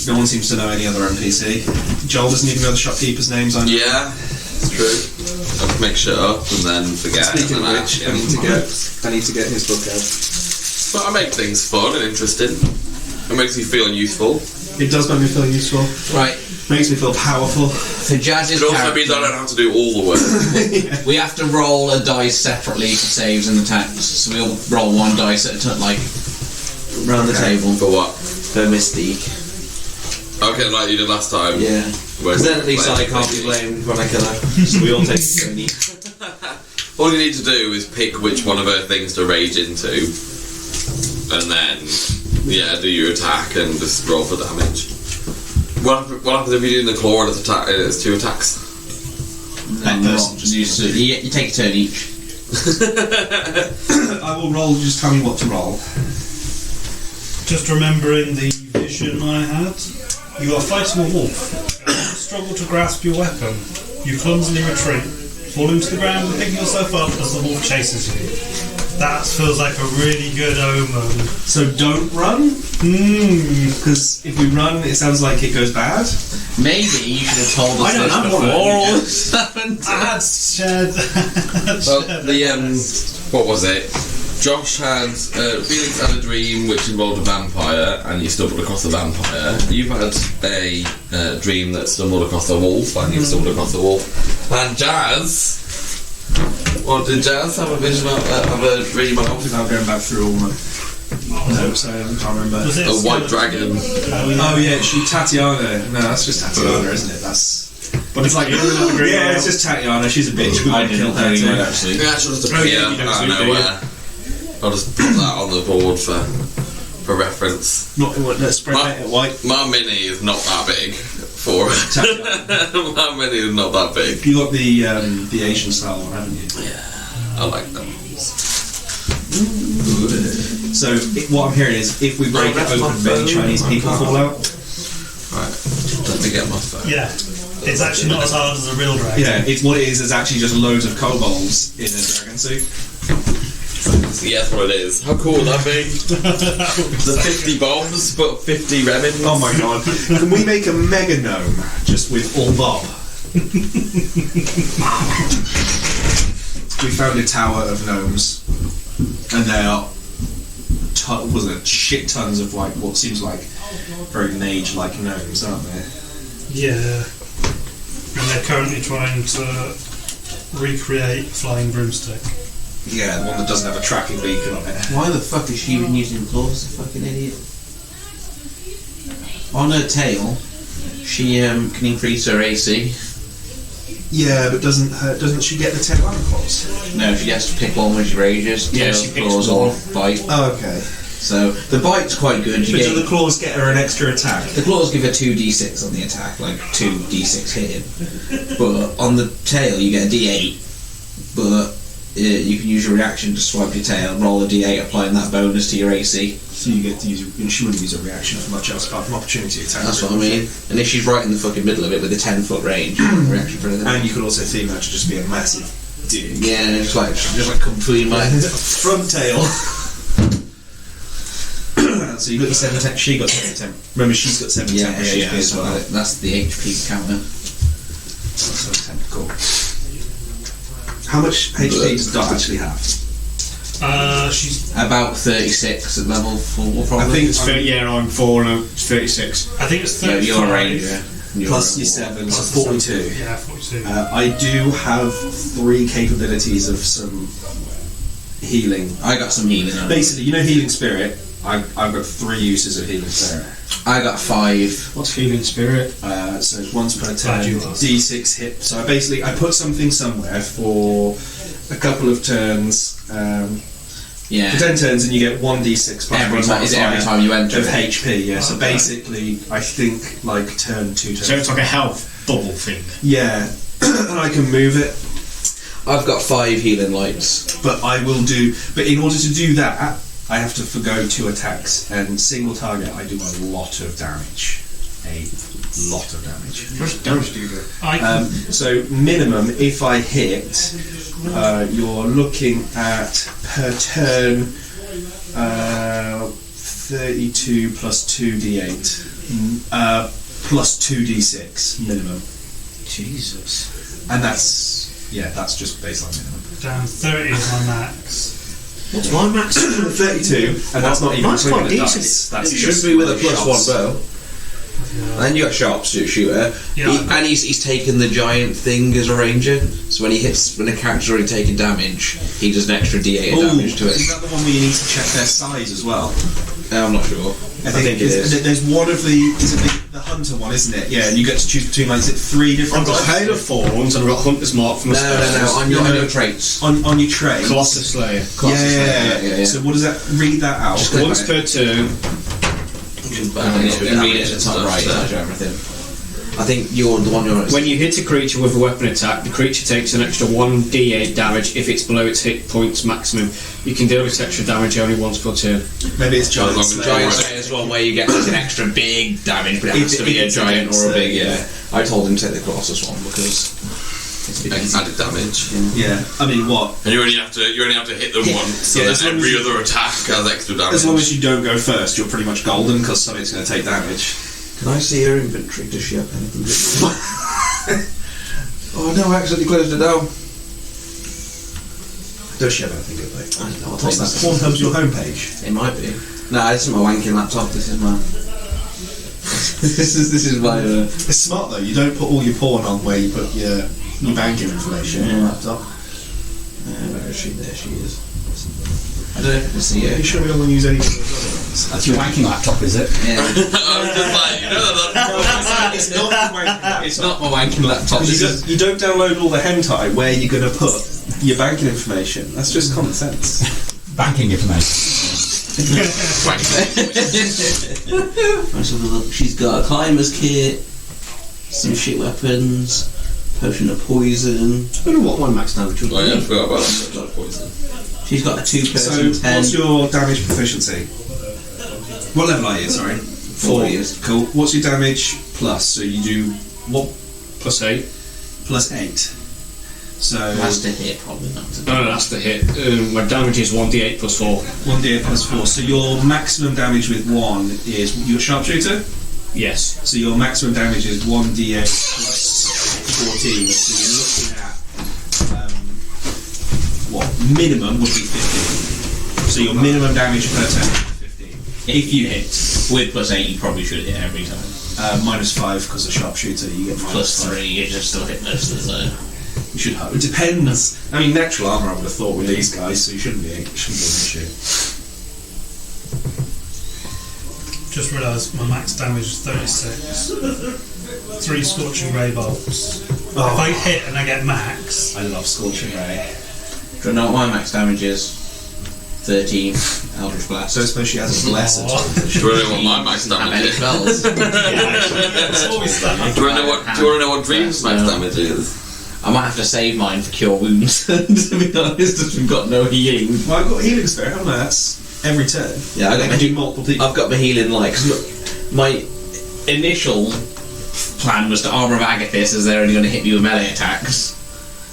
No one seems to know any other NPC. Joel doesn't even know the shopkeepers' names. I know. Yeah, it's true. I can make shit up and then forget. Speaking and of which, I need to get his book out. But I make things fun and interesting. It makes me feel useful. It does make me feel useful. Right. Makes me feel powerful. For Jazz's It also means I don't have to do all the work. Yeah. we have to roll a dice separately for saves and attacks. So we'll roll one dice at a time, like round the table. For what? For Mystique. Okay, like you did last time. Yeah. Because then at least I can't be blamed when I kill her. So we all take a turn each. All you need to do is pick which one of her things to rage into, and then do your attack and just roll for damage. What happens if you're doing the claw and it's 2 attacks? You take a turn each. I will roll. Just tell me what to roll. Just remembering the vision I had. You are fighting a wolf. You struggle to grasp your weapon. You clumsily retreat, fall into the ground and pick yourself up as the wolf chases you. That feels like a really good omen. So don't run? Because if we run, it sounds like it goes bad. Maybe you should have told us this before all this happened. I had shared... What was it? Josh had Felix had a dream which involved a vampire, and you stumbled across a vampire. You've had a dream that stumbled across a wolf, and you stumbled across a wolf. And Jazz, what did Jazz have a vision of? Have a dream of? Without going back through all my notes, I can't remember. A white dragon. Oh yeah, Tatiana. No, that's just Tatiana, isn't it? But it's like, yeah, it's just Tatiana. She's a bitch. We want to kill her too. Actually. Yeah, she'll just appear out of nowhere. I'll just put that on the board for reference. Let's spread that white. My mini is not that big for my mini is not that big. You got the Asian style one, haven't you? Yeah, I like them. So what I'm hearing is, if we break it open, many Chinese people fall out. Right. Let me get my phone. Yeah. It's actually not as hard as a real dragon. Yeah, it's what it is. It's actually just loads of kobolds in a dragon suit. Yeah, that's what it is. How cool would that be? The 50 bombs, but 50 remnants. Oh my god. Can we make a mega gnome just with all bob? We found a tower of gnomes, and they are shit tons of like what seems like very mage-like gnomes, aren't they? Yeah. And they're currently trying to recreate Flying Broomstick. Yeah, the one that doesn't have a tracking beacon on it. Why the fuck is she even using claws? The fucking idiot. On her tail, she can increase her AC. Yeah, but doesn't she get the tail and claws? No, she has to pick one when she rages. Yeah, tail, she picks claws, one. or bite. Oh, okay. So the bite's quite good. But do the claws get her an extra attack? The claws give her 2d6 on the attack, like 2d6 hitting. But on the tail you get a d8. But you can use your reaction to swipe your tail, roll a d8, applying that bonus to your AC. So you get to use. She wouldn't use a reaction for much else apart from opportunity attack. That's what I mean. And if she's right in the fucking middle of it with a 10-foot range, reaction for anything. And you could also theme that to just be a massive dick. Yeah, just like come between my front tail. So you got your 7 temp. She got 7 temp. Remember, she's got 7 temp HP as well. That's the HP counter. 7 temp. Cool. How much HP does Dot actually have? She's about 36 at level 4, probably. I think it's 30. Yeah, I'm 4 and I'm 36. I think it's 35. Yeah, you're a ranger. Plus your 7, so 42. Yeah, 42. I do have 3 capabilities of some healing. I got some healing on it. Basically, you know Healing Spirit? I've got 3 uses of Healing Spirit. I got 5. What's Healing Spirit? So once per turn, D6 hit. So I put something somewhere for a couple of turns. Yeah. For 10 turns, and you get 1d6 plus every 1 time. Is it every time you enter? Of HP, yeah. So basically, I think like turn 2 turns. So it's like a health bubble thing. Yeah, and I can move it. I've got 5 healing lights. But I will do. But in order to do that, I have to forgo 2 attacks, and single target I do a lot of damage. A lot of damage. How much damage do you do? So minimum, if I hit, you're looking at per turn 32 plus 2d8. Plus 2d6 minimum. Jesus. And that's just baseline minimum. Down 30 is my max. What's my max? 32, and that's not even Mine's quite including the decent. dice. That's It just should be with a the plus shots. one bow. And then you got sharps shooter. Yeah. And he's taken the giant thing as a ranger. So when a character's already taken damage, he does an extra D8 of damage to it. Is that the one where you need to check their size as well? I'm not sure. I think it is. There's one of the. Is it the hunter one, isn't it? Yeah, and you get to choose between like is it 3 different. I've got Hail of Thorns and I've got Hunter's Mark from the No. On your traits. on your tray. Colossus Slayer. Yeah. So what does that? Read that out. Once per turn. You can read it at the top right. Tells you everything. I think you're the one you're. When you hit a creature with a weapon attack, the creature takes an extra 1d8 damage if it's below its hit points maximum. You can deal this extra damage only once per turn. Maybe it's giant. Giant Slayer is one where you get like an extra big damage, but it has to be a giant or a big. Yeah. I told him to take the Colossus one because it's big. Added damage. Yeah. I mean, what? And you only have to hit them once, so Yeah, that as long every as other attack has extra damage. As long as you don't go first, you're pretty much golden because something's going to take damage. Can I see her inventory? Does she have anything? Oh no! I accidentally closed it down. Does she have anything good though? I don't know. I'll What's take that? Pornhub's your homepage. It might be. No, this is my wanking laptop. This is my. this is my. It's smart though. You don't put all your porn on where you put your banking information on your laptop. Where is she? There she is. I don't know if I can see Are her. you sure we don't want to use any of those other ones? That's your wanking laptop, is it? Yeah. I was just like, It's not your wanking. It's not my wanking laptop. You don't download all the hentai where you're going to put your banking information. That's just common sense. Banking information. Let's have a look. She's got a climber's kit, some shit weapons, potion of poison. I don't know what my max damage would be. oh yeah, I forgot about that poison. She's got a So, 2-person 10. what's your damage proficiency? What level are you? Sorry. 4 years. Cool. What's your damage plus? So you do what? Plus 8. Plus 8. So That's to hit, probably not to. No, that's the hit. My damage is 1d8 plus 4. 1d8 plus 4. So your maximum damage with 1 is your sharpshooter. Yes. So your maximum damage is 1d8 plus 14. So you're looking at what minimum would be 15. So your minimum damage per turn is 15. If you hit. With plus 8, you probably should hit every time. -5 because of sharpshooter, you get Plus -5. 3, you just still hit most of the zone. You should hope. It depends. I mean, natural armor I would have thought with these guys, so you shouldn't be an issue. Just realised my max damage is 36. 3 Scorching Ray bolts. If I hit and I get max, I love Scorching Ray. Do you know what my max damage is? 13 Eldritch Blast. So I suppose she has a blessed. Do you want to know what my max How damage many is? spells? it's always that. Do you want to know what Dream's max damage is? I might have to save mine for Cure Wounds, to be honest, as we've got no healing. Well, I've got healing spirit, haven't I? That's every turn. Yeah, I can do multiple people. I've got my healing light, because my initial plan was to Armour of Agathis, as they're only going to hit me with melee attacks.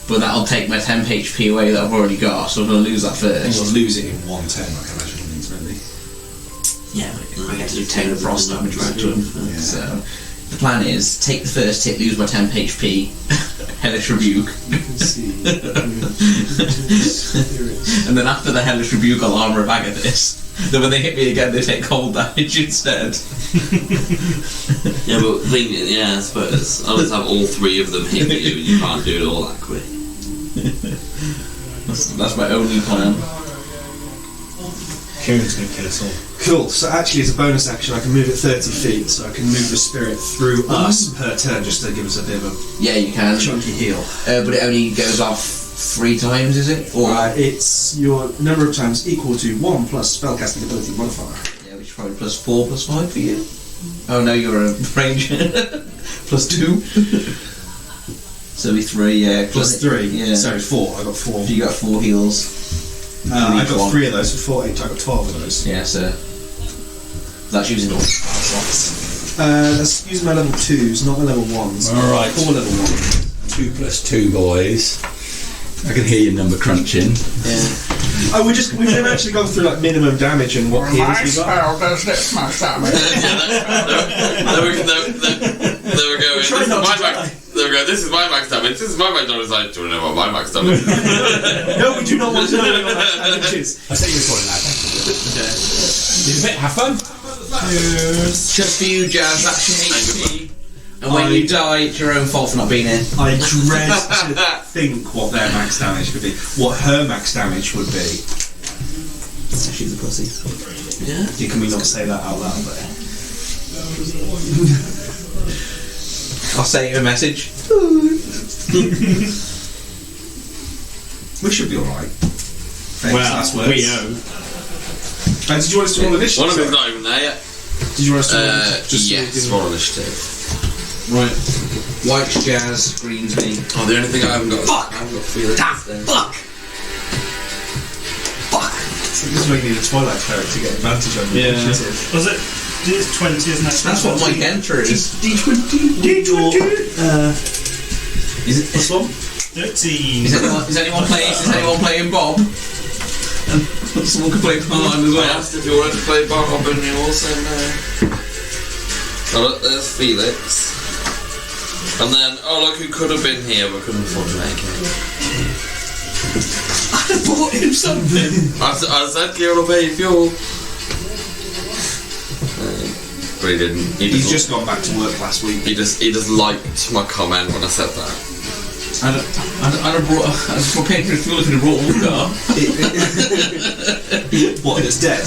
But that'll take my 10 HP away that I've already got, so I'm going to lose that And first. you'll lose it in 1 turn, I can imagine, ultimately. Yeah, but I get to do 10 frost damage back to him. Yeah. So, the plan is, take the first hit, lose my 10 HP, Hellish Rebuke. And then after the Hellish Rebuke, I'll Armour of Agathis. Then when they hit me again, they take cold damage instead. Yeah, but the thing is, I suppose, unless have all 3 of them hit you, you can't do it all that quick. That's my only plan. Kieran's going to kill us all. Cool, so actually as a bonus action I can move it 30 feet, so I can move the spirit through us per turn just to give us a bit of a Yeah, you can. chunky heal. But it only goes off 3 times, is it? Or It's your number of times equal to 1 plus spellcasting ability modifier. yeah, which is probably plus 4 plus 5 for you. Oh no, you're a ranger. Plus 2. So it'll be 3, yeah. Plus 3, Yeah. so 4, I got 4. You got 4 heals. I got one. 3 of those, so 4, 8, I got 12 of those. Yeah, so that's using all slots. That's using my level 2s, not my level 1s. Alright. 4 level 1s. 2 plus 2, boys. I can hear your number crunching. Yeah. We've never actually gone through like minimum damage and what heals we got. There we go. This is my max. There we go. This is my max damage. This is my max damage. I don't know what my max damage is. No, we do not want to know what your max damage is. I think you're recording that. Leave a bit. Have fun. Just for you, Jazz, that's your HP. And when you die, it's your own fault for not being in. I dread to think what their max damage could be. What her max damage would be. She's a pussy. Yeah. Can we not say that out loud? I'll send you a message. We should be alright. Last words. we know. Did you want us to roll initiative? One of them's not even there yet. Did you want us to roll initiative? Yes, roll initiative. Right. White's Jazz, green's me. Oh, the only thing I haven't got. Fuck! I haven't got Felix. Fuck! So this is where you need a Twilight cleric to get advantage on your initiative. Was it? It's 20, isn't it? That's what my enter is. D20. Is it Plus one? 13. Is anyone playing Bob? And someone can play Pine as I well. asked if you wanted to play Bob, and you also know. Oh, look, there's Felix. And then, oh look, who could have been here but couldn't afford to make it. I bought him something. I said Kieran will pay fuel. But he didn't. He's just gone back to work last week. He just liked my comment when I said that. I'd have paid for his fuel if he'd have brought one car. What, it's dead?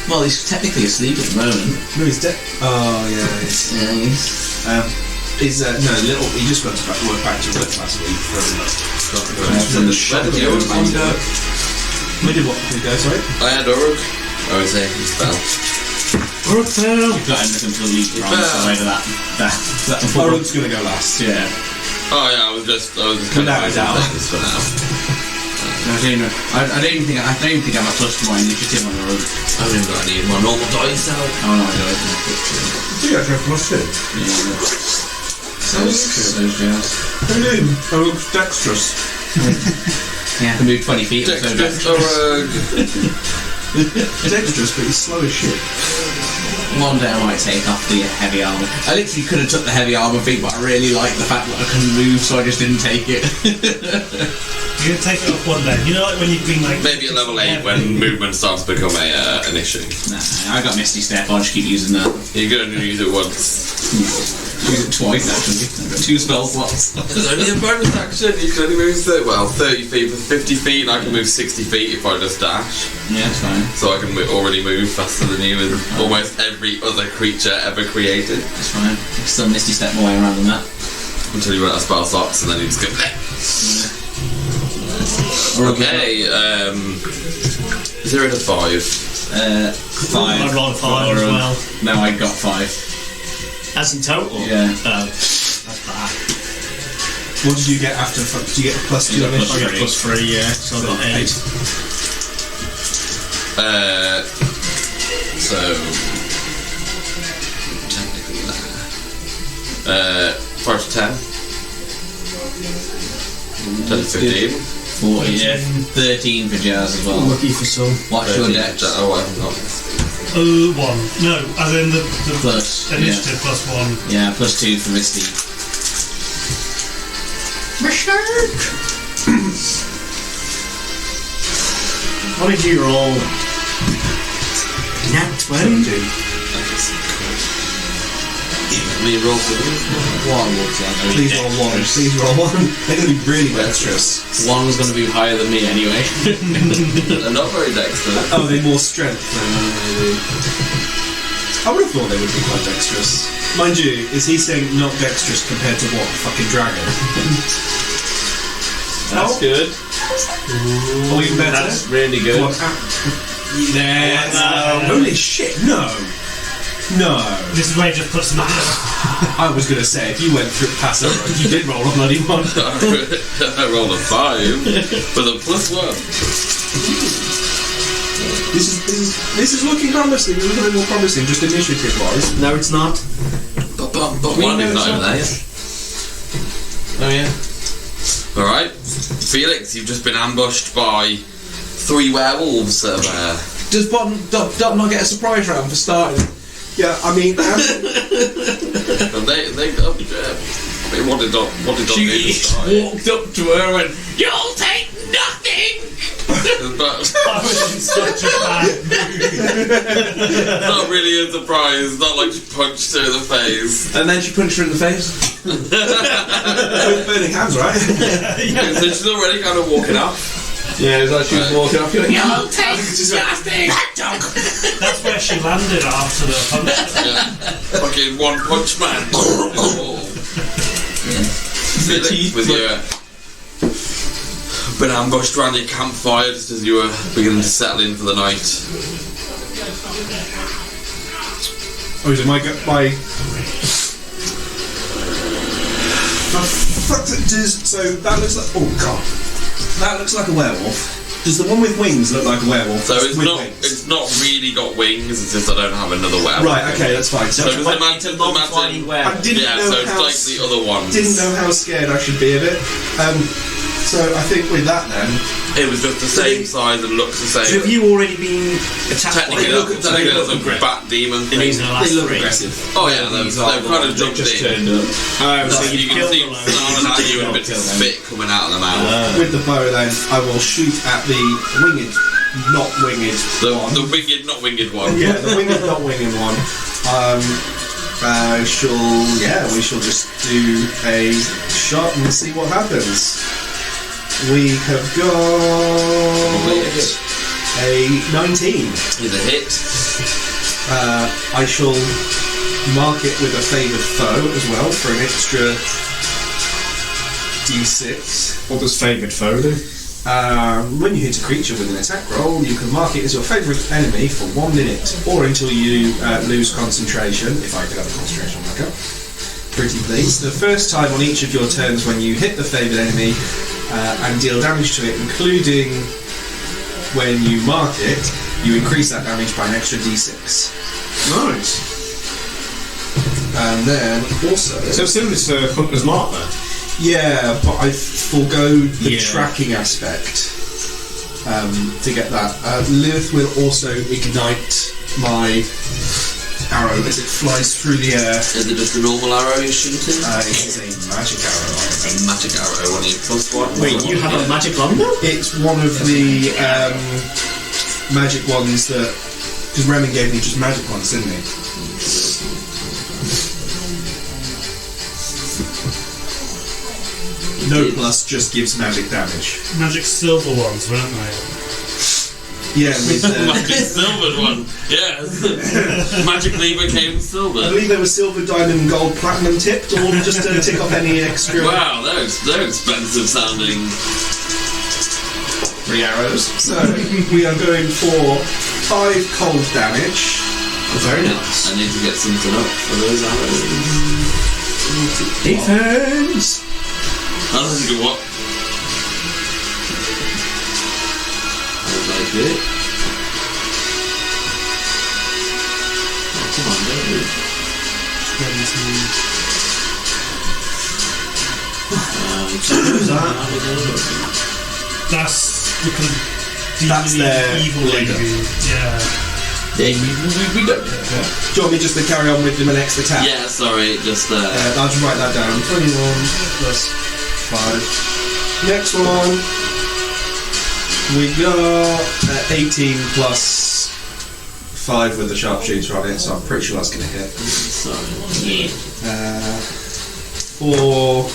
Well, he's technically asleep at the moment. No, he's dead. Oh, yeah, he's... Yeah, he just went to work back to work last week from the shop. Where did you go? We did what? Did we go, sorry? I had Uruk. Oh, is he? He fell. You've got anything to leave from the side of that. Uruk's going to go last. Yeah. Oh yeah, I was just Without a doubt. this for now. I don't even think I'm a plus to my initiative on the road. I haven't even got any of my normal dice out. Oh no, I don't. You actually have plus 2. Yeah. So's Jazz. What do you mean? Uruk's dexterous. Yeah, I can move 20 feet. Dexterous Uruk. Dexterous, but he's slow as shit. One day I might take off the heavy armour. I literally could have took the heavy armour feat, but I really like the fact that I couldn't move, so I just didn't take it. You're gonna take it off one day. You know, like when you've been like. Maybe at level 8 when movement starts to become an issue. Nah, I got Misty Step, I'll just keep using that. You're going to use it once. Use it twice actually. I've got 2 spell slots. There's only a bonus action. You can only move 30 feet for 50 feet, and I can move 60 feet if I just dash. Yeah, that's fine. So I can already move faster than you with almost every other creature ever created. That's fine. I can still Misty Step my way around on that. Until you run out of spell slots, and then you just go bleh. Okay, 0 to 5. 5. I rolled 5 as well. No, I got 5. As in total? Yeah. That's bad. What did you get after? Did you get a plus 2 on I it? got plus 3, yeah. So I got 8. So technically 5 to 10. 10 to 15. 40, yeah. 13 for Jazz as well. Lucky for some. What's your dex? Oh, I haven't got. 1. No, as in the Plus, initiative plus 1. Yeah, plus 2 for Misty. What did you roll? Nat 20. Me roll for Please roll 1. Please roll 1. They're going to be really dexterous. One's going to be higher than me anyway. They're not very dexterous. Oh, they're more strength than maybe. I would have thought they would be quite dexterous. Mind you, is he saying not dexterous compared to what? Fucking dragon? That's good. Or even better? That's really good. Go on, holy shit, no! No. This is where he just puts them in. I was going to say, if you went through past that, you did roll a bloody 1. I rolled a 5 with a plus 1. This is looking promising. It's looking a bit more promising, just initiative wise. No, it's not. But one is not even there yet. Oh yeah. Alright, Felix, you've just been ambushed by 3 werewolves that are there. Does Dot not get a surprise round for starting? Yeah, I mean, And what did Dot do to start it? Walked up to her and went, "You'll take nothing!" But That was in such a bad mood. not really a surprise. It's not like she punched her in the face. And then she punched her in the face. with burning hands, right? So she's already kind of walking up. Yeah, it's like she was walking off. You're like, "You'll take nothing!" That's where she landed after the punch. Fucking one punch man. With your been ambushed around your campfire just as you were beginning to settle in for the night. Oh, is it my... So that looks like... Oh, God. That looks like a werewolf. Does the one with wings look like a werewolf? So it's With not wings? it's not really got wings, it's just I don't have another werewolf. Right, okay, that's fine. So just imagine long-flying I werewolf. didn't yeah, know so it's how like the other ones. didn't know how scared I should be of it. So I think with that then, It was just the same size and looks the same. So have you already been attacked by Technically, them? that's a bat demon thing. These are the last they look three. aggressive. Oh yeah, they've kind of jumped just in. turned up. So You you've can killed see the load. snarling at you and a bit of spit coming out of the mouth. with the bow then, I will shoot at the winged, not winged one. The winged, not winged one. Yeah, the winged, not winged one. We shall just do a shot and see what happens. We have got a 19. With a hit. I shall mark it with a favoured foe as well for an extra d6. What does favoured foe do? When you hit a creature with an attack roll, you can mark it as your favourite enemy for 1 minute, or until you lose concentration, if I could have a concentration marker. Pretty please. The first time on each of your turns when you hit the favoured enemy and deal damage to it, including when you mark it, you increase that damage by an extra d6. Nice. And then also... So similar to Hunter's Mark then? Yeah, but I forgo the Yeah. tracking aspect to get that. Lilith will also ignite my arrow as it flies through the air. Is it just a normal arrow you're shooting? It is a magic arrow. A magic arrow on your plus one. Wait, you have a magic longbow? It's one of the magic ones that... Because Remen gave me just magic ones, didn't he? No plus just gives magic damage. Magic silver ones, weren't they? Yeah, with Magic silvered one. Yes. Magically became I silver. believe they were silver, diamond, gold, platinum tipped, or just to tick off any extra... Wow, they're expensive sounding. 3 arrows. So we are going for 5 cold damage. Very nice. I need to get something up for those arrows. Defense! That's a good one. I like it. Oh, come on, don't move. That's the That's their evil leader. lady. Yeah. Yeah, we don't. Do you want me just to carry on with the next attack? Yeah, sorry, just I'll just write that down. 21 plus 5. Next one. We got 18 plus 5 with the sharpshooter on it, so I'm pretty sure that's going to hit. sorry. 4.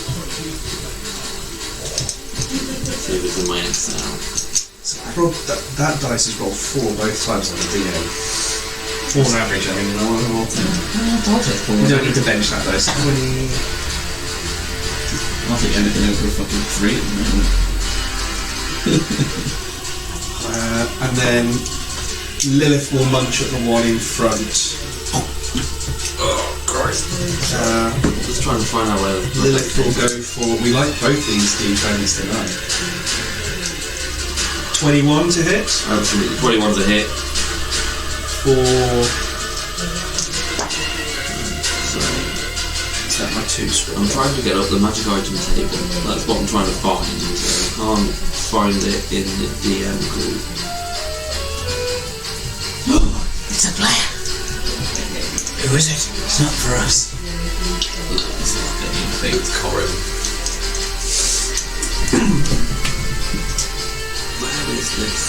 So this is my Excel. So I rolled that dice has rolled 4 both times on the D8. 4 on average, I mean. You don't need to bench that dice. 20. I'll take anything over a fucking 3 at the moment. And then Lilith will munch at the one in front. Oh, Christ. Just trying to find out where Lilith will go for... We like both these d20s tonight. 21 to hit. Absolutely. 21's a hit. For... So Is that my 2 scroll? I'm trying to get up the magic item table. That's what I'm trying to find. I can't find it in the DM group. It's a player. Who is it? It's not for us. No, it's not anything. It's Corin. Where is this?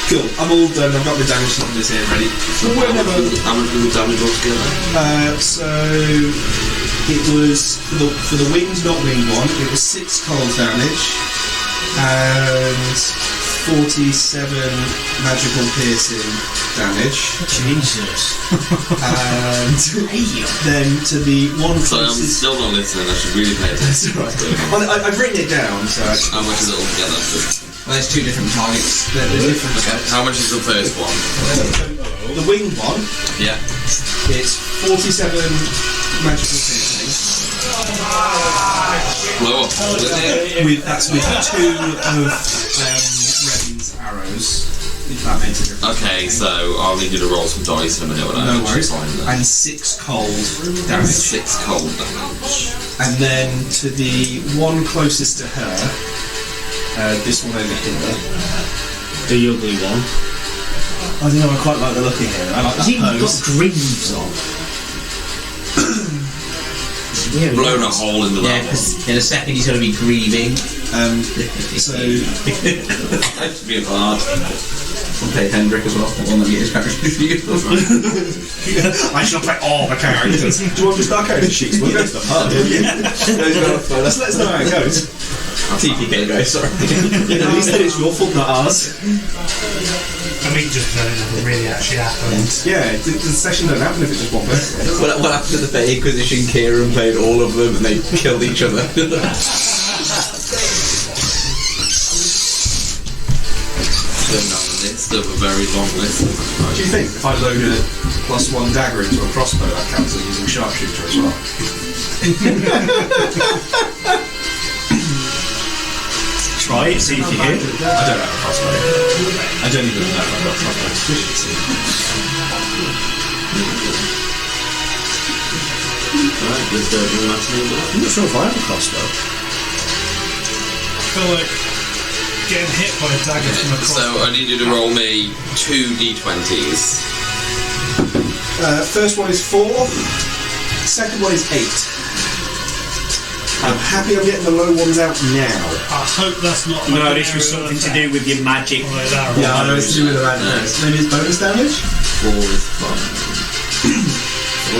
Cool, I'm all done. I've got the damage numbers here ready. How much was the damage altogether? So it was for the winged, not winged one. It was 6 cold damage and 47 magical piercing damage. Jesus. And then to the one So I'm closest. still not listening. I should really pay attention. Well, I've written it down, so How much is it altogether? Well, there's 2 different targets. they're different. Okay. How much is the first one? The winged one, Yeah. it's 47 magical piercing. Blow up. That's with 2 of Ren's arrows. If that makes a difference. Okay, so I'll need you to roll some dice in a minute when I No actually worries. find them. And 6 cold damage. 6 cold damage. And then to the one closest to her, this one over here. The ugly one. I don't know, I quite like the look of him. I like Has that he got pose. greaves on? Yeah, Blown a hole into Yeah, that one. because in a second he's going to be grieving. So That should be hard. I'll play Hendrik as well. One that gets character review. I shall play all the characters. Do you want to start character sheets? We'll go to the pub. Let's know how it goes. TPK guys, sorry. At least then it's your fault, not ours. I mean, just because it never really actually happened. Yeah, the session don't happen if it's just one person. What happened to the Fey Inquisition? Kieran played all of them and they killed each other. Turn down the list of a very long list. Do you think if I load a +1 dagger into a crossbow, that counts as using sharpshooter as well? Try it, see if you hit. I don't have a crossbow. I don't even know if I've got crossbow efficiency. Right, let's do it. I'm not sure if I have a crossbow. I feel like getting hit by a dagger from a crossbow. So I need you to roll me 2 d20s. First one is 4. Second one is 8. I'm happy I'm getting the low ones out now. I hope that's not. No, like this was something to do with your magic. Yeah, I know it's to do with the randomness. Maybe it's bonus damage? 4 is fine.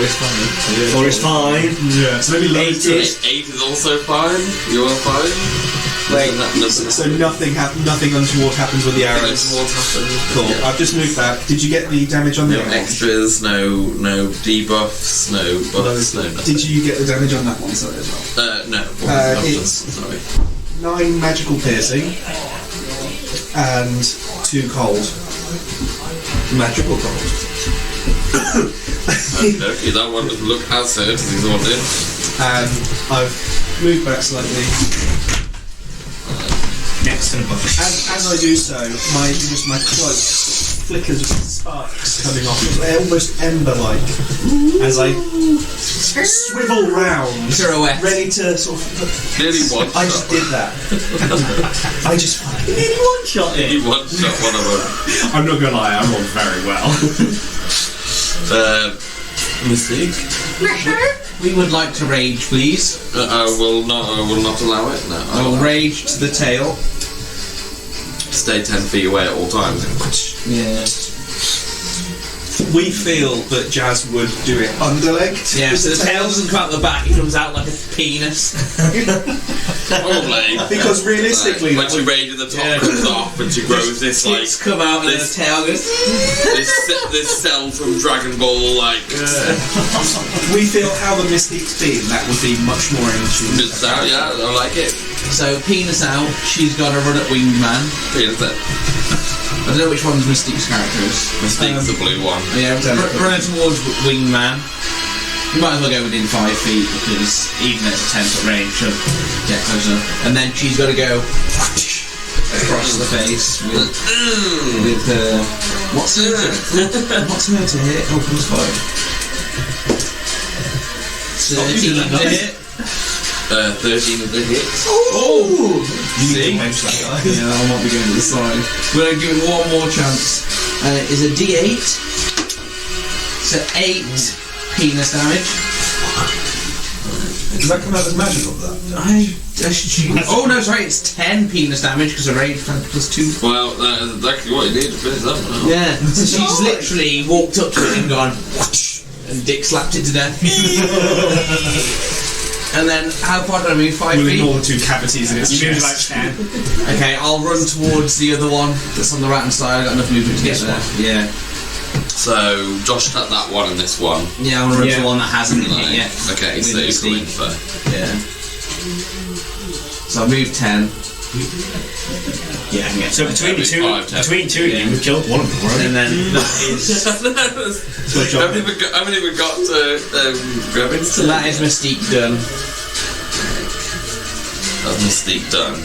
4 is fine. 4 is fine. Yeah, so maybe low 8 is. 8 is also fine. You are fine. Wait, nothing. so nothing untoward happens with the arrows. Cool. Yeah. I've just moved that. Did you get the damage on the No other one? extras, no debuffs, no buffs, no nothing. Did you get the damage on that one side as well? No. It's- Sorry. 9 magical piercing and 2 cold. Magical cold. Okay, that one doesn't look as hurt as he's wanted. And I've moved back slightly. Next to the bush. As I do so, my cloak flickers with sparks coming off. They're almost ember-like as I swivel round, Pirouette. ready to sort of. Nearly one I shot. just did that. I just fucking one-shot it. Nearly one shot one of them. I'm not gonna lie, I rolled very well. Mystique. We would like to rage, please. I will not allow it. No. I will rage to the tail. Stay 10 feet away at all times. Yeah. We feel that Jazz would do it underlegged. Yeah, so the tail doesn't come out the back, it comes out like a penis. Probably. Because realistically, when she rages the top comes off and she grows this like Tits come out and then the this- tail goes. this cell from Dragon Ball like we feel how the Mystique's been, that would be much more ancient. it's out. Yeah, I like it. So penis out, she's got to run at Wingman. Here's it. I don't know which one's Mystique's character is. Mystique's the blue one. Yeah, run her towards Wingman. You might as well go within 5 feet because even at a 10-foot range she'll get closer. And then she's got to go across the face with what's her to hit? Oh, +5. 13 to hit. 13 of the hits. Oh! You need to poach that guy. Yeah, I might be going to the side. We're going to give it one more chance. Is a D8. So 8 penis damage. Does that come out as magical, that? Oh no, sorry, it's 10 penis damage because of rage +2. Well, that is exactly what you need to finish that one out. Yeah, so she's literally walked up to it and gone, whoosh, and Dick slapped it to death. And then, how far did I move? 5 We'll feet? ignore the 2 cavities in its You moved chest. about 10. Okay, I'll run towards the other one that's on the right hand side. I've got enough movement to get there. Yeah. So, Josh cut that one and this one. Yeah, I'll run to the one that hasn't been hit yet. Okay, so With you're going Mystique. for... Yeah. So I moved 10. Yeah, I can get So between the two of you, we've killed one of them already. and then that is I haven't even got to grab it. so that is Mystique done. That's Mystique done.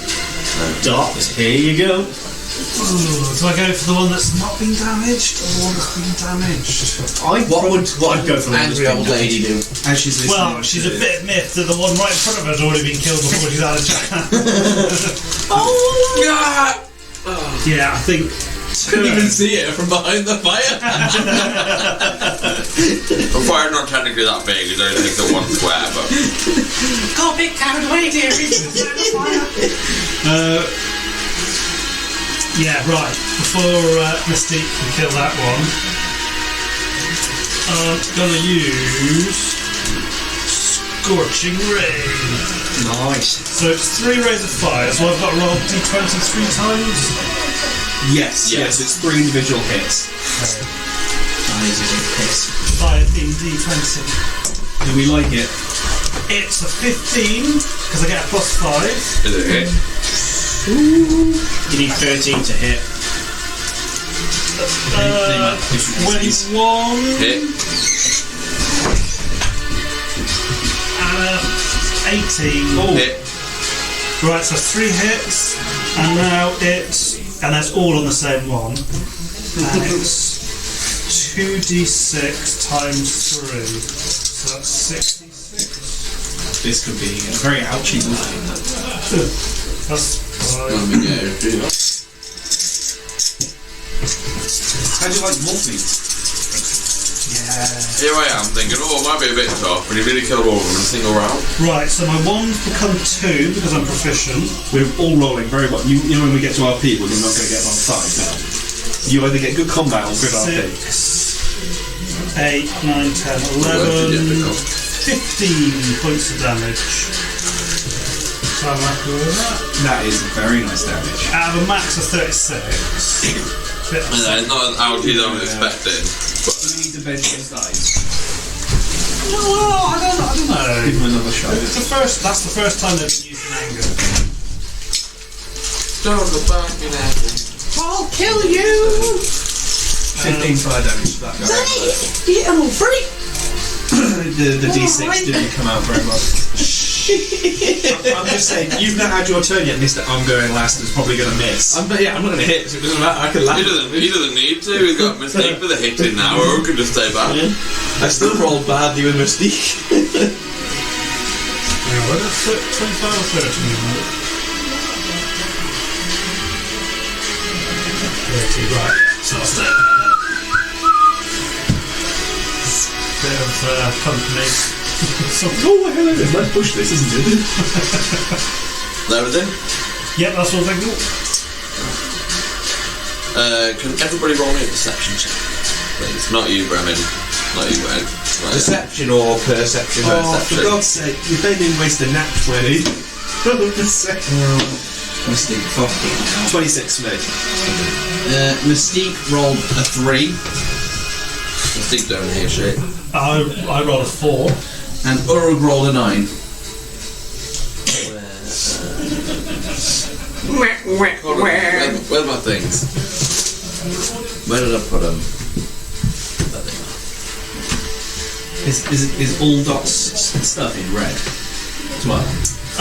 Darkness, here you go. Ooh, do I go for the one that's not been damaged or the one that's been damaged? I'd go for the one that's Angry been old lady do? As she's listening. Well, she's a bit miffed that the one right in front of her has already been killed before she's had a chance. Yeah, I think. Couldn't even see it from behind the fire. The fire's not technically that big, it only takes up 1 square, but... Got a bit carried away, dearie. Yeah, right. Before Mystique can kill that one, I'm gonna use Scorching Ray. Nice. So it's 3 rays of fire, so I've got to roll d20 3 times. Yes, it's 3 individual hits. Fire being d20. Do we like it? It's a 15, because I get a +5. Is it a hit? You need 13 to hit. 21 Hit. and 18. Hit. Right, so 3 hits, and now it's, and that's all on the same one. And it's 2d6 times 3, so that's 66. This could be a very ouchy movie. That's Let 5. me get it. How do you like wolf meat? Yeah. Here I am thinking, oh, it might be a bit tough, but he really killed all of them in a single round. Right, so my one's become 2 because I'm proficient. We're all rolling very well. You know when we get to RP, we're not going to get on 5 now. You either get good combat or good RP. 6, 8, 9, 10, Well, 11, difficult. 15 points of damage. So I'm happy with that. That is very nice damage. Out of a max of 36. Bit And it's not as ouchy as I was expecting. We need to bench his dice. No, I don't know. Give him another shot. That's the first time they've been using anger. Don't look back in heaven. I'll kill you! 15 fire damage to that guy. The D6 didn't come out very well. I'm just saying, you've not had your turn yet, Mr. I'm going last is probably going to miss. I'm not going to hit, so it doesn't matter. I can laugh. He doesn't need to, he's got a mistake for the hitting now, or he can just stay back. I still rolled badly with Mystique. What is 25 or 30? 30, right. So I'll stay. Bit of company. So, Oh, hello, let's push this, isn't it? That was it? yep, that's all they do. Can everybody roll me a perception check? Please. Not you, Bremen. Not you, Ed. Right. Deception or perception? Oh, Perception. for God's sake, you didn't waste a nat 20. Mystique, fucking hell. 26 for me. Mystique rolled a 3, Mystique don't hear shit. I rolled a 4. and Urug rolled a 9. Where's my things? Where did I put them? Is all Dot's stuff in red as well?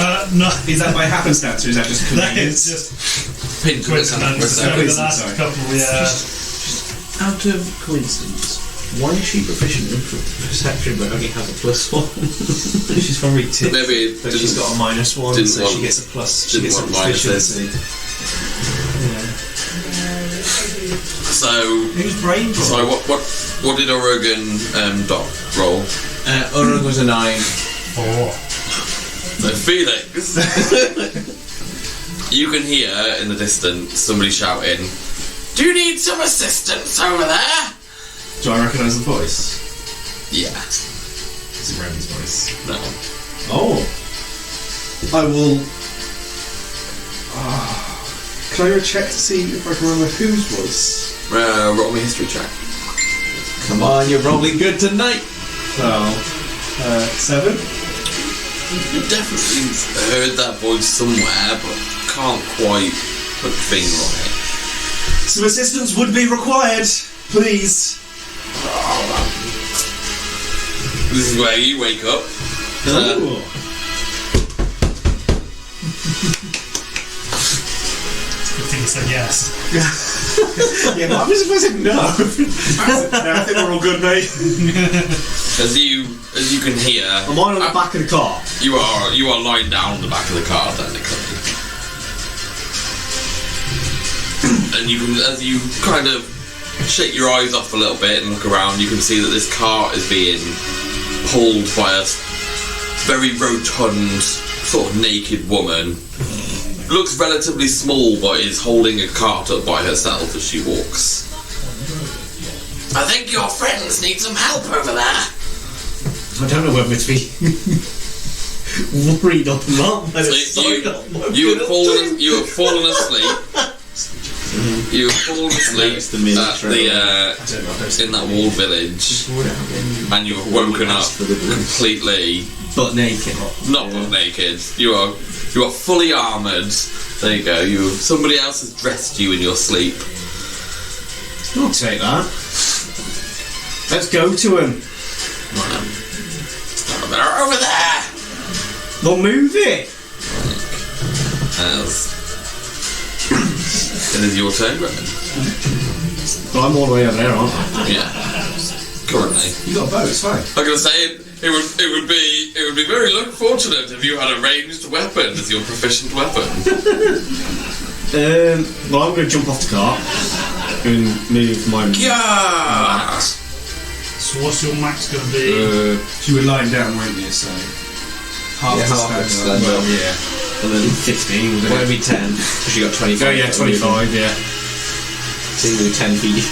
No. Is that by happenstance or is that just That convenience? is just Coincidence. coincidence over the last sorry. couple, yeah. Out of coincidence, why is she proficient in perception but only has a +1? She's probably tipped. Maybe But she's got a -1, didn't so want- she gets a plus. She didn't gets a want minuses. proficiency. So, Who's brain draw? sorry, what did Oregon Doc roll? Urug was a 9. So Felix, you can hear in the distance somebody shouting, "Do you need some assistance over there?" Do I recognise the voice? Yeah. It's a Ren's voice. No. Oh. I will. Can I check to see if I can remember whose voice? Roll me a history check. Come on, you're rolling good tonight. Well, 7. You definitely heard that voice somewhere, but can't quite put a finger on it. Some assistance would be required, please. This is where you wake up. Ooh. Good thing you said yes. Yeah, but I'm just supposed to no. I think we're all good, mate. As you can hear, Am I on the back of the car? you are lying down on the back of the car technically. And you can, as you kind of shake your eyes off a little bit and look around, you can see that this car is being pulled by a very rotund, sort of naked woman. Looks relatively small, but is holding a cart up by herself as she walks. I think your friends need some help over there. I don't know whether to be worried or not. By the So sight of what you we're have up fallen. to. You have fallen asleep. You have fallen asleep It's the minute at the in that walled village, and you have woken up completely Butt naked. not butt naked. You are fully armoured. There you go. Somebody else has dressed you in your sleep. I'll take that. Let's go to him. They're over there. Well, move it. It is your turn, Brendan. Well, I'm all the way over there, aren't I? Yeah. Currently. You got a bow, it's fine. I'm gonna say it would be very fortunate if you had a ranged weapon as your proficient weapon. Well, I'm going to jump off the car and move my Yeah. max. So what's your max going to be? You were lying down, weren't you? So half Yeah, the half the stand. stand Well, up. yeah. And then 15. Why don't we 10? Because you got 25. Oh, yeah, 25, yeah. So you do 10 feet.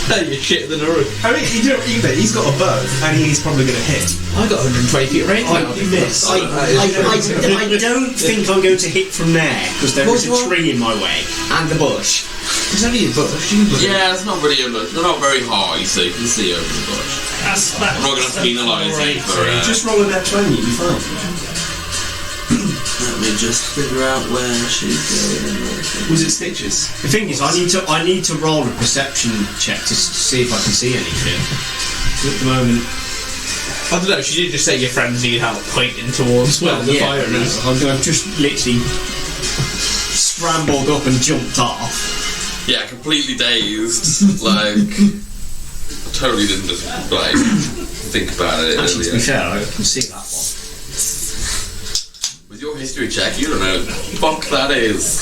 You're shitter than Urug. I mean, he's got a bow, and he's probably going to hit. I got 120 feet range. You missed. I don't think I'm going to hit from there because there is a tree in my way and a bush. It's only a bush. You can Yeah, it's not really. They're not very high, so you can see over the bush. I'm not going to penalise you for. Just roll a net 20, you'll be fine. Let me just figure out where she's going. Was it stitches? The thing is, I need to roll a perception check to see if I can see anything. At the moment, I don't know, she did just say your friends need help pointing towards where the fire is. I've just literally scrambled up and jumped off. Yeah, completely dazed. Like, I totally didn't just like think about it Actually, to be earlier. fair, I can see that one. With your history check, you don't know what the fuck that is.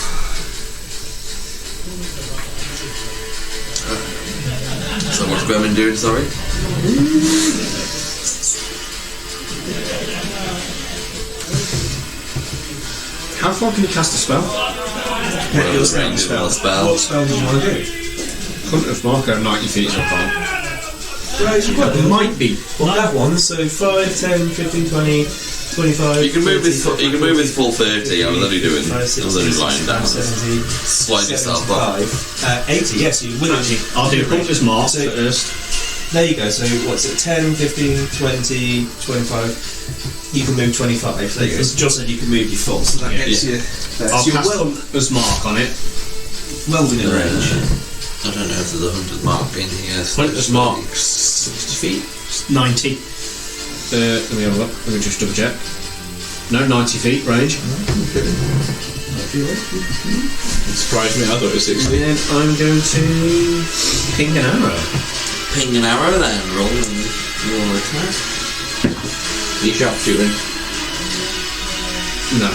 So what's Berman doing, sorry? How far can you cast a spell? What Your range is on a spell. What spell did you want to do? Couldn't have marker 90 feet, so I can't. It Might be. Well, that one, so 5, 10, 15, 20, 25. You can move his 30, you can move his full 30. I was only doing. 5, I was only lying down. 70, Slide yourself up. 75, 80, yes, you will actually. I'll do Hunter's Mark So- first. There you go, so what's it, 10, 15, 20, 25. You can move 25. There you go. So Josh said you can move your full, so that gets you there. I'll So you're cast well, Hunter's Mark on it. well within range. I don't know if there's a 100 mark in here. Hunter's Mark, 60 feet. 90. Let me have a look. Let me just double check. No, 90 feet range. It surprised me. I thought it was 60. Then I'm going to ping an arrow. Ping an arrow then, roll your attack. You sharpshooting? No.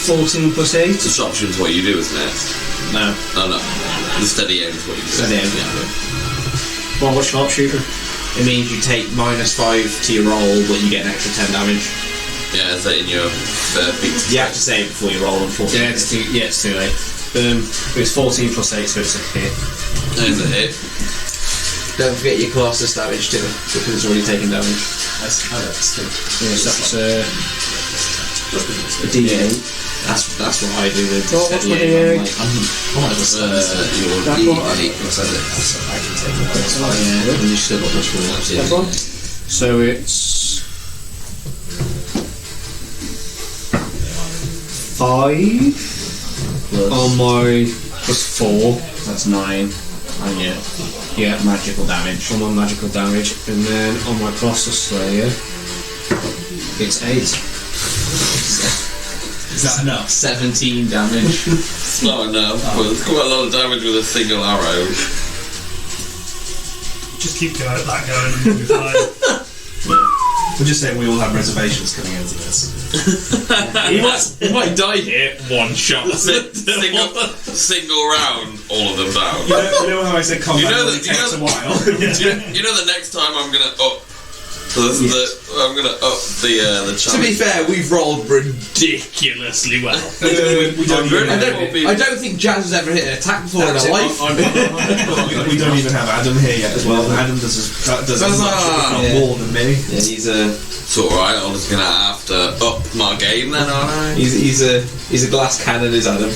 14 plus 8. So sharpshooting is what you do, isn't it? No. Oh no. The steady aim is what you do. Steady aim, yeah. Well, what's sharpshooter? It means you take -5 to your roll, but you get an extra 10 damage. Yeah, is that in your feet? You have to say it before you roll, unfortunately. Yeah, it's too late. It's 14 plus 8, so it's a hit. There's a hit. Don't forget your Colossus damage too, because it's already taken damage. Yes, that's A D8. That's what I do with What's steady my aim. D8? I'm like, Your That D8 one? plus 8. yeah, and you still got plus 4. That one? So it's 5 on my plus 4. That's 9. And Yeah, magical damage. on my magical damage, and then on my Colossus Slayer, it's 8. Is that enough? 17 damage. It's not enough, but it's quite a lot of damage with a single arrow. Just keep that going and you'll be fine. We'll just say we all have reservations coming into this. He might die here. One shot. Single round, all of them down. You know how I said combat only takes a while? You know the next time I'm gonna up. I'm gonna up the chance. To be fair, we've rolled Ridiculously well. we don't I don't think Jazz has ever hit an attack before in her life. we don't even have Adam here yet as well. Adam does as much, if not more than me. Yeah, he's a It's alright, I'm just gonna have to up my game then, aren't I? he's a glass cannon, is Adam.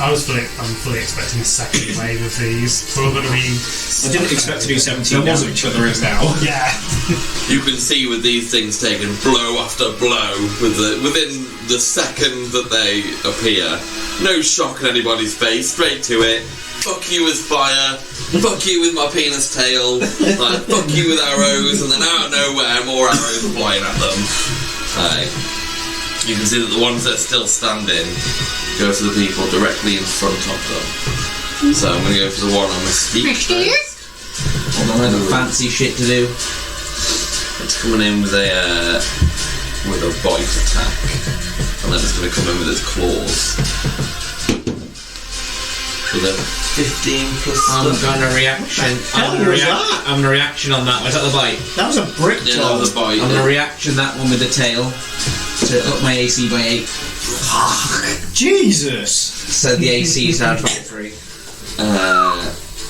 I'm fully expecting a second wave of these. We're all going to be. I didn't expect to do 17 There wasn't, damage. but there is now. Yeah. You can see with these things taking blow after blow within the second that they appear. No shock in anybody's face, straight to it. Fuck you with fire, fuck you with my penis tail, like, fuck you with arrows, and then out of nowhere more arrows flying at them. You can see that the ones that are still standing go to the people directly in front of them. So I'm going to go for the one on the steep trace. Although the fancy shit to do. It's coming in with a bite attack, and then it's going to come in with its claws. With a 15 plus. I'm gonna reaction. I'm gonna reaction on that. Was that the bite? That was a brick Yeah, that was a bite. I'm gonna reaction that one with the tail to up my AC by 8. Jesus! So the AC is now 23.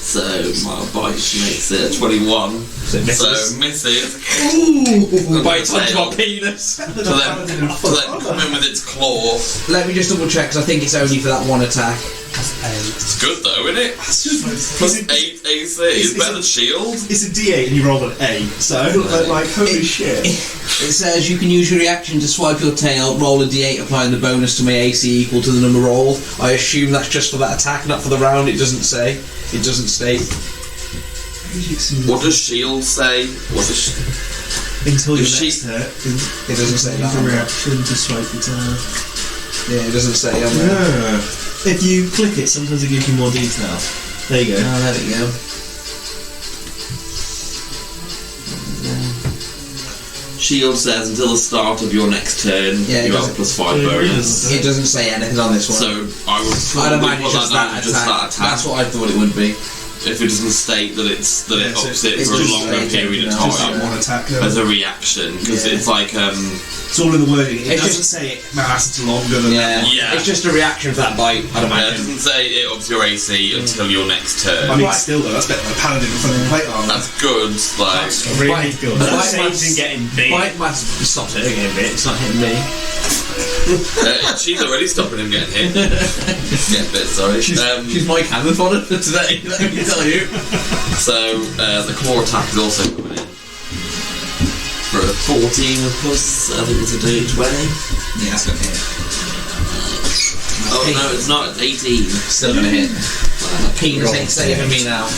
So my bite makes it 21. So it misses. So misses. Ooh, bites onto my penis. To then come in with its claw. Let me just double check because I think it's only for that one attack. It's good though, isn't it? Plus 8 AC. It's better than shield. It's a D8 and you rolled an 8, so like holy shit. It says you can use your reaction to swipe your tail, roll a D8, applying the bonus to my AC equal to the number rolled. I assume that's just for that attack, not for the round. It doesn't say. It doesn't state. What does shield say? What does Until your Is next hit. It doesn't say that. Use a reaction to swipe it down. Yeah, it doesn't say on there. Yeah. If you click it, sometimes it gives you more detail. There you go. Oh, there we go. shield says until the start of your next turn, Yeah, you it have a doesn't- +5 bonus. It doesn't say anything on this one. So I would I'd probably imagine put just that down that as just attack. that attack. That's what I thought it would be. If it doesn't state that it so ups it it's for a just longer stating, period of you know, Just that time one attack. as a reaction, because Yeah. it's like It's all in the wording. It It's doesn't just- say it lasts longer than Yeah. Yeah. It's just a reaction for that bite, I'd it imagine. doesn't say it ups your AC until your next turn. I mean, still though, that's better than a paladin in front of the plate armor. That's good. Like Really good. Bite That saves mass- in getting big. Bite mass stopped hitting him a bit, it's not hitting me. she's already stopping him getting hit. Get a bit sorry. She's my cannon fodder for today, let me tell you. So the claw attack is also coming in for a 14 plus. I think it's a D20. Yeah, that's gonna hit. Oh no, it's not. It's 18. Still gonna hit. Penis ain't saving me now.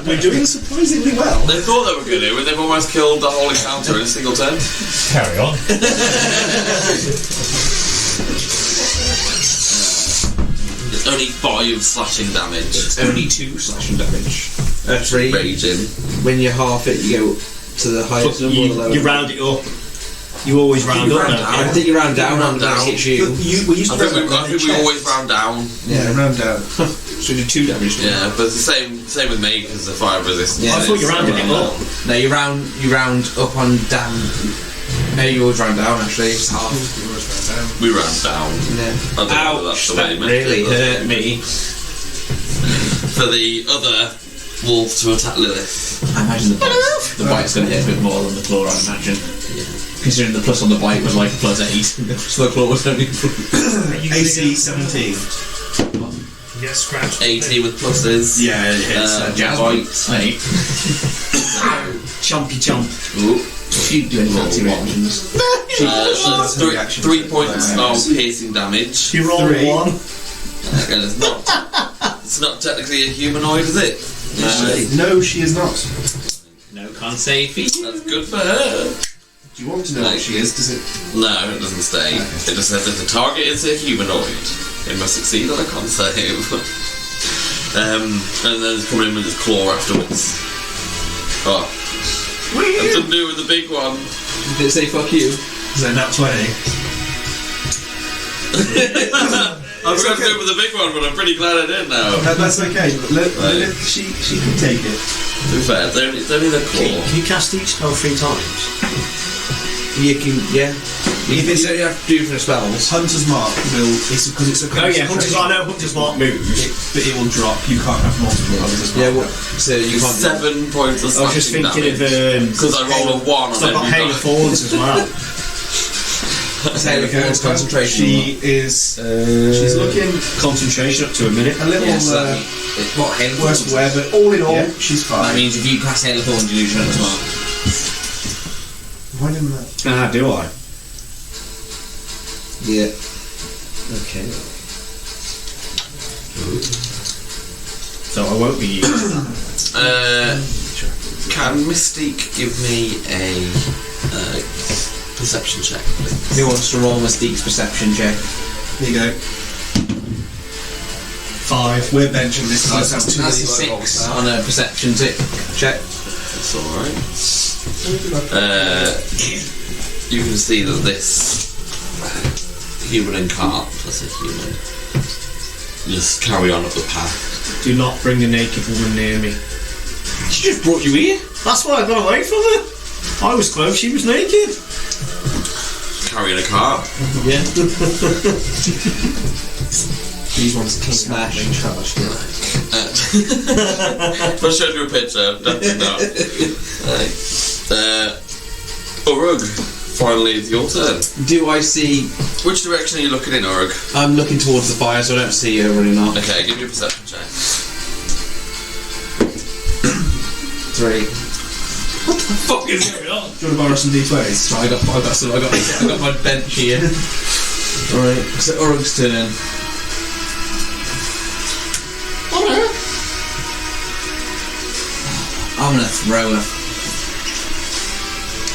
We're doing surprisingly well. They thought they were going to, and they've almost killed the whole encounter in a single turn. Carry on. It's only 5 slashing damage. It's only 2 slashing damage. 3. Raging. When you half it, you go to the highest number or the lowest. You round it up. You always round up now. I think you round down on down. hits you. We used I to think we always round down. Yeah. round down. So you do 2 damage. Yeah, but it's the same with me because the fire resistance. Yeah, I thought you rounded it up. No, you round up on down. No, you always round down actually. It's half. We round down. Yeah. I don't know whether that's the way That you meant really it. hurt me. For the other wolf to attack Lilith. I imagine the bite's going to hit a bit more than the claw, I imagine. Considering the plus on the bite was like +8, so the claw was only AC 17. Yes, scratch. 80 with pluses. Yeah, it hits. jazz bite. Mate. Chompy chomp. Ooh. If you do any fancy reactions. So 3 points of piercing damage. You roll 3. 1. And it's not technically a humanoid, is it? No, she is not. No, can't say for you. That's good for her. Do you want to know what she is? Does it? No, it doesn't say. It just says if the target is a humanoid, it must succeed on a con save. And then it's coming in with his claw afterwards. Oh. I didn't do it with the big one. Did it say fuck you? So nat 20. I was going to do it with the big one, but I'm pretty glad I did now. That's okay. But Lilith, she can take it. To be fair, it's only the claw. Can you cast each spell 3 times? You can, yeah. If it's you have to do for the spells. Hunter's Mark will. It's because it's a. Oh yeah, Hunter's I know Hunter's Mark moves. But it will drop. You can't have multiple Hunter's Mark. Yeah, well, so you can't. 7 points of I was just slashing thinking damage. of Because I roll a 1 on I've got every Hail of die. Thorns as well. Taylor Ford's concentration. She is. She's looking Concentration up to a minute. a little What, Hail of worse Thorns? for wear, but all in all, Yeah. she's That fine. means if you pass Hail of Thorns, you lose your hunter's mark. Why didn't that? Ah, do I? Yeah. Okay. So I won't be using that. Can Mystique give me a perception check, please? Who wants to roll Mystique's perception check? There you go. 5. We're benching this dice. That's too That's many a low 6 rolls. on a perception check. That's alright. You can see that this human and cart, that's a human, just carry on up the path. Do not bring a naked woman near me. She just brought you here. That's why I got away from her. I was close, she was naked. Carrying a cart. Yeah. These ones can Smash. being charged. I showed you a picture, definitely not. Urug, finally it's your turn. Do I see? Which direction are you looking in, Urug? I'm looking towards the fire, so I don't see her running off. Okay, give me a perception check. 3. Fuck is going on? Do you want to borrow some d20s? So I got my bench here. Alright, so Urug's turn. I'm gonna throw her.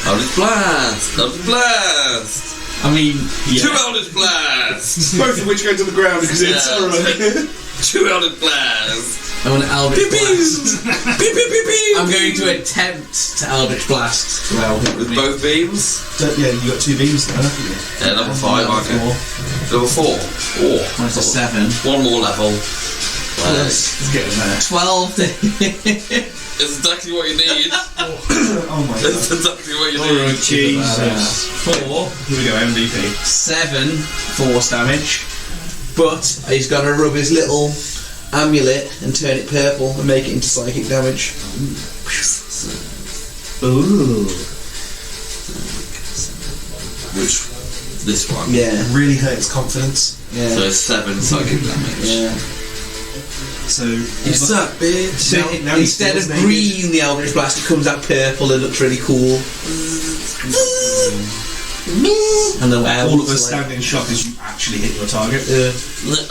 Eldritch Blast! Eldritch Blast! I mean, 2 Eldritch Blast! Both of which go to the ground because it's Yeah. Urug. 2 Eldritch Blast! I'm gonna Eldritch Blast. Pew, pew, pew, pew. I'm going to attempt to Eldritch Blast. Well, With both beams? Yeah, you got 2 beams there, haven't you? Yeah, level 5, aren't you? Level 4. Minus a 7. 1 more level. It's getting there. 12. It's exactly what you need. Oh my god. It's exactly what you Oh, need. Jesus. 4. Here we go, MVP. 7 force damage. But he's got to rub his little amulet and turn it purple and make it into psychic damage. Ooh. Which, this one. Yeah. Really hurt his confidence. Yeah. So it's 7 psychic damage. Yeah. So You suck, bitch. So Now he instead of feels naked. green, the Eldritch Blast, it comes out purple and looks really cool. And the all of us stand in shock as you actually hit your target.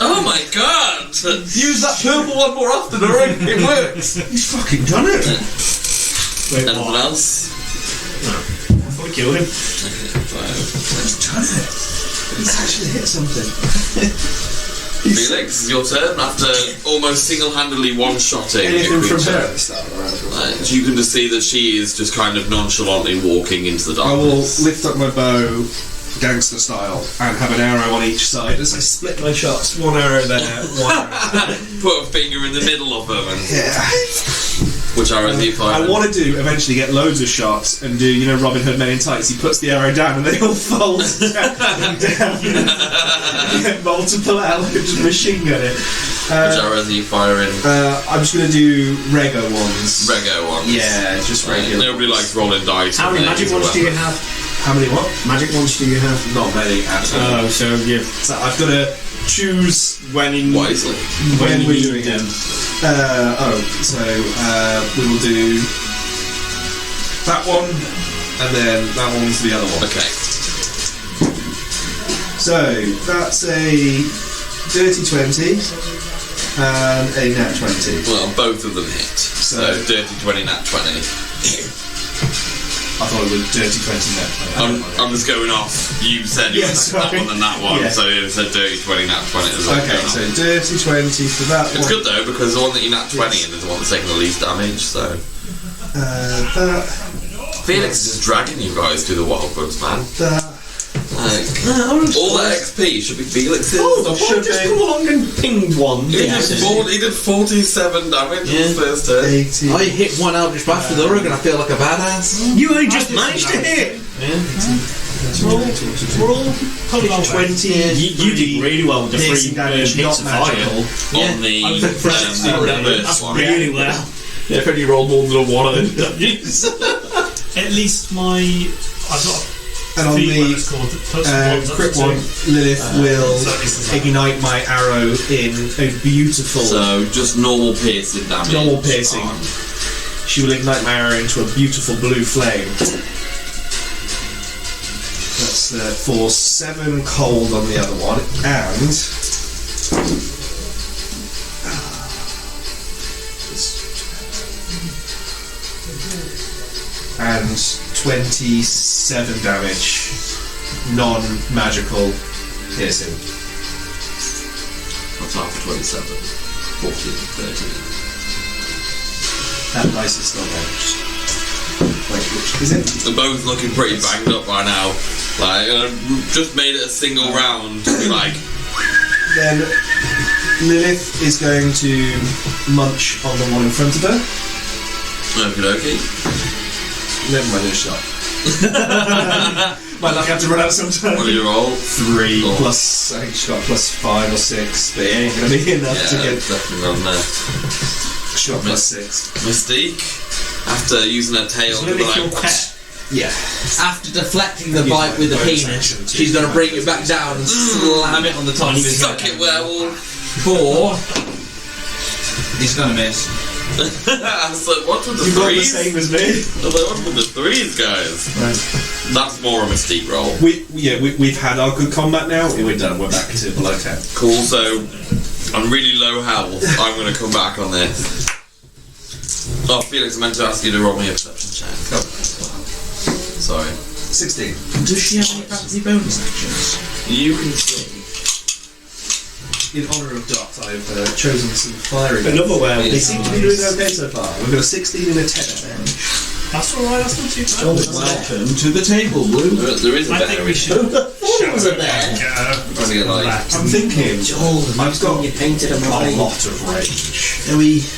Oh my god! Use that purple one more often, alright? It works. He's fucking done it. Wait, Anything what? else? I thought we killed him. He's done it. He's actually hit something. Felix, it's your turn. After almost single-handedly one-shotting Anything a from creature, her at the start of the round? you can just see that she is just kind of nonchalantly walking into the I will darkness. lift up my bow, gangster style, and have an arrow on each side as I split my shots. One arrow there, one arrow there. Put a finger in the middle of them and Yeah. which arrow do you fire? I want to do eventually get loads of shots and do, you know, Robin Hood Men in Tights. He puts the arrow down and they all fold down. You get multiple arrows, just machine gun it. Which arrow do you fire in? I'm just going to do rego ones. Rego ones. Yeah, just regular. Nobody likes rolling dice. How many when they magic use a ones do you weapon. have? How many what? Magic ones do you have? Not many at all. Oh, so you So I've got to choose when in Wisely. when you we're need doing them. it. We will do that one, and then that one's the other one. Okay. So that's a dirty 20 and a nat 20. Well, both of them hit. So dirty 20, nat 20. I thought it was dirty 20 nat 20. I'm just going off. You said you Yeah, wanted that sorry. one and that one, Yeah. so you said dirty 20, nat 20 as well. Okay, so dirty 20 for that It's one. good though, because the one that you nat 20 in is the one that's taking the least damage, so... That, Felix is just dragging you guys through the Wildwoods, man. that. Like, all that XP should be Felix's. Oh, Should just be. come along and pinged one. He did 47 damage in his first turn. 80. I hit one out just after the rug and I feel like a badass. You only just managed to hit. We're all pulling on 20. You did really well with the piercing three damage, hits not of fire. magical. On the I was impressed. first That's one. really well. Yeah, if only you rolled more than a one, I didn't. At least I've got And on feet where the it's called plus ones up crit to one, two. Lilith will so this is like- ignite my arrow in a beautiful So, just normal piercing damage. normal piercing. on- She will ignite my arrow into a beautiful blue flame. That's for 7 cold on the other one, and 27 damage, non-magical piercing. That's half of 27. 14, 13. That dice is still damaged. Wait, which is it? They're both looking pretty banged up by now. Like, just made it a single round. Like, Then Lilith is going to munch on the one in front of her. okie dokie. Never mind, it's shot. Might not have to run out sometime. What do you roll? 3 Oh. plus, I think she got plus 5 or 6, but it ain't going to be enough to Yeah, get it's definitely on there. shot plus 6. Mystique, after using her tail to be Lilith your like, pet. Yeah. After deflecting the bite with the penis, she's going to bring it back down and slam it on the top of his suck head. it, werewolf. 4. He's going to miss. I was like, what with the You got the threes? same as me. I was like, what with the threes, guys? Right. That's more a Mystique roll. We've had our good combat now. We're done. We're back to below 10. Cool, so I'm really low health. I'm going to come back on this. Oh, Felix, I meant to ask you to roll me a perception check. Oh. Sorry. 16. Does she have any fancy bonus actions? You can see. In honour of Dot, I've chosen some firing. Another werewolf. They seem to be doing okay so far. We've got a 16 and a 10. That's alright, that's not too bad. Welcome to the table, Blue. There is a I think bear we in should Was it there? trying to get like. I'm thinking, I've got You painted a lot of range.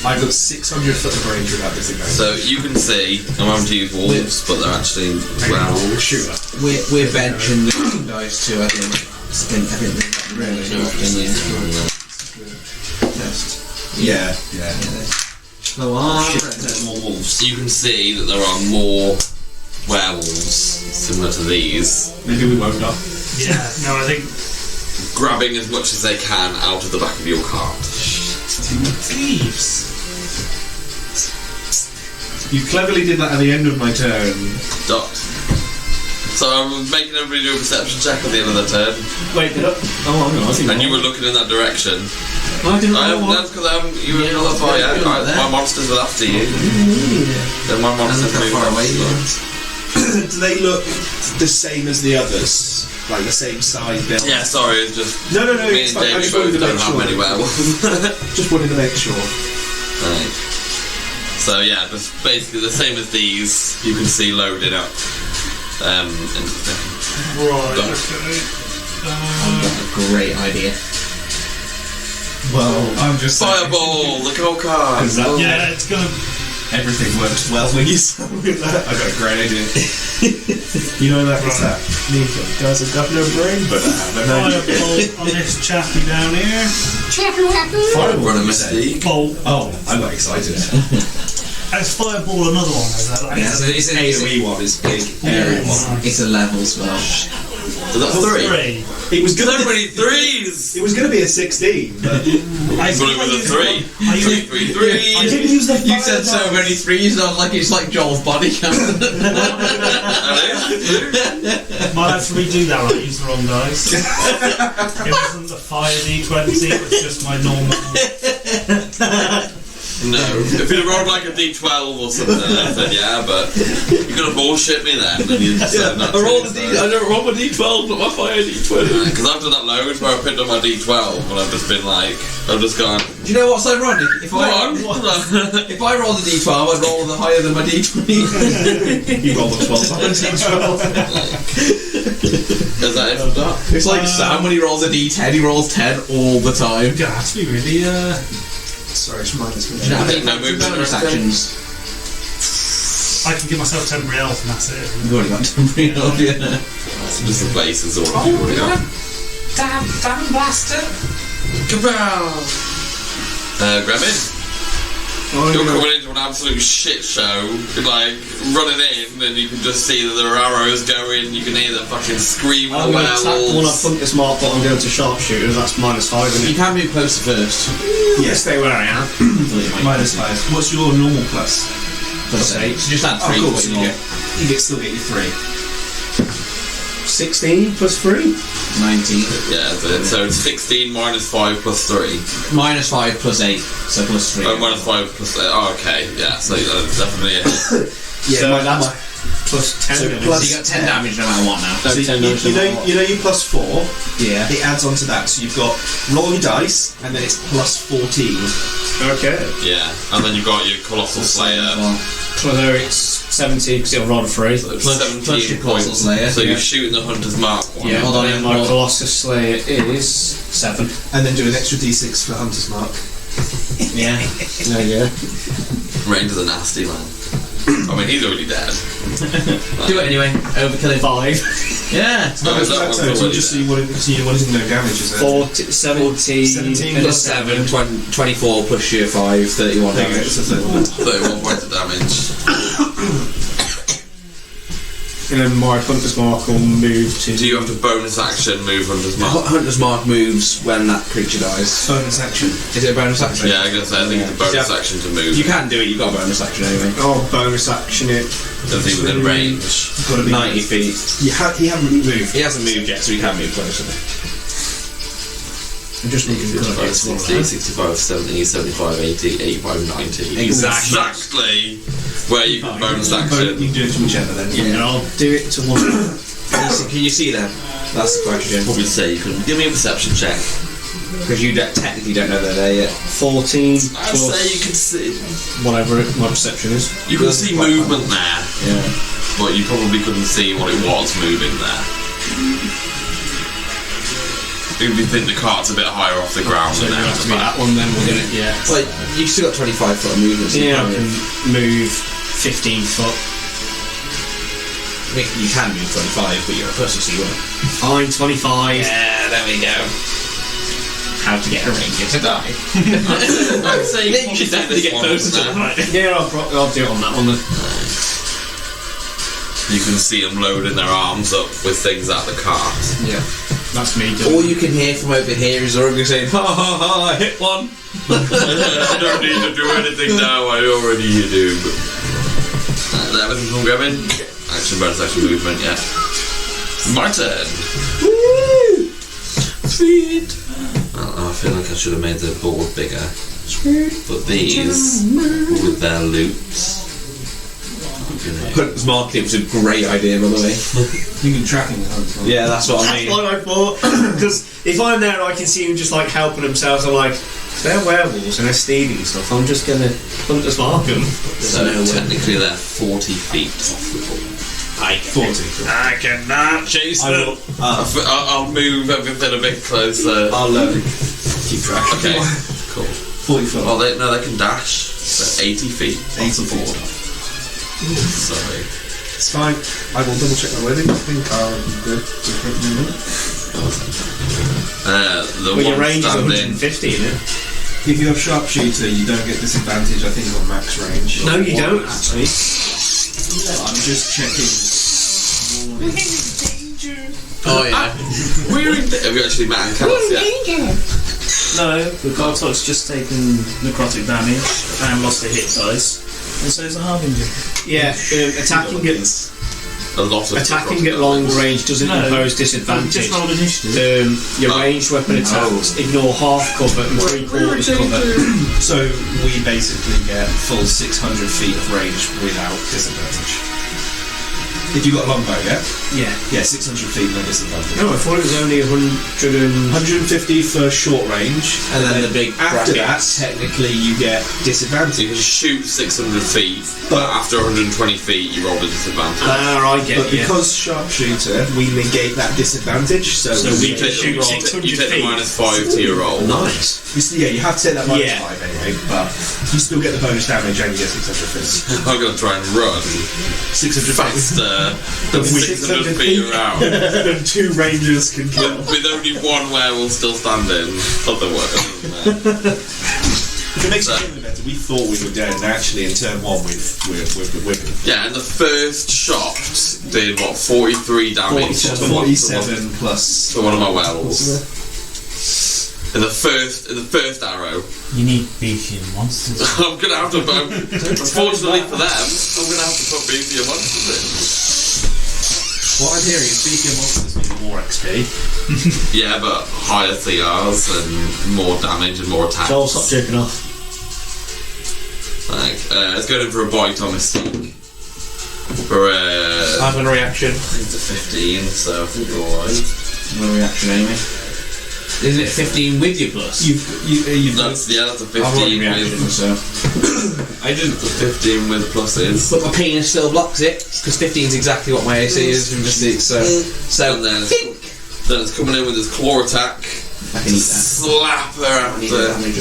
I've got 600 foot of range without disadvantage. So you can see, I'm having to use wolves, but they're actually well. Shooter. We're benching the guys too, I think. I think Really? test. Yeah. Go on. There's more wolves. You can see that there are more werewolves similar to these, Maybe we won't die. Yeah, no, I think grabbing as much as they can out of the back of your cart. thieves. You cleverly did that at the end of my turn. Dot. So I was making everybody do a perception check at the end of the turn, Wait, did I? Oh, hang on. I think and you were looking in that direction. I didn't I know am, what. that's because you were Yeah, not that far yeah, yet. you're there. My monsters were after you. Then my And monsters look how moved far up away as you well. are. Do they look the same as the others? Like the same size build? Yeah, sorry, it's just No, me it's and fine. I Jamie just wanted both to don't make have many sure. werewolves. Just wanted to make sure. Right. So yeah, just basically the same as these. You can see loaded up. Into the thing. Right, Done. okay. I've got a great idea. Well, I'm just Fireball, the cold card. Yeah, it's gonna. Everything works well when you start with that. I got a great idea. You know that is that. Me guys have got no brain, but I have an idea. Fireball on this chappy down here. Fireball, Run a you say? mystique. Bolt. Oh, I got excited. It's Fireball another one, is that like? It's an AoE one, it's big area one. It's a level spell. So that's three. It was So gonna many threes. It was going to be a 16, but I But it was a three. I Three, used- three, three. I didn't use the You fire said so dice. many threes, not like it's like Joel's body count. Might have to redo that. I used the wrong dice. It wasn't the fire D20. It was just my normal. No, if you'd have rolled like a D12 or something, I said yeah, but you're gonna bullshit me then. And you decided not to. I never rolled my D12, but my fire D20. Because I've done that loads where I picked up my D12 and I've just been like, I've just gone, Do you know what's ironic? If go on. if I roll the D12, I'd roll the higher than my D20. You rolled a 12 times. Is that it for that? It's like Sam when he rolls a D10, he rolls 10 all the time. You're gonna have to be really. Sorry, it's minus one. I think No movement bonus or anything? actions. I can give myself temporary health and that's it. You've already got temporary health, yeah. So just the places or what you've already got. Damn blaster! Kabow! Gremlin, you're coming into an absolute shit show, like running in, and you can just see that there are arrows going. You can hear the fucking scream of I'm the going to attack the one I've werewolves. put this mark, but I'm going to sharpshooter. That's -5, isn't You it? can move closer first. Yeah, stay where I am. Minus 5. What's your normal plus? Plus 8. So just add 3 cool, to what so you you roll. still get your 3. 16 plus 3. 19. Yeah, so it's 16 minus 5 plus 3. Minus 5 plus 8. So plus 3. Oh, minus 5 plus 8. Oh, okay, yeah, so that's definitely it. Yeah, So my, that's my, plus 10. So damage. plus- So you got 10 damage no matter what now. so you, 10 damage you no know, matter what. you know your plus 4, Yeah. it adds on to that, so you've got roll your dice, and then it's plus 14. Okay. Yeah, and then you've got your Colossal Slayer. Whether it's 17 because it'll roll a 3. Plus plus 17 your Colossal points. Slayer, So yeah. you're shooting the Hunter's Mark one. Yeah, hold on, and hold my on. Colossus Slayer is 7. And then do an extra d6 for Hunter's Mark. Yeah. There you go. Range the nasty man. I mean, he's already dead. Do it anyway. Overkill it. 5. Yeah. No, is that That's one's so already just so dead. you wanted to know damage, is it? 40, 17, 17 and a plus 7. 24 plus your 5, 31 There you go, damage. it's a 31. 31 points of damage. And then my Hunter's Mark will move to. Do you have to bonus action move Hunter's Mark? Hunter's Mark moves when that creature dies. Bonus action. Is it a bonus action? Yeah, I guess I think it's a bonus Yeah. action to move. You can do it, you've got a bonus action anyway. Oh, bonus action it. Does he within range? You've got to be 90 feet. He haven't moved. He hasn't moved yet, so he can move closer. I'm just looking for 65, 60, 65, 70, 75, 80, 85, 90. Exactly. Exactly where you can bonus You action. can do it to whichever then. And I'll do it to 1. Can you see them? That's the question. Probably say you couldn't. Give me a perception check. Because you technically don't know they're there yet. 14 I'd plus say you can see. whatever my perception is. You can see movement there, Yeah. but you probably couldn't see what it was moving there. If you think the cart's a bit higher off the ground So than it'll out have to the be back. that one then, we're gonna, yeah. It's like, you've still got 25 foot of movement. So Yeah, I you can move 15 foot. I mean, you can move 25, but you're a pussy, so you won't. Fine, 25. Yeah, there we go. How to get a ranger to die. I'd say You should definitely get closer to the right. Yeah, I'll do it on that one then. You can see them loading their arms up with things out the cart. Yeah. That's me doing All you can hear from over here is Orga saying, ha ha ha, I hit one. I don't need to do anything now, I already do. That was from Grevin. Action bonus, action movement, yeah. My turn. Sweet. Well, I feel like I should have made the board bigger. But these, with their loot. Hunters Market was a great idea, by the way. You can track him. Yeah, that's what I mean. That's what I thought. Because if I'm there, I can see them just like helping themselves. I'm like, they're werewolves and they're stealing stuff. I'm just gonna Hunters Mark them. So technically they're 40 feet off the board. 40. I cannot chase them. I'll move everything a bit closer. I'll keep track. Okay, cool. 40 foot. Oh, they can dash. So 80 feet. 80 feet. Sorry. It's fine. I will double check my wording. I think I'll be good to print in a minute. The Well, your one range is standing. 150, isn't it? If you have sharpshooter, you don't get disadvantage, I think, on max range. No, you don't actually. I'm just checking. Oh yeah. Have you actually met Ancalis yet? No, the Gartok's just taken necrotic damage and lost a hit dice, and so is the Harbinger. Yeah, attacking at long range doesn't No, impose We disadvantage. just rolled initiative. Your ranged weapon attacks ignore half cover and 3/4 cover. So we basically get full 600 feet of range without disadvantage. If you got longbow, yeah? Yeah. Yeah, 600 feet, no disadvantage. No, I thought it was only 150 for short range, And then the big after that, brackets. technically you get You can disadvantage. shoot 600 feet, but after 120 feet you roll a disadvantage. I get But you. because sharpshooter, we negate that disadvantage, so you we take, shoot the, 600 you take the feet. -5 to your roll. Nice. yeah, you have to take that minus Yeah. 5 anyway, but you still get the bonus damage and you get 600 feet. I'm going to try and run 600 feet. faster than 600 feet around. And 2 rangers can kill. With only one werewolf still standing. Otherwise, If it makes you feel better, we thought we were dead, and actually in turn 1 we're yeah, and the first shot did what 43 damage 47 plus. to one of my werewolves. In the first arrow. You need beefy monsters. I'm gonna have to. Unfortunately for them, I'm gonna have to put beefier monsters in. What I'm hearing is beefier monsters mean more XP. Yeah, but higher CRs and more damage and more attacks. Joel, stop jerking off. Like, it's going in for a bite on Mystique. For I'm going to reaction. it's a 15, so I think you're alright. I'm going to reaction, Amy. Is it 15 with your plus? You've That's a I've already 15 reaction, with. so. I didn't. 15 with pluses. But my penis still blocks it, because 15 is exactly what my AC is from Mystique, so. And then it's coming in with his claw attack. I can eat that. Slap her I need that after. damage.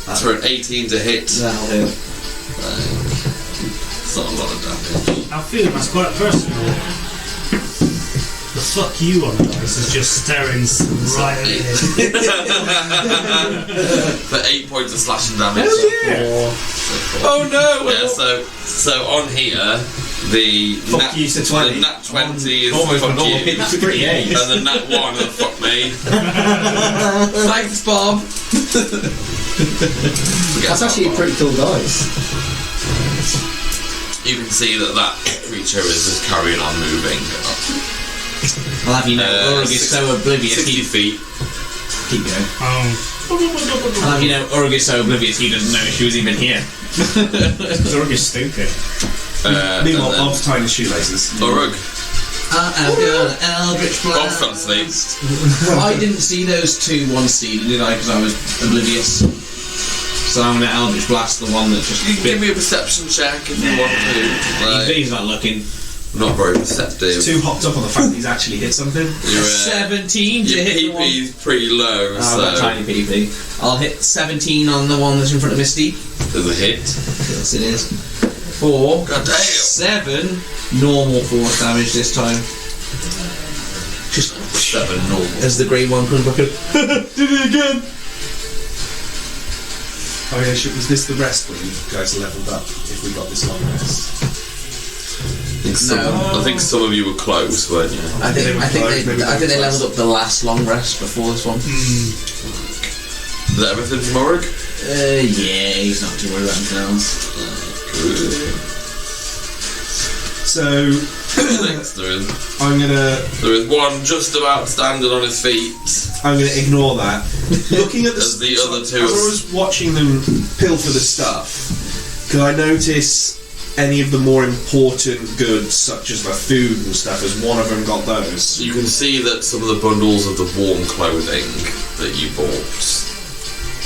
That's for an 18 to hit. That'll hit. It's not a lot of damage. I feel that's quite personal. The fuck you on the dice is just staring right at it. For 8 points of slashing damage. Oh no! Yeah, so on here, the Fuck you to 20. The nat 20 is Almost fuck my normal you. hit. That's pretty And the nat 1 is fuck me. Thanks, Bob. That's actually a pretty cool dice. You can see that creature is just carrying on moving. I'll have you know, Urg is so oblivious. 60 feet. Keep going. I'll have you know, Urg is so oblivious he doesn't know she was even here. Zorg is stupid. Meanwhile, and then Bob's tying his shoelaces. Urg. I'm gonna Eldritch Bob Blast. fell asleep. I didn't see those two one stealing, did I? Because I was oblivious. So I'm gonna Eldritch Blast the one that just. You can give me a perception check if you want to. Like, He's not looking. not very perceptive. Too hopped up on the fact that he's actually hit something. Your 17 to your hit the one. PP is pretty low, I've got so tiny PP. I'll hit 17 on the one that's in front of Misty. there's a hit. Yes, it is. 4. God damn. 7. Normal force damage this time. Just 7 normal. as the green one comes back in. Did it again! Oh yeah, was this the rest where you guys leveled up if we got this long rest? I think some of you were close, weren't you? I think they close. leveled up the last long rest before this one. Is that everything from Orig? Yeah, he's not too worried about anything else. So So there is one just about standing on his feet. I'm going to ignore that. Looking at As the other two as I was watching them pilfer the stuff, could I notice any of the more important goods, such as the food and stuff? Has one of them got those? You can see that some of the bundles of the warm clothing that you bought.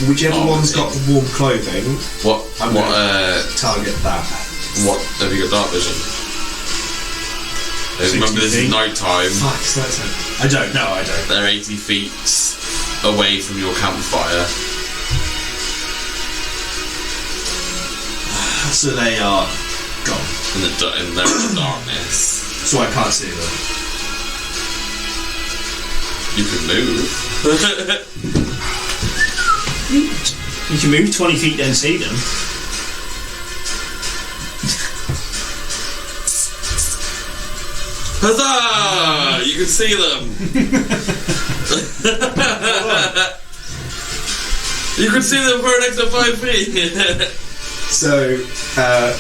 Whichever one's got the warm clothing, What? I'm What? going to target that. What? Have you got dark vision? Remember, this is night time. I don't know. I don't. They're 80 feet away from your campfire. So they are gone. In the darkness. So I can't see them. You can move. You can move 20 feet, then see them. Huzzah! You can see them. You can see them for an extra 5 feet. So,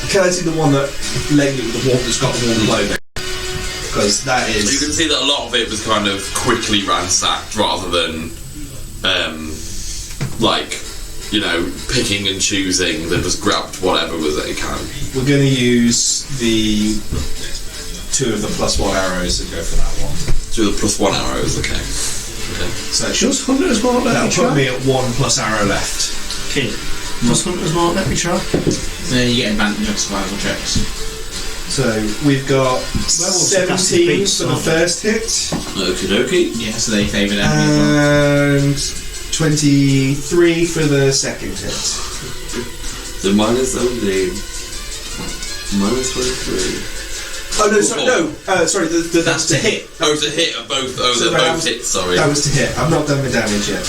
can I see the one that lately with the warm that's got the warm clothing? Because that is. You can see that a lot of it was kind of quickly ransacked rather than, picking and choosing. They just grabbed whatever was they can. We're going to use the 2 of the +1 arrows and go for that one. 2 of the +1 arrows, okay. So it Just Hunter's Mark, let me that'll put try. me at 1+ arrow left. Okay. Just Hunter's Mark, let me try. Then you get advantage on survival checks. So we've got Werewolves are 17 plastic beasts, for the aren't they? first hit, Okie dokie. Yeah, so they favoured enemy as well. and 23 for the second hit. So -17. -23. Oh no, sorry, no, sorry, that's to hit. Oh, it's a hit of both. Oh, So they're that both was- hits, sorry. That was to hit. I've not done the damage yet.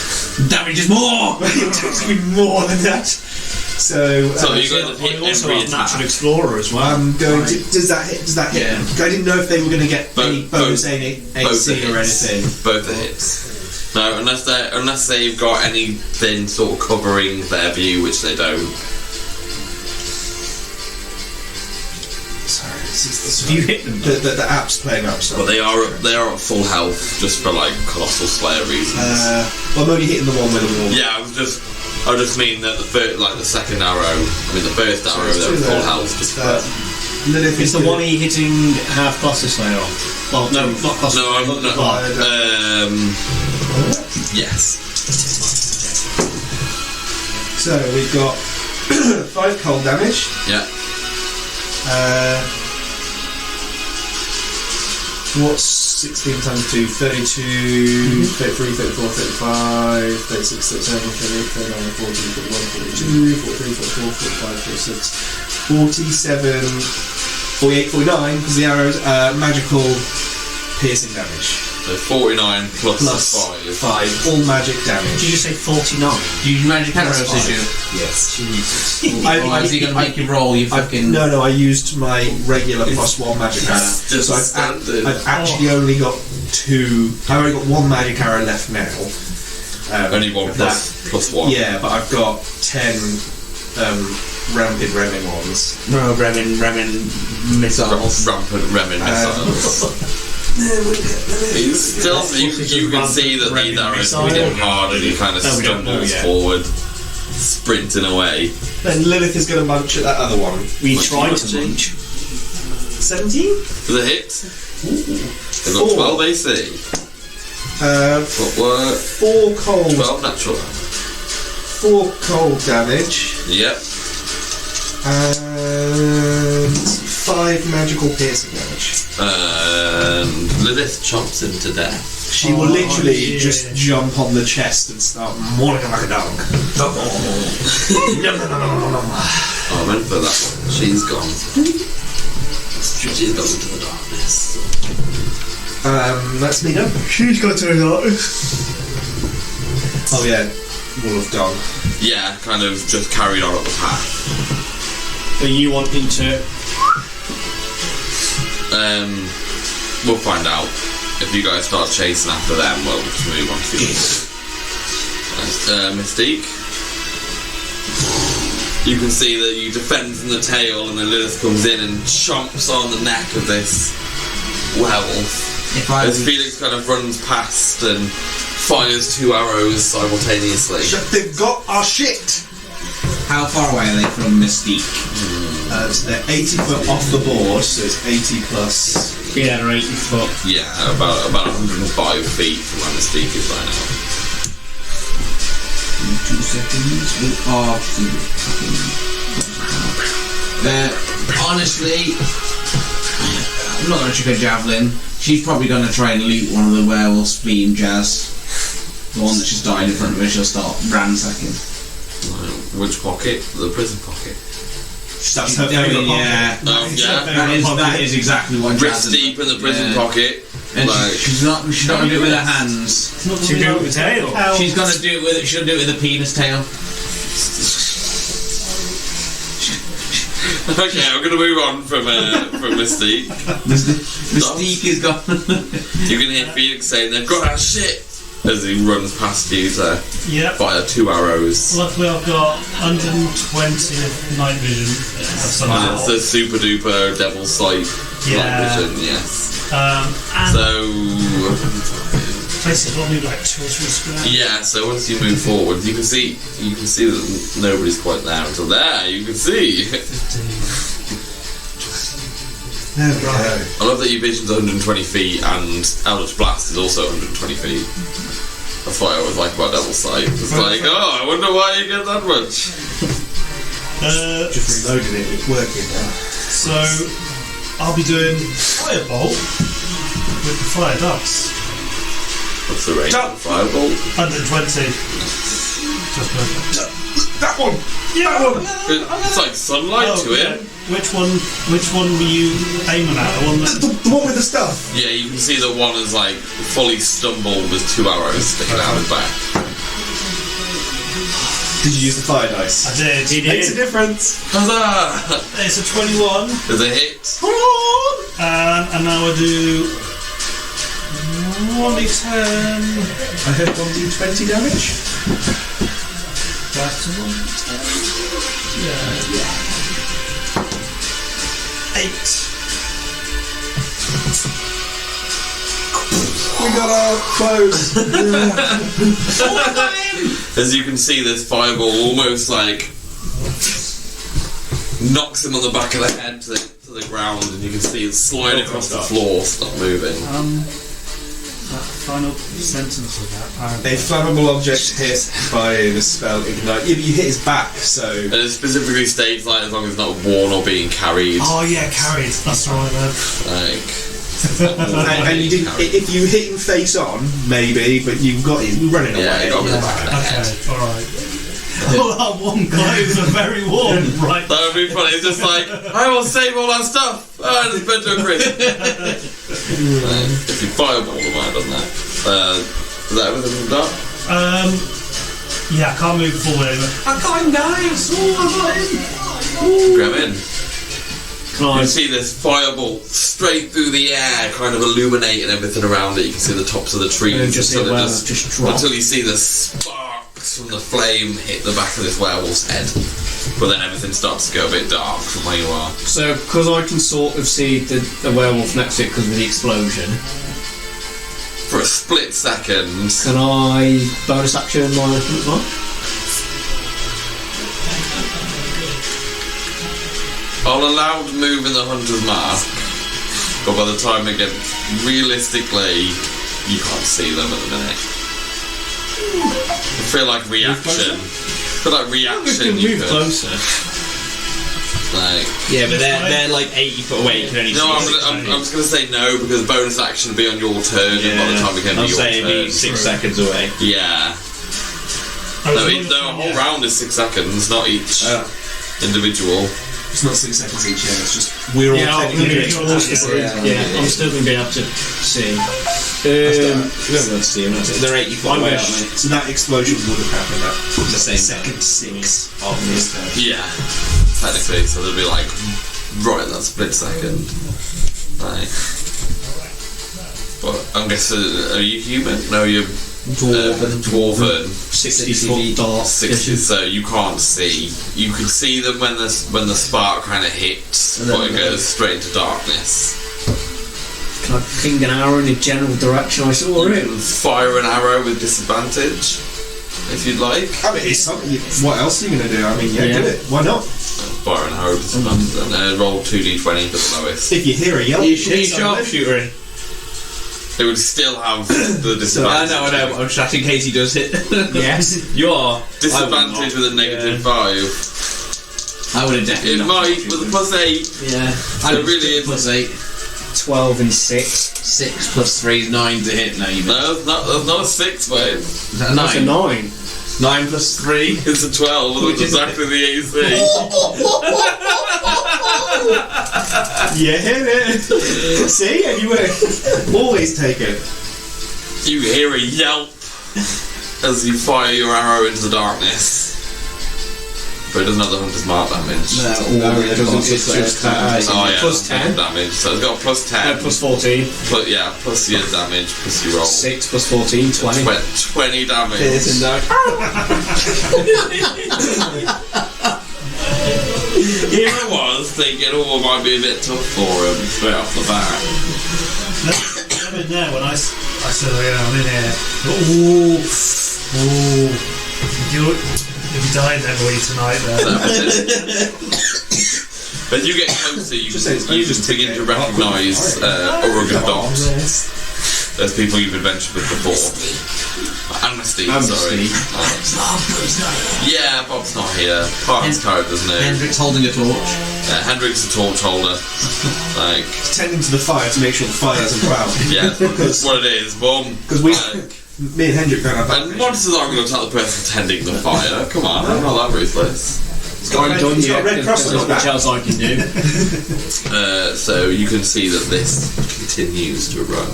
Damage is more! It takes me more than that. So, So you guys have I hit also every have Natural attack. Explorer as well. I'm going to. Does that hit? Does that hit? Yeah. I didn't know if they were going to get any bonus both AC the or hits. anything. Both the hits. No, unless they've got anything sort of covering their view, which they don't. Sorry, this is Have you hit them? the app's playing up. But So. they are at full health just for like colossal slayer reasons. Well, I'm only hitting the one with the wall. Yeah, I just mean that the second arrow. I mean the first arrow, it's they're at true full that- health. Just for, Lilith Is is the one are you hitting half Cluster Slayer on? Well, no, not Cluster no, Slayer, I'm but the not. bar. Yes. So we've got 5 cold damage. Yeah. What's 16 times 2? 32, 33, 34, 35, 36, 37, 38, 39, 40, 41, 42, 43, 44, 45, 46, 47, 48, 49, because the arrows magical piercing damage. So 49 plus Plus 5. 5, all magic damage. Did you say 49? You use magic arrows, did you? Yes. Why is he going to make you roll, you fucking... No, I used my regular +1 magic arrow. just So standard. I've actually only got 2. I've only got 1 magic arrow left now. Only one of plus 1. Yeah, but I've got 10 rampant Remin ones. No, Remin missiles. Rampant Remin missiles. You can see that these arrows are hitting hard and he kind of No, we don't know stumbles yet. forward, sprinting away. Then Lilith is going to munch at that other one. We Munchie, tried to munchie. munch. 17? For the hit, they've got 12 AC. Footwork, 4 cold. 12 natural. 4 cold damage. Yep. And 5 magical piercing damage. And Lilith chomps him to death. She will literally just jump on the chest and start mauling him like a dog. I went for that one. She's gone. She's gone into the darkness. That's me done. She's got to darkness. Oh yeah, Wall of Gong. Yeah, kind of just carried on up the path. So you wanting to... We'll find out. If you guys start chasing after them, we'll just move on to the Mystique. you can see that you defend from the tail, and then Lilith comes in and chomps on the neck of this werewolf. As Felix kind of runs past and fires 2 arrows simultaneously. They've got our shit! How far away are they from Mystique? So they're 80 foot off the board, so it's 80 plus. Yeah, they're 80 foot. Yeah, about 105 feet from where Mystique is right now. In 2 seconds. We are honestly, I'm not going to chuck a javelin. She's probably going to try and loot one of the werewolves being Jazz. The one that just died in front of her, she'll start ransacking. Which pocket? The prison pocket. That's her favourite pocket. Yeah. That is exactly what Wrist Jazz deep in the prison pocket. And Like, she's not going to do it with her hands. She'll do it with the tail. She's going to do it with she'll do it with a penis tail. okay, I'm going to move on from Mystique. Mystique is gone. You can hear Felix saying they've got our shit as he runs past you to Yep. fire 2 arrows. Luckily, I've got 120 night vision of some And sort. it's the super duper devil sight Yeah. night vision, yes. And So basically, I'll move like 2 or 3 squares. yeah, so once you move forward, you can see that nobody's quite there until there. You can see. 15. There we go. I love that your vision's 120 feet and Eldritch Blast is also 120 feet. That's why I always like about Devil Sight. It's like, oh, I wonder why you get that much. Just reloaded it, it's working now. So, I'll be doing Firebolt with the fire darts. What's the range of the firebolt? 120. Just perfect. That one! Yeah! It's like sunlight to yeah. it. Which one were you aiming at? The one that... The one with the stuff! Yeah, you can see that one is like fully stumbled with 2 arrows sticking out his back. Did you use the fire dice? I did. He Makes a did. difference! Huzzah! It's a 21. There's a hit. And now I do 1d10. I heard 1d20 damage. That's a 1d10. Yeah. 8. We got our clothes! As you can see, this fireball almost like knocks him on the back of the head to the ground, and you can see it slide across the floor, stop moving. That final sentence of that A paragraph. flammable object hit by the spell ignite. Yeah, but you hit his back, so. And it specifically states like as long as it's not worn or being carried. Oh yeah, carried. That's right then. Like And you didn't. If you hit him face on, maybe, but you've got him running away. yeah, you got him in the back of the head. Okay, alright. Oh, that one clothes are very warm, right? That would be funny. It's just like, I will save all that stuff. Oh, it's better to prison. If you fireball them, I've done that. Is that everything from Doc? Yeah, I can't move forward anymore. I got him, guys! Oh, I got him! Grab in. You see this fireball straight through the air, kind of illuminating everything around it. You can see the tops of the trees until you see the sparks from the flame hit the back of this werewolf's head. But then everything starts to go a bit dark from where you are. So, because I can sort of see the werewolf next to it because of the explosion, For a split second, can I bonus action my weapon as well? I'll allow to move in the hunter's mark, but by the time it gets realistically, you can't see them at the minute. I feel like reaction. You could. closer. Like, Yeah, but they're like 80 foot away. You can only no, see I'm just going to say no because bonus action will be on your turn, and by the time it can be I'll your say it'd turn. be 6 seconds away. Yeah. No, the whole round is 6 seconds, not each individual. It's not 6 seconds each, yeah, it's just. We're all technically. Yeah, I'm still going to be able to see. We haven't got to see them. They're 80 foot away, aren't they? So that explosion would have happened at The same second 6 of this turn. Yeah, technically, so they'll be like right in that split second. Like, but I'm guessing, are you human? No, you're dwarven. 60-foot dark. 60, so you can't see. You can see them when the spark kind of hits, but it goes straight into darkness. Can I ping an arrow in the general direction I saw You it? can fire an arrow with disadvantage, if you'd like. I mean, it's something. What else are you going to do? I mean, yeah, do it. Why not? Fire an arrow with disadvantage, and then roll 2d20 for the lowest. If you hear a yell, Are you sharpshooter? It would still have the disadvantage. I know, but I'm just in case he does hit. Yes. You are. Disadvantage with a negative 5. I would have definitely It not might sharpshooter. with a +8. Yeah. So it really is. +8. 12 and 6. 6 + 3 is 9 to hit. No, you No, that's not a 6, mate. Is that a That's a 9? 9. 9 + 3. It's a 12, and Which that's is exactly the AC. you hit it. See, and you were always take it. You hear a yelp as you fire your arrow into the darkness. But it doesn't have the hunter's mark damage. No, it doesn't. It's just Oh yeah, Plus 10. damage. So it's got a +10. Plus 14. Plus, yeah, plus your damage, plus your roll. 6 plus 14, 20. 20 damage. Here I was thinking, oh, it might be a bit tough for him straight off the bat. I'm in there when I said, oh, yeah, I'm in here. You'll be dying heavily tonight then. When you get closer, you just begin to ticket. recognise Urug and Dot. There's people you've adventured with before. Amnesty, sorry. Yeah, Bob's not here. Parton's character's new. Hendrick's holding a torch. Hendrick's a torch holder. Like, Tending to the fire to make sure the fire doesn't go out. yeah, that's what it is. Boom. Because me and Hendrick don't have that. And monsters aren't going to attack the person tending the fire. Come on, I'm not that ruthless. He's got a red cross on his Not back. much else I can do. So you can see that this continues to run.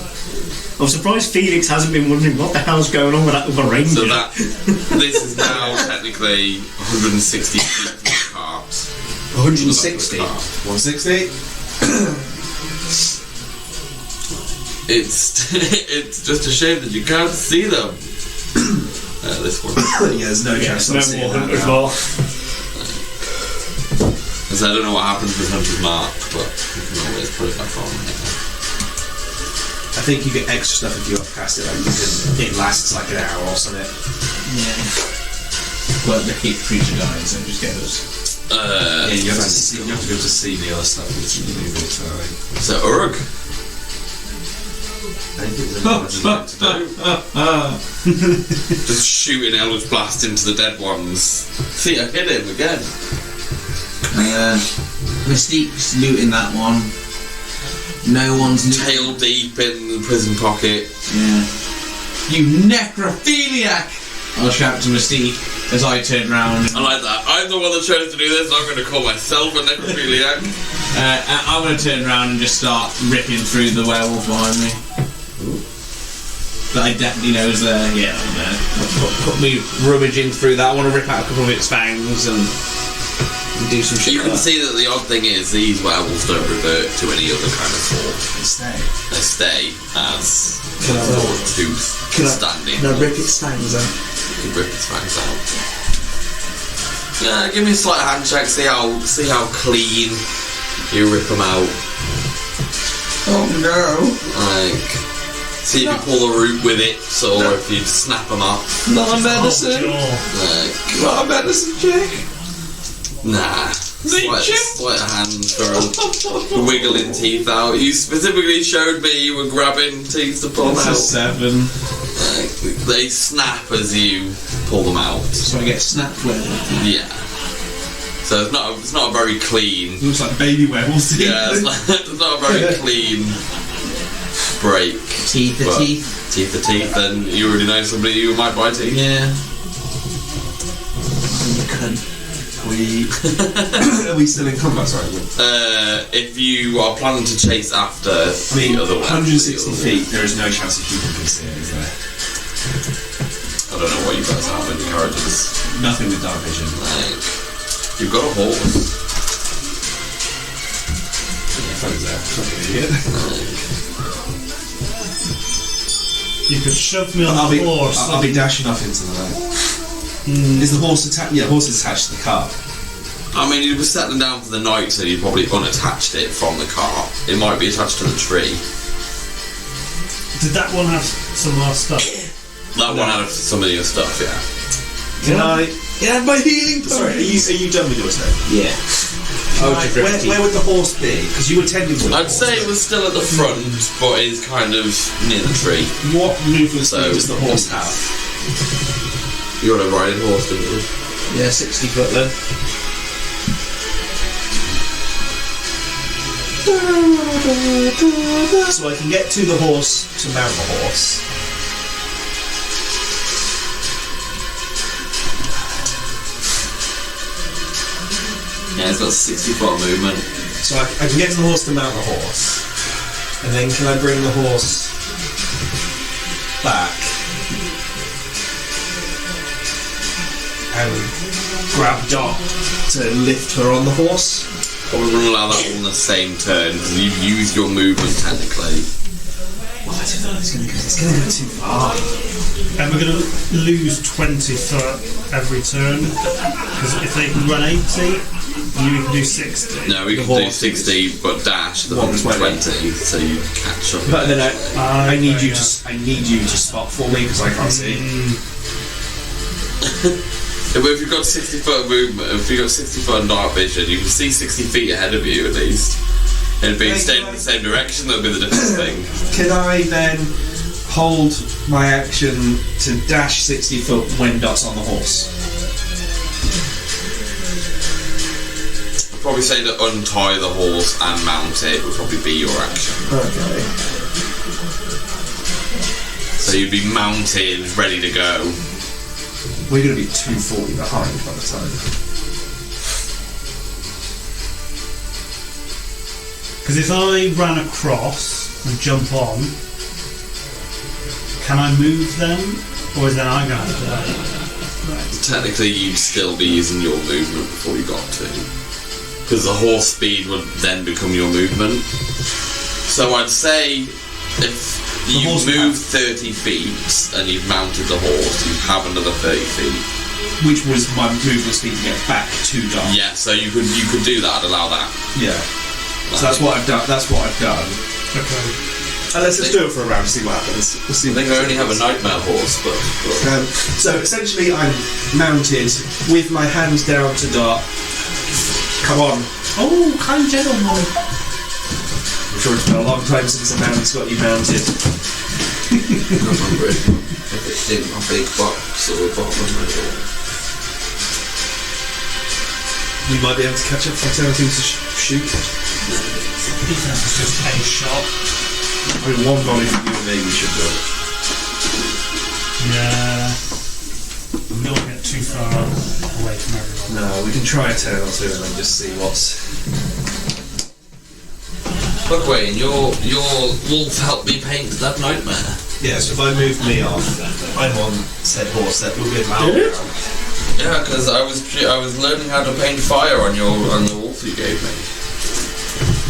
I'm surprised Felix hasn't been wondering what the hell's going on with that other ranger. So that this is now technically 160 feet from the cart. 160. 160. It's just a shame that you can't see them. This one. Yeah, there's no chance. No more hunters mark. Because I don't know what happens with Hunter's Mark, but you can always put it back on. I think you get extra stuff if you upcast it. Like it lasts like an hour or something. Yeah. Well, the hit creature dies, and just get us. Yeah, you have to be able to see the other stuff. Which you move it. So Urug. Just shooting Eldritch Blast into the dead ones. See, I hit him again. Mystique's looting that one. No one's Tail deep in the prison pocket. Yeah. You necrophiliac! I'll shout to Mystique as I turn round. I like that. I'm the one that chose to do this. I'm going to call myself a necrophiliac. I'm going to turn around and just start ripping through the werewolf behind me. That I definitely know is there. Yeah, I'm there. Put me rummaging through that. I want to rip out a couple of its fangs and do some shit. You can like that. see that the odd thing is these werewolves don't revert to any other kind of form. They stay as tooth standing. No, rip its fangs out. You can rip its fangs out. Yeah, give me a slight handshake. See how clean you rip them out. Oh no. Like, see if you pull a root with it, or if you snap them off. Not a medicine. Like, Not a medicine check. nah. Slight hand for wiggling teeth out. You specifically showed me you were grabbing teeth to pull them That's a out. 7. Like, they snap as you pull them out. So I get snapped werewolf. Yeah. So it's not a very clean. Looks like baby werewolves. Yeah, it's not a very clean break. Teeth But to teeth. Teeth to teeth, then you already know somebody who might bite teeth. Yeah. Are we still in combat? Sorry. If you are planning to chase after I mean, the other 160 feet. There is no chance a human can see it, is there? I don't know what you guys have in your characters. Nothing with dark vision. Like, you've got a horse. Phone's there. Fucking idiot. You could shove me on I'll the be horse. I'll be dashing off into the night. Is the horse attached? Yeah, horse is attached to the car. I mean, you were settling down for the night, so you probably unattached it from the car. It might be attached to the tree. Did that one have some of our stuff? That one had some of your stuff, yeah. Can I? Yeah, my healing Sorry, are you done with yours then? Yeah. Where would the horse be? Because you were tending to the I'd horse. say it was still at the front, but is kind of near the tree. What movement So- speed does the horse have? You were a riding horse, didn't you? Yeah, 60 foot then. So I can get to the horse to mount the horse. Yeah, it's got 60 foot movement. So I can get to the horse to mount the horse. And then can I bring the horse back and grab Dot to lift her on the horse? Probably wouldn't allow that all in the same turn, because you've used your movement technically. Well, I don't know, it's going to go too far. And we're going to lose 20 foot every turn. Because if they can run 80, you can do 60. No, we can do 60, but dash the 120, so you catch up. But then I need okay, you to spot for me because I can't see. But if you've got 60 foot movement, if you've got 60 foot night vision, you can see 60 feet ahead of you at least. And being staying in the same direction, that would be the different thing. Can I then hold my action to dash 60 foot when Dot's on the horse? I'd probably say to untie the horse and mount it would probably be your action. Okay. So you'd be mounted, ready to go. We're going to be 240 behind by the time. Because if I ran across and jump on, can I move them? Or is then I going to do that? Technically, you'd still be using your movement before you got to. Because the horse speed would then become your movement. So I'd say if you move 30 feet and you've mounted the horse, you have another 30 feet. Which was my movement speed to get back to Dot. Yeah, so you could do that, allow that. Yeah. So that's what I've done. That's what I've done. Okay. And let's just do it for a round to see what happens. We'll see. I think I only have a nightmare horse, but So essentially, I'm mounted with my hands down to Dot. Come on. Oh, kind gentleman. I'm sure it's been a long time since a man's got you mounted. if it's in a big box or a bottom of my door. We might be able to catch up for anything to shoot. Even if it's just a shot. I mean, one volley from you and me, we should do it. Yeah. We don't want to get too far away from everyone. No, we can try a turn or two and then just see what's. Look, Wayne, your wolf helped me paint that nightmare. Yeah, so if I move me off, I'm on said horse. That will be a mount. Yeah, because I was learning how to paint fire on the wolf you gave me.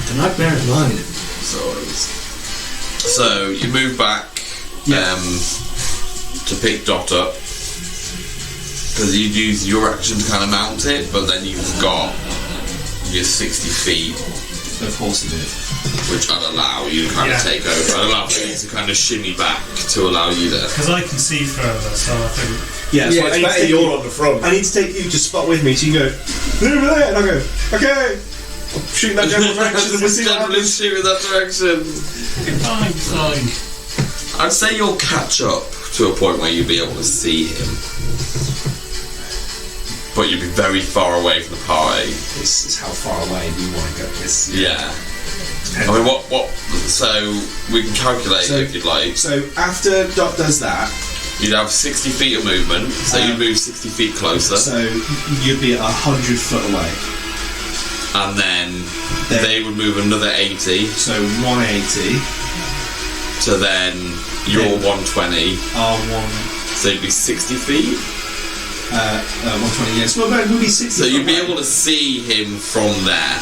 The nightmare is mine. So you move back to pick Dot up because you'd use your action to kind of mount it, but then you've got your 60 feet Of horse move. which I'd allow you to kind of take over. I'd allow you to kind of shimmy back to allow you to. Because I can see further, so I think. Yeah, so I need to take you're on the front. I need to take you to spot with me, so you go over there, and I go okay. I'll shoot that general direction, and we'll see what Generally happens. shoot in that direction. Fine. I'd say you'll catch up to a point where you'll be able to see him. But you'll be very far away from the party. This is how far away we want to go. It's, Yeah. I mean, what? So we can calculate if you'd like. So after Dot does that, You'd have 60 feet of movement, so you'd move 60 feet closer, so you'd be 100 foot away. and then they would move another 80, So 180, to then your Then- 120, R1, so you'd be 60 feet. 120. Yes, well, no, we'll be 60. So you'd be foot away. able to see him from there.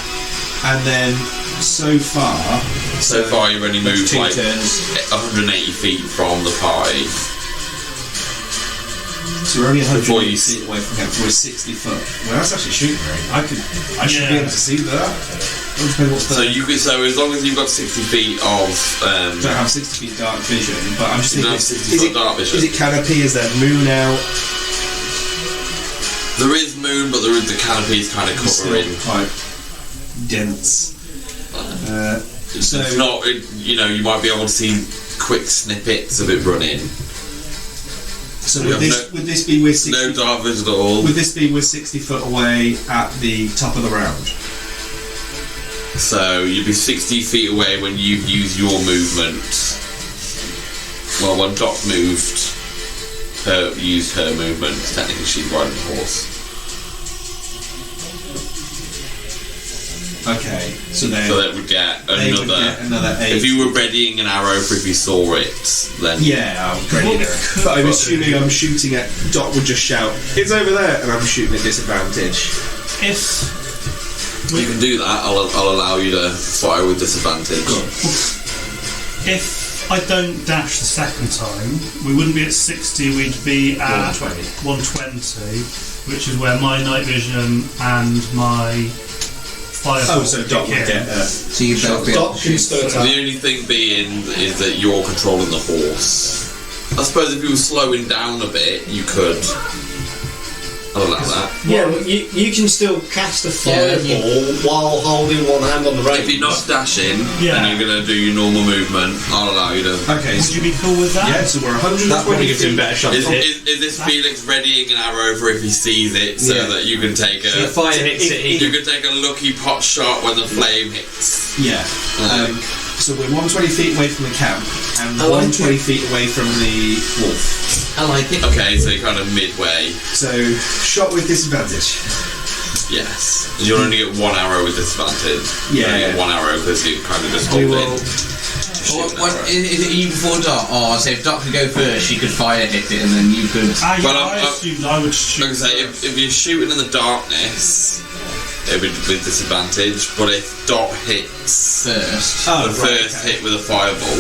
And then so far, So far, you've only moved Two like turns. 180 feet from the party. So we're only 100 Before you feet away from him. So we're 60 foot. Well, that's actually shooting range. I should be able to see that. So as long as you've got 60 feet of I don't have 60 feet dark vision, but I'm just you thinking, don't have 60 foot dark vision. is it canopy? Is there moon out? There is moon, but the canopy is kind of covering. Quite dense. So It's not, you might be able to see quick snippets of it running. So We would have this be with 60? No dark vision at all. Would this be with 60 foot away at the top of the round? So you'd be 60 feet away when you use your movement. Well, when Doc used her movement, technically she's riding the horse. Okay, so then So that would get they would get another 8. If you were readying an arrow for if you saw it, then Yeah, I'm ready there. But I'm assuming I'm shooting at... Doc would just shout, it's over there, and I'm shooting at disadvantage. If you can do that. I'll allow you to fire with disadvantage. if I don't dash the second time, we wouldn't be at 60. We'd be at 120, which is where my night vision and my fireball. Oh, so Doc would get So you both be able Doc to can shoot. still The attack. only thing being is that you're controlling the horse. I suppose if you were slowing down a bit, you could. I'll allow that. Yeah, well, you can still cast a fireball while holding one hand on the reins. If you're not dashing Yeah. and you're going to do your normal movement, I'll allow you to. Okay, Would you be cool with that? yeah, so we're 120 That probably gives him a better shot. Is this Felix readying an arrow for if he sees it so that you can take The a. fire hits it. You can take a lucky pot shot when the flame hits. Yeah. So we're 120 feet away from the camp and I like 120 feet away from the wolf. I like it. Okay, so you're kind of midway. So shot with disadvantage. Yes. You'll only get one arrow with disadvantage. You Yeah. only get one arrow because you kind of just We hold will. it. Is it you before Doc? Or say if Doc could go first, she could fire hit it, and then you could. I Well, assumed I would Like I shoot. say, if you're shooting in the darkness, it would be with disadvantage. But if Dot hits First, Oh, the first hit with a fireball,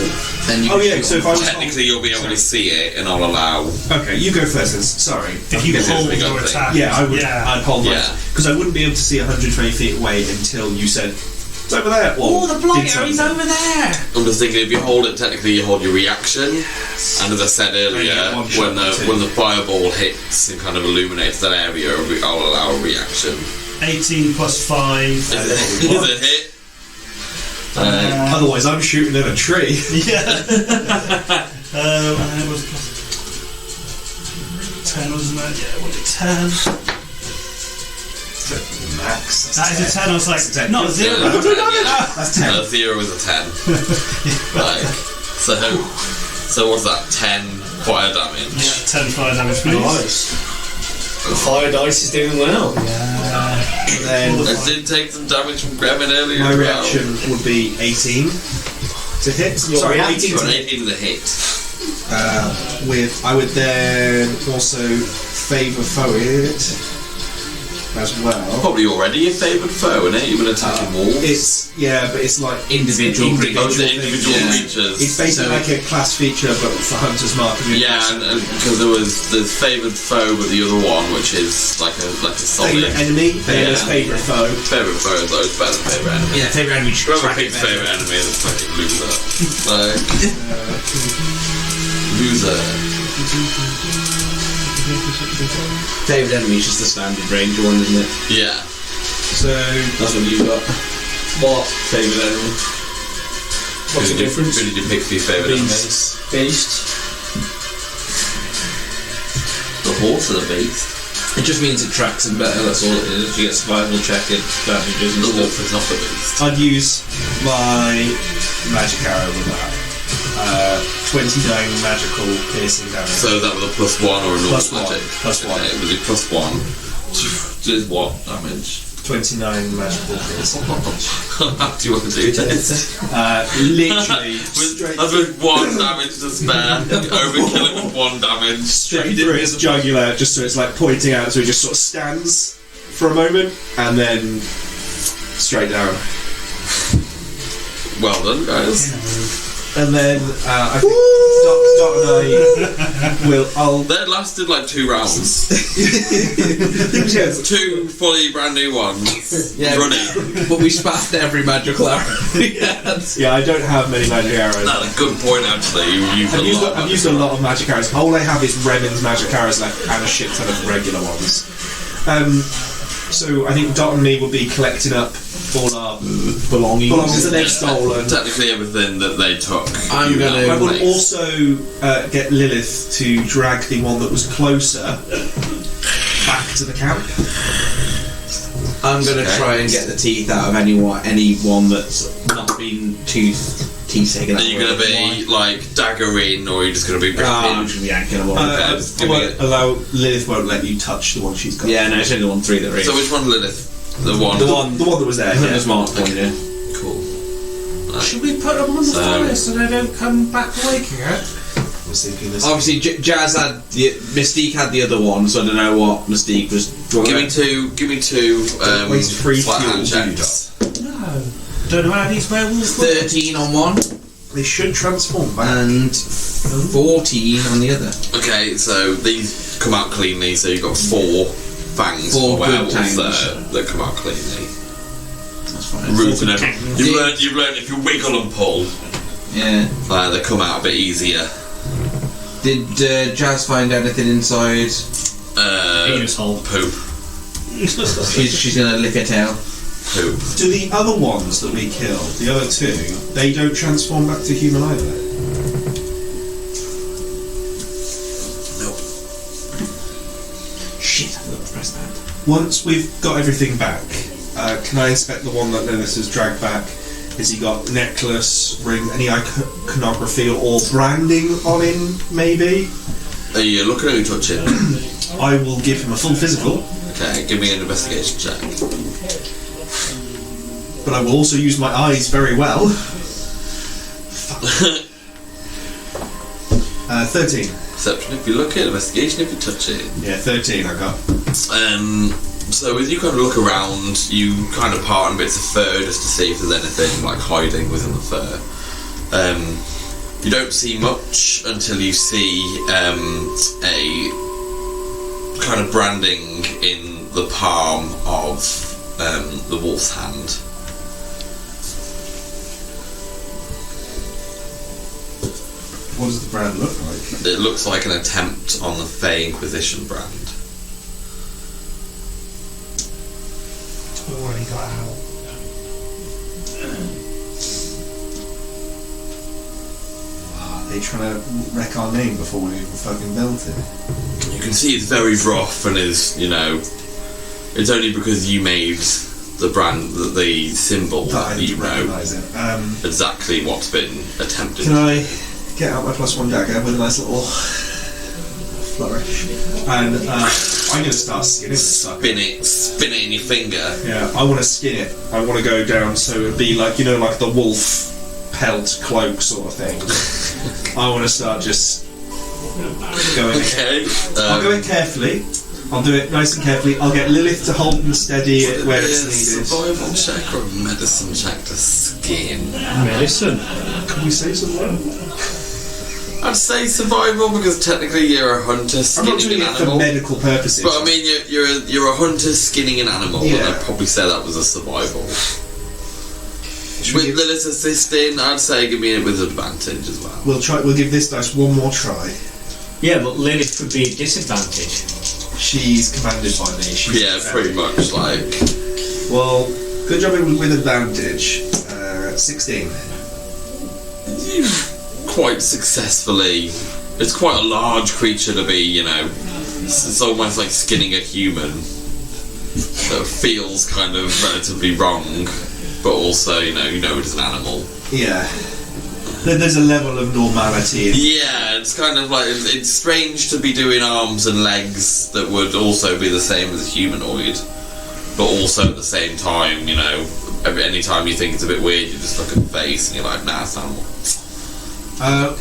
then you. Oh can yeah, shoot so on if I was technically you'll be able to see it, and I'll allow. Okay, you go first then. Sorry. If you Because hold it's a or big attack. Yeah, I would. Yeah. I'd hold Yeah. because I wouldn't be able to see 120 feet away until you said it's over there. Or did something. there. I'm just thinking, if you hold it, technically you hold your reaction. And as I said earlier, Yeah, one shot, when the fireball hits and kind of illuminates that area, I'll allow a reaction. 18 plus 5. Is it a hit? Otherwise, I'm shooting at a tree. Yeah. And it was plus 10, wasn't it? Yeah, what did 10? Max. That is a 10. I was like, That's a 10. not a 0. That's 10. 0 is a 10. Like, so what's that? 10 fire damage. Yeah, 10 fire damage, please. Nice. The fire dice is doing well. And then I did take some damage from Gremlin earlier. my as well. reaction would be 18 to hit. Your Sorry, reaction? 18 to Got an hit. 18 to the hit. I would then also favour foe it as well. Probably already a favoured foe, isn't it? You've been attacking wolves. But it's like Individual Oh, creatures. the individual Yeah. creatures. it's basically like a class feature, but for Hunter's Mark. Yeah, and because there's favoured foe, but the other one, which is like a solid Favourite enemy, then there's Yeah. favourite foe. favourite foe. Though it's better than favourite enemy. Yeah, favourite enemy. Just Whoever crack it picks better. favourite enemy is a fucking loser. Like loser. Favourite enemy is just the standard range one, isn't it? Yeah. So That's what you got. What? Favourite enemy. What's the difference? Who did you pick for your favourite enemies? Beast. The horse or the beast? It just means it tracks them better. That's all it is. You get survival check advantages and The stuff. wolf is not the beast. I'd use my magic arrow with that. 29 magical piercing damage. So is that with a +1 or a normal Plus one. magic? Plus one. Okay, with a +1. Does what damage? 29 magical piercing damage. How do you want to do this? Literally That's with 1 damage to spare. Overkill it with 1 damage. straight through its jugular, just so it's like pointing out, so it just sort of stands for a moment and then straight down. Well done, guys. And then I think Dot and I will. That lasted like 2 rounds. 2 fully brand new ones. Yeah. Running. But we spaffed every magical arrow. Yeah, I don't have many magic arrows. That's a good point, actually. I've used a lot of magic arrows. All I have is Remen's magic arrows left and a shit ton of regular ones. So I think Dot and me will be collecting up all our belongings that they've stolen. Technically everything that they took. I will also get Lilith to drag the one that was closer back to the camp. I'm going to try and get the teeth out of anyone that's not been teeth taken out. Are you going to be like daggering, or are you just going to be I'm ripping? just going to be yanking them all. Lilith won't let you touch the one she's got. Yeah, no, it's only the 1-3 that reads. So which one, Lilith? The one that was there. The smart one, yeah. Cool. Should we put them on the fire so they don't come back awake again? I was thinking this. Obviously, Jazz had Mystique had the other one, so I don't know what Mystique was. Give me two. Waste free flat fuel, hand checks. No. Don't know how these werewolves work. 13 on one They should transform back. and 14 on the other. Okay, so these come out cleanly. So you've got 4 fangs 4 for good werewolves tangs. that come out cleanly. That's fine. Roots and everything. You've learned if you wiggle and pull, Yeah. they come out a bit easier. Did Jazz find anything inside? Penis hole. Poop. She's gonna lick her tail. Poop. Do the other ones that we killed, the other 2, they don't transform back to human either? Nope. Shit, I forgot to press that. Once we've got everything back, can I inspect the one that Lilith has dragged back? Has he got necklace, ring, any iconography or branding on him, maybe? Are you looking or touching? I will give him a full physical, Okay, give me an investigation check. but I will also use my eyes very well. 13. Perception if you look at, investigation if you touch it. Yeah, 13 I got. So as you kind of look around, you kind of part on bits of fur just to see if there's anything like hiding within the fur. You don't see much until you see a kind of branding in the palm of the wolf's hand. What does the brand look like? It looks like an attempt on the Fey Inquisition brand. Already got out. Are they trying to wreck our name before we even fucking built it? You can see it's very rough and is, it's only because you made the brand, the symbol That I that need you to know recognise it. exactly what's been attempted. Can I get out my +1 dagger with a nice little flourish? And I'm going to start skinning this sucker. Spin it in your finger. Yeah, I want to skin it. I want to go down so it'd be like, like the wolf pelt cloak sort of thing. I want to start just going. Okay. I'll go in carefully. I'll do it nice and carefully. I'll get Lilith to hold and steady it where it's needed. Survival check or a medicine check to skin? Medicine. Can we say something? I'd say survival because technically you're a hunter I'm skinning not doing an it for animal. medical purposes. But I mean, you're a hunter skinning an animal, and Yeah. I'd probably say that was a survival. Should With we give- Lilith assisting, I'd say give me it with advantage as well. We'll give this dice one more try. Yeah, but Lilith could be a disadvantage. She's commanded by me. She's Yeah, pretty much like. Well, good job with advantage. 16. Quite successfully. It's quite a large creature to be, it's almost like skinning a human. So it feels kind of relatively wrong, but also, it is an animal. Yeah. There's a level of normality. Yeah, it's kind of like, it's strange to be doing arms and legs that would also be the same as a humanoid, but also at the same time, any time you think it's a bit weird, you just look at the face and you're like, nah, it's an animal.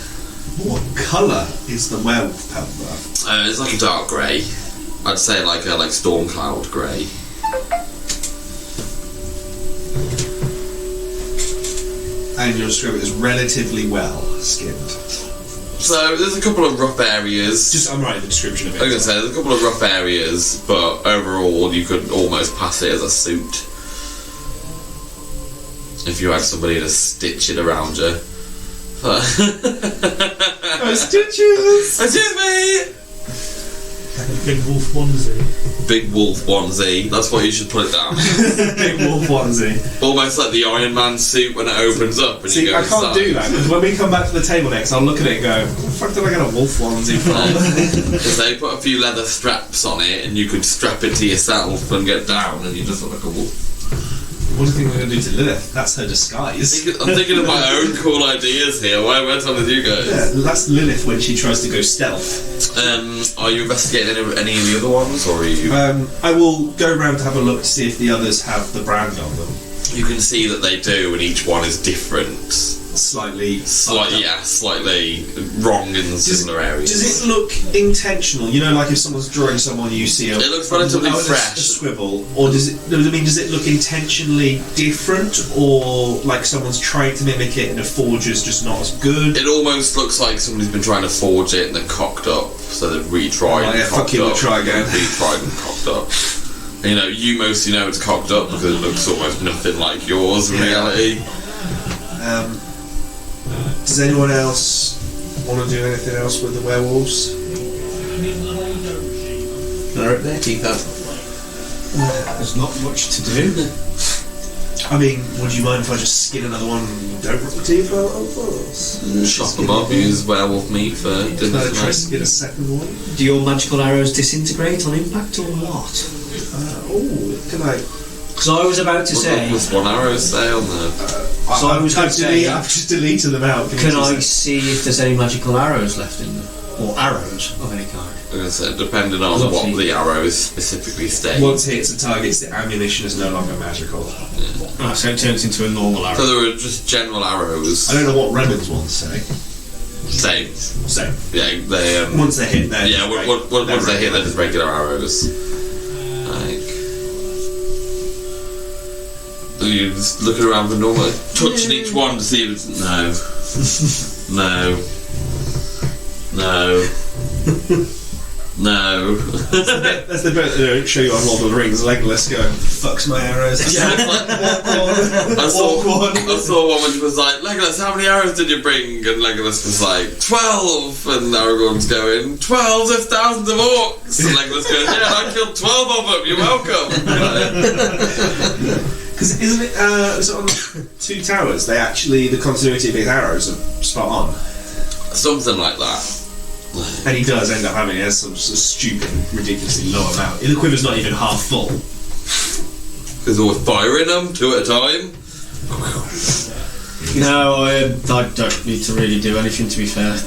What colour is the werewolf pelt though? It's like a dark grey. I'd say like a storm cloud grey. and you'll describe it as relatively well skinned. So there's a couple of rough areas. Just I'm writing the description of it. I was going to say, there's a couple of rough areas, but overall you could almost pass it as a suit. If you had somebody to stitch it around you. Oh, stitches! Excuse me! Like a big wolf onesie. Big wolf onesie, that's what you should put it down. Big wolf onesie. Almost like the Iron Man suit when it opens up and you See, go I can't inside. do that, because when we come back to the table next, I'll look at it and go, what the fuck did I get a wolf onesie from? Because they put a few leather straps on it and you could strap it to yourself and get down and you just look like a wolf. What do you think we're going to do to Lilith? That's her disguise. I'm thinking of my own cool ideas here. Why am I talking with you guys? Yeah, that's Lilith when she tries to go stealth. Are you investigating any of the other ones, or are you? I will go around to have a look to see if the others have the brand on them. You can see that they do, and each one is different. Slightly Wrong in similar areas. Does it look intentional? You know, like if someone's drawing someone, you see It looks relatively a fresh. swivel, or does it look intentionally different, or like someone's trying to mimic it and the forger's just not as good? It almost looks like somebody's been trying to forge it and then cocked up, so they've retried and cocked fuck it, we'll up. try again. Retried and cocked up. And, you know, you mostly know it's cocked up because it looks almost nothing like yours in reality. Does anyone else want to do anything else with the werewolves? They're up there, keep up. There's not much to do. I mean, would you mind if I just skin another one and don't rip the teeth out of us? Chop them up, use werewolf meat for Can dinner I try tonight. to get a second one? Do your magical arrows disintegrate on impact or what? Can I? Because I was about to say, Plus one arrow say on the... So I was going to say, I've just deleted them out. can I see if there's any magical arrows left in them? Or arrows of any kind? I'm going to say, depending on Because what obviously- the arrows specifically state. Once it hits the targets, the ammunition is no longer magical. Ah, so it turns into a normal arrow. So there were just general arrows. I don't know what Revan's ones say. Same. So Yeah, they... once they hit there, Yeah, once they hit, they're just regular arrows. Like... Are you just looking around for normal, touching each one to see if it's... No. No. No. No. That's the bit that they don't show you on Lord of the Rings. Legolas going, fucks my arrows. I saw one which was like, Legolas, how many arrows did you bring? And Legolas was like, 12! And Aragorn's going, 12? There's thousands of orcs! And Legolas goes, yeah, I killed 12 of them, you're welcome! Because isn't it, is it on Two Towers? They actually, the continuity of his arrows are spot on. Something like that. And he does end up having some stupid, ridiculously low amount. The quiver's not even half full. Because we're firing them, 2 at a time. No, I don't need to really do anything, to be fair.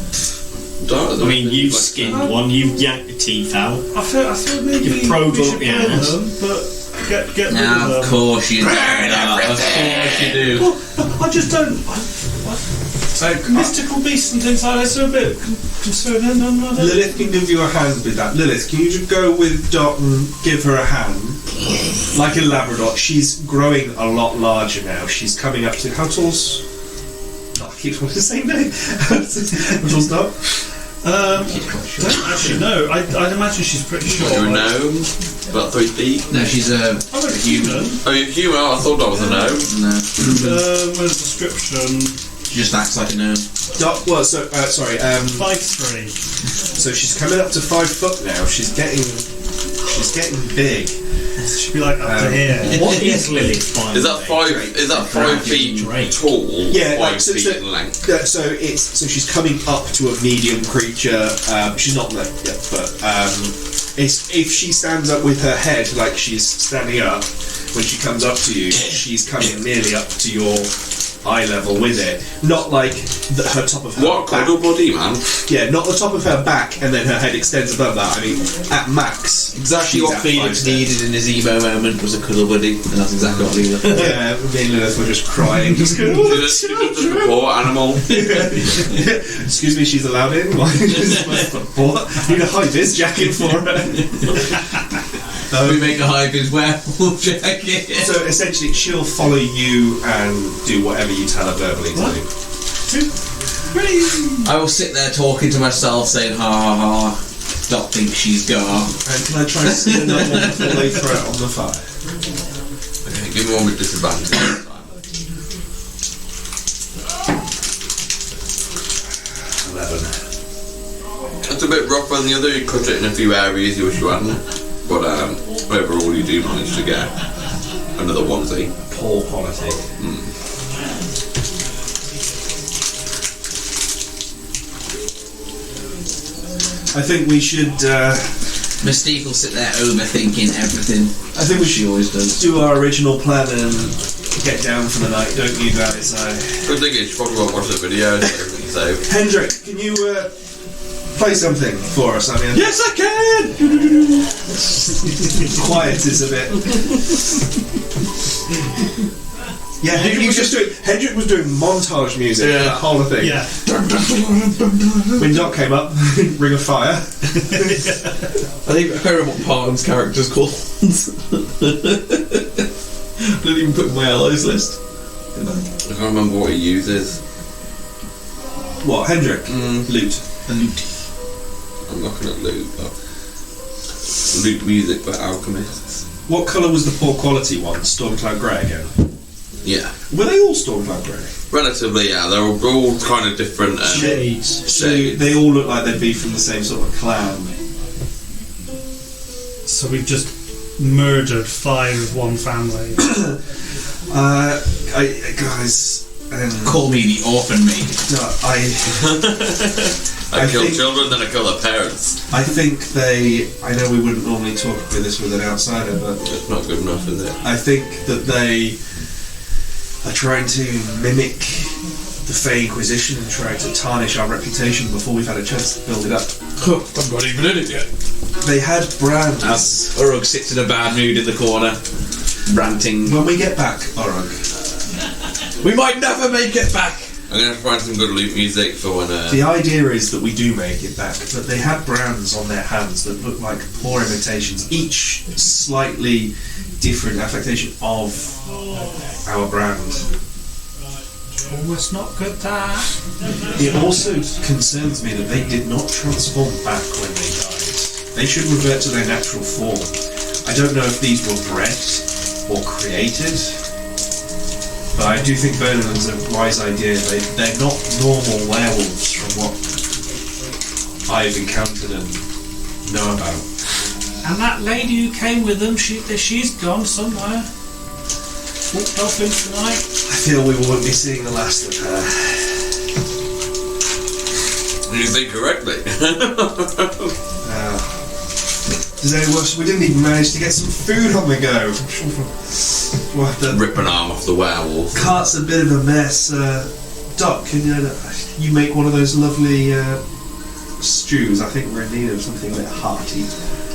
I mean, you've skinned one, you've yanked the teeth out. I feel maybe You've probed we up should your burn ass. them, but get rid Now, of of them. course you do. Of course you do. Well, I just don't. Mystical beasts and things like that are a bit concerning. Lilith can give you a hand with that. Lilith, can you just go with Dot and give her a hand? Like a Labrador. She's growing a lot larger now. She's coming up to... How tall's... Oh, I keep wanting the same name. How tall's Dot? I don't actually know. I'd imagine she's pretty short. You're a gnome, about 3 feet. No, she's a I'm a human. Oh, you're human? I thought that was a gnome. no. Where's the description? She just acts like a gnome. Dot, well, so, sorry, 5'3". so she's coming up to 5 foot now. She's getting big. She'd be like up to here. What is Lilith? Is that 5 feet tall? Yeah, 5 like, feet in length. So she's coming up to a medium creature. She's not there yet, but if she stands up with her head like she's standing up, when she comes up to you, she's coming nearly up to your eye level with it. Not like her top of her What a back. cuddle body, man. Yeah, not the top of her back and then her head extends above that. I mean, at max. Exactly she's what at Felix 5'10". needed in his emo moment was a cuddle buddy, and that's exactly what Lila. Yeah, me and Lilith were just crying. Just going, Just a poor animal. excuse me, she's allowed in? Why? What? I need a high-vis jacket for her. We make a high-vis werewolf check. So essentially, she'll follow you and do whatever you tell her verbally to do. 2, 3. I will sit there talking to myself, saying, ha ha ha, Doc thinks she's gone. And can I try and see another one before they throw it on the fire? Okay, give me one with disadvantage. 11. It's a bit rougher than the other. You cut it in a few areas you wish you hadn't, but overall you do manage to get another onesie. Poor quality. I think we should. Mystique will sit there overthinking everything. I think we She should always does. do our original plan and get down for the night, don't you guys? Good thing is, you probably won't watch the video, so. Hendrik, can you play something for us? I mean, Yes, I can! quiet is a bit. Yeah, Hendrik was doing montage music for that whole thing. Yeah. When Doc came up, Ring of Fire. I think I can't remember what Parton's character's called. I didn't even put it in my allies list. I can't remember what he uses. What, Hendrik? Loot. I'm looking at loot, but loot music for alchemists. What colour was the poor quality one? Stormcloud Grey again? Yeah, Were they all Stormcloud Grey? relatively. Yeah, they're all kind of different. Shades. So they all look like they'd be from the same sort of clan. So we've just murdered 5 of one family. Guys, Call me the orphan maid. no, I kill children, then I kill their parents. I think I know we wouldn't normally talk with this with an outsider, but It's not good enough, is it? I think that they are trying to mimic the Fey Inquisition and try to tarnish our reputation before we've had a chance to build it up. I'm not even in it yet. They had brands. As Urug sits in a bad mood in the corner, ranting. When we get back, Orog, We might never make it back! I'm gonna have to find some good loot music for when. the idea is that we do make it back, but they had brands on their hands that look like poor imitations, each slightly different affectation of our brand. Oh, it's not good, that. It also concerns me that they did not transform back when they died. They should revert to their natural form. I don't know if these were bred or created, but I do think Bernard's a wise idea. They're not normal werewolves from what I've encountered and know about. And that lady who came with them, she's gone somewhere. Walked off into the night. I feel we won't be seeing the last of her. You think correctly. Does anyone? We didn't even manage to get some food on the go. What the Rip an arm off the werewolf. cart's a bit of a mess. Doc, can you make one of those lovely stews? I think we're in need of something a bit hearty.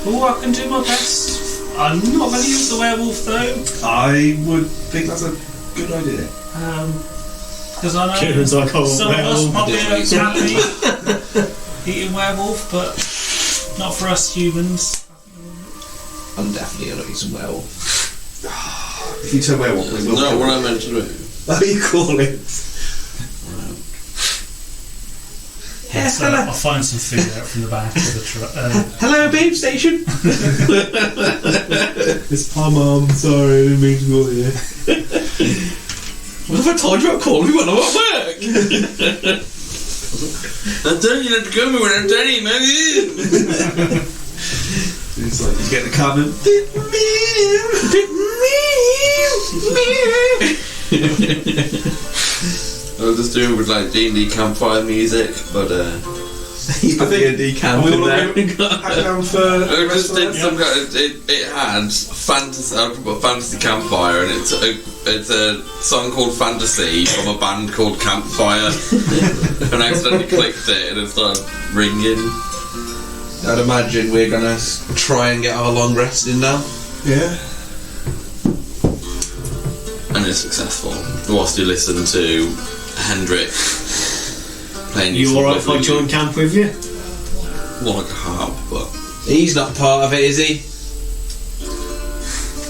Oh, I can do my best. I'm not going to use the werewolf though, I would think that's a good idea. because I know Kieran's like, oh, some of us werewolf. might be happy eating werewolf, but not for us humans. I'm definitely gonna eat some werewolf. If you turn werewolf, we will. No, kill what you. I meant to do. What are you calling? So I'll find some food out from the back of the truck. Hello, babe station! It's my mum. Sorry, I didn't mean to call you. What have I told you about calling me when I'm at work? I'm telling you not to call me when I'm telling you, man. It's like you get the comment. I was just doing with like D&D campfire music, but He's got the decamp in there. Hack down for I the rest just of did the some kind of, it had fantasy. I put fantasy campfire, and it's a song called Fantasy from a band called Campfire, and I accidentally clicked it, and it started ringing. I'd imagine we're gonna try and get our long rest in now. Yeah. And it's successful. Whilst you listen to Hendrik playing You alright if I join camp with you? more like a harp, but He's not part of it, is he?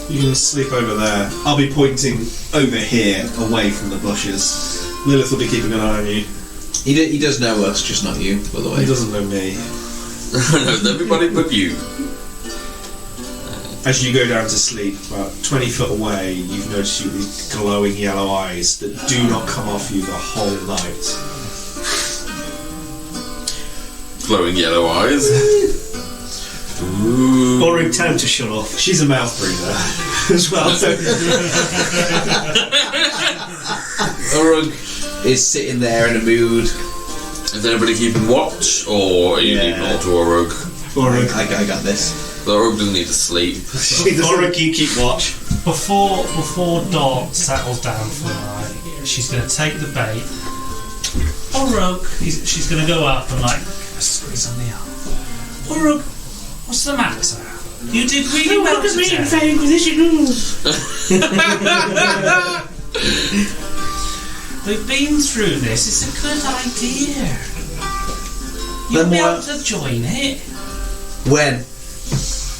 You can sleep over there. I'll be pointing over here, away from the bushes. Lilith will be keeping an eye on you. He does know us, just not you, by the way. He doesn't know me. knows everybody but you. As you go down to sleep, about 20 foot away, you've noticed you these glowing yellow eyes that do not come off you the whole night. Glowing yellow eyes. Ooh. Boring time to shut off. She's a mouth breather as well. So Urug is sitting there in a mood. Is anybody keeping watch, or are you leaving all to Orug? I got this. Orug doesn't need to sleep. Ulrich, you keep watch. Before Dot settles down for the night, she's going to take the bait. Orug, she's going to go up and squeeze on the arm. Orug, what's the matter? You did really well today. We've been through this. It's a good idea. You'll be able to join it.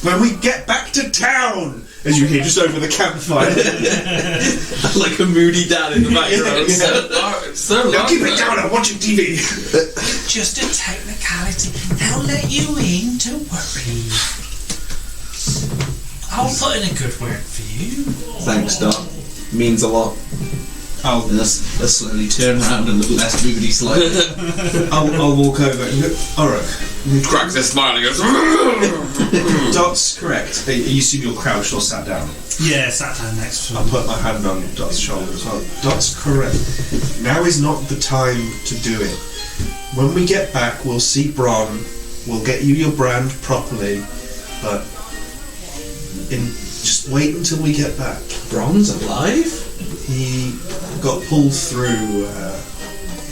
When we get back to town, as you hear just over the campfire, like a moody dad in the background. So now keep it down. I'm watching TV. Just a technicality. They'll let you in. Don't worry. I'll put in a good word for you. Thanks, Doc. Means a lot. Let's slowly turn around and look less moody slightly. I'll walk over and look. Alright. Cracks his smile and goes. Dot's correct. You assume you're crouched or sat down? Yeah, sat down next to him. I'll put my hand on Dot's shoulder as well. Dot's correct. Now is not the time to do it. When we get back, we'll see Bron. We'll get you your brand properly, but just wait until we get back. Bron's alive? He got pulled through.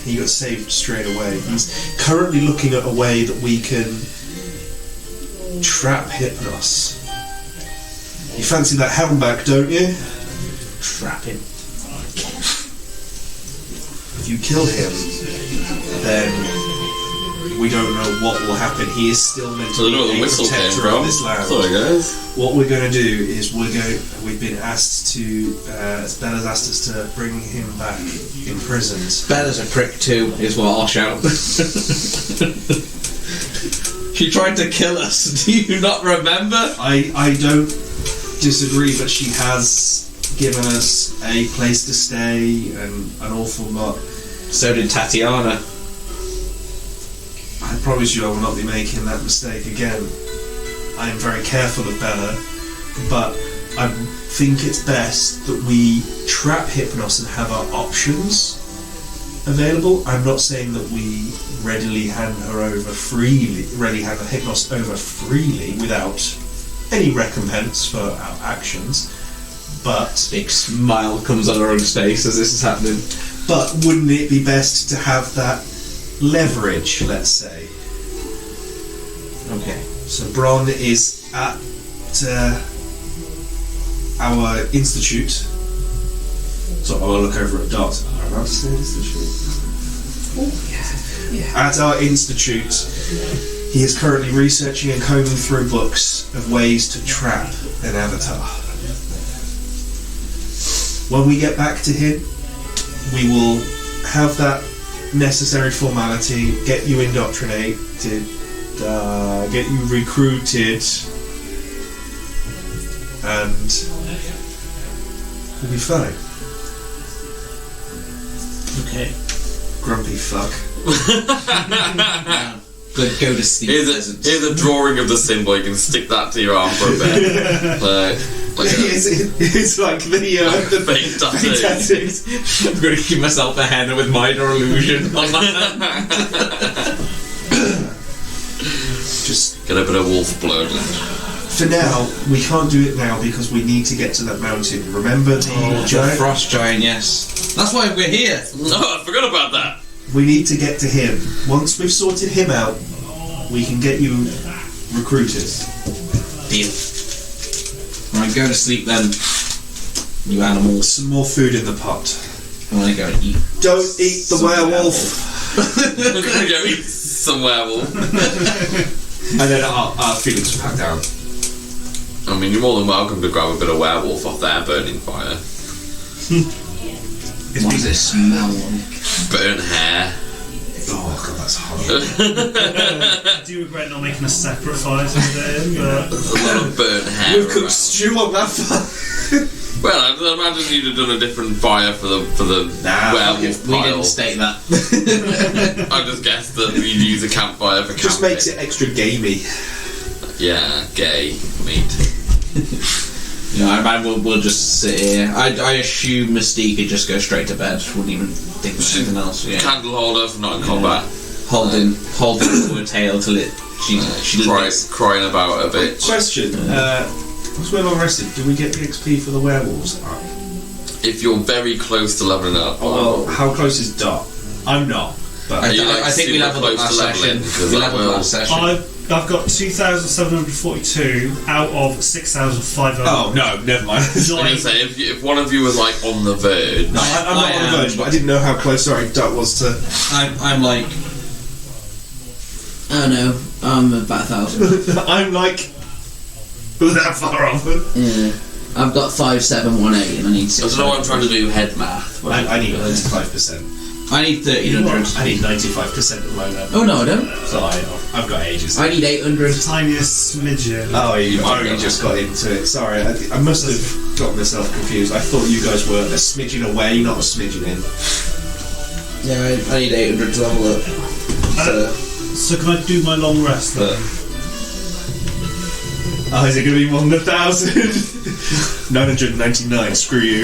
He got saved straight away. He's currently looking at a way that we can trap Hypnos. You fancy that helm back, don't you? Trap him. If you kill him, then we don't know what will happen. He is still meant So to I know be the a whistle came protector from. of this land. Sorry, guys. What we're going to do is we've been asked to, Bella's asked us to bring him back imprisoned. Bella's a prick too, is what I'll shout. She tried to kill us. Do you not remember? I don't disagree, but she has given us a place to stay and an awful lot. So did Tatiana. I promise you I will not be making that mistake again. I am very careful of Bella, but I think it's best that we trap Hypnos and have our options available. I'm not saying that we readily hand the Hypnos over freely without any recompense for our actions, but Big smile comes on Urug's face as this is happening. But wouldn't it be best to have that leverage, let's say? Okay. So Bron is at our institute. So I'll look over at Dot. Am I allowed to say institute? Oh, yeah. At our institute, he is currently researching and combing through books of ways to trap an avatar. When we get back to him, we will have that necessary formality, get you indoctrinated, get you recruited, and we'll be fine. Okay. Grumpy fuck. Good, go to sleep. Here's a drawing of the symbol. You can stick that to your arm for a bit. It's like the fake tattoo. tattoos. I'm going to give myself a henna with minor illusion on my Just get a bit of wolf blood. for now, we can't do it now because we need to get to that mountain. Remember the giant? frost giant, yes. That's why we're here. No, I forgot about that. We need to get to him. Once we've sorted him out, we can get you recruited. Deal. Alright, go to sleep then, you animals. Some more food in the pot. I want to go and eat. Don't eat the werewolf. We're gonna go eat some werewolf. And then our feelings will pack down. I mean, you're more than welcome to grab a bit of werewolf off their burning fire. What does it smell like? Burnt hair. Oh god, that's horrible. I do regret not making a separate fire for them, but There's a lot of burnt hair. We've cooked around. stew on that fire. Well, I imagine you'd have done a different fire for the werewolf We pile. didn't state that. I just guessed that you'd use a campfire for camping. Just makes it extra gamey. Yeah, gay meat. Yeah, we'll just sit here. I assume Mystique would just go straight to bed. Wouldn't even think of anything else. Yeah. Candle holder for not in combat. Holding to her tail till she Crying about a bit. Question. Once we're long rested, do we get the XP for the werewolves? If you're very close to leveling up, Well, how close is Dot? I'm not. But Are you, like, I think we super leveled up close last to leveling? session. Because We that leveled will- last session. I've got 2,742 out of 6,500. oh no, never mind. I was gonna say, if one of you was like on the verge, No, I'm not I on the am. verge, but I didn't know how close. Sorry, Dot was to. I'm like. Oh no, I'm about 1,000. I'm like. That far off. Yeah. I've got 5,718 and I need I 6. don't know why I'm trying to do head math. I need 95%. I need 1,300. I need 95% at the moment. Oh no, I don't. So I've got ages. I need 800. Tiniest smidgen. Oh, you might only get just got into it. Sorry, I must have got myself confused. I thought you guys were a smidgen away, not a smidgen in. Yeah, I need 800 to level up. So can I do my long rest then? Oh, is it going to be more than 1,000? 999, screw you.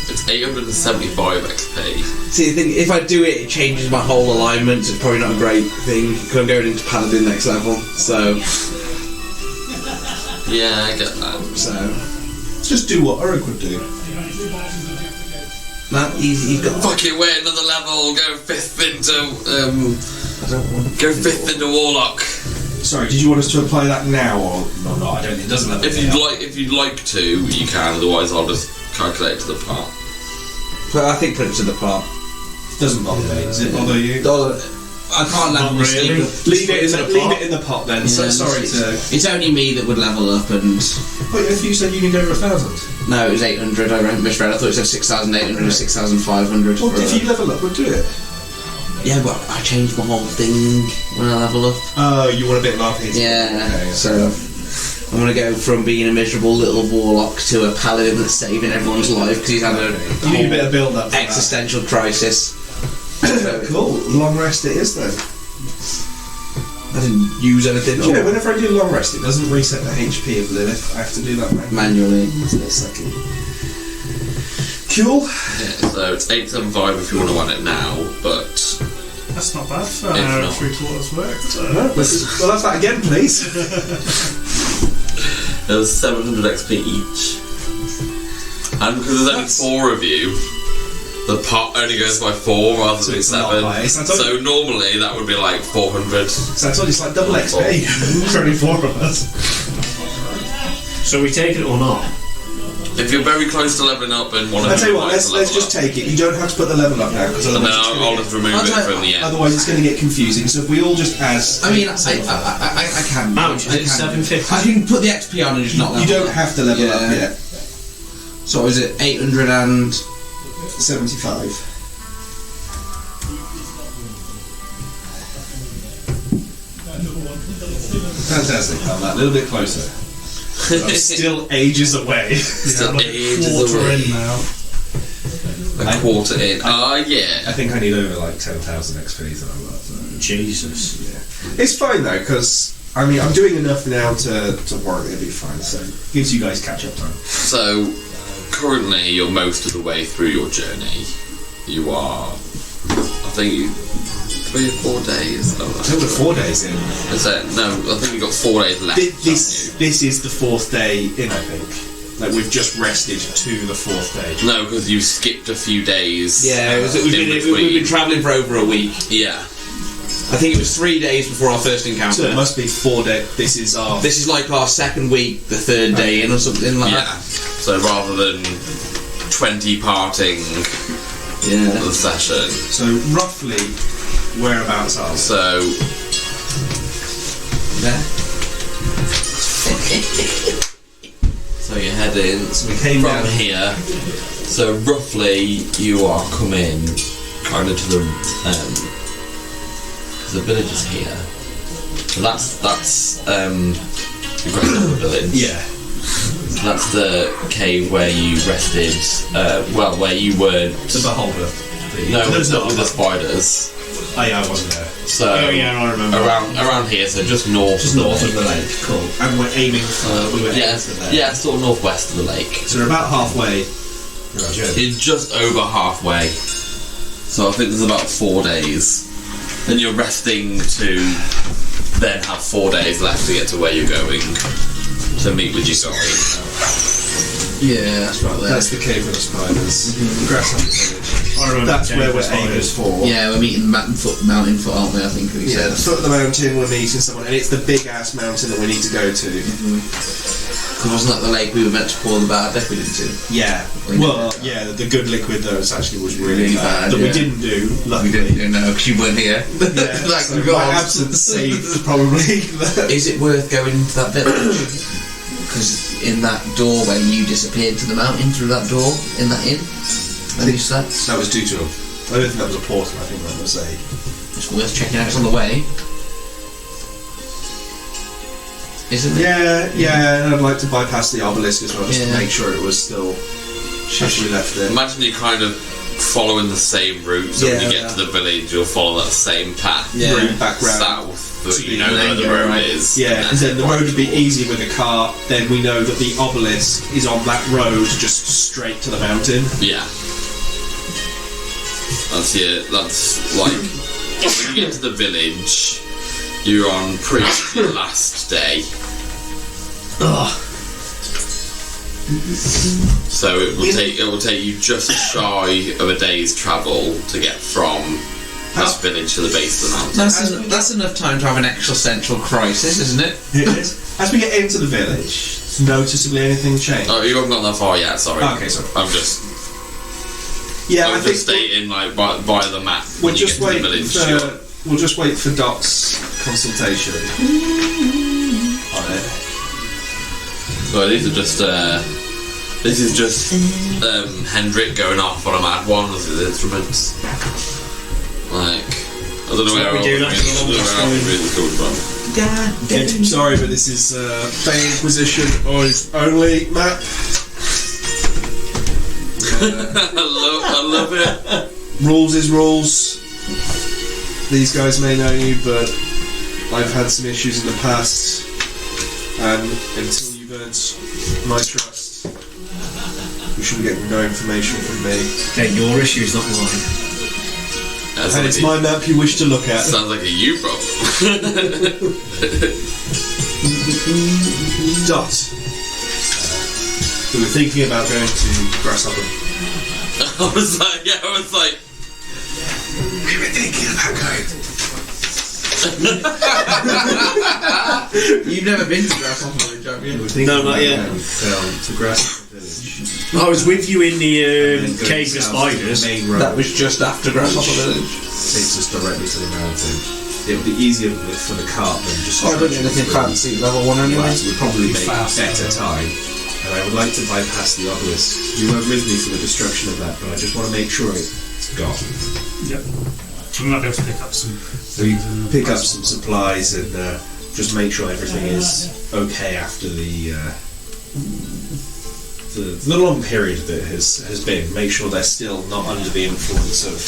It's 875 XP. See, the thing, if I do it, it changes my whole alignment. So it's probably not a great thing because I'm going into Paladin next level. So Yeah, I get that. Just do what Uruk would do. that he's got. Fuck it, wait another level. Go fifth into Go fifth into Warlock. Sorry, did you want us to apply that now or not? I don't. It doesn't. If you'd like to, you can. Otherwise, I'll just calculate to the part. But I think put it to the part. Doesn't bother me. Does it bother you? I can't level Not really. Mystique. Leave it in the pot then. So, Yeah, sorry to. It's only me that would level up and. Wait, if you said you need over 1,000. No, it was 800. I misread. I thought it said 6,800 or 6,500. Well, if you level up, we'll do it. Yeah, but I changed my whole thing when I level up. Oh, you want a bit of RPG? Yeah, Okay, so I'm gonna go from being a miserable little warlock to a paladin that's saving everyone's life because he's had a You need a bit of whole build up. existential crisis. Cool. Long rest it is then. I didn't use anything. Do you know, whenever I do long rest, it doesn't reset the HP of Lilith. I have to do that manually. Manually. Second. Cool. Yeah, so it's 875 if you want to run it now, but That's not bad for If an hour and not. 3/4 work. We'll have that again, please. there's 700 XP each. And because there's only 4 of you, the pot only goes by 4 rather So than it's not 7. high. It's not- So normally that would be like 400. So I told you it's like double XP. There's only 4 of us. So we take it or not? If you're very close to leveling up and one of I tell you you what, likes let's to just level take it. You don't have to put the level up now because up, and otherwise, then I'll just remove it from the end. otherwise it's going to get confusing. So if we all just as I mean, I can. How much is I it? can. 750? I can put the XP on and just not level you don't up. have to level up Yeah. yet. So what is it 800 and 75. Fantastic, I'm that little bit closer. I'm still ages away. Still like ages quarter away. in now. A quarter in. Yeah. I think I need over like 10,000 XP something like that. So. Jesus. Yeah. It's fine though, because I mean I'm doing enough now to warrant it'll be fine. So it gives you guys catch up time. So currently you're most of the way through your journey. You are, I think, 3 or 4 days. I think we're 4 days in. Is it? No, I think you've got 4 days left. This is the 4th day in. I think. Like we've just rested to the 4th day. No, because you skipped a few days. Yeah, in we've between. been travelling for over a week. Yeah. I think it was 3 days before our first encounter. So it must be 4 days. This is our. This is like our second week, the third day in or something like Yeah. that. So rather than 20 parting Yeah. the session, So roughly, whereabouts are we? so there. heading We came from down. here. So roughly, you are coming kind of to the village is here. So that's the Grand Village. Yeah. So that's the cave where you rested. Where you weren't. The Beholder. No, There's not not with the spiders. Oh yeah, I wasn't there. So Oh, yeah, I remember. around here, so just north. Just north of the lake. Cool. And we're aiming for. We were Yeah, aiming for there. yeah, sort of northwest of the lake. So we're about halfway. You're right, It's just over halfway. So I think there's about 4 days. And you're resting to then have 4 days left to get to where you're going to meet with your guide. Yeah, that's right there. That's the cave of the spiders. Grasshopper Village. I remember That's Cave where of we're Spiders. aiming for. Yeah, we're meeting Mountain Foot, aren't we? I think we Yeah, said. the foot of the mountain, we're meeting someone, and it's the big ass mountain that we need to go to. Because wasn't that the lake we were meant to pour the bad liquid into? Yeah. Well, yeah, the good liquid though actually was really bad. That we yeah. didn't do, We luckily. didn't know because you weren't here. Yeah, Like, so we my got- absence saved probably. Is it worth going into that village? Because in that doorway you disappeared to the mountain through that door in that inn. And you slept. That was due to a. I don't think that was a portal. I think that was a. It's worth checking out. It's on the way, isn't it? Yeah, and I'd like to bypass the obelisk as well, just to Yeah. make sure it was still as we left it. Imagine you kind of following the same route, so when you Yeah. get to the village, you'll follow that same path Route back round. south, but To you the know where the main road road. is. Yeah, because then the road would be easy with a car. Then we know that the obelisk is on that road, just straight to the mountain. Yeah. That's it. That's like when you get to the village, you're on pretty much the last day. So it will take you just shy of a day's travel to get from this village to the base of the mountain. That's enough time to have an existential crisis, isn't it? It is. As we get into the village, noticeably anything change? Oh, you haven't gone that far yet. Sorry. Okay, sorry. I'm just stating like by the map. We'll when you just get to wait the village. we'll just wait for Dot's consultation on it. So these are just. This is just Hendrik going off on a mad one with his instruments. Like, I don't know where we do, that's the longest really coming from. Sorry, but this is Bay Inquisition only map. I love it. Rules is rules. These guys may know you, but I've had some issues in the past, and until you've earned my trust, you should be getting no information from me. They're your issues, not mine. That's And like it's my map you wish to look at. sounds like a you problem. Dot. We were thinking about going to Grasshopper. I was like, We were thinking about going. You've never been to Grasshopper Village, have you? No, not yet. To Grasshopper Village. I was with you in the And going Cave of south to Spiders. the main road. That was just after Grasshopper Village. Takes us directly to the mountain. It would be easier for the cart than just. Oh, I don't do anything fancy. Level 1 anyway. It would probably make Faster. better time. And I would like to bypass the obelisk. You weren't with me for the destruction of that, but I just want to make sure it's gone. Yep. We might be able to pick up some We things and pick up some supplies and just make sure everything is okay after the long period that has been. Make sure they're still not under the influence of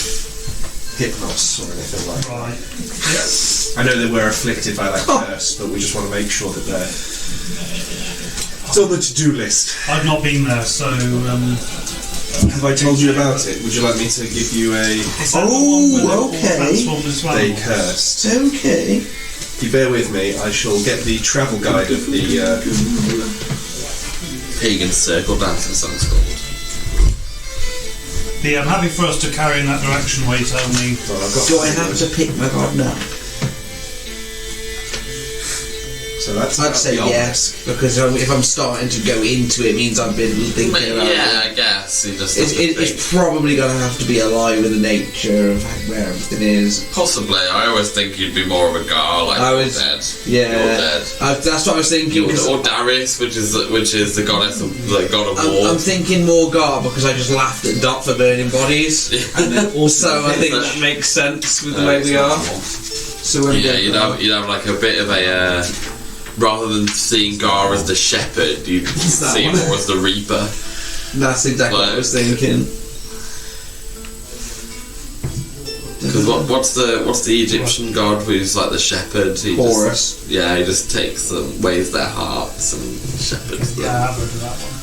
hypnos or anything like that. Right. I know they were afflicted by that curse, but we just want to make sure that they're. It's on the to-do list. I've not been there, so Have I told you about it? Would you like me to give you a is that the one where they're all transformed into day animals? cursed? Okay. If you bear with me, I shall get the travel guide of the. Pagan circle dancing song's called. Yeah, I'm happy for us to carry in that direction where you told me. Well, I've got. Do I have to pick my god now? So So that's I'd say the yes, because if I'm starting to go into it, means I've been thinking about it. Yeah, I guess. You just It's probably going to have to be alive with the nature of where everything is. possibly. I always think you'd be more of a Gar, like I you're was- dead. Yeah, You're dead. that's what I was thinking. Or 'cause Darius, which is the goddess of the god of war. I'm thinking more Gar because I just laughed at Dot for burning bodies, and then also I think that makes sense with the way we are. So when Yeah, you'd have like a bit of a rather than seeing Gar as the shepherd, you'd see him more as the reaper. That's exactly what I was thinking. Because what's the Egyptian god who's like the shepherd? He Horus. He just takes them, weighs their hearts and shepherds them. Yeah, I've heard of that one.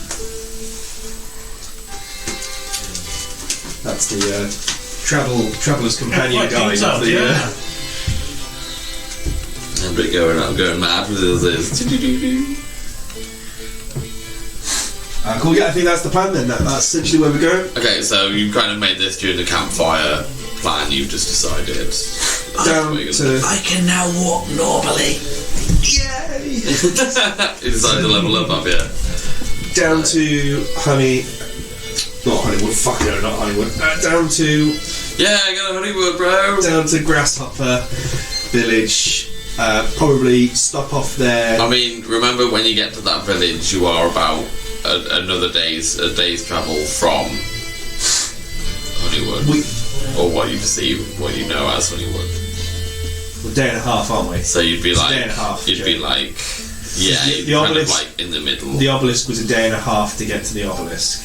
That's the traveller's companion Quite guide detailed, of the. yeah. And we're going mad with this. Cool. Yeah, I think that's the plan then. That's essentially where we're going. Okay, so you kind of made this during the campfire plan. You've just decided Down to I can now walk normally. Yay! you decided to level up, have you? down to not Honeywood. Fuck no, not Honeywood. Down to Yeah, I got a Hollywood, bro. down to Grasshopper Village. Probably stop off there. I mean, remember when you get to that village, you are about a day's travel from Honeywood, or what you perceive, what you know as Honeywood. We're a day and a half, aren't we? So you'd be It's a like, day and a half, you'd be Joe. like, yeah, The you'd be kind of obelisk- like in the middle. The obelisk was a day and a half to get to the obelisk.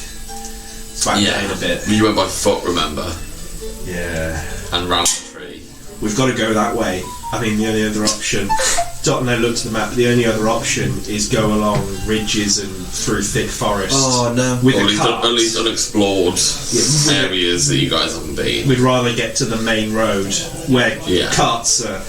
It's back Yeah, down a bit. you went by foot, remember, Yeah. and round the tree. We've got to go that way. I mean, the only other option. Dot and I looked at the map. The only other option is go along ridges and through thick forest. Oh no! With Or a cart. at least unexplored with a- areas that you guys haven't been. We'd rather get to the main road where Yeah. carts are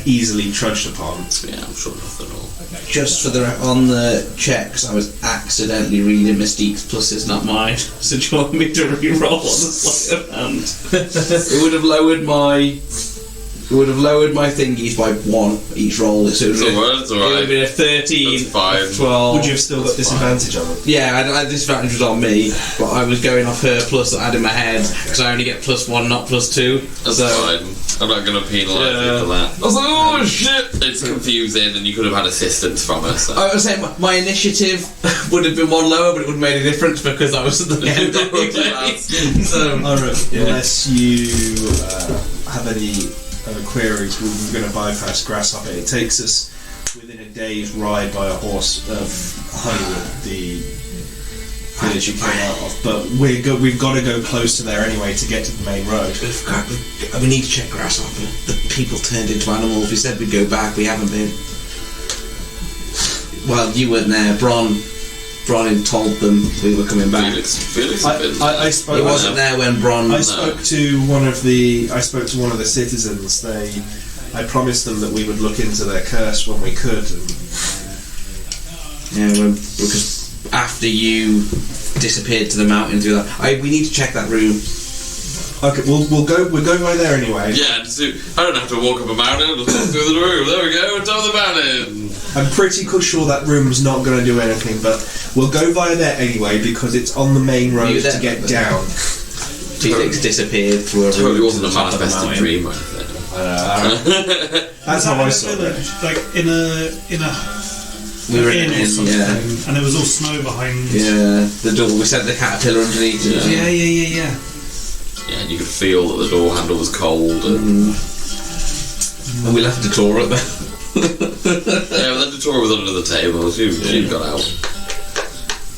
easily trudged upon. Yeah, I'm sure nothing will. Just for on the checks, I was accidentally reading Mystique's pluses, not mine. So do you want me to re-roll on the sleight of hand? It would have lowered my. It would have lowered my thingies by 1 each roll. So it would It's alright. It would have been a 13, That's fine. 12. Would you have still got disadvantage on it? Yeah, disadvantage was on me, but I was going off her plus that I had in my head because I only get +1, not +2. That's so fine. I'm not going to penalise you for that. I was like, oh shit! It's confusing, and you could have had assistance from us. So. I was saying my initiative would have been 1 lower, but it wouldn't have made a difference because I was at the end anyway. So Unless you have any other queries, we're going to bypass Grasshopper. It takes us within a day's ride by a horse of Hollywood, the village you came out of. But we've got to go close to there anyway to get to the main road. we need to check Grasshopper. The people turned into animals. We said we'd go back. We haven't been. Well, you weren't there. Bron told them we were coming back. Felix I spoke. He wasn't there when Bron. I spoke to one of the citizens. I promised them that we would look into their curse when we could. And Because after you disappeared to the mountains, we need to check that room. okay, we'll go. We're going by there anyway. Yeah, I don't have to walk up a mountain, I'll just walk through the room. There we go, top of the mountain. I'm pretty sure that room's not going to do anything, but we'll go via there anyway because it's on the main road You to there? get down. Felix disappeared through a room. Totally wasn't to a the top of the manifested mountain. dream or anything. That's how I saw it. village, like in a We were inn or in, something, yeah. and there was all snow behind. Yeah, the door. We set the caterpillar underneath it. Yeah. Yeah, and you could feel that the door handle was cold. And we left the door at the. Yeah, but then Victoria was under the table. She got out.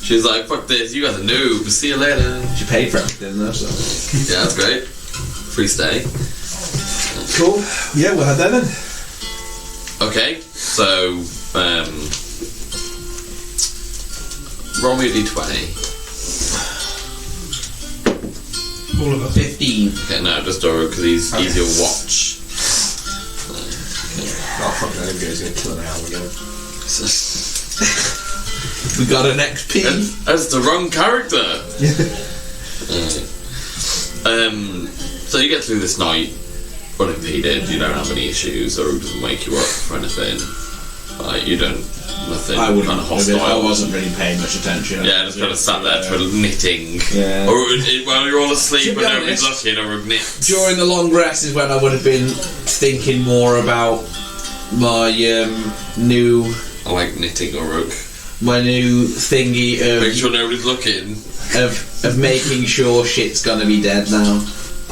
She was like, fuck this, you guys are noobs, see you later. She paid for everything though, so. Yeah, that's great. Free stay. Cool. Yeah, we'll head there then. Okay, so, roll me a d20. All of us. 15. Okay, no, just Doro, because he's your watch. Oh fuck, that guy's going to kill an hour again. We got an XP. That's the wrong character. So you get through this night unimpeded. You don't have any issues, or it doesn't wake you up for anything. Like, you don't... Nothing I wouldn't. kind of hostile. I wasn't really paying much attention. Yeah, just kind of sat there knitting. Yeah. Or while you're all asleep To and be nobody's honest, looking, or knit. During the long rest is when I would have been thinking more about my new I like knitting or rug. my new thingy Make sure nobody's looking. of making sure shit's gonna be dead now.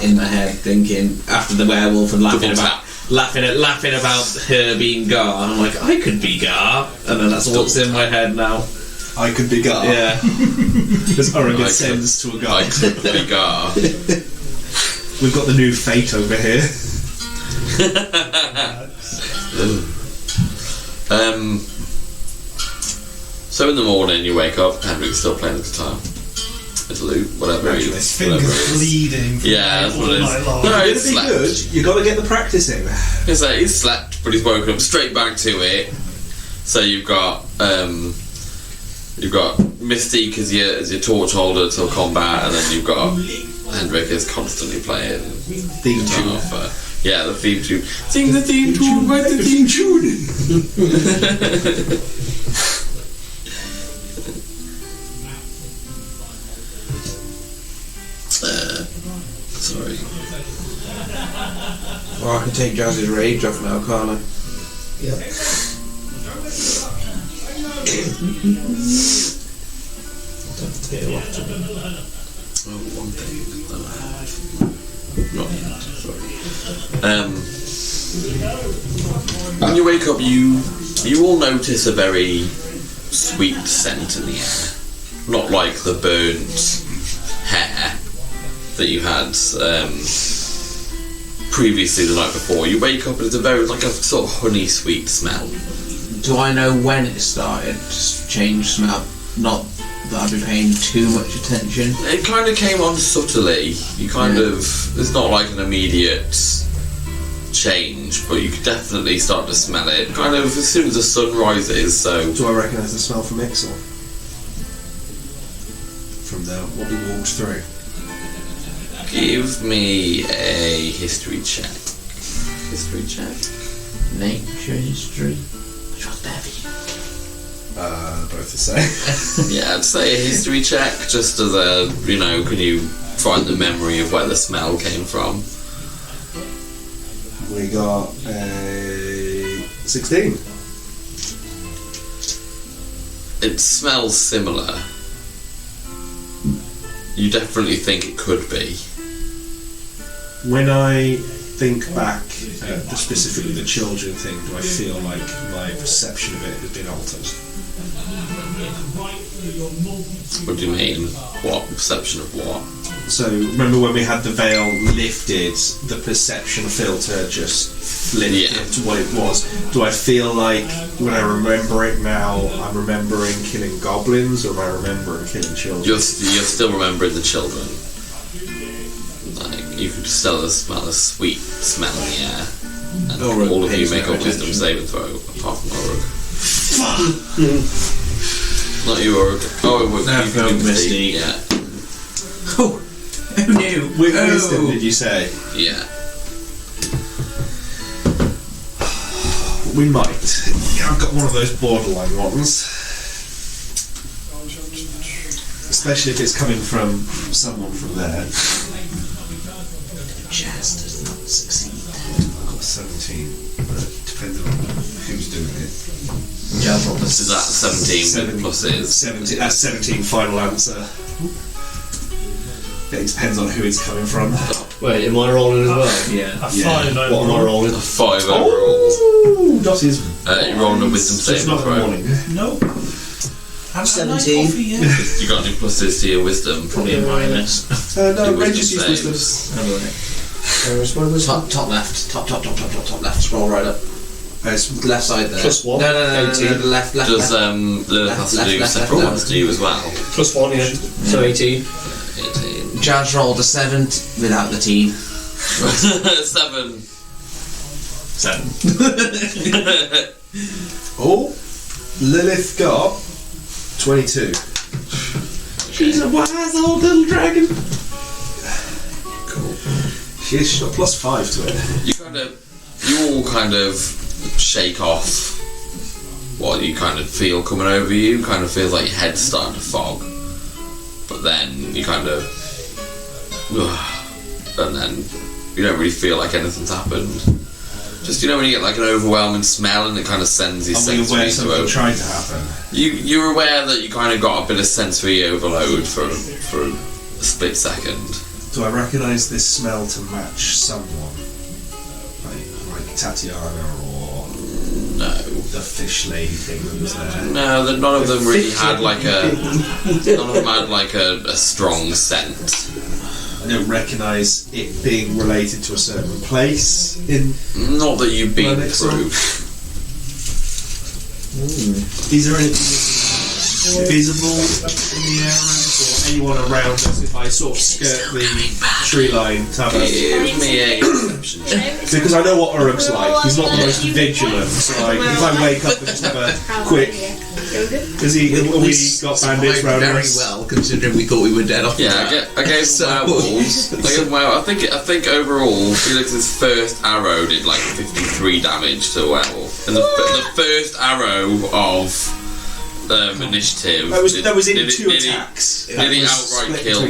In my head, thinking after the werewolf and laughing about her being Gar. I'm like, I could be Gar, and then that's what's in my head now. I could be Gar. Yeah. Because Oregon I sends to a Gar. I could be Gar. We've got the new fate over here. So in the morning you wake up, Henry's still playing the guitar. His lute, whatever it His is. Fingers whatever it is. bleeding. Yeah, that's all what it night is. long. No, It's he's gonna be slept. good. You got to get the practice in. He's slept, but he's woken up straight back to it. So you've got Mystique as your torch holder till combat, and then you've got Hendrik is constantly playing Theme guitar tune. for the theme tune. Sing the theme tune, write the theme tune. Sorry. Or I can take Jazz's rage off now, can't I? One thing that I have. Not yet, sorry. When you wake up, you will notice a very sweet scent in the air. Not like the burnt hair that you had previously the night before. You wake up and it's a very like a sort of honey sweet smell. Do I know when it started to change smell? Not that I've been paying too much attention. It kind of came on subtly. You kind of, it's not like an immediate change, but you could definitely start to smell it kind of as soon as the sun rises. So Do I recognise the smell from Ixel? From what we walked through. give me a history check. History check. Nature history. Which one's better for you? Both the same. Yeah, I'd say a history check, just as a, can you find the memory of where the smell came from? We got a 16. It smells similar. You definitely think it could be. When I think back, specifically the children thing, do I feel like my perception of it has been altered? What do you mean? What? Perception of what? So, remember when we had the veil lifted, the perception filter just flipped to what it was. Do I feel like when I remember it now, I'm remembering killing goblins, or am I remembering killing children? You're still remembering the children. Like, you can still smell a sweet smell in the air. And Ulrich all of you pays make no a wisdom attention. saving throw, apart from Ulrich. Not you, Ulrich. Oh, it would No, you can no, do Mystique. Yeah. Oh no! With wisdom, did you say? Yeah. We might. Yeah, I've got one of those borderline ones. Especially if it's coming from someone from there. Jazz does not succeed. I've got 17, but depending on who's doing it. Jazz rolled a So that's 17 with pluses. 17, that's 17 final answer. It depends on who it's coming from. Wait, am I rolling as well? Yeah. A Yeah. 5 What am I overall. rolling? 5 overall. Oh, Dottie's. You're rolling a wisdom Just saving not in the throw. morning. Nope. Haven't had my 17. coffee yet. You got any pluses to your wisdom? Probably a minus. No, Your Rangers use wisdom wisdom. saves. Top left. Top left. Scroll right up. It's Left side there. Plus one. No. 18. Left. Does Lilith have to do left, separate left. ones to you as well? Plus one, yeah. So 18. 18. Jazz rolled a 7 without the team. 7. 7. Oh, Lilith got 22. She's a wise old little dragon. Cool. She's got +5 to it. You all kind of shake off what you kind of feel coming over you. Kind of feels like your head's starting to fog, but then you kind of, and then you don't really feel like anything's happened. Just when you get like an overwhelming smell and it kind of sends your sensory aware something tried to happen? You're aware that you kind of got a bit of sensory overload for a split second. Do I recognise this smell to match someone? Like Tatiana or No. the fish lady thing that was there? No, none of them really had like a strong scent. I don't recognise it being related to a certain place in. Not that you've been through. Is there anything visible in the area or anyone around us if I sort of skirt the tree line to have a... Give me a perception check. Because I know what Uruk's like. He's not the most vigilant. So like, if I wake up and just have a quick... Because we got bandits round very us. well, considering we thought we were dead off the Yeah, I gave werewolves. I think overall, Felix's first arrow did like 53 damage to a werewolf. And the first arrow of initiative. That was in two attacks. Nearly outright killed.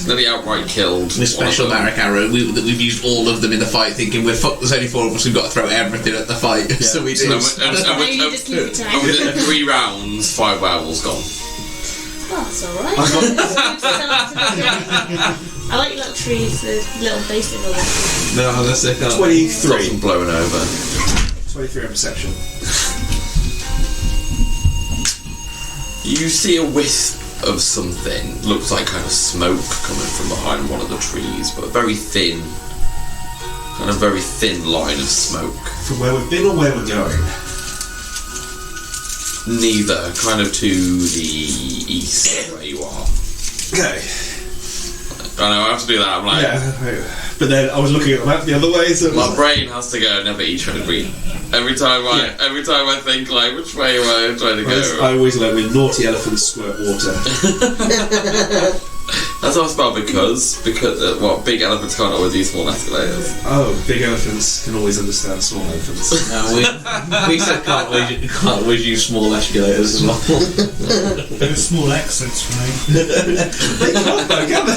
Nearly outright killed. With special barrack arrow, that we've used all of them in the fight, thinking we're fucked. There's only 4 of us. We've got to throw everything at the fight. Yeah. So we did. And within 3 rounds, 5 werewolves gone. Oh, that's alright. I like little trees, the little basic of it. No, that's it. 23. Stops them blowing over. 23 on perception. You see a wisp of something, looks like kind of smoke coming from behind one of the trees, but very thin line of smoke. From where we've been or where we're going? Neither, kind of to the east where you are. Okay. I know, I have to do that, I'm like... Yeah, but then I was looking at the map the other way, so... My brain has to go never eat trying to breathe. Every time I think like which way am I trying to go? I always learn with naughty elephants squirt water. That's how I spell because big elephants can't always use small escalators. Oh, big elephants can always understand small elephants. No, we said can't always use small escalators as well. Those small exits for me. They can't though, can they?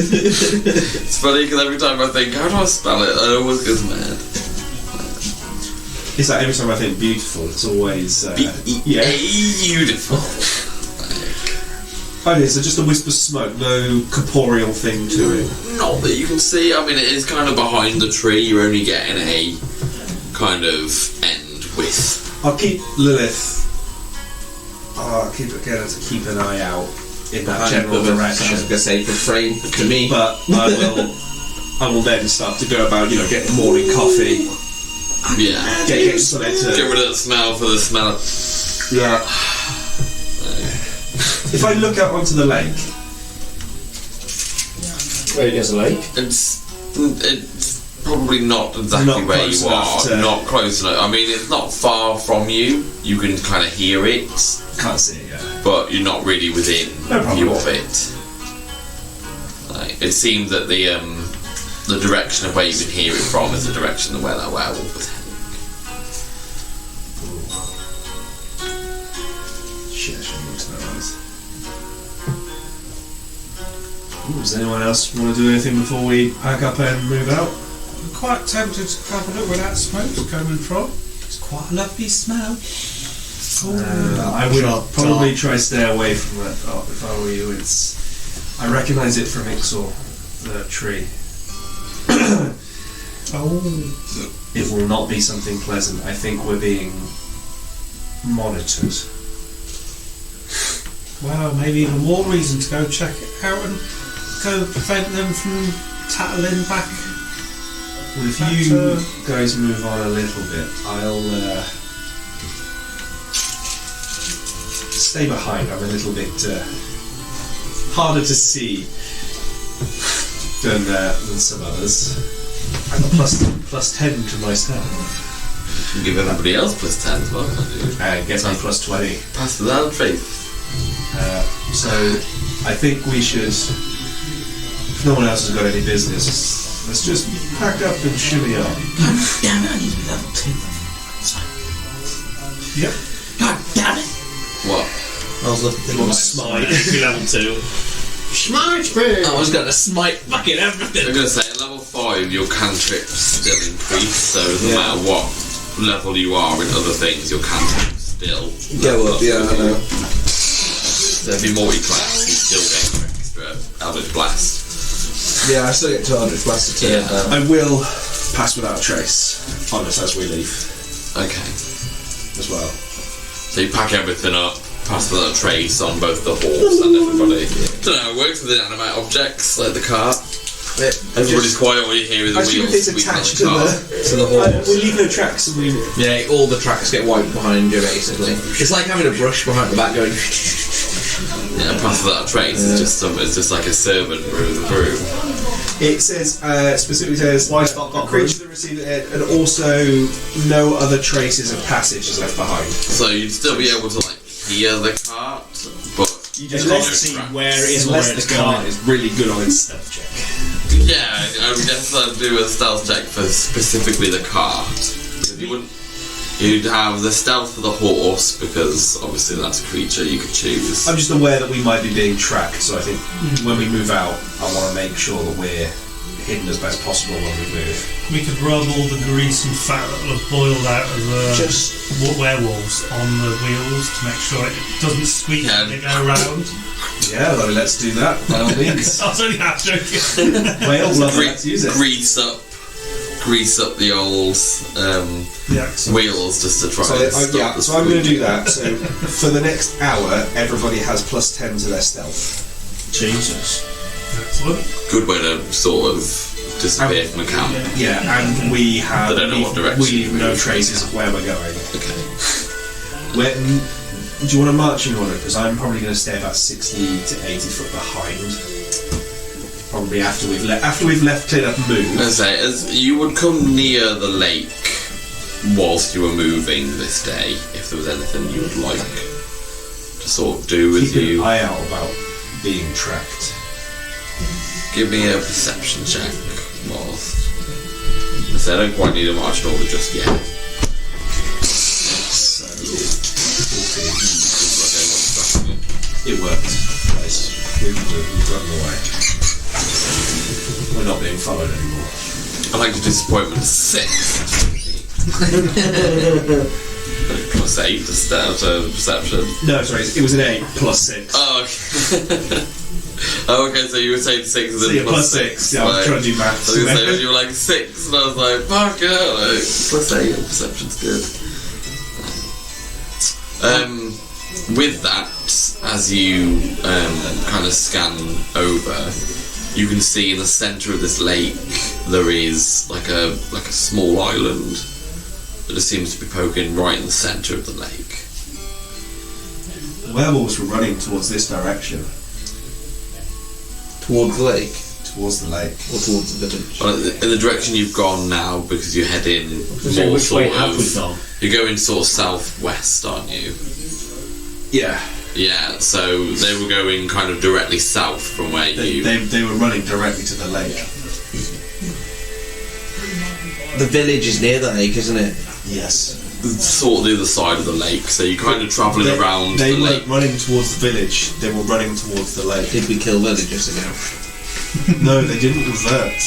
It's funny because every time I think how do I spell it, I always go mad. It's like every time I think beautiful, it's always beautiful. Okay, so just a wisp of smoke, no corporeal thing to it. Not that you can see. I mean, it is kind of behind the tree. You're only getting a kind of end wisp. I'll keep Lilith. I'll keep an eye out in that general direction. I was going to say refrain to me, but I will then start to go about, getting morning coffee. Yeah. Get something to get rid of the smell for the smell. Yeah. If I look out onto the lake, Where there's a lake? It's probably not exactly Not where close you enough are. to- Not close enough. I mean, it's not far from you. You can kind of hear it, can't see it yet. but you're not really within No problem. view of it. Like, it seems that the direction of where you can hear it from is the direction of where that werewolf was heading. Shit, I should have looked at that eyes. Does anyone else want to do anything before we pack up and move out? I'm quite tempted to have a look where that smoke's coming from. It's quite a lovely smell. I would probably try stay away from that if I were you. I recognise it from Ixor, the tree. It will not be something pleasant. I think we're being monitored. Well, maybe even more reason to go check it out and go prevent them from tattling back. Well, if you guys move on a little bit, I'll stay behind. I'm a little bit harder to see than some others. I got plus 10 to my stat. You can give everybody else plus 10 as well, can't you? Gets me plus 20. Pass the down faith. So I think we should, if no one else has got any business, let's just pack up and shimmy on. damn it, I need to be level 2. Yep. I was looking at smite. Level 2. Smite me! I was gonna smite fucking everything. I'm going to say, at level 5, your cantrips still increase, so no matter what level you are in other things, your cantrips still Go up, yeah, I know. So if you're multi-class, you still get your extra Eldritch Blast. Yeah, I still get 200 blast a turn. Yeah. I will pass without a trace on us as we leave Okay. as well. So you pack everything up, pass without a trace on both the horse and everybody. Don't know how it works with inanimate objects like the cart. Everybody's quiet, all you hear is the Actually, wheels if it's squeaking on attached the to car. the horse. we'll leave no tracks. And we Yeah, all the tracks get wiped behind you, basically. It's like having a brush behind the back going. Yeah, pass without a trace. It's just like a servant through. It says specifically says a creature that receives it, and also no other traces of passage is left behind. So you'd still be able to like hear the cart, but You just there's can't no see tracks. where it is or Unless where it's the cart going. is really good on its stealth check. Yeah, I would guess I'd do a stealth check for specifically the cart. Because you wouldn't. You'd have the stealth for the horse, because obviously that's a creature you could choose. I'm just aware that we might be being tracked, so I think when we move out, I want to make sure that we're hidden as best possible when we move. We could rub all the grease and fat that will have boiled out of the werewolves on the wheels to make sure it doesn't squeak when they go around. Yeah, well, let's do that by all means. I was only half joking. Well, let's use it. Grease up the old wheels just to try and stop the so I'm going to do squeak. that. So for the next hour, everybody has +10 to their stealth. Jesus. Excellent. Good way to sort of disappear from a camp. Yeah, and we have They don't know what direction we leave you're no moving. traces of where we're going. Okay. Do you want a marching order? Because I'm probably going to stay about 60 to 80 foot behind. Probably after we've left, cleared up, and moved. As I say, as you would come near the lake whilst you were moving this day, if there was anything you would like to sort of do with Keep you. an eye out about being tracked. Give me a perception check whilst. I say I don't quite need a marching order just yet. So, 14. It worked. Nice. We've gotten away. We're not being followed anymore. I like your disappointment 6. +8 to perception. No, sorry, it was an 8 +6. Oh, okay. Oh, okay, so you were saying 6 and So then yeah, +6. Yeah, I was trying to do maths. I was going to say, you were like 6, and I was like, fuck it, like, +8, perception's good. With that, as you kind of scan over, you can see in the centre of this lake there is like a small island that just seems to be poking right in the centre of the lake. The werewolves were running towards this direction. Towards the lake. Towards the lake. Or towards the village. Well, in the direction you've gone now, because you're heading So more which way sort have we of, gone? you're going sort of southwest, aren't you? Yeah. Yeah, so they were going kind of directly south from where you... They were running directly to the lake. The village is near the lake, isn't it? Yes. Sort of the other side of the lake, so you're kind of travelling around They the weren't lake. running towards the village, they were running towards the lake. Did we kill villagers ago? No, they didn't revert.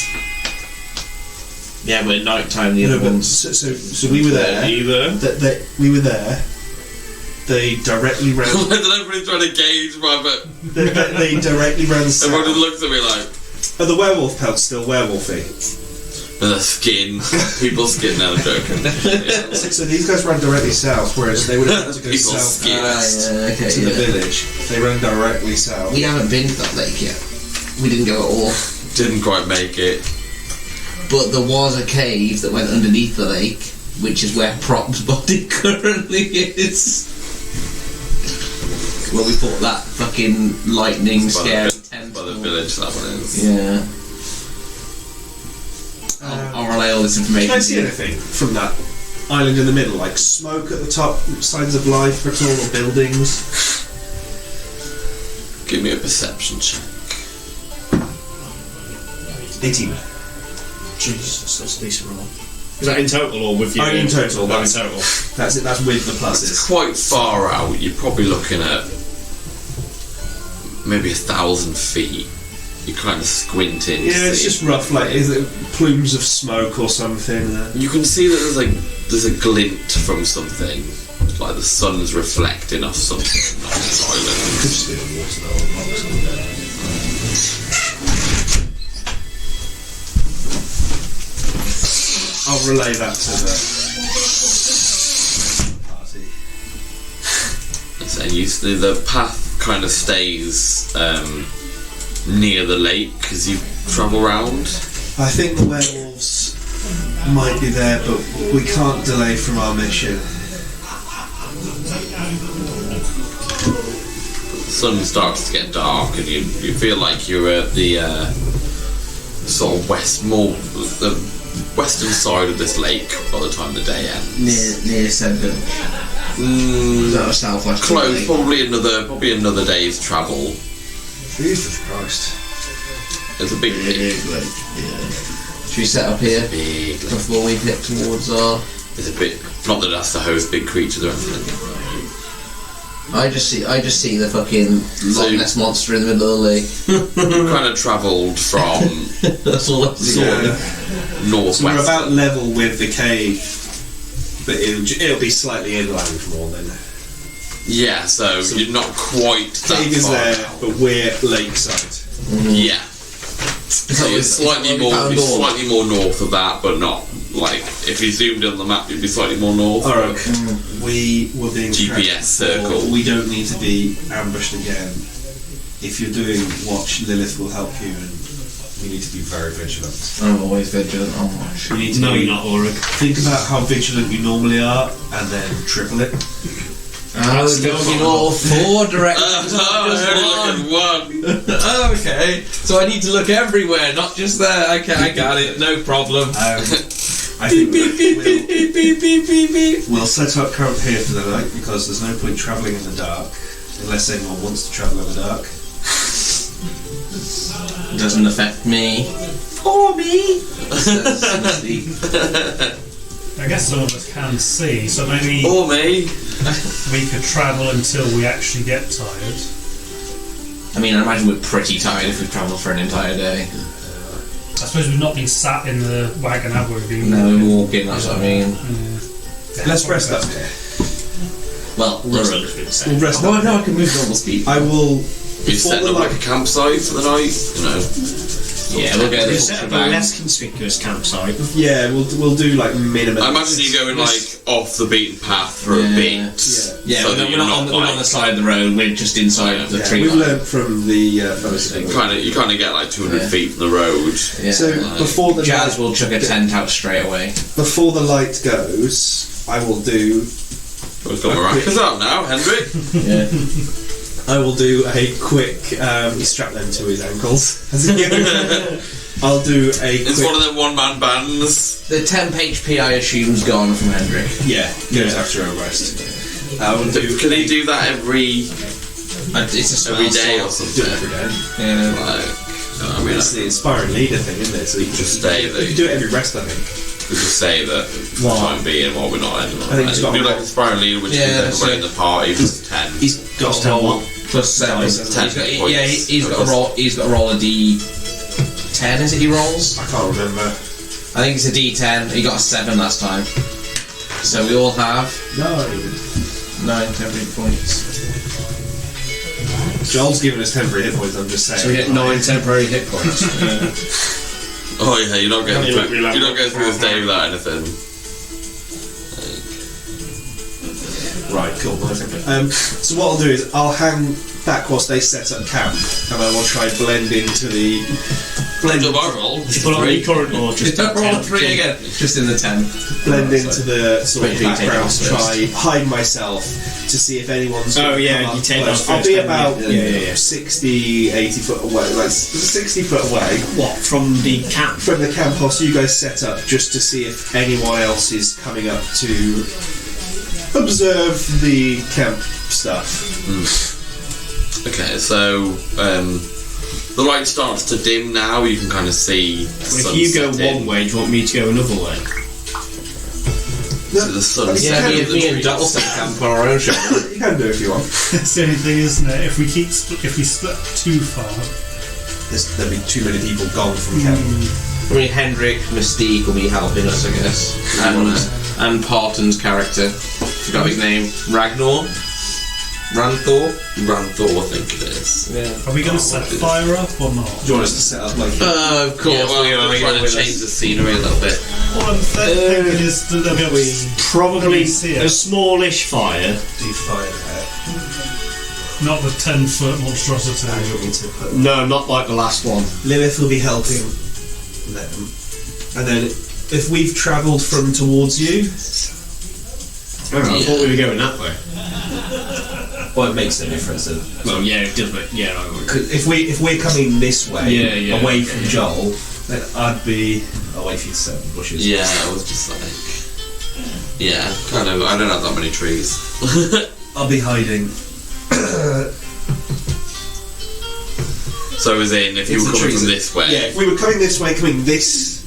Yeah, but at night time the other but ones. so we were there. Either. We were there. They directly ran. I don't know if everybody's trying to gauge my, but they directly ran south. everyone just looks at me like, Are the werewolf pelts still werewolfy? the skin, people's skin, now I'm joking. Yeah. So these guys ran directly south, whereas they would have had to go People's south skin. Okay, to the village. They ran directly south. We haven't been to that lake yet. We didn't go at all. Didn't quite make it. But there was a cave that went underneath the lake, which is where Prop's body currently is. Well, we thought that fucking lightning scary tent. By the village, that one is. Yeah. I'll relay all this information. Can I see anything from that island in the middle? Like smoke at the top, signs of life, or buildings? Give me a perception check. 18. Jesus, that's a decent roll. Is that in total or with you? In total. Oh, in total. That's it. That's with the It's pluses. quite far out. You're probably looking at maybe 1,000 feet. You kind of squint in. Yeah, it's just rough. Like, is it plumes of smoke or something? You can see that there's a glint from something, like the sun's reflecting off something on this island. Could just be the water though, or rocks or whatever. I'll relay that to the party. So the path kind of stays near the lake as you travel round. I think the werewolves might be there, but we can't delay from our mission. The sun starts to get dark, and you feel like you're at the sort of the western side of this lake by the time the day ends. Near Severn. Is that a southwest? Close, probably another day's travel. Jesus Christ. It's a big lake. Yeah. Should we set up here Big lake. before we hit towards our? It's a bit. Not that that's to host big creatures or anything. I just see the fucking Loch Ness monster in the middle of the lake. You kind of travelled from That's all I see. northwest. So we're about level with the cave, but it'll be slightly inland more than. Yeah, so you're not quite that Cave is far there, out. but we're lakeside. Yeah. So you're slightly more north of that, but not like if you zoomed in on the map, you'd be slightly more north. Alright, we were being GPS tracked circle. before. We don't need to be ambushed again. If you're doing watch, Lilith will help you, and we need to be very vigilant. I'm always vigilant on watch. You need to No, be, you're not, Ulrich. think about how vigilant you normally are, and then triple it. I was going in all four directions. Oh, only look at one. Okay, so I need to look everywhere, not just there. Okay, I got it. No problem. I think we'll set up camp here for the night because there's no point travelling in the dark unless anyone wants to travel in the dark. Doesn't affect me. Or me. I guess some of us can see, so maybe Or me. we could travel until we actually get tired. I mean, I imagine we're pretty tired if we've travelled for an entire day. I suppose we've not been sat in the wagon, have we? We've been No, walking, that's what I mean. Let's rest up here. Well, We'll rest Oh, up no, here. I can move normal speed. I will. You Before set the up like a light. campsite for the night, you know. Yeah, we'll go We the set up a shebang. less conspicuous campsite. Yeah, we'll do like minimum. I imagine you're going like off the beaten path for a Yeah. bit. Yeah. Yeah, so that we're you're not on the side of the road, we're just inside the Yeah, tree we've line. learned from the fellows. You kind of get like 200 Yeah. feet from the road. Yeah. So before the Jazz light, will chuck a tent out straight away. before the light goes, I will do. We've got maracas out now, Hendrik. Yeah. I will do a quick. Strap them to his ankles. I'll do a It's quick. one of them one-man bands. The temp HP I assume's gone from Hendrik. Yeah, goes after a rest. I will do. Can he do that every It's a spell day or slot. Do it something? every day. Yeah. Like, I mean, It's the inspiring leader thing, isn't it? So you can Just stay there. You can do it every rest, I think. we just say that for the time being while we're not anymore. I think he's got do a- like inspiring leader, which Yeah, is that's everybody in the party plus 10. He's got Plus a roll. 10 plus 7. Nice. He's 10 got, points. yeah, he's got a roll. He's got a roll a D10. Is it he rolls? I can't remember. I think it's a D10. He got a 7 last time. So we all have No. 9 temporary points. Joel's giving us temporary hit points. I'm just saying. So we get 9 temporary hit points. Oh yeah, you're not going You're through. not You're not going through this day without anything. Right, cool. So what I'll do is I'll hang back whilst they set up camp, and I will try and blend into the blend Double roll. Put on the current or just Just roll 3 again. Just in the 10. blend into the sort of Wait, do you take it background. off Try hide myself to see if anyone's. Oh, gonna yeah, come you up take close. that I'll first, be don't about you? Yeah. 60, 80 foot away, like 60 foot away what from the camp? from the camp whilst you guys set up, just to see if anyone else is coming up to observe the camp stuff. Okay, so the light starts to dim now. You can kind of see. The If sun you go setting. one way, do you want me to go another way? to the sunset. Yeah, of the me and trees. Dot will set camp on our own show. You can do it if you want. That's the only thing, isn't it? If we split too far, There'll be too many people gone from camp. I mean, Hendrik, Mystique will be helping us, I guess. And Parton's character. Forgot his name. Ragnar? Ranthor? Ranthor, I think it is. Yeah. are we going to set fire up or not? Do you want us to set up like? Of course, Yeah, well, we are. we're trying to change the scenery a little bit. What I'm thinking is that they'll be able to Probably see a it. smallish fire. Do fire Not the 10-foot monstrosity. and you're going to put. No, not like the last one. Lilith will be helping them, and then if we've travelled from towards you, I thought we were going that way. well, it makes no difference. Then. Well, yeah, it does, but yeah, I would. 'Cause if we're coming this way, Yeah, away okay, from yeah. Joel, then I'd be away from certain bushes. Yeah, I was just like, yeah, kind of. I don't have that many trees. I'll be hiding. So as in, if you It's were the coming trees from that- this way, Yeah, if we were coming this way, coming this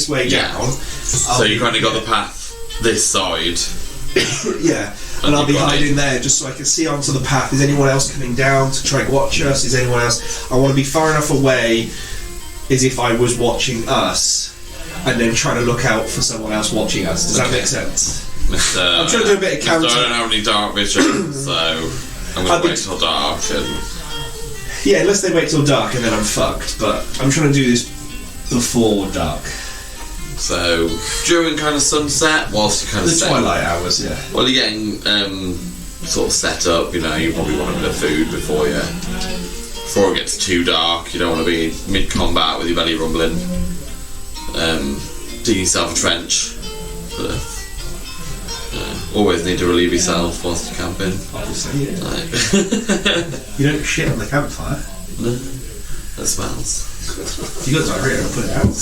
way Yeah. down. so you kind of got the path this side. Yeah, And and I'll you've be got hiding there just so I can see onto the path. Is anyone else coming down to try and watch us? Is anyone else? I want to be far enough away as if I was watching us, and then trying to look out for someone else watching us. Does that Okay. make sense? Mr. I'm trying to do a bit of counter. I don't have any dark vision, so I'm I'd gonna be wait till dark and. Yeah, unless they wait till dark and then I'm fucked. But I'm trying to do this before dark. So during kind of sunset, whilst you kind of The twilight hours, yeah. Well, you're getting sort of set up. You know, you probably want a bit of food before it gets too dark. You don't want to be mid-combat with your belly rumbling. Digging yourself a trench. But, always need to relieve yourself whilst you're camping. Obviously, yeah. Like, You don't shit on the campfire. that smells. You got diarrhea and put it out.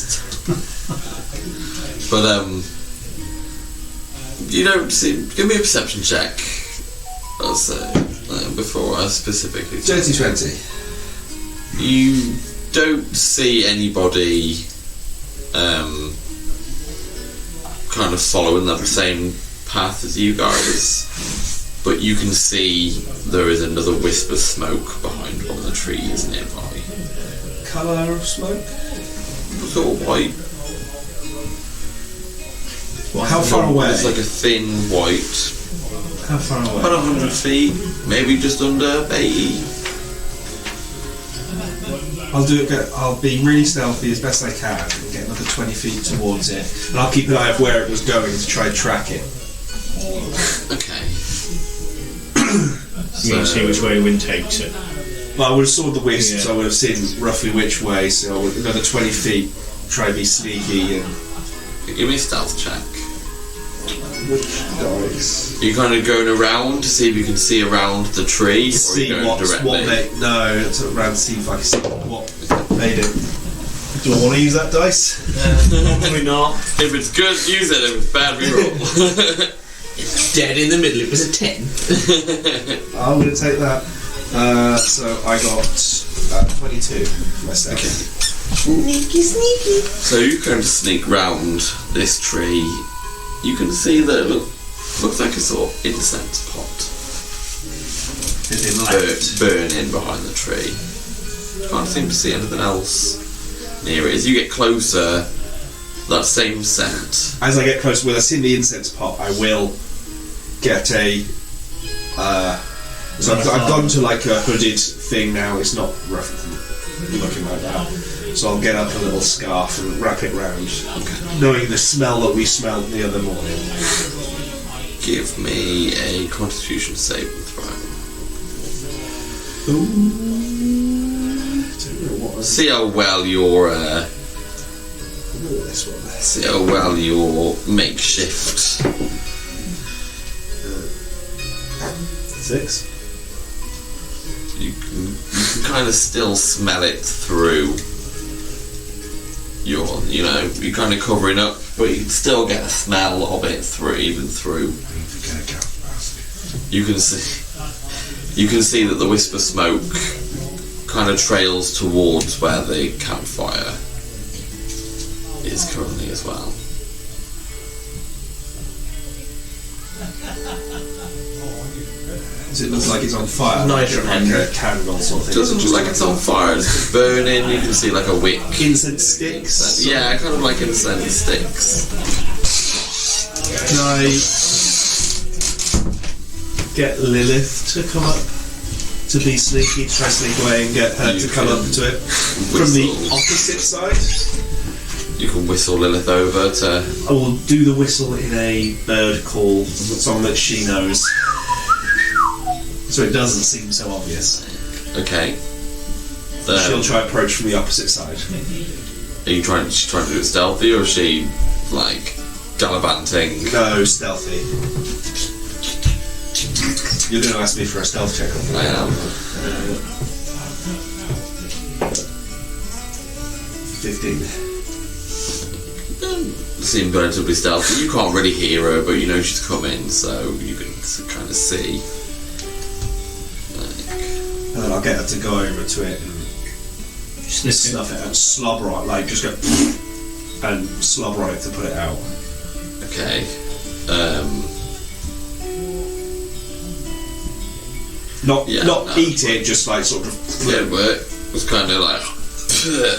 But you don't see. Give me a perception check. I'll say before I specifically. Dirty 20. You don't see anybody kind of following that same path as you guys, but you can see there is another wisp of smoke behind one of the trees nearby. Colour of smoke? Sort of white. How far away? It's like a thin white. How far away? About 100 feet, maybe just under 80. I'll be really stealthy as best I can and get another 20 feet towards it, and I'll keep an eye of where it was going to try and track it. Okay. You can see which way the wind takes it. Well, I would have saw the wisp, Yeah. so I would have seen roughly which way, so with another 20 feet, try and be sneaky and... Give me a stealth check. Which dice? Are you kind of going around to see if you can see around the tree, or are you See going what directly? they... No, it's around to see if I can see what made it. Do I want to use that dice? Probably not. If it's good, use it. If it's bad, reroll. Dead in the middle, it was a 10. I'm going to take that. So I got 22 for myself. Sneaky, sneaky. So you kind of sneak round this tree. You can see that it looks like a sort of incense pot burning behind the tree. Can't seem to see anything else near it. As you get closer, that same scent. As I get close, when I see the incense pot, I will get a... so I've gone to like a hooded thing now, it's not rough looking like that. So I'll get up a little scarf and wrap it round, knowing the smell that we smelled the other morning. Give me a Constitution saving throw. See how well your This one. see how well your makeshift 6. you can kind of still smell it through your, you know, you're kind of covering up, but you can still get a smell of it through, even through. You can see that the wisp of smoke kind of trails towards where the campfire is currently as well. Does it look like it's on fire? Nice like reminder. a candle sort of thing? Doesn't look like it's on fire. It's burning. You can see like a wick. Incense sticks? Yeah, kind of like incense sticks. Can I get Lilith to come up? To be sneaky, try to sneak away and get her You to come can up to it from the whistle. opposite side? You can whistle Lilith over to. I will do the whistle in a bird call, song that she knows. So it doesn't seem so obvious. Okay. She'll try approach from the opposite side. Are you trying? She's trying to do it stealthy, or is she like gallivanting? No, stealthy. You're going to ask me for a stealth check on I that. am. 15. Seem relatively stealthy. You can't really hear her, but you know she's coming, so you can kind of see. And then I'll get her to go over to it and snuff it and slobber on it, like just go and slobber on it to put it out. Okay. Not No. eat it, just like sort of. Yeah, but it was kind of like.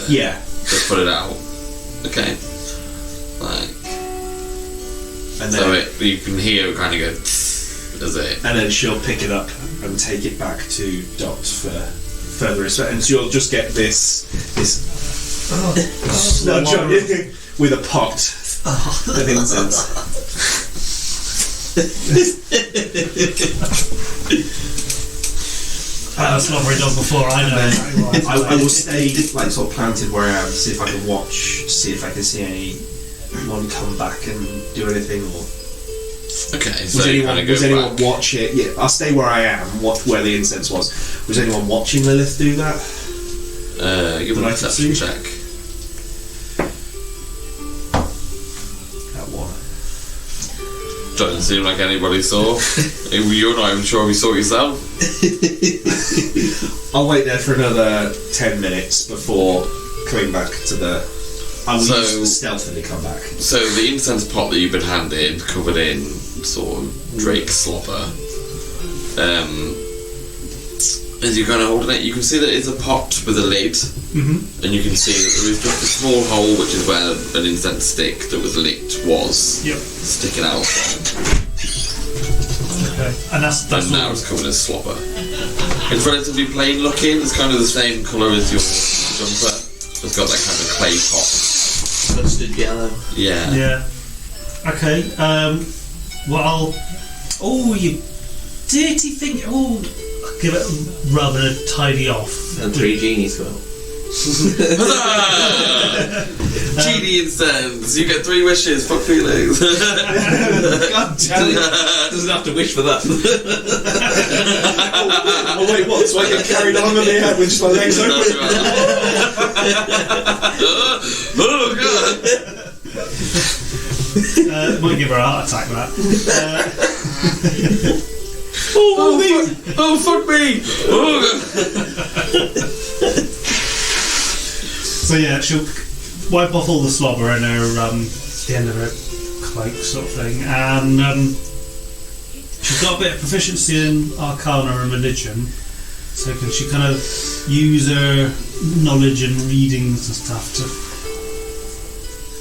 Yeah. Just put it out. Okay. Like. And So then you can hear it kind of go. Does it? and then she'll pick it up and take it back to Dot for further respect, and so you'll just get this sludge on you with a pot of incense. That's not very done before, I know. I will stay like sort of planted where I am, see if I can watch, see if I can see anyone come back and do anything, or Okay, was so you anyone kind of go back. watch it? Yeah, I'll stay where I am, watch where the incense was. Was anyone watching Lilith do that? Give me That a I can perception see? check. That one. Doesn't seem like anybody saw. You're not even sure if you saw it yourself. I'll wait there for another 10 minutes before coming back to the. I will So- use the stealthily come back. So the incense pot that you've been handed, covered in sort of Drake slobber, as you're kind of holding it, you can see that it's a pot with a lid, and you can see that there is just a small hole, which is where an incense stick that was lit was Yep. sticking out from, Okay. And that's and now all. it's covered in slobber. It's relatively plain looking. It's kind of the same colour as your jumper. It's got that kind of clay pot. Mustard yellow. Yeah. Yeah. Okay. Well, I'll. Oh, you dirty thing! Oh, I'll give it rather a tidy off. And 3 genies go. Huzzah! Genie incense. You get 3 wishes. Fuck feelings. God damn it! Doesn't have to wish for that. Oh wait, what? So I get carried on in the air with just my legs open? Oh god! Might give her a heart attack. That. Oh fuck me! Oh god! So yeah, she'll wipe off all the slobber in her the end of her cloak, sort of thing, and she's got a bit of proficiency in Arcana and religion. So can she kind of use her knowledge and readings and stuff to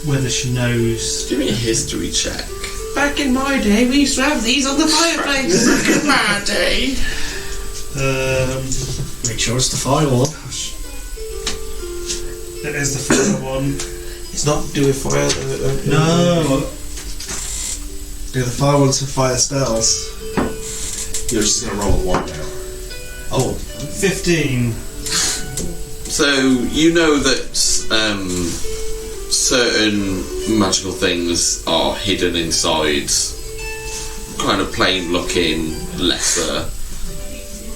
whether she knows? Give me a history check. Back in my day, we used to have these on the fireplace. Back in my day. Make sure it's the firewall. It is the first one. It's not do with fire. No. Yeah, the fire ones for fire spells. You're just gonna roll a 1 now. Oh. 15. So you know that certain magical things are hidden inside kind of plain looking, lesser,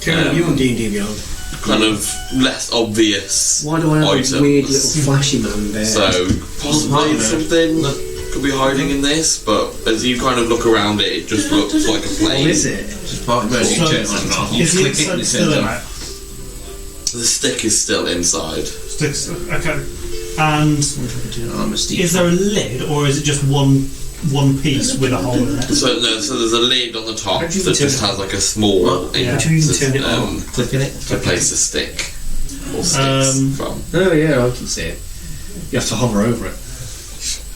You on D&D Beyond. kind of less obvious Why do I have items. a weird little flashy man there? So possibly something that could be hiding in this, but as you kind of look around it, it just looks like a plane. What is it? Just part of it, you turn it on and off. You Is the click it and incense it still turns in on. it? The stick is still inside. Sticks. Okay. And I'm a Steve. is there a lid, or is it just one one piece with a hole in it. So there's a lid on the top How that do you just turn has like a small Yeah. How do you even turn it on? Clicking it. a place to stick or sticks from. Oh yeah, I can see it. You have to hover over it.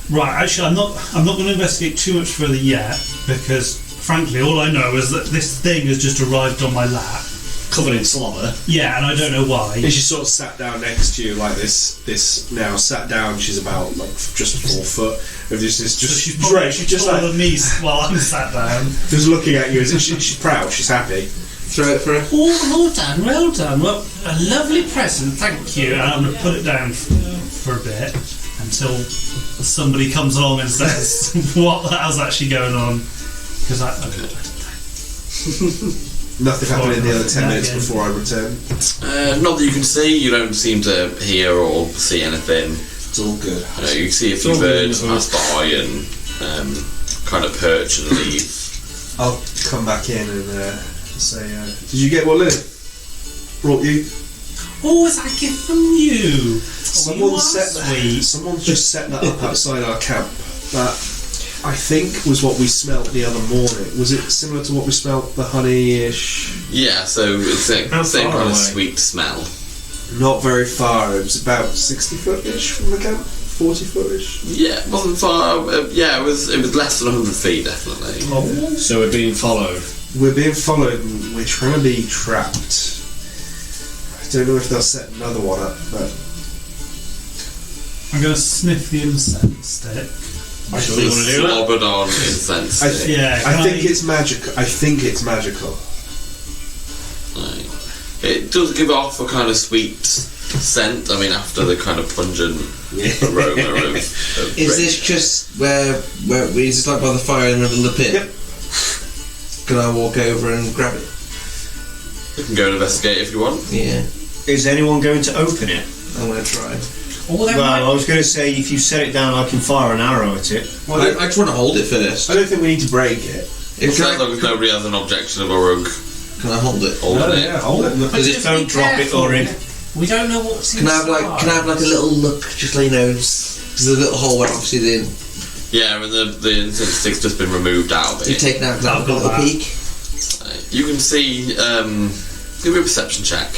Right, actually, I'm not going to investigate too much further yet because, frankly, all I know is that this thing has just arrived on my lap. Covered in slobber. Yeah, and I don't know why. And she sort of sat down next to you like this. This now sat down. She's about like just 4 foot. Of this is So just she's probably draped, just taller like than me while I'm sat down. just looking at you. She's proud. She's happy. Throw it for her. Oh, well done, well done. Well, a lovely present, thank you. And I'm going to put it down for a bit until somebody comes along and says what the hell's actually going on. Because I don't know. Nothing happened in the other 10 minutes Again. before I return. Not that you can see. You don't seem to hear or see anything. It's all good. You see a few all birds good. pass by and kind of perch and leave. I'll come back in and say, did you get what Lily brought you? Oh, is that a gift from you? Someone sweet. Someone's just set that up outside our camp. That I think was what we smelt the other morning. Was it similar to what we smelt, the honey-ish? Yeah, so it's a How same far kind of away? sweet smell. Not very far. It was about 60 foot-ish from the camp. 40 foot-ish. Yeah, it wasn't far. Yeah, it was less than 100 feet, definitely. So we're being followed. We're being followed and we're trying to be trapped. I don't know if they'll set another one up, but I'm going to sniff the incense stick. Sure you want to do that? Slobbered on incense. Yeah, I can think it's magical. I think it's magical. Right. It does give off a kind of sweet scent. I mean, after the kind of pungent aroma of Is grape. this just where is this like by the fire in the middle of the pit? Yep. Can I walk over and grab it? You can go and investigate if you want. Yeah, Is anyone going to open it? I'm gonna try. Oh, that Well, I was going to say if you set it down, I can fire an arrow at it. Well, I just want to hold it first. I don't think we need to break it. If As long as nobody has an objection of a rug can I hold it? holding it. Yeah, hold it. Because Just if be Don't drop it or in. We don't know what's can I have like a little look, just so you know, because there's a little hole where obviously the Yeah, and the incense stick's just been removed out of you've it. taken out. Can I have a got little that. peek? You can see. Give me a perception check.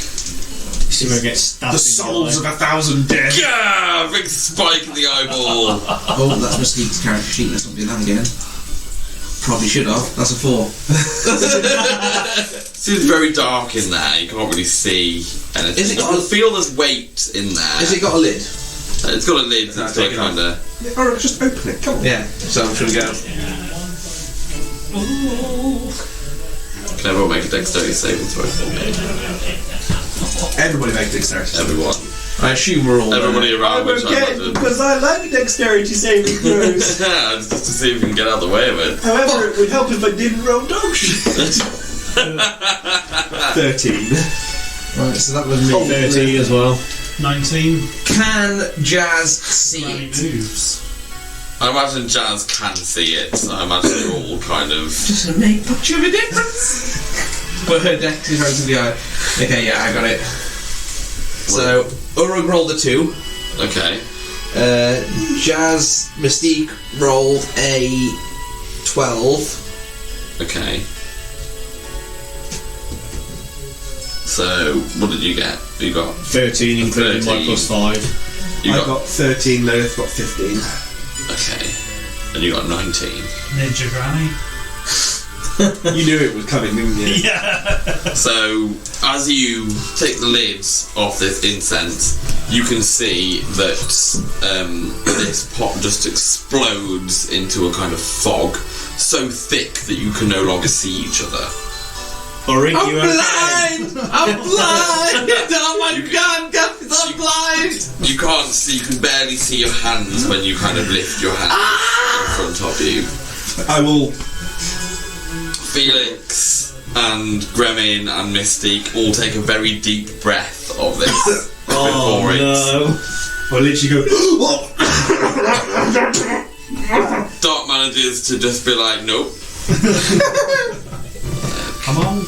See if I get stabbed. The souls of 1,000 dead. Yeah, big spike in the eyeball. Oh, that's Mystique's character sheet. Let's not do that again. Probably should have. That's a 4. Seems very dark in there. You can't really see anything. Is it You got can a- feel there's weight in there. Has it got a lid? It's got a lid. It's got take it kind of. Alright, just open it. Come on. Yeah. So I'm gonna go. Can everyone make a dexterity saving throw for me? Everybody make dexterity. Everyone. I assume we're all. Everybody around, which I imagine. because I like dexterity saving throws. Yeah, just to see if you can get out of the way of it. However, it would help if I didn't roll dog shit. 13. Right. So that was me. 13 as well. 19. Can Jazz see Bloody it? moves. I imagine Jazz can see it. So I imagine they're all kind of. Just to make much of a difference. But her dex is right to the eye. Okay, yeah, I got it. So Urug rolled a 2. Okay. Jazz Mystique rolled a 12. Okay. So, what did you get? You got 13, including my 13. +5. you I got, got 13, Lilith got 15. okay, and you got 19. Ninja Granny. You knew it was coming, didn't you? Yeah. So, as you take the lids off this incense, you can see that this pot just explodes into a kind of fog, so thick that you can no longer see each other. Ulrich, I'm you blind! I'm blind! Oh my god, guys, I'm blind! You can't see, you can barely see your hands when you kind of lift your hands in front of you. I will. Felix and Gremlin and Mystique all take a very deep breath of this before it. I literally go. Dark manages to just be like, nope. Come on.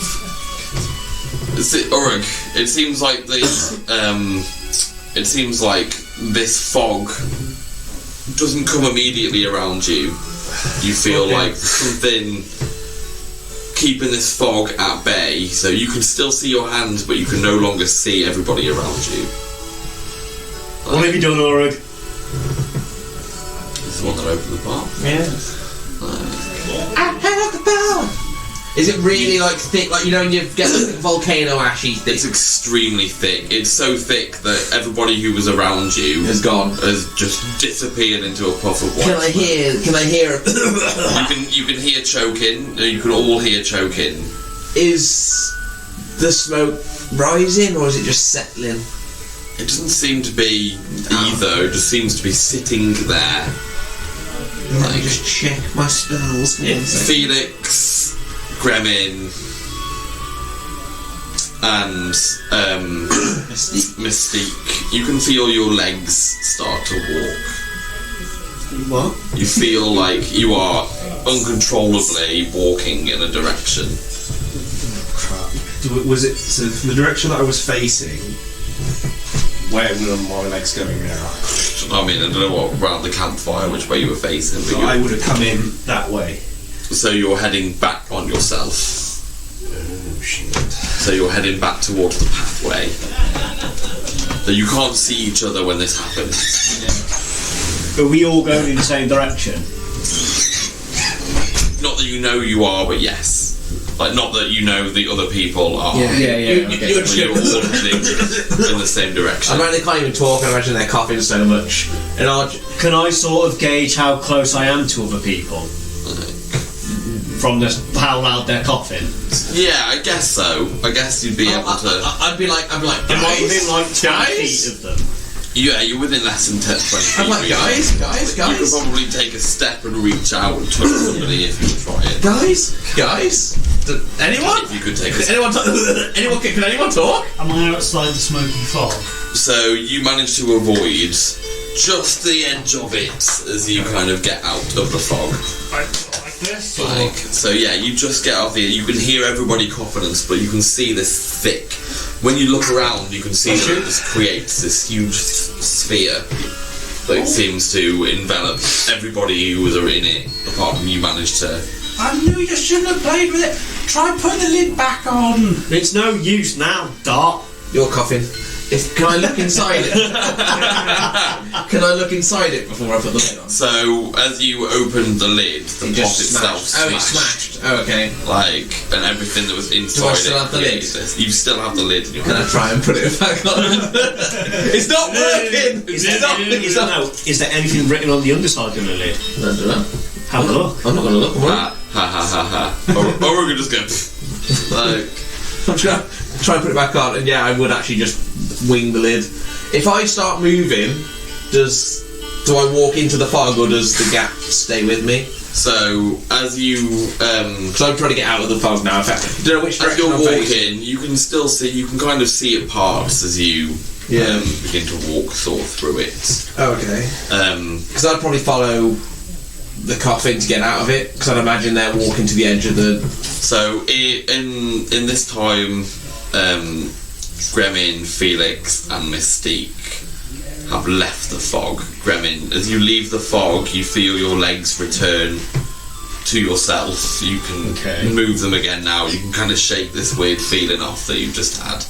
Uruk, it seems like this fog doesn't come immediately around you. You feel like something keeping this fog at bay, so you can still see your hands, but you can no longer see everybody around you. What have you done, Orug? It's the one that opened the bar. I have the power. Is it really like thick? Like, you know, when you get the volcano ashy thick? It's extremely thick. It's so thick that everybody who was around you Has gone. has just disappeared into a puff of white. Can I hear? You can hear choking. You can all hear choking. Is the smoke rising or is it just settling? It doesn't seem to be either. It just seems to be sitting there. Let me just check my spells. Felix, Gremlin, and Mystique. You can feel your legs start to walk. What? You feel like you are uncontrollably walking in a direction. Crap. Was it so from the direction that I was facing? Where were my legs going now? I mean, I don't know what around the campfire, which way you were facing. So But I would have come in that way. so you're heading back on yourself. Oh shit. So you're heading back towards the pathway. So you can't see each other when this happens. Are we all going in the same direction? Not that you know you are, but yes. Like, not that you know the other people are. Yeah. You're But just you're all heading in the same direction. I imagine they can't even talk. I imagine they're coughing so much. And Can I sort of gauge how close I am to other people from how loud they're coughing? Yeah, I guess so. I guess you'd be able to. I'd be like, Am I within like 20 feet of them? Yeah, you're within less than 10, 20 feet. I'm like, guys. You could probably take a step and reach out and touch somebody if you try it. Guys. Anyone? If you could take a Can anyone can anyone talk? Am I outside the smoky fog? So you manage to avoid just the edge of it as you kind of get out of the fog. Like this? Or? Like, so yeah, you just get off the. You can hear everybody coughing, but you can see this thick. When you look around, you can see that it just creates this huge sphere that seems to envelop everybody who was in it, apart from you managed to. I knew you shouldn't have played with it. Try putting the lid back on. It's no use now, Dart. You're coughing. Can I look inside it? Can I look inside it before I put the lid on? So as you open the lid, the pot itself smashed. Oh, okay. Like, and everything that was inside Do I still have the lid? You still have the lid in your Can I try and put it back on? It's not working! Is there anything written on the underside of the lid? I don't know. Have a look. I'm not going to look. Ha ha. Or we could just go. Like, I'm try and put it back on, and yeah, I would actually just wing the lid. If I start moving, do I walk into the fog, or does the gap stay with me? so as you Because I'm trying to get out of the fog now. In fact, I don't know which as direction you're I'm facing. walking, you can still see. You can kind of see it parts as you begin to walk sort of through it. Okay. Because I'd probably follow the coffin to get out of it, because I'd imagine they're walking to the edge of the. So in this time, Gremlin, Felix, and Mystique have left the fog. Gremlin, as you leave the fog, you feel your legs return to yourself. You can move them again now. You can kind of shake this weird feeling off that you've just had.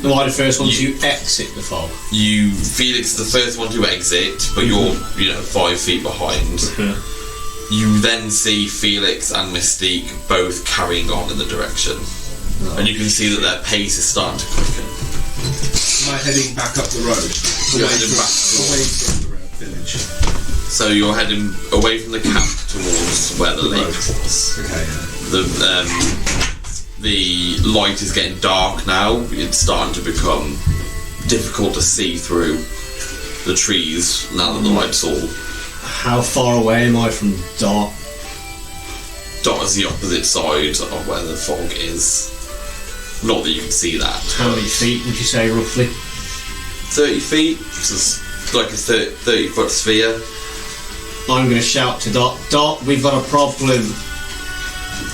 Am I the first one to exit the fog? Felix is the first one to exit, but you're 5 feet behind. You then see Felix and Mystique both carrying on in the direction. And you can see that their pace is starting to quicken. Am I heading back up the road? You're heading back away from the village. So you're heading away from the camp towards where the lake was. Okay. The light is getting dark now. It's starting to become difficult to see through the trees now that the light's all. How far away am I from Dart? Dot is the opposite side of where the fog is. Not that you can see that. How many feet would you say roughly? 30 feet. It's like a 30-foot sphere. I'm going to shout to Dart. Dart, we've got a problem.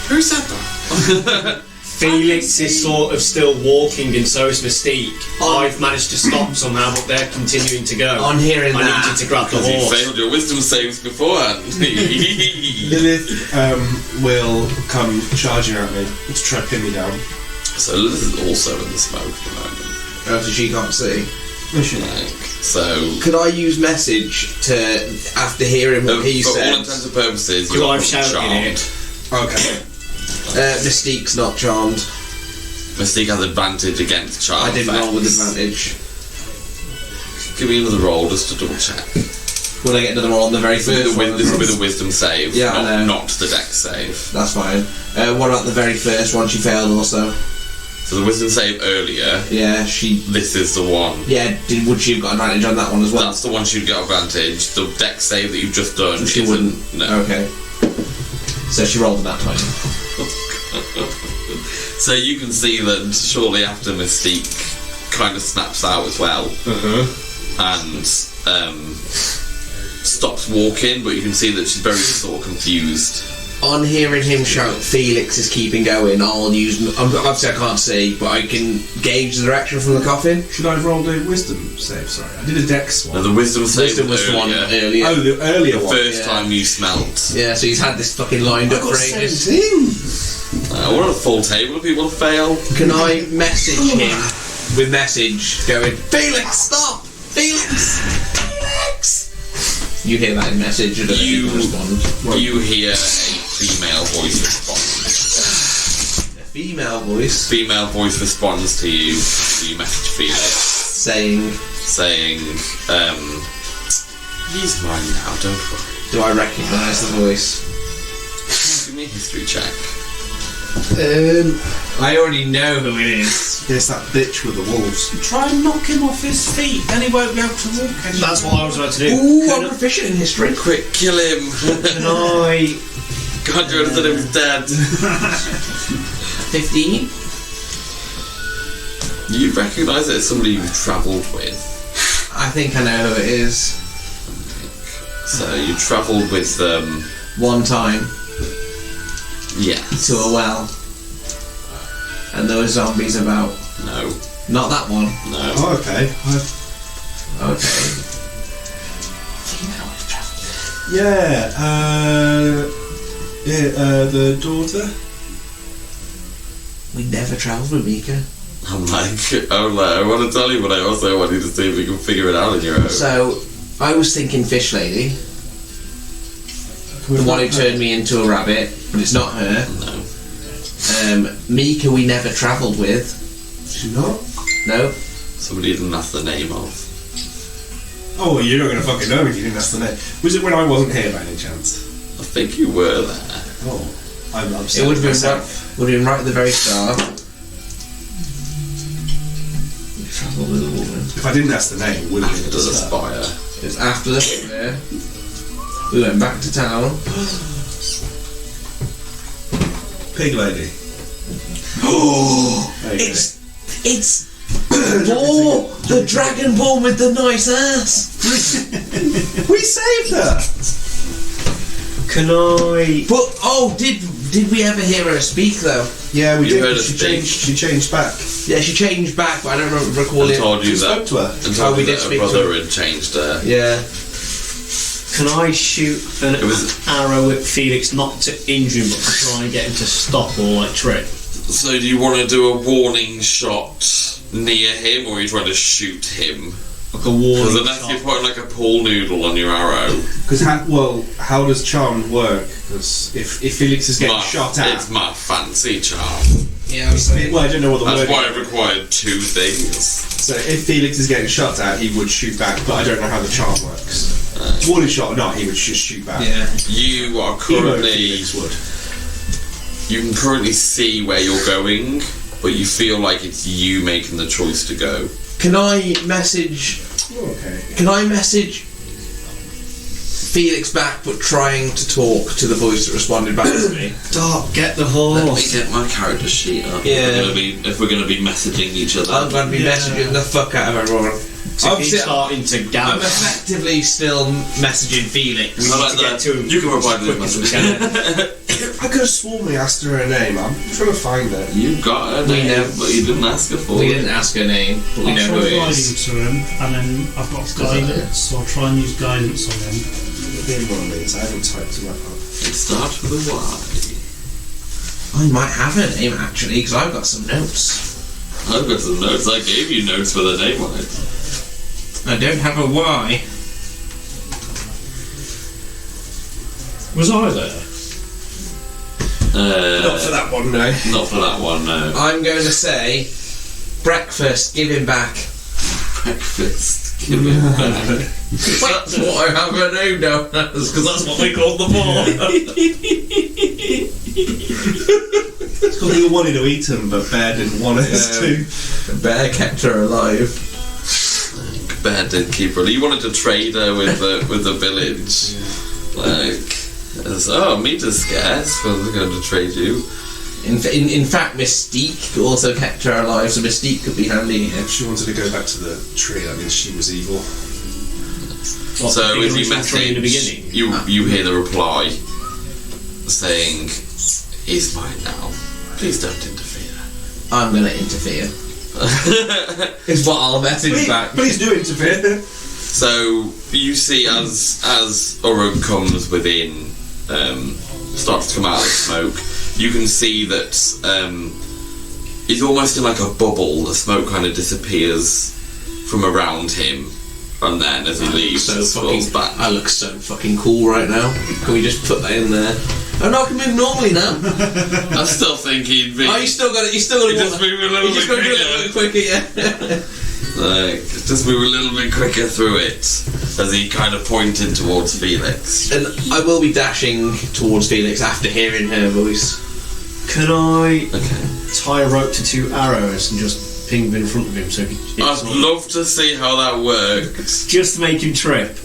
Who said that? Felix is sort of still walking, and so is Mystique. I've managed to stop somehow, but they're continuing to go. On hearing I that, need you to grab the Because you horse. failed your wisdom saves beforehand. Lilith will come charging at me to try to pin me down. So Lilith is also in the smoke at the moment. oh, so she can't see. Like, so, Could I use message to, after hearing what he for all said? intents and purposes, Because you are I've shouted charmed. it. Okay. Mystique's not charmed. Mystique has advantage against charm. I didn't roll with effects. advantage. Give me another roll just to double check. Will I get another roll on the very This will first one? be the wisdom save, Yeah, I know. not the dex save. That's fine. What about the very first one? She failed also. So the wisdom save earlier, Yeah, she. this is the one. Yeah, would she have got advantage on that one as well? That's the one she'd get advantage. The dex save that you've just done, She isn't- wouldn't. No. Okay. So she rolled that time. So you can see that shortly after Mystique kind of snaps out as well, and stops walking, but you can see that she's very sort of confused. On hearing him shout, Felix is keeping going. I'll use. Obviously, I can't see, but I can gauge the direction from the coffin. Should I have rolled a wisdom save? Sorry, I did a dex Now one. the wisdom save Wisdom was the one earlier. earlier. Oh, the earlier The one. first yeah. time you smelt. Yeah, so he's had this fucking lined up for ages. 17. We're on a full table of people to fail. Can I message him with message going, Felix, stop! Felix! Felix! You hear that in message, I don't know if you can respond. You hear a female voice respond. A female voice Female voice responds to you. You message Felix, saying, he's mine now, don't worry. do I recognise the voice? Give me a history check. I already know who it is. Yes, that bitch with the wolves. Try and knock him off his feet, then he won't be able to walk anymore. That's what I was about to do. Ooh, I'm proficient in history. Quick, kill him! Can I... God, you understood him dead. 15? You recognise it as somebody you've travelled with. I think I know who it is. So you travelled with One time yes. to a well. And there were zombies about. No. Not that one. No. Oh, okay. Okay. The daughter. We never travelled with Mika. I'm like, I want to tell you, but I also want you to see if you can figure it out on your own. So, I was thinking Fish Lady. The one who turned me into a rabbit, but it's not her. No. Mika we never travelled with. She's not. No. Somebody didn't ask the name of. Oh, well, you're not going to fucking know if you didn't ask the name. Was it when I wasn't here by any chance? I think you were there. Oh, I'm upset It would have with been myself. right at the very start. We travelled with a woman. If I didn't ask the name, it would have been After at the the start. spire. It was after the fair. We went back to town. Pig lady. Oh, There you it's Boar, the dragon born with the nice ass. We saved her. Can I... But did we ever hear her speak though? Yeah, we You did. heard her She speak. changed. She changed back. Yeah, she changed back, but I don't recall And it. told you We that. spoke to her. And told we you did that her speak to brother her. had changed her. Yeah. Can I shoot an It was- arrow at Felix, not to injure him, but to try and get him to stop or like trip? So do you want to do a warning shot near him, or are you trying to shoot him? Like a warning Because unless shot. you're putting like a pool noodle on your arrow, Because how does charm work? Because if Felix is getting shot at, it's my fancy charm. Yeah, I was saying. well, I don't know what the That's word why is. it required two things. So if Felix is getting shot at, he would shoot back, but I don't know how the charm works. Warning shot or not, he would just shoot back. Yeah. You are Emo currently. Felix would. You can currently see where you're going, but you feel like it's you making the choice to go. Can I message? Oh, okay. Can I message Felix back, but trying to talk to the voice that responded back to me? Stop, get the Let me horse. get my character sheet up. Yeah. If we're gonna be messaging each other. I'm going to be messaging the fuck out of everyone. So Obviously, he's starting to I'm gather. effectively still messaging Felix. We need to get to him. You can reply to quick this as we message. can. I could have sworn we asked her name. I'm trying to find her. You got her We name, know. but you didn't ask her for We it. didn't ask her name, but we I'll know try who it guiding is. to him, and then I've got guidance, so I'll try and use guidance on him. Being one of these, I haven't typed him up. It starts with a Y. I might have her name actually, because I've got some notes. I've got some notes. I gave you notes with a name on it. I don't have a Y. Was I there? Not for that one, no. Not for that one, no. I'm going to say breakfast. Give him back. Breakfast. Give it back. That's what I have her name down as, because that's what we called the ball. It's because we wanted to eat him, but Bear didn't want us to. The bear kept her alive. Bear did keep her. You wanted to trade her with the village. Meat is scarce. We're going to trade you. In fact, Mystique also kept her alive, so Mystique could be handy here. If she wanted to go back to the tree, that means she was evil. What, So the if you original tree in the message, beginning? you hear the reply saying, "He's mine now. Please don't interfere." I'm going to interfere. Is what I'll message back. Please do interfere. So you see as Uruk comes within, starts to come out of the smoke, you can see that he's almost in like a bubble. The smoke kind of disappears from around him, and then as he leaves, So it swirls fucking, back. I look so fucking cool right now. Can we just put that in there? Oh no, I can move normally now. I still think he'd be. Oh, you still got it. You still got He to just move a little bit do a little quicker. bit quicker, yeah. Like, just move a little bit quicker through it as he kind of pointed towards Felix. And I will be dashing towards Felix after hearing her voice. Can I Okay. tie a rope to 2 arrows and just ping them in front of him so I'd love to see how that works. just to make him trip,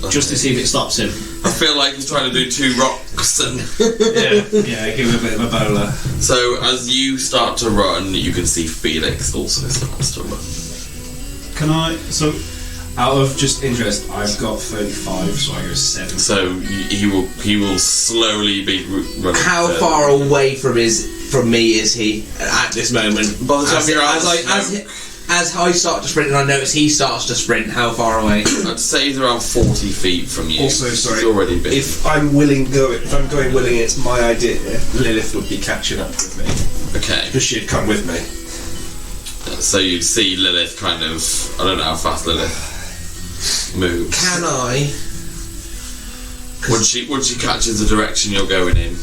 just to see if it stops him. I feel like he's trying to do 2 rocks, and Yeah, give him a bit of a bowler. so as you start to run, you can see Felix also starts to run. Can I? So, out of just interest, I've got 35, so I go 7. So he will slowly be running. How further. far away from me is he at this moment? By the time As, you're out of as I start to sprint and I notice he starts to sprint, how far away? I'd say he's around 40 feet from you. Also, sorry, He's already been. if I'm going willing, it's my idea. Lilith would be catching up with me Okay. because she'd come with me. So you'd see Lilith kind of. I don't know how fast Lilith moves. Can I? Once she catches the direction you're going in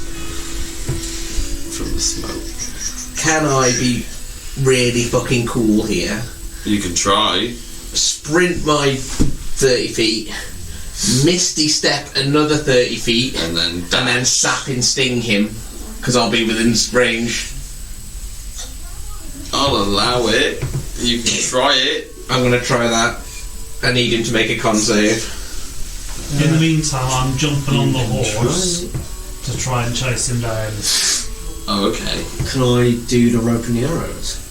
from the smoke. Can I be really fucking cool here? You can try. Sprint my 30 feet, Misty Step another 30 feet, And then and then sap and sting him, because I'll be within range. I'll allow it. You can try it. I'm gonna try that. I need him to make a con save. In the meantime, I'm jumping on the horse to try and chase him down. Oh, okay. Can I do the rope and the arrows?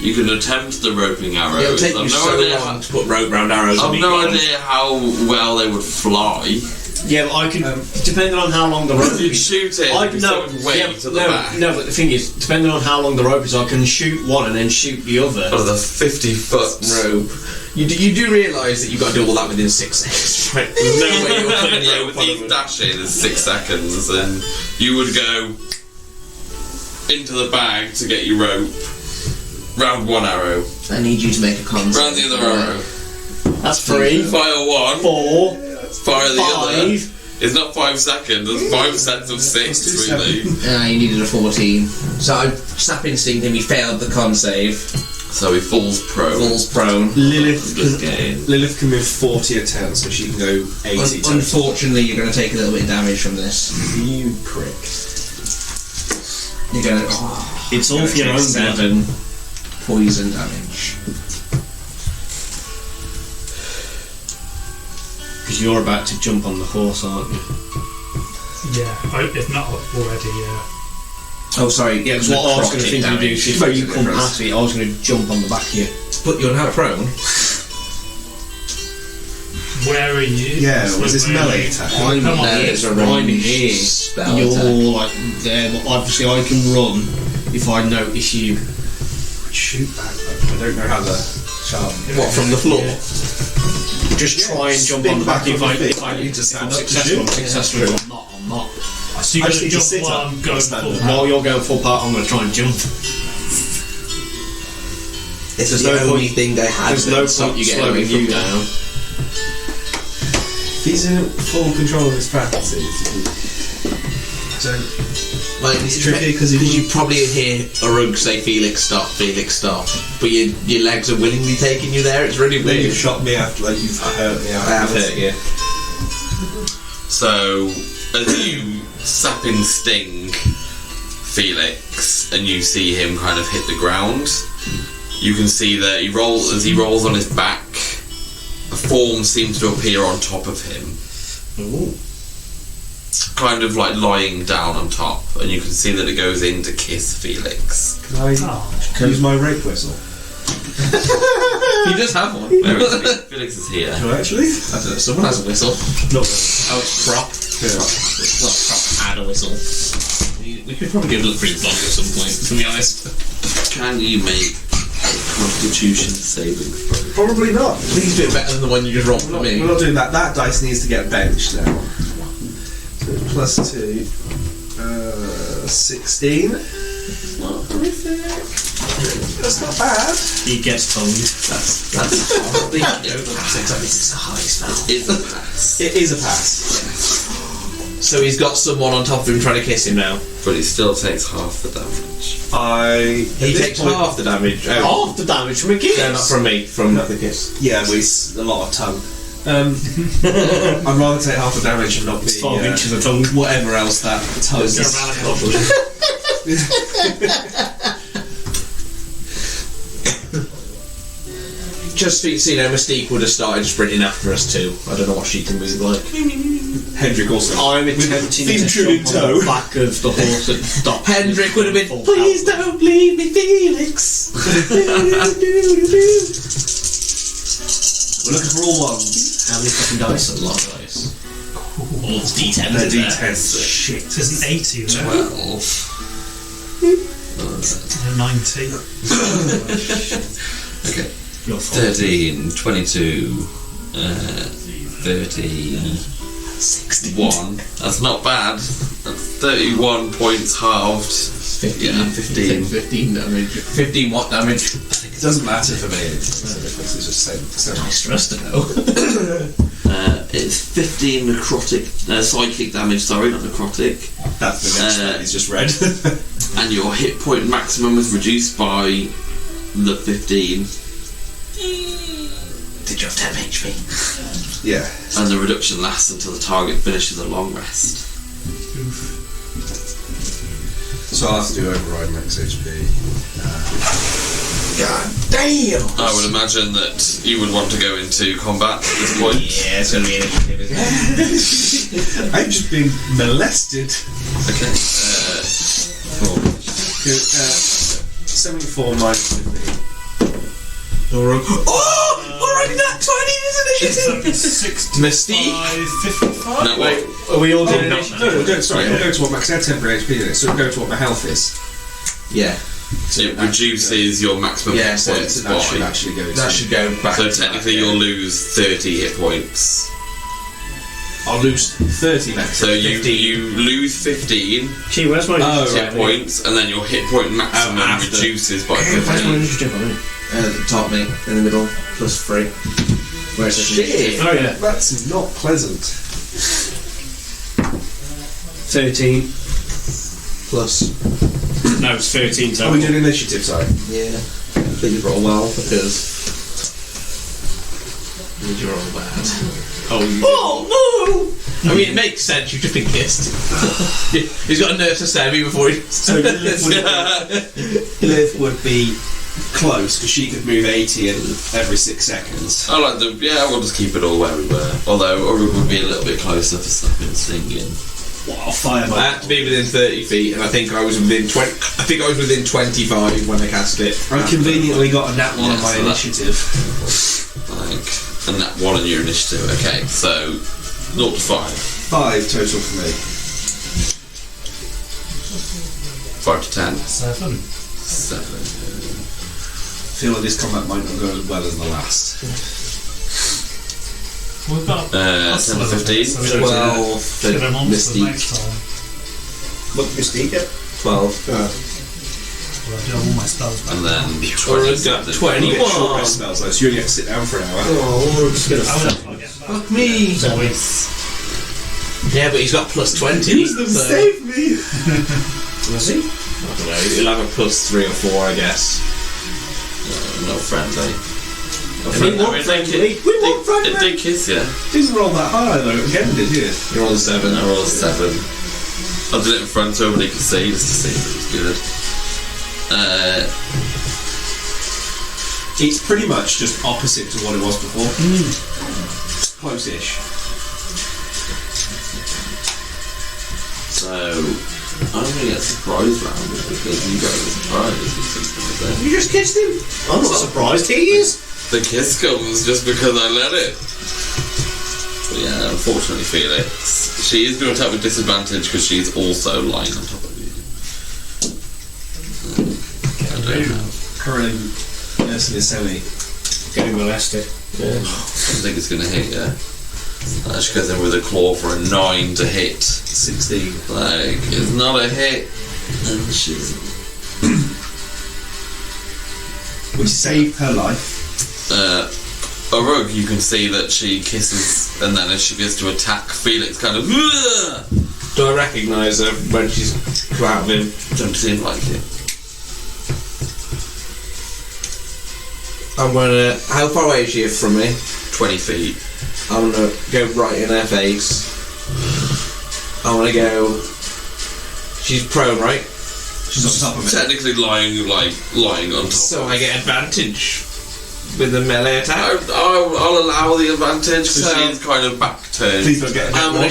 You can attempt the roping arrows. It'll take I've you no so idea long to put rope round arrows on I've me. no idea how well they would fly. Yeah, but I can. Depending on how long the rope You'd is. shoot it. I it'd be no, so way yeah, to the no, back. no, but the thing is, depending on how long the rope is, I can shoot one and then shoot the other. Out of the 50-foot Rope. You do realise that you've got to do all that within 6 seconds, right? There's no way you're putting Yeah, rope with on these them. dashing is 6 seconds, and you would go into the bag to get your rope. Round 1 arrow. I need you to make a con Round the save. other arrow. That's 3, Fire 1. 4, Fire the other. 5. It's not 5 seconds. There's 5 sets of 6 really. You needed a 14. So I snap instinct him, he failed the con save. So he falls prone. Falls prone. Lilith can move 40 a turn, so she can go 80 turns. Unfortunately, you're going to take a little bit of damage from this. You prick. You're going to. It's all for your own good. 7 poison damage. Because you're about to jump on the horse, aren't you? Yeah, if not already, yeah. Oh, sorry. Yeah, That's what I was going to think you do. damage. So you come past me, I was going to jump on the back of you. But you're now prone. Where are you? Yeah, was this melee attack? I'm Come on, there, it's a I'm ranged here. spell You're attack. like there, but obviously I can run if I notice you. Shoot back. I don't know how the charm. What, from the floor? Just try and jump spin on the back back if on I your feet. if I You need to stand I'm up to successful. I'm shoot. successful. I'm not. So you're I going just to need to jump sit while up. I'm going Stand full up. While you're going full part, I'm going to try and jump. It's There's the no only point- thing I had There's that no stopped point you getting away slowing from you me. down. If he's in full control of his faculties, don't. Like, it's tricky 'cause you probably hear a rug say Felix stop, but your legs are willingly taking you there. It's really Then you've weird. shot me after, like you've hurt me. I have hurt you. So, as you sapping sting Felix and you see him kind of hit the ground, you can see that as he rolls on his back, a form seems to appear on top of him. Ooh. Kind of like lying down on top, and you can see that it goes in to kiss Felix. Can I use my rape whistle? He does have one. Where is Felix? Felix is here. Do I actually? I don't know, someone has a whistle. Not really. Oh, it's prop. Yeah. It's not prop, add a whistle. We could probably do a little pretty vlog at some point, to be honest. Can you make a Constitution saving throw? Probably not. Please do it better than the one you just rolled for me. We're not doing that. That dice needs to get benched now. So plus 2, 16. Not horrific. That's not bad. He gets tongued. That's horribly. This is a high spell. It's a pass. It is a pass. So he's got someone on top of him trying to kiss him now. But he still takes half the damage. He takes half the damage. Oh, Half the damage from a kiss. no, not from me, from the kiss. Yeah, with a lot of tongue. I'd rather take half the damage and not be 12 inches of tongue. whatever else that tongue is. Just so you know, Mystique would have started sprinting after us too. I don't know what she can move like. Hendrik also. I'm attempting Theme to tune in jump on tow. the back of the horse that stopped. Hendrik would have been, Full please power. don't leave me, Felix. We're looking for all ones. How many fucking dice? A lot of dice. All the D10s. No, in there. D10s. Shit, there's an 80 there. 12. 90. Okay. Your fault. 13, 22, 31. That's not bad. That's 31 points halved. 15. Yeah, 15. 15 damage. 15 what damage? It doesn't matter for me. It's just same. Nice for us to know. It's 15 necrotic, psychic damage, sorry, not necrotic. That's the next one he's just read. And your hit point maximum is reduced by the 15. Did you have 10 HP? Yeah. And the reduction lasts until the target finishes a long rest. So I'll have to do override max HP. God damn! I would imagine that you would want to go into combat at this point. Yeah, it's gonna be initiative, isn't it? I've just been molested. Okay. 74 minus 15. Already that 20 is initiative! 65, Mystique? 55? No, wait. Are we all doing No, initiative? we'll go, sorry, we'll go to what max. I had temporary HP in it, so we'll go to what my health is. Yeah. It reduces your maximum Yeah, hit so points So that should by. actually go to. That should go back. So to technically that, yeah. you'll lose 30 hit points. I'll lose 30 max. So you 15. lose 15 Gee, where's my Oh, hit points, and then your hit point maximum after. reduces by Where's my 15. initiative on it? The top mate, in the middle, plus 3. Where's the Shit! Oh yeah. That's not pleasant. 13. Plus. No, it's 13 Are total. we doing initiative, sorry? Yeah. Please roll well, because. Did you roll bad? Oh, Oh no! I mean, it makes sense, you've just been kissed. He's got a nurse to save me before he. So Liv would be close, because she could move 80 every 6 seconds. I like the we'll just keep it all where we were. Although Uruk would be a little bit closer for snapping and stinging. I'll fire my. I had to be within 30 feet, and I think I was within 20. I think I was within 25 when I cast it. I conveniently got a nat 1 on Yeah, my so that- initiative. Like, and that one on your initiative. Okay, so 0 to 5. 5 total for me. 5 to 10. 7. 7. I feel like this combat might not go as well as the last. We've got 10 to 15. So we don't 12 get a for monster Mystique. next time. What Mystique at? 12. Well, I do have all my spells back. And then Or 20. I've got You 21. get short rest spells though, so you only have to sit down for an hour. Oh, we're just gonna I will never get back. Fuck me. So we Yeah, but he's got plus 20. Use them, so- save me! Was he? I don't know. He'll have a plus 3 or 4, I guess. Not friendly. We want friendly. We want friendly. It did kiss you. Didn't roll that high though, again, did you? You're on 7. I rolled a 7. I did it in front so everybody could see, just to see if it was good. It's pretty much just opposite to what it was before. Close-ish. So, I'm going to get surprised round because you guys are surprised with something like that. You just kissed him. I'm not surprised. He is. The kiss comes just because I let it. But yeah, unfortunately, Felix, she is going to attack with disadvantage because she's also lying on top of you. I don't know. Currently nursing a semi. Getting molested. I think it's going to hit you. She goes in with a claw for a 9 to hit. 16. Like, it's not a hit. And she's... We saved her life. A rug, you can see that she kisses, and then as she goes to attack, Felix kind of... "Ugh!" Do I recognise her when she's come out of him? Don't seem like it. I'm gonna. How far away is she from me? 20 feet. I'm gonna go right in her face. I'm gonna go. She's prone, right? She's on top of it. Technically lying on top. So I get advantage with the melee attack. I'll allow the advantage because So- she's kind of back turned. Please don't get I'm gonna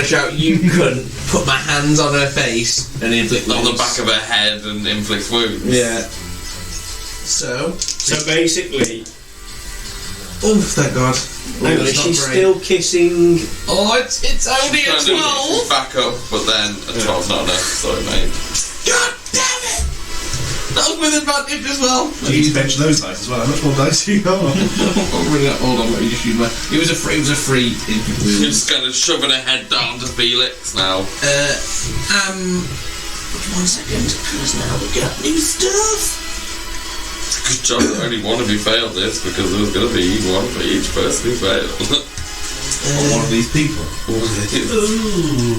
shout, you couldn't put my hands on her face and inflict On the wounds. back of her head and inflict wounds. Yeah. So basically, oh thank God. hang on, is she still kissing? Oh it's only a She's 12. back up, but then a 12's not enough. Sorry, mate. God damn it! That was with advantage as well. You need to bench those dice as well. How much more dice do you got? I'll bring that. Hold on, let me just use my. It was a free inflict She's wounds. just kind of shoving her head down to Felix now. 1 second, because now we got new stuff. Good job that only one of you failed this because there was going to be one for each person who failed. One of these people. Ooh.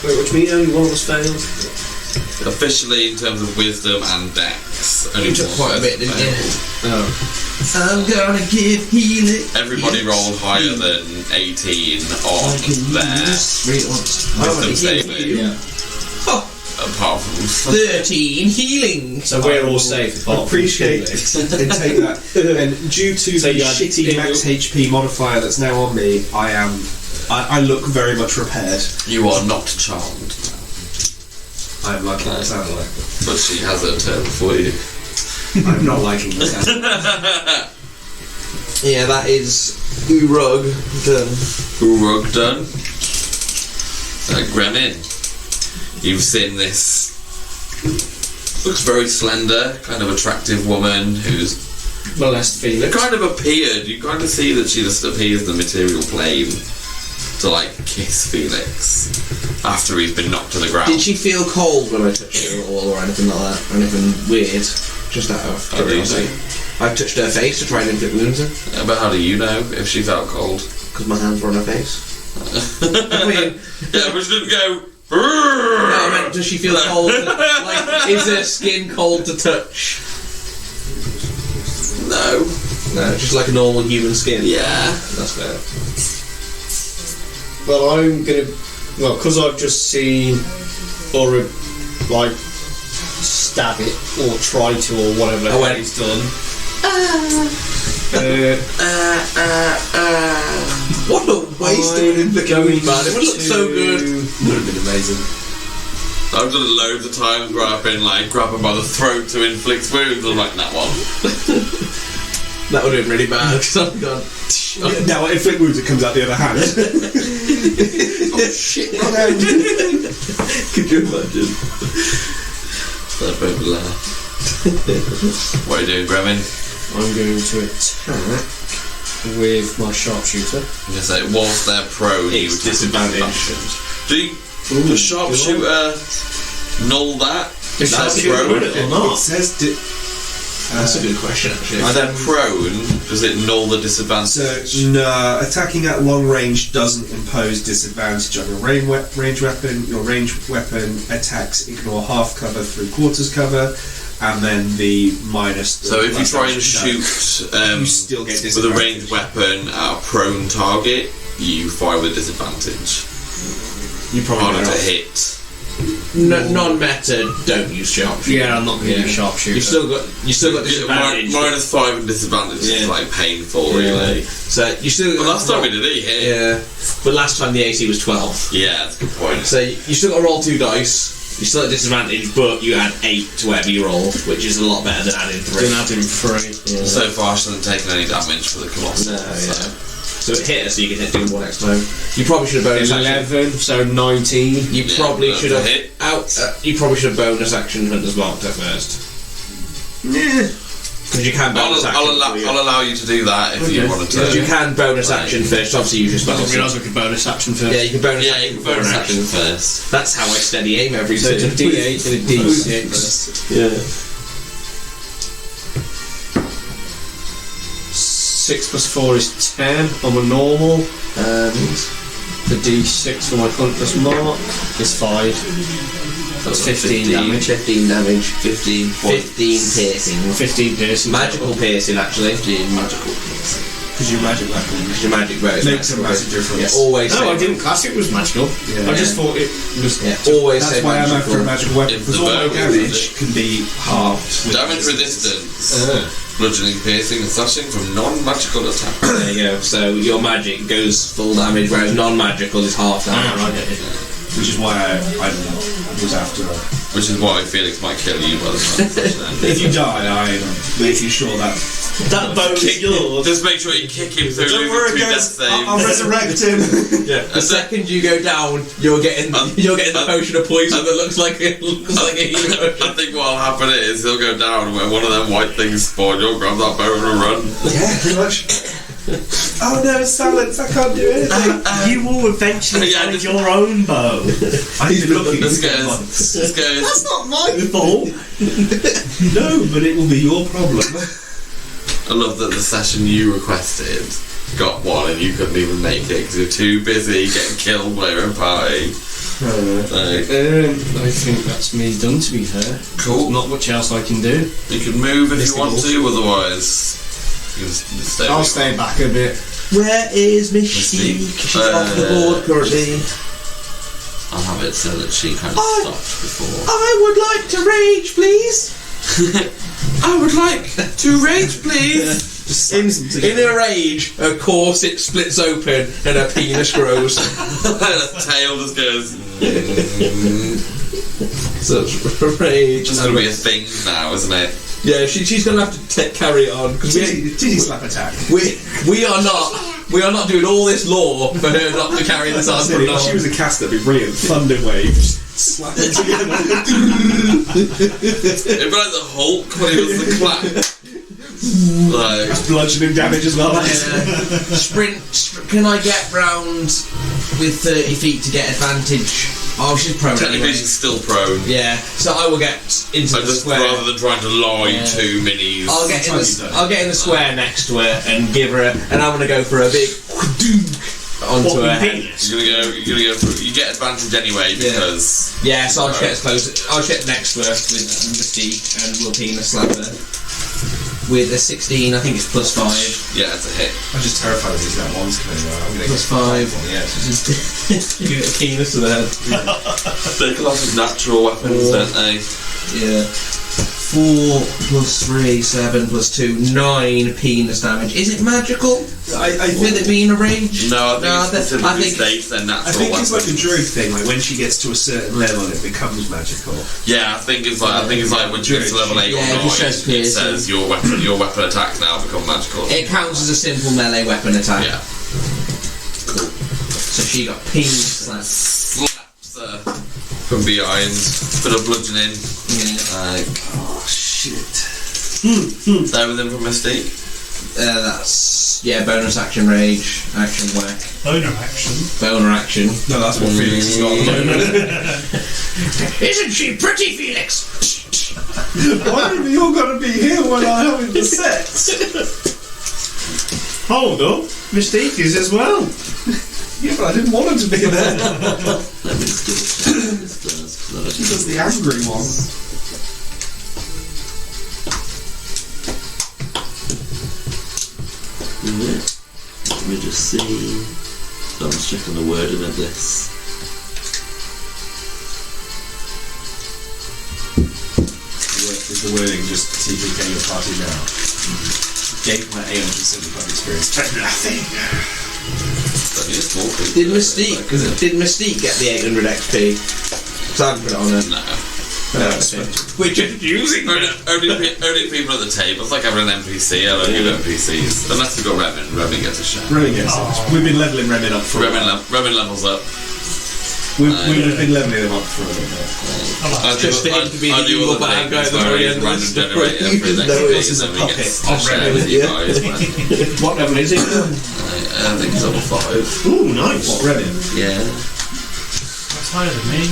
Wait, which means only one of us failed. Officially, in terms of wisdom and dex, only You took one quite a bit, person didn't you? failed. I'm gonna give healing. Everybody rolled higher than 18 on their wisdom saving, apart from 13 healing. So we're all safe apart from Appreciate Felix. and take that. And due to So the you had shitty max HP modifier that's now on me, I look very much repaired. you are not charmed, I'm liking the sound like. but she has her turn for you. I'm not liking the sound. Yeah, that is Urug done. Urug done. Gremin, you've seen this. Looks very slender, kind of attractive woman who's Molest Felix. kind of appeared. You kind of see that she just appears in the material plane to like kiss Felix after he's been knocked to the ground. Did she feel cold when I touched her at all, or anything like that? Or anything weird? Just out of curiosity. I touched her face to try and inflict wounds her. Yeah, but how do you know if she felt cold? Because my hands were on her face. I mean, Yeah, but she didn't go. no, I meant, does she feel cold? Like, is her skin cold to touch? No. No, just like a normal human skin. Yeah. That's fair. Well, I'm gonna. Well, because I've just seen or like stab it or try to or whatever the hell he's done. What a waste of an inflict, man. It would look so good. Would have been amazing. I've done it loads of times where I've been like, grab him by the throat to inflict wounds. I'm like, that one. That would have been really bad because I've gone. Now, if it wounds, it comes out the other hand. Oh shit! Wrong hand. Could you imagine? That broke the laugh. What are you doing, Gremlin? I'm going to attack with my sharpshooter. I'm gonna say, whilst they're prone, you would disadvantage. Do you, the sharpshooter null that? Is That's sharpshooter prone. it or It not? says That's a good question, actually. Are they prone? Does it null the disadvantage? so. No, attacking at long range doesn't impose disadvantage on your range weapon. Your range weapon attacks ignore half cover, 3/4 cover, and then the minus. So if you try and shoot you still get with a ranged weapon at a prone target, you fire with disadvantage. You probably Harder to don't. hit. Non-meta, don't use sharpshooter. Yeah, I'm not going to use sharpshooter. You've still got disadvantage. -5 and disadvantage is Yeah. like painful, really. So you still. But last time we did it, hit. Yeah, but last time the AC was 12. Yeah, that's a good point. So you still got to roll 2 dice. You still at disadvantage, but you add 8 to whatever you roll, which is a lot better than adding 3. Then add in 3. Yeah. So far, she hasn't taken any damage for the Colossus. No, yeah. So it hit her, so you can hit do more next time. You probably should have bonus action. 11, so 19. You Yeah, probably that's should a have hit. You probably should have bonus action Hunter's Marked at first. Because you can bonus action. I'll allow you to do that if you wanted to. Because you can bonus action first. Obviously, you just I didn't realise we could bonus action first. Yeah, you can bonus Yeah, action. you can before bonus an action first. That's how I steady aim every So it's a turn. D8 and a D6. Yeah. 6 plus 4 is 10 on my normal. The D6 for my Hunter's Mark is 5. That's 15 damage. 15 damage. 15 points. 15 piercing. 15 piercing. Magical piercing, actually. 15 magical piercing. Because your magic weapon Because your magic bow is makes a magical. massive difference. Yeah, always No, say I didn't class it was magical. Yeah. I just thought it was. Yeah, always That's say why I'm after a magical. magical weapon, If because the all my bow is damage can be halved. with Damage resistance. Bludgeoning, piercing, and slashing from non-magical attacks. There you go. So your magic goes full damage, whereas non-magical is half damage. Which is why I was after her. Which is why Felix might kill you by the time. If you die, I'm making sure that... That bow is yours. Just make sure you kick him through Don't losing worry 2 death guys, saves. I'll resurrect him. The second you go down, you're getting the potion of poison that looks like a healing potion. I think what'll happen is he'll go down when one of them white things spawn, you'll grab that bow and run. Yeah, pretty much. Oh no, silence, I can't do anything. You will eventually Yeah, find just- your own bow. I've been looking This for goes. This goes. That's not my fault. No, but it will be your problem. I love that the session you requested got one and you couldn't even make it because you're too busy getting killed by your own party. Like, I think that's me done, to be fair. cool. Not much else I can do. You can move if you want to, otherwise you can stay. I'll stay back a bit. Where is Mystique? Mystique. She's off the board currently. I'll have it so that she kind of stopped before. I would like to rage, please. I would like to rage, please. In a rage, her corset splits open and her penis grows. The tail just goes. So it's rage. It's going to be a thing now, isn't it? Yeah, she's gonna have to carry it on because Titty slap attack. we are not doing all this lore for her not to carry this on. Silly, if she was a caster, that'd be brilliant. Thunder wave. Slap it together. It'd be like the Hulk when he was the clap. Like, Bludgeoning damage as well. Sprint. Can I get round with 30 feet to get advantage? Oh, she's prone technically anyway. she's still prone. Yeah, so I will get into I the just square. rather than trying to lie Yeah. to minis. I'll get in the square next to her and give her and I'm gonna go for a big onto her head. You're gonna go through. You get advantage anyway because Yeah, so I'll just get as close. I'll just get next to her with Mystique and we'll penis slap her. With a 16, I think it's plus 5. yeah, it's a hit. I'm just terrified of these that ones coming out. I'm gonna Plus 5. Yeah. You get a penis to the head. They can have natural weapons, don't they? Yeah. 4 plus 3, 7 plus 2, 9 penis damage. Is it magical? I With it being a rage? No, I think it's I think mistakes and natural I think it's like a weapons. druid thing. Like when she gets to a certain level, it becomes magical. Yeah, I think it's like when she gets to level 8 Yeah, or 9, it just says it piercing. says your weapon attacks now become magical. It counts as a simple melee weapon attack. Yeah. Cool. So she got penis slapped. Slaps her from behind, put a bludgeoning. Yeah. Oh shit! Everything from Mystique. That's bonus action rage, action whack, Boner action. boner action. No, that's what Felix has got at the moment. Isn't she pretty, Felix? Why have you all got to be here when I'm having the sex? Hold up, Mystique is as well. Yeah, but I didn't want her to be there. Let me just double check this first. She does the angry one. Let me just see. So I'm just checking the wording of this. Is the wording just TPK your party now? Gain my 800 public experience. For nothing. Did Mystique get the 800 XP? Because I haven't put it on her. No. We're just using Only people at the table. It's like having an NPC. I don't give NPCs. Unless we've got Remin. Remin gets a share. Remin gets it. We've been levelling Remin up for a while. Remin levels up. We've been levelling him up for a little bit. Just for him to be the evil bad guy at the very end of the story. You just know this is a puppet of Remin. What level is it? I think it's level 5. Ooh, nice. What, Remin? Yeah. That's higher than me.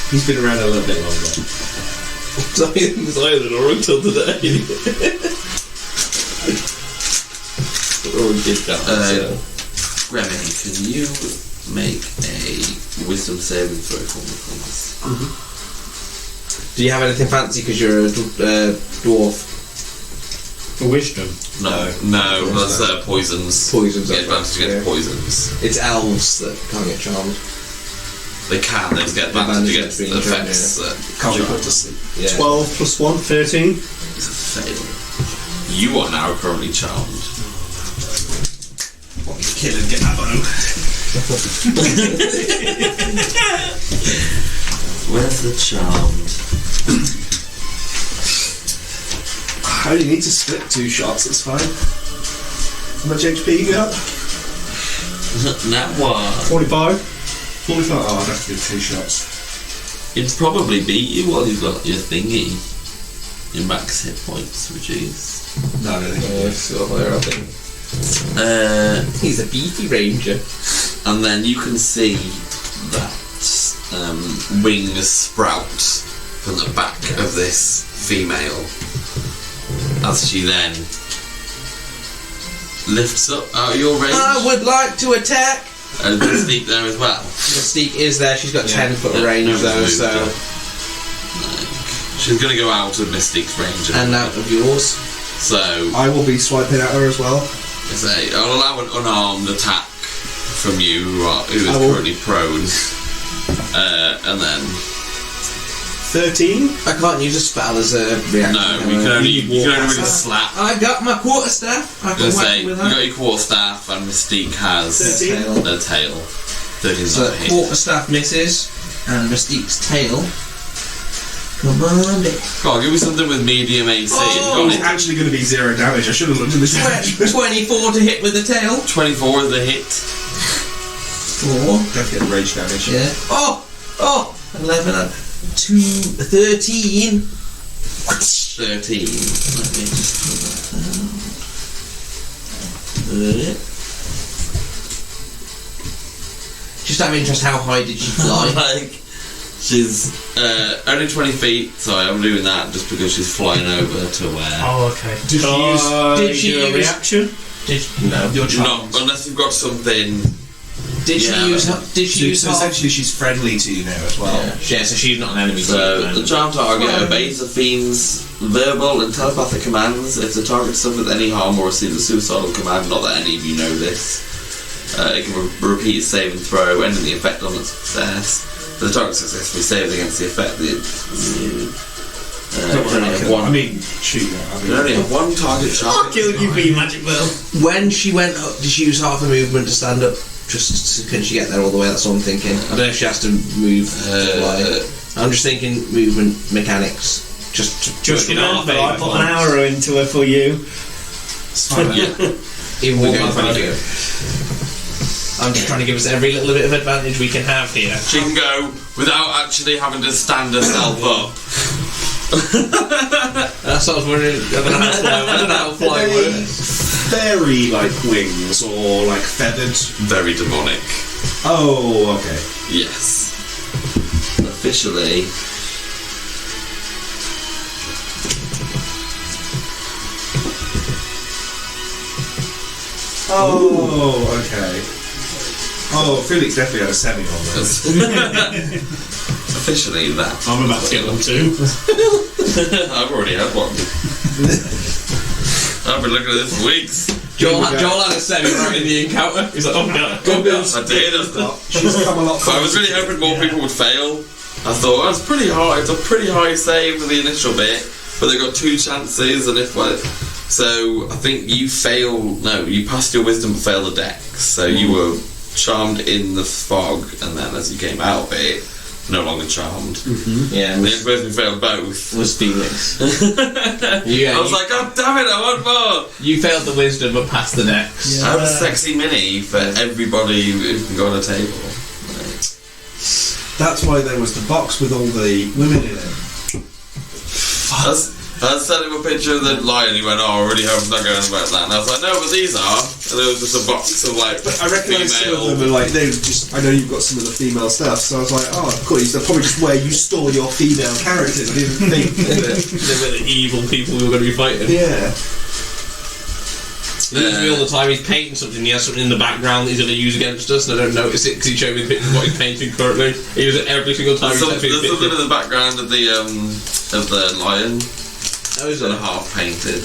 He's been around a little bit longer. Silent or until today. Or did that. Remin, can you make a wisdom saving throw for me, please? Do you have anything fancy because you're a dwarf? For wisdom? No, that's poisons. Poisons, Get that's advantage right, against yeah. poisons. It's elves that can't get charmed. They just get advantage against being the charmed, effects that Can't be charm. put to sleep. Yeah. 12 plus 1, 13. It's a fail. You are now currently charmed. Want me to kill and get that bow? Where's the charmed? I only need to split 2 shots, it's fine. How much HP you got? That one. 45. 45. Oh, I'd have to do 2 shots. It'd probably beat you while you've got your thingy. Your max hit points reduced. No, I don't think Yeah, so there, I think. He's a beefy ranger. And then you can see that wings sprout from the back of this female as she then lifts up out of your range. I would like to attack! And Mystique there as well. Mystique is there, she's got 10 foot of range No though, one's so. moved her. She's going to go out of Mystique's range. And out of yours. So, I will be swiping at her as well. I'll allow an unarmed attack from you who is currently prone. And then 13. I can't use a spell as a reaction. no, you can only really slap. I got my quarterstaff. I I can was whack gonna say, with you that. got your quarterstaff and Mystique has 13. a tail. 13 is So not a hit. quarterstaff misses, and Mystique's tail. Come on, Go on, give me something with medium AC. Oh, Got it's it. actually going to be 0 damage. I should have looked at this damage. 24 to hit with the tail. 24 is the hit. 4. Don't get rage damage. Yeah. Oh! 11 and 2, 13. 13. Let me just pull that out. Just out of interest, how high did she fly? Like, she's only 20 feet, so I'm doing that just because she's flying over to where. Oh, okay. Did she do a use- reaction? No. Your Not charms. unless you've got something. Did she Yeah, use? but- Did she use? So essentially, she's friendly to you now as well. Yeah, so she's not an enemy. So the charm target obeys the fiend's verbal and telepathic commands. If the target suffers any harm or receives a suicidal command, not that any of you know this, it can repeat its save and throw, ending the effect on its success. If the target successfully saves against the effect, I mean, shoot. You only have one target shot. I'll kill you for your magic bell. When she went up, did she use half a movement to stand up? Can she get there all the way? That's what I'm thinking. I don't know if she has to move. I'm just thinking movement mechanics. Just remember, I put an arrow into her for you. Even with going 22. I'm just trying to give us every little bit of advantage we can have here. She can go without actually having to stand herself up. That's what I was wondering. I don't know how fly works. Fairy like wings or like feathered. Very demonic. Oh, okay. Yes. Officially. Oh, okay. Oh, Felix definitely had a semi on this. Officially that. I'm about to get one too. I've already had one. I've been looking at this for weeks. Joel had a semi right in the encounter. He's like, oh no, go Bills. I did. She's come a lot. So I was really hoping more people would fail. I thought that's pretty hard. It's a pretty high save for the initial bit, but they got 2 chances, and so I think you you passed your wisdom but failed the dex. So you were charmed in the fog, and then as you came out of it, no longer charmed. Mm-hmm. Yeah, and the only person who failed both was Felix. I was like, God damn it, I want more! You failed the wisdom but passed the dex. Yeah. I have a sexy mini for everybody who can go on a table. That's why there was the box with all the women in it. I sent him a picture of the lion. He went, "Oh, I really hope I'm not going about that." And I was like, "No, but these are." And there was just a box of like. But I recognise some of them are like they just. I know you've got some of the female stuff, so I was like, "Oh, of course." They're probably just where you store your female characters. I didn't think that they were the evil people we were going to be fighting. Yeah. He leaves me all the time. He's painting something. He has something in the background that he's going to use against us, and I don't notice it because he showed me the picture of what he's painting currently. He uses it every single time. There's something in the background of the lion. Those are half painted.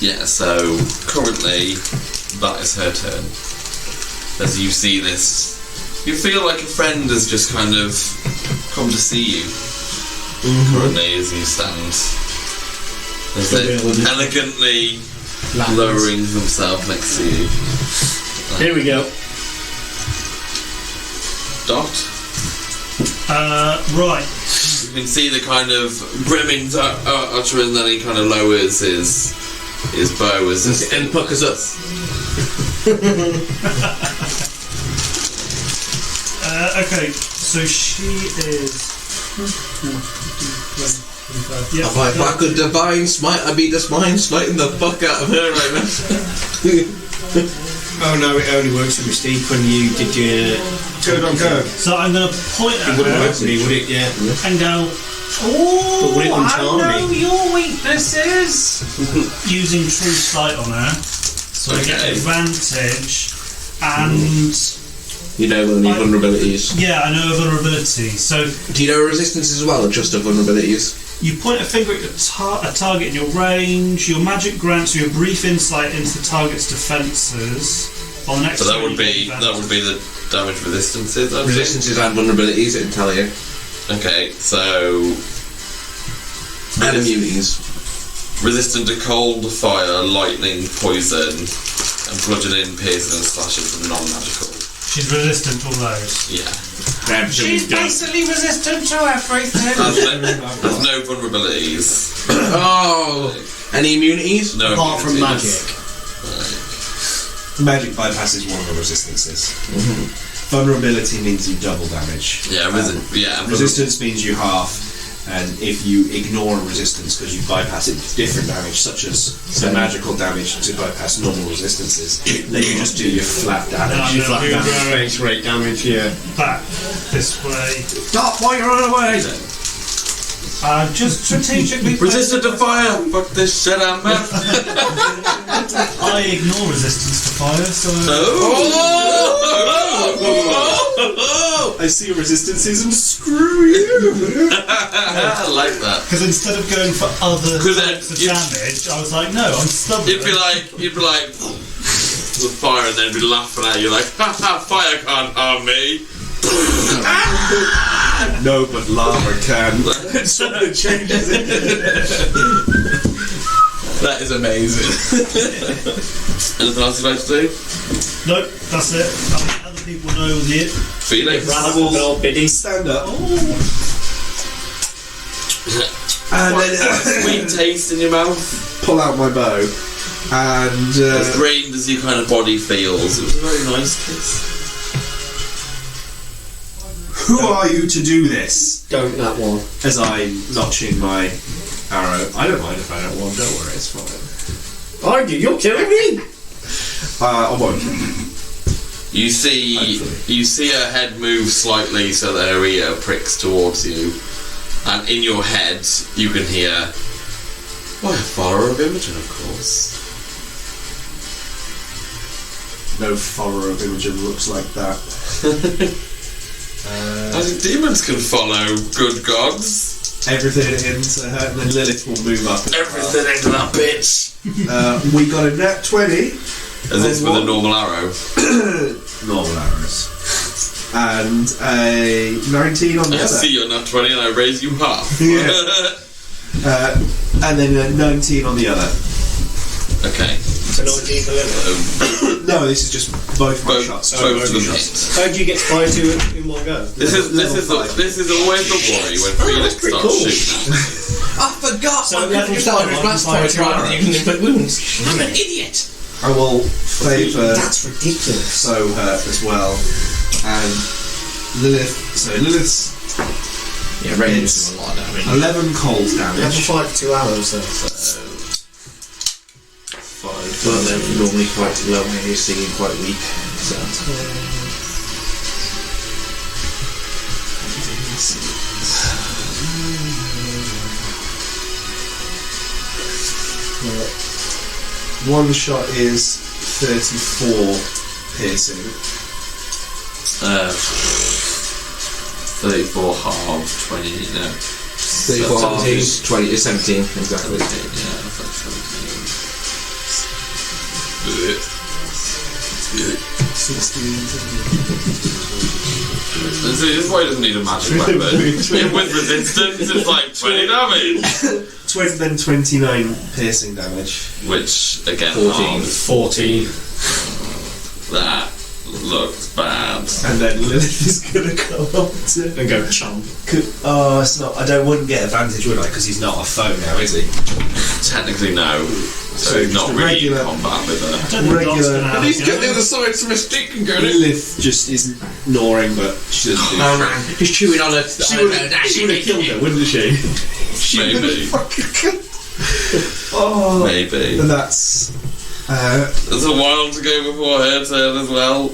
Yeah. So currently, that is her turn. As you see this, you feel like a friend has just kind of come to see you. Currently, as you stand, as they're elegantly lowering themselves next to you. Here we go. Dot. Right. You can see the kind of brimming uttering that he kind of lowers his bow as this and puckers up. Okay, so she is. Yeah. If I could divine smite, I'd be just mind smiting the fuck out of her right now. Oh no, it only works with Mystique when you did your turn on go. So I'm going to point at it wouldn't her work with me, would it? Yeah. and go, But would it oh, I uncharm know me? your weaknesses. Using True Sight on her, so I get advantage, and you know any vulnerabilities. yeah, I know a vulnerability. So do you know resistances as well, or just the vulnerabilities? you point a finger at a target in your range. Your magic grants you a brief insight into the target's defences. On the next So that would turn, be the damage resistances. I'd say. Resistances and vulnerabilities, it'll tell you. Okay, so And immunities. resistant to cold, fire, lightning, poison, and bludgeoning, piercing, and slashing from non-magical. she's resistant to all those. Yeah. She's basically resistant to everything. There's no vulnerabilities. Oh, any immunities? No Apart from immunities. Magic bypasses one of the resistances. Vulnerability means you double damage. Yeah, Resistance means you half, and if you ignore a resistance because you bypass it, different damage, such as the magical damage to bypass normal resistances, then you just do your flat damage. No, no, Base rate damage, yeah. Back this way. Stop while you're on the way then. Just strategically. Resistant to fire! Fuck this shit out, man! I ignore resistance to fire, so. I see your resistances and screw you! I like that. Because instead of going for other 'Cause types of damage, I was like, no, I'm stubborn. You'd be like, with fire, and then be laughing at you like, ha ha, fire can't harm me. No, but lava can. Something changes it. That is amazing. Anything else you'd like to do? Nope, that's it. I think other people know the Felix? Radical biddy. Stand up. And then Sweet taste in your mouth. pull out my bow. And As drained as your kind of body feels. It was a very nice kiss. who are you to do this? Don't that one. As I'm notching my arrow. I don't mind if I don't want. Don't worry, it's fine. You're killing me! I won't. You see her head move slightly so that her ear pricks towards you. And in your head, you can hear, why, a follower of Imogen, of course. No follower of Imogen looks like that. I think demons can follow good gods. Everything into her, and then Lilith will move up. Everything into that bitch. We got a nat 20. As this with a normal arrow. Normal arrows. And a 19 on the I other. see you're not 20 and I raise you half. Yeah. And then a 19 on the other. Okay. So 19 to 11. No, this is just both my shots. Both of them shots. hit. How do you get to fire two in one go? This is always the worry when Felix pretty starts cool. shooting. I forgot. So I level couldn't use 5, Irish blast fire points two rather than arrows. you can inflict wounds. I'm an idiot. I will favour That's ridiculous. so her as well. And Lilith. So Lilith's Yeah, radiant is a lot of damage. 11 cold Level damage. 5 2 arrows though. But they're normally quite low when you're singing quite weak. So. One shot is 34 piercing. 34 half, 20, no. 34 half is 20 is 17, exactly. Yeah, that's like 17. This is why he doesn't need a magic weapon. With resistance, it's like 20 damage. 20, then 29 piercing damage. Which, again, 14. that looks bad. And then Lilith is gonna come up to. And go chomp. Oh, it's not. I wouldn't get advantage, would I? Because he's not a foe now, is he? Technically, no. So he's not just a really regular- in combat with her. I don't think Doc's Regular- gonna have He's to got the go. other side so Mystique can go in. Lilith just isn't gnawing, but she doesn't do Oh man, he's chewing on it. She would have killed her, wouldn't she? Maybe. Oh, Maybe. and that's. There's a while to go before her turn as well.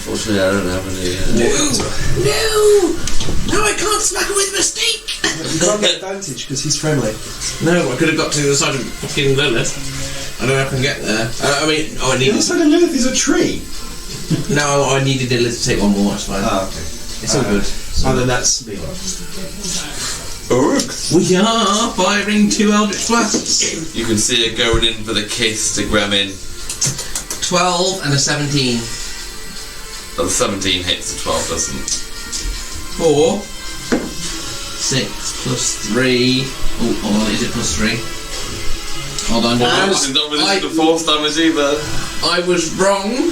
Unfortunately, I don't have any. No, I can't smack him with Mystique. You can't get advantage because he's friendly. No, I could have got to the other side of fucking Lilith. I don't know if I can get there. I mean, I The needed. other side of Lilith is a tree. No, I needed Lilith to take one more. It's fine. Ah, okay. It's all good. Oh, then that's me. We are firing 2 Eldritch Blasts. You can see her going in for the kiss to Gremlin. 12 and a 17. But the 17 hits, the 12 doesn't. 4. 6 plus 3. Oh, hold on, is it plus 3? Hold on. She's not resistant to force damage either. I was wrong.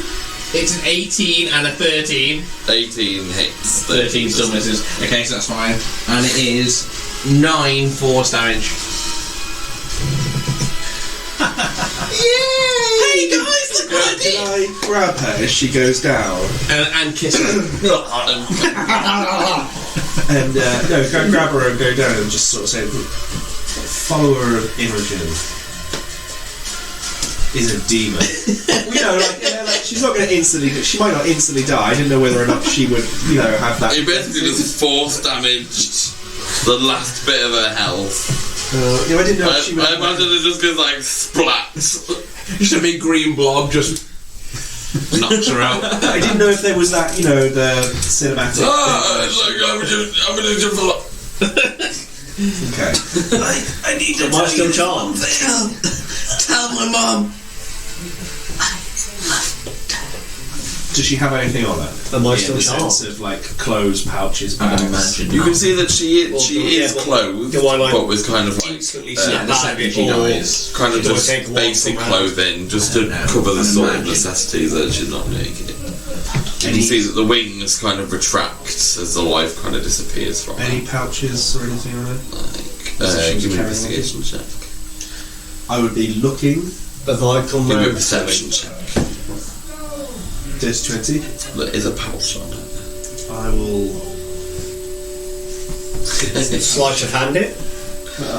It's an 18 and a 13. 18 hits. 13 still misses. Okay, so that's fine. And it is 9 force damage. Yay! Hey guys, look what I Can did! I grab her as she goes down? And kiss her. And no, go grab her and go down and just sort of say, follower of Imogen is a demon. Like she's not going to instantly. She might not instantly die. I didn't know whether or not she would, have that. He basically just force damaged the last bit of her health. I didn't know if she would. I imagine it just goes like splat. Just a big green blob just knocks her out. I didn't know if there was that, the cinematic. I'm gonna do for Okay. I need to Am I still charmed? Tell my mum. Does she have anything on her? Am I In still the charmed? sense of like clothes, pouches, I'd bags. imagine. You can see that she yeah, is but clothed, do I, like, but with kind of like Instantly Yeah, snap the back second she or dies. kind of do I just take one basic from clothing, just to cover the I'd sort of imagine. necessities that she's not naked. You can see that the wings kind of retract as the life kind of disappears from Any her. pouches or anything on her? Like, give me an investigation check. I would be looking. Have I come Give me a round? perception check. There's 20. There is a pouch on it. I will. Sleight of hand it?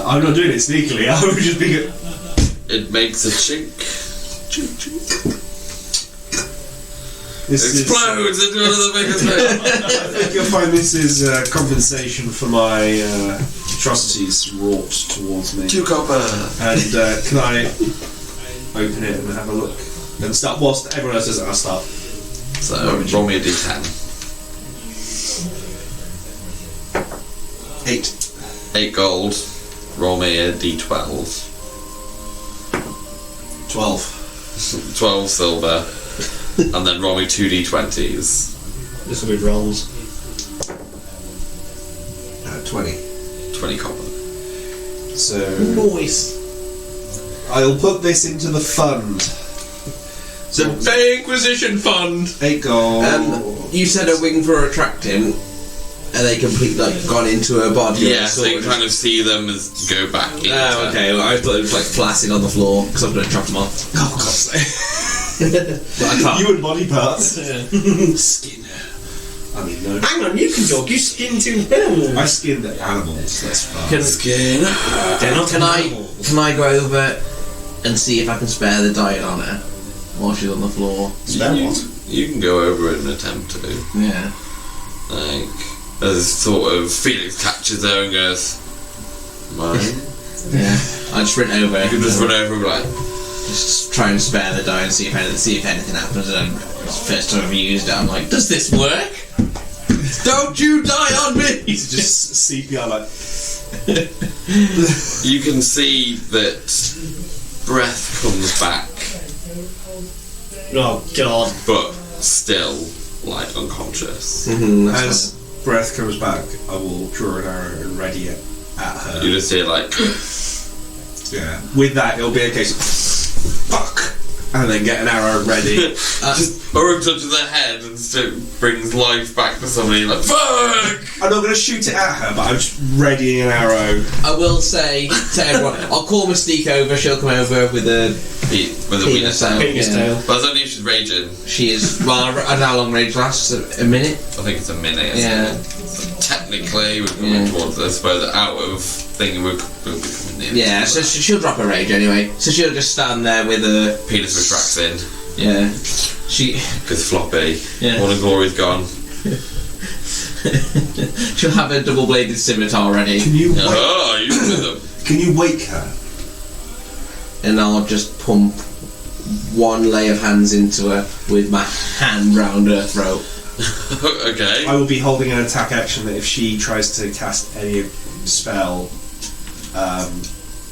I'm not doing it sneakily. I would just be. It makes a chink. Chink, chink. This Explodes into another bigger thing. I think you'll find this is compensation for my atrocities wrought towards me. 2 copper. And can I open it and have a look? And start whilst everyone else does it, I'll start. So, roll me a d10. 8. 8 gold. Roll me a d12. 12. 12 silver. And then roll me 2 d20s. This will be bronze. 20. 20 copper. So Nice. I'll put this into the fund. The Inquisition Fund. 8 gold. You said her wings were retracting. Are they completely like gone into her body? Yeah, so you can kind of see them as go back into Oh, okay. Well, I thought it was like flaccid on the floor because I'm going to chop them off. Oh, God's sake. But I can't. You and body parts. Skin. I mean, no. Hang on, you can talk. You skinned him. I skinned animals. That's fine. Can They're not Can I animals. can I go over and see if I can spare the diet on her while she's on the floor? Spare what? You can go over it and attempt to. Yeah. Like, as sort of Felix catches her and goes, mine. Yeah. I just run over. You can just run over and be like, Just try and spare the die and see if anything happens. And it's the first time I've used it, I'm like, does this work? Don't you die on me! It's just CPR like. you can see that breath comes back, Oh, God. but still, like, unconscious. As breath comes back, I will draw an arrow and ready it at her. You just hear, like, Yeah. With that, it'll be a case of fuck, and then get an arrow ready. just Uruk touches her head and brings life back to somebody, like, fuck! I'm not going to shoot it at her, but I'm just readying an arrow. I will say to everyone, I'll call Mystique over, she'll come over with a With a penis witness out. Penis Yeah. tail. But it's only if she's raging. She is, well, I don't know how long rage lasts, a minute? I think it's a minute. Isn't Yeah. it? So technically, we're coming Yeah. towards this, but out of thing, we'll be coming near. Yeah, so she'll drop her rage anyway. So she'll just stand there with a... Penis retracts in, Yeah. She... because floppy. Yeah. All the glory's gone. she'll have a double-bladed scimitar ready. Can you wake, Oh, you with them. can you wake her? And I'll just pump one lay of hands into her with my hand round her throat. Okay. I will be holding an attack action that if she tries to cast any spell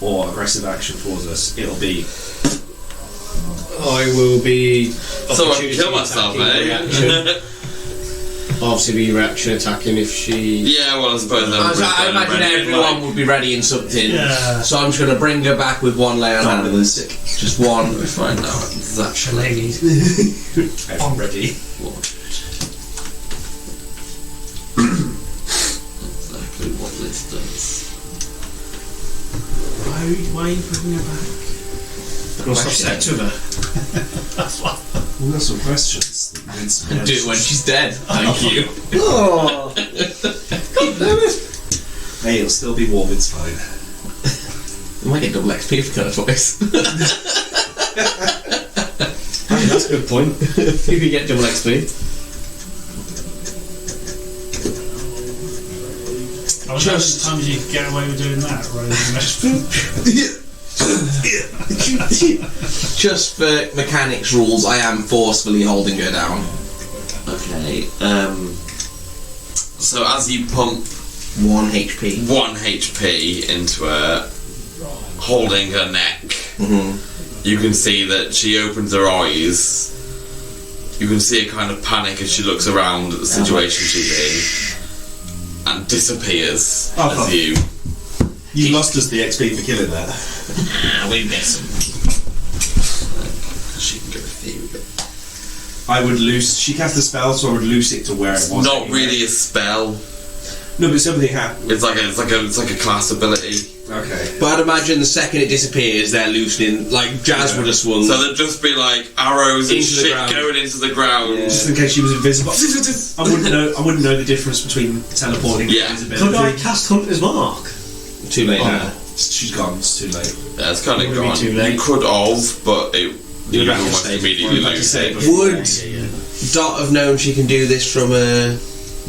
or aggressive action towards us, it'll be. I will be. So I opportunity kill myself, attacking eh? reaction. Obviously, be reaction attacking if she. Yeah, well, I suppose I imagine everyone would be ready in something. Yeah. So I'm just going to bring her back with one lay of hands. Just one. We find out exactly Ladies. I'm ready. exactly what this does. Why are you bringing her back? Must have sex with her. We've got some questions. Do it when she's dead. Thank you. Oh. Hey, it'll still be warm, it's fine. You might get double XP for killing twice. That's a good point. You could get double XP. I was just times you could get away with doing that rather than Just for mechanics rules, I am forcefully holding her down. Okay. So as you pump 1 HP. 1 HP into her, holding her neck, Mm-hmm. you can see that she opens her eyes you can see a kind of panic as she looks around at the situation she's in and disappears as you. You lost us the XP for killing that. We miss him. She can go through it. I would loose. She cast a spell, so I would loose it to where it was. Not anyway. really a spell. No, but something happened. It's like a class ability. Okay. But I'd imagine the second it disappears, they're loosening. Like Jazz would have swung. So there'd just be like arrows and Into the shit ground. going into the ground. Just in case she was invisible. I wouldn't know the difference between teleporting Yeah. and Could invisibility. I cast Hunter's Mark? Too late Oh, now. she's gone. It's too late. Yeah, it's kind of Would've been gone. too late. You could have, but you You'd would have to almost save. immediately You'd have to lose save it. before- Would Dot have known she can do this from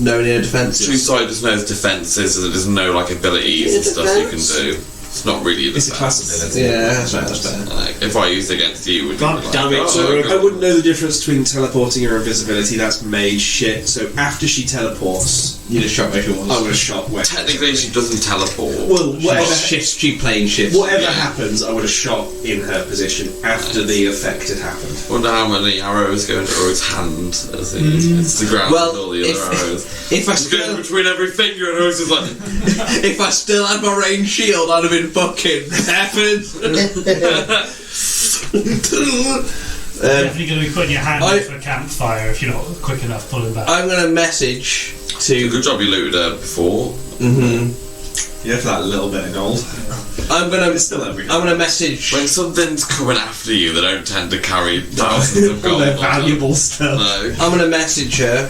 knowing her defences? True Sight just knows defences, and there's no like abilities and stuff you can do. It's not really a It's a defense. class ability. Yeah, that's right, that's better. Like, if I used it against you, would God damn it, Zurg. I wouldn't know the difference between teleporting or invisibility. That's mage shit. So after she teleports, You just shot where she was. I would have shot where. Technically, she doesn't teleport. Well, whatever. She plane shifts. Whatever Yeah. happens, I would have shot in her position after the effect had happened. Wonder how many arrows go into Rogue's hand as he hits the ground Well, with all the other arrows. If I It's going still, between every finger, and Rose is like, if I still had my range shield, I'd have been fucking peppered. Definitely going to be putting your hand I- into a campfire if you're not quick enough pulling back. I'm gonna message to. good job you looted her before. Yeah, for that little bit of gold. I'm gonna. It's still everything. I'm gonna message. When something's coming after you, they don't tend to carry thousands of All gold. their on them. valuable stuff. No. I'm gonna message her,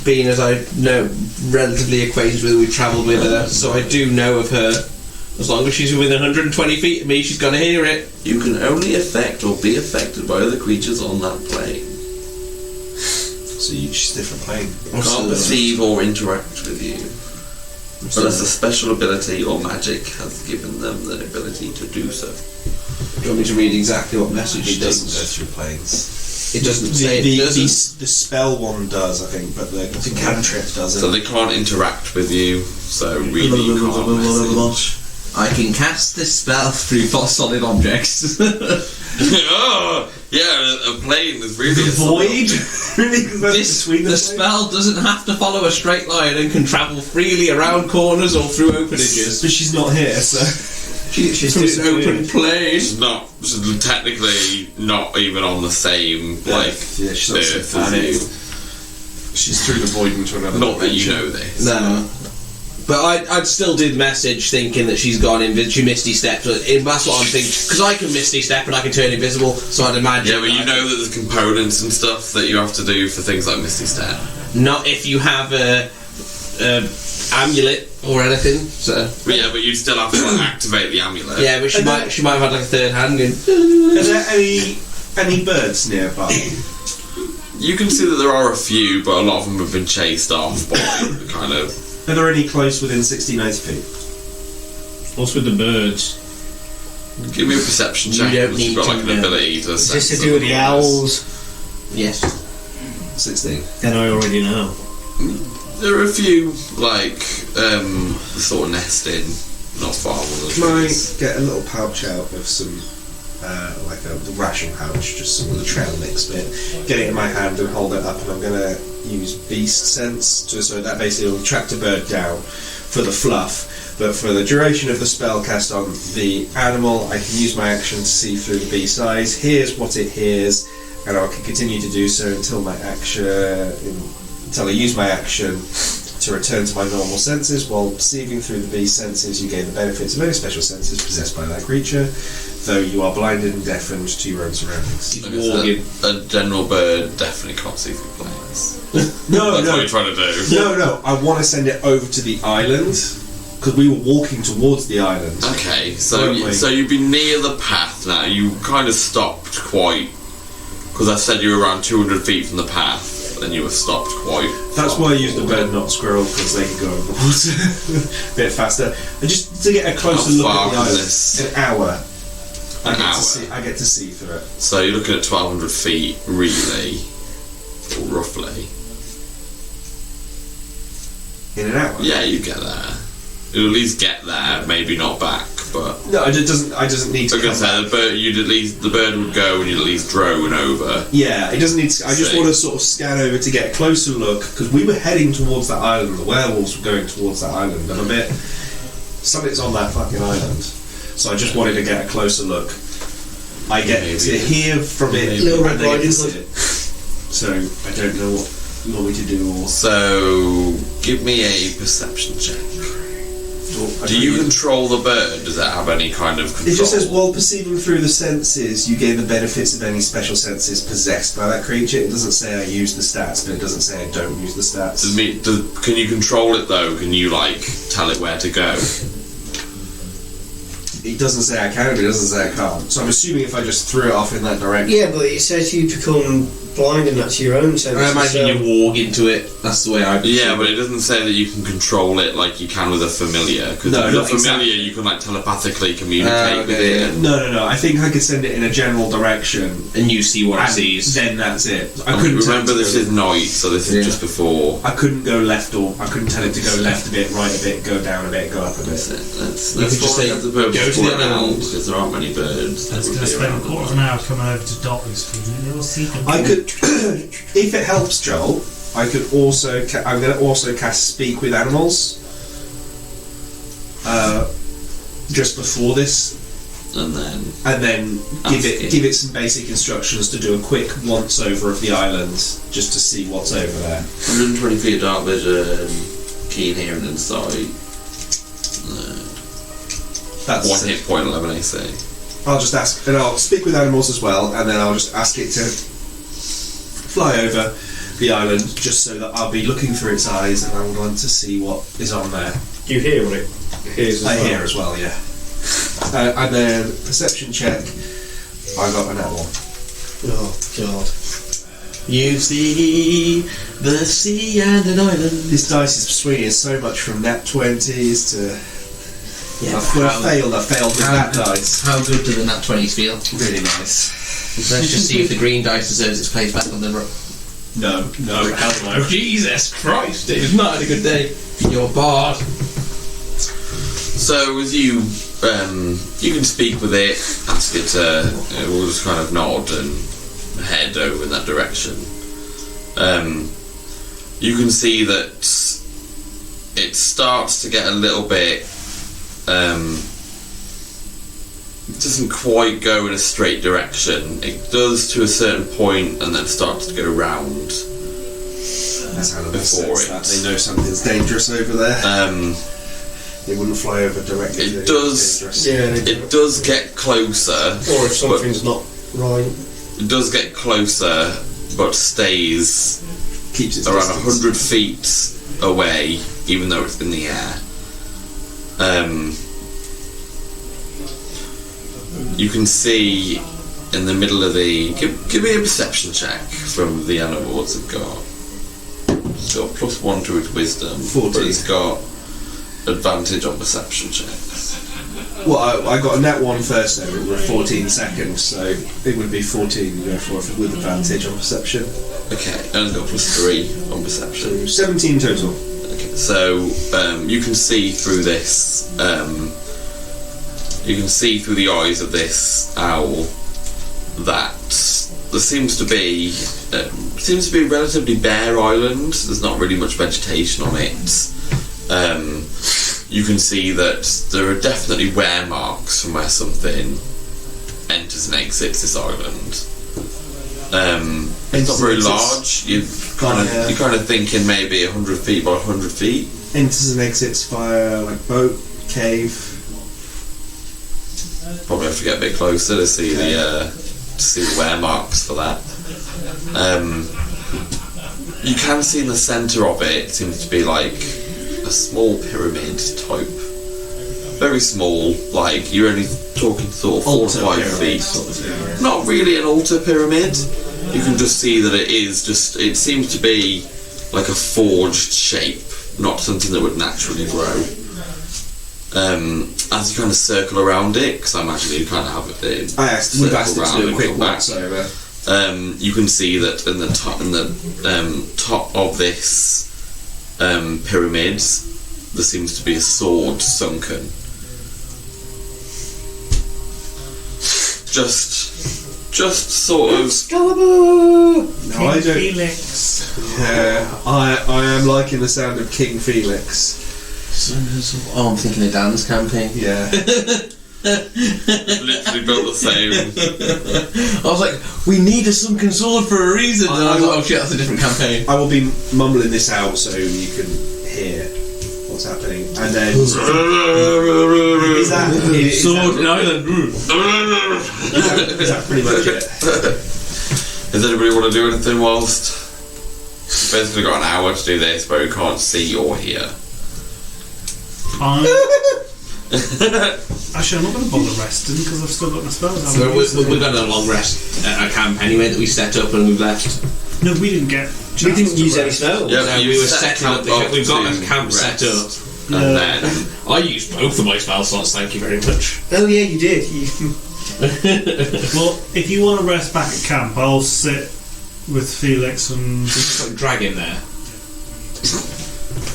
being as I know relatively acquainted with her, we travelled with her, so I do know of her. As long as she's within 120 feet of me, she's gonna hear it. You can only affect or be affected by other creatures on that plane. So she's different plane. Can't perceive or interact with you. Unless a special ability or magic has given them the ability to do so. Do you want me to read exactly what message It she doesn't go does? through planes. It doesn't say it doesn't. The spell one does, I think, but the cantrip doesn't. So they can't interact with you, so really you can't message. I can cast this spell through solid objects. Oh, yeah, a plane is really a void? Really? 'Cause that's This, between the the spell doesn't have to follow a straight line and can travel freely around corners or through opanages. But she's not here, so. She's an open plane. She's technically not even on the same, like, Yeah, she's not earth so as planet. you. She's through the void into another Not that you dimension. know this. No. But I'd still do the message thinking that she's gone she misty stepped. That's what I'm thinking. Because I can misty step and I can turn invisible, so I'd imagine. Yeah, but you that know that there's components and stuff that you have to do for things like Misty Step. not if you have a amulet or anything. So But yeah, but you'd still have to like, activate the amulet. yeah, but she might have had like a third hand in. Are there any birds nearby? You can see that there are a few, but a lot of them have been chased off by kind of. Are there any close within 60, 90 feet? What's with the birds? Give me a perception You check. don't Unless you've got need like to an know. ability to. Is this to sense do with the otherwise. owls? Yes. 16. Then I already know. There are a few like sort of nesting not far from the Can I trees. get a little pouch out of some, like a ration pouch, just some of the trail mix bit, get it in my hand and hold it up, and I'm going to use beast sense, so that basically will track the bird down for the fluff, but for the duration of the spell cast on the animal, I can use my action to see through the beast's eyes, hears what it hears, and I can continue to do so until I use my action to return to my normal senses. While perceiving through the beast's senses, you gain the benefits of any special senses possessed by that creature, though you are blinded and deafened to your own surroundings. A general bird definitely can't see through planes. No, That's what you're trying to do. No, I want to send it over to the island, because we were walking towards the island. Okay, so Weren't we? so you'd be near the path now. You kind of stopped quite, because I said you were around 200 feet from the path, and you were stopped quite. That's far why I used the forward. bird, not squirrel, because they can go over the water a bit faster. And just to get a closer How look far at the from island, this? an hour. An hour. I get to see through it. So you're looking at 1,200 feet, really, or roughly. In an hour? Yeah, you get there. You'll at least get there, maybe not back but No, it doesn't need to. I was gonna say the bird would go and you'd at least drone over. Yeah, it doesn't need to. I just See. want to sort of scan over to get a closer look because we were heading towards that island. The werewolves were going towards that island, and something's on that fucking island. So I just wanted to get a closer look. I get to hear from it, Maybe. Little and Red they get to Riding see it. So I don't know what you want me to do. Or So give me a perception check. Do you control the bird? Does that have any kind of control? It just says, while perceiving through the senses, you gain the benefits of any special senses possessed by that creature. It doesn't say I use the stats, but it doesn't say I don't use the stats. Can you control it though? Can you tell it where to go? It doesn't say I can, but it doesn't say I can't. So I'm assuming if I just threw it off in that direction. Yeah, but it says you become blind and that's your own sense. I imagine you walk into it. That's the way I. Yeah, but it doesn't say that you can control it like you can with a familiar. Because No, with a not familiar, exactly. you can telepathically communicate with okay, it. No. I think I could send it in a general direction, And you see what it and sees. then that's it. I And couldn't remember, tell it this to is night, so this is just before. I couldn't go left I couldn't tell it to go left a bit, right a bit, go down a bit, go up a bit. Let's could just say, the bird go to before the it other out, one. because there aren't many birds. It's going to spend a quarter of an hour coming over to Dot's feeding little secret. I could, if it helps, Joel. I could also. I'm going to also cast Speak with Animals. Just before this, And then give it some basic instructions to do a quick once over of the island, just to see what's over there. 120 feet of dark vision, keen hearing and sight. That's 1 hit point, 11 AC. I'll just ask, and I'll speak with animals as well, and then I'll just ask it to fly over the island, just so that I'll be looking through its eyes, and I want to see what is on there. You hear what it hears as I well. hear as well, yeah. And then perception check. I got a nat 1. Oh, God. You see the sea and an island. This dice is swinging so much from nat 20s to. Yeah, I failed with that dice. How good do the nat 20s feel? Really nice. Let's just see if the green dice deserves its place back on the rock. No, hell no. Jesus Christ, Dave's not had a good day. You're barred. So as you can speak with it, ask it to, it will just kind of nod and head over in that direction. You can see that it starts to get a little bit, it doesn't quite go in a straight direction. It does to a certain point and then starts to go round. That's how Before that it. they know something's dangerous over there. They wouldn't fly over directly. It does. It does get closer. Or if something's not right. It does get closer, but stays Keeps its around distance. 100 feet away, even though it's in the air. You can see in the middle of the. Give me a perception check from the animal. What's it got? It's got +1 to its wisdom. 14. But it's got advantage on perception checks. Well, I got a nat 1 first, though. We were 14 seconds, so it would be 14 you go for it with advantage on perception. Okay, and it's got +3 on perception. So 17 total. Okay, so you can see through this. You can see through the eyes of this owl that there seems to be a relatively bare island. There's not really much vegetation on it. You can see that there are definitely wear marks from where something enters and exits this island. It's not very large. You're kind of thinking maybe 100 feet by 100 feet. Enters and exits via boat, cave. Probably have to get a bit closer to see the wear marks for that. You can see in the centre of it seems to be like a small pyramid type, very small. Like you're only talking sort of 4 or 5 feet. Sort of thing. Not really an altar pyramid. You can just see that it is just. It seems to be like a forged shape, not something that would naturally grow. As you kind of circle around it, because I imagine you kind of have it. We've asked it to do a quick once over. You can see that in the top of this pyramid, there seems to be a sword sunken. just sort of. No, I don't. Felix. Yeah, I am liking the sound of King Felix. Oh, I'm thinking of Dan's campaign. Yeah. Literally built the same. I was like, we need a sunken sword for a reason. And I was like, oh shit, that's a different campaign. I will be mumbling this out so you can hear what's happening, and then is that Sword in Ireland. is that pretty much it? Does anybody want to do anything whilst? Basically got an hour to do this, but we can't see or hear. Actually, I'm not going to bother resting because I've still got my spells. So we've got a long rest at a camp anyway that we set up and we've left. No, we didn't get. We didn't use any rest. spells. Yeah, No, you we were set setting up the up we've got to a camp set up. rest. And then I used both of my spell slots, thank you very much. Oh yeah, you did. Well, if you want to rest back at camp, I'll sit with Felix and. Just put a dragon there.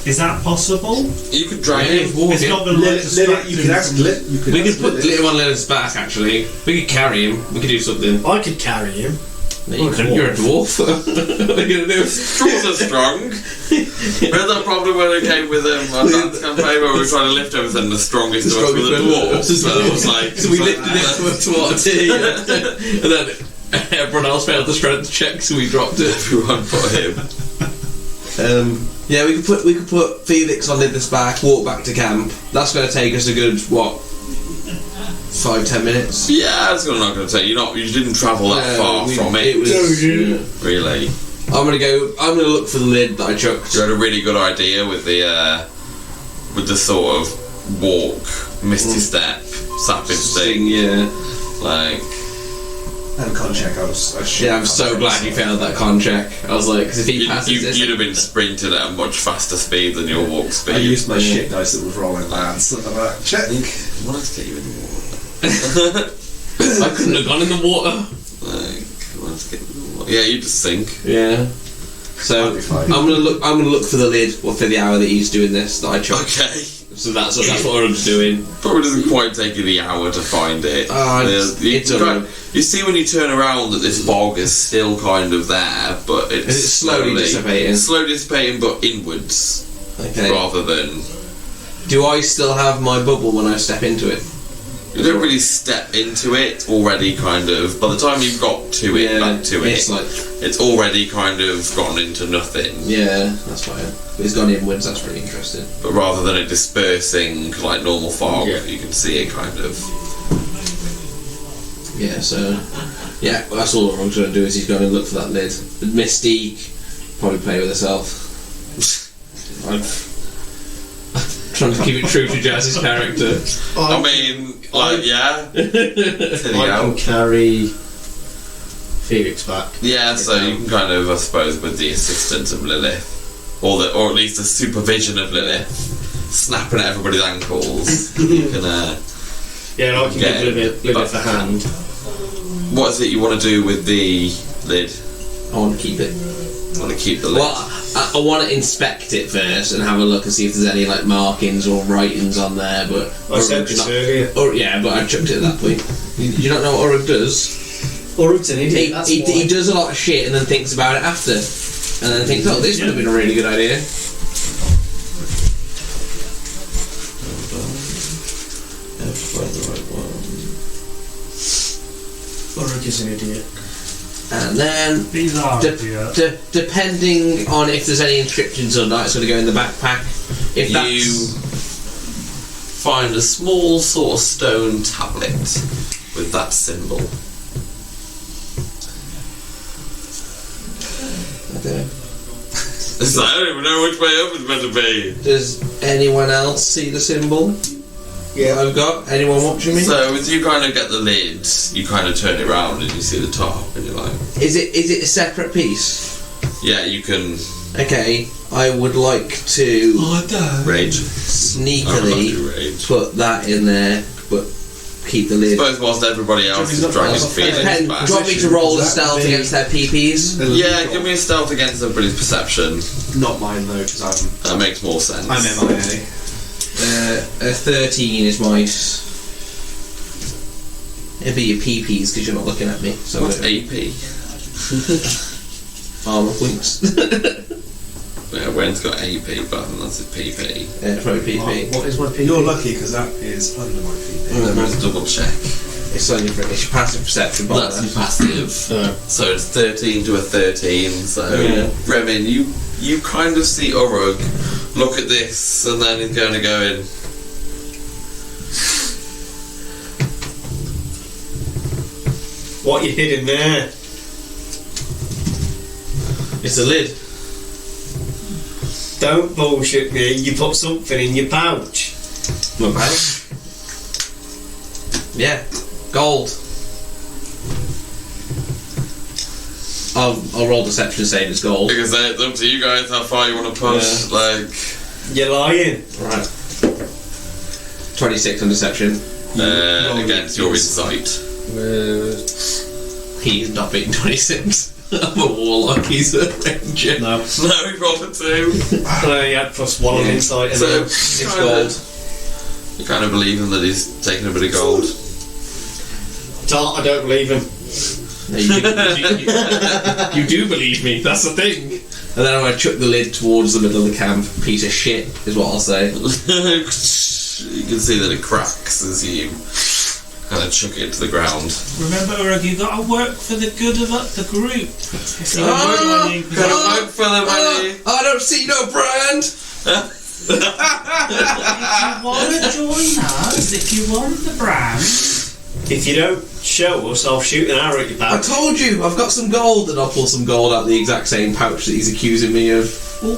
Is that possible? you could drag Yeah, it. walk It's it. not going to look distracting. You could ask Lit. We could put Little on Lilith's back actually. We could carry him. We could do something. I could carry him. No, you couldn't, you're a dwarf. What are you gonna do? Straws are strong. We had that problem when I came with him on that campaign where we were trying to lift everything. The strongest of us were the dwarves. So it was like, So we lifted it to our tea, and then everyone else failed the strength check, so we dropped it. everyone put him. Yeah, we could put Felix on Lilith's back, walk back to camp. That's going to take us a good 5-10 minutes. Yeah, it's not going to take you. You didn't travel that far from it. Really. I'm gonna look for the lid that I chucked. You had a really good idea with the sort of walk, misty step, sapid thing. Yeah. Like, And con check. I was Yeah, I'm so glad you failed that con check. I was like, because if he passes this, you'd have been sprinting at a much faster speed than your walk speed. I used my shit dice that was rolling lands. Check. I wanted to get you in the water. I couldn't have gone in the water. Like, I wanted to get you in the water. Yeah, you just sink. Yeah. So That'd be fine. I'm gonna look for the lid, or for the hour that he's doing this that I chucked. Okay. So that's what Urug's doing. Probably doesn't quite take you the hour to find it. It's Urug. You see when you turn around that this fog is still kind of there, but it's slowly dissipating. Slowly dissipating, but inwards Okay. rather than. Do I still have my bubble when I step into it? You don't really step into it already. Kind of. By the time you've got to it, back to it's it, like it's already kind of gone into nothing. yeah, that's fine. It's gone inwards. That's really interesting. But rather than it dispersing like normal fog, Yeah. you can see it kind of. Yeah, so yeah, well, that's all Urug's gonna do is he's gonna look for that lid. Mystique probably play with herself. I'm trying to keep it true to Jazz's character. I mean, like, yeah. I can carry Felix back. Yeah, so you can kind of, I suppose, with the assistance of Lilith, or at least the supervision of Lilith, snapping at everybody's ankles, you can. Yeah, and I can give Lilith a hand. What is it you want to do with the lid? I want to keep it. You want to keep the lid? Well, I want to inspect it first and have a look and see if there's any like markings or writings on there. But I said this earlier. Yeah, but I chucked it at that point. You don't know what Urug does? Urug's an idiot. That's He why. does a lot of shit and then thinks about it after, and then thinks, oh, this would have been a really good idea. Urug is an idiot. And then These are idiots. depending on if there's any inscriptions or not, it's going to go in the backpack. If You that's find a small sort of stone tablet with that symbol. okay. It's like, I don't even know which way up it's meant to be. Does anyone else see the symbol? Yeah. I've got. Anyone watching me? So as you kind of get the lid, you kind of turn it around and you see the top, and you're like, Is it a separate piece? yeah, you can Okay, I would like to rage. sneakily Rage. put that in there, but keep the I lid. suppose whilst everybody else is dragging feelings back. Do you want me to roll a stealth against their PPs? Yeah, give me a stealth against everybody's perception. Not mine though, because That makes more sense. I'm MIA. A 13 is my It'd be your PPs because you're not looking at me. So What's AP? armor points. Yeah, Wen's got AP, but I think that's his PP. Yeah, probably PP. What is my PP? You're lucky because that is under my feet. Let's double check. It's on your passive perception. But That's your passive. So it's 13 to a 13. So Yeah. Remin, you kind of see Urug look at this, and then he's going to go in. What you hid in there? it's a lid. Don't bullshit me. You put something in your pouch. My pouch. Yeah, gold. I'll roll deception saying it's gold. Because it's up to you guys how far you want to push. Yeah. Like, You're lying. Right. 26 on deception. against your insight. He's not beating 26. I'm a warlock, he's a ranger. No. No, he rolled a 2. You had +1 on insight. So It's kinda- gold. You kind of believe him that he's taking a bit of gold. I don't believe him. No, you do believe me, that's the thing. And then I'm going to chuck the lid towards the middle of the camp. Piece of shit, is what I'll say. You can see that it cracks as you kind of chuck it to the ground. Remember, Urug, you got to work for the good of the group. If you Oh, work when you- gotta work for the money. I don't see no brand! If you want to join us, if you want the brand, If you don't show us, I'll shoot an arrow at your I back. told you, I've got some gold, and I'll pull some gold out of the exact same pouch that he's accusing me of. well,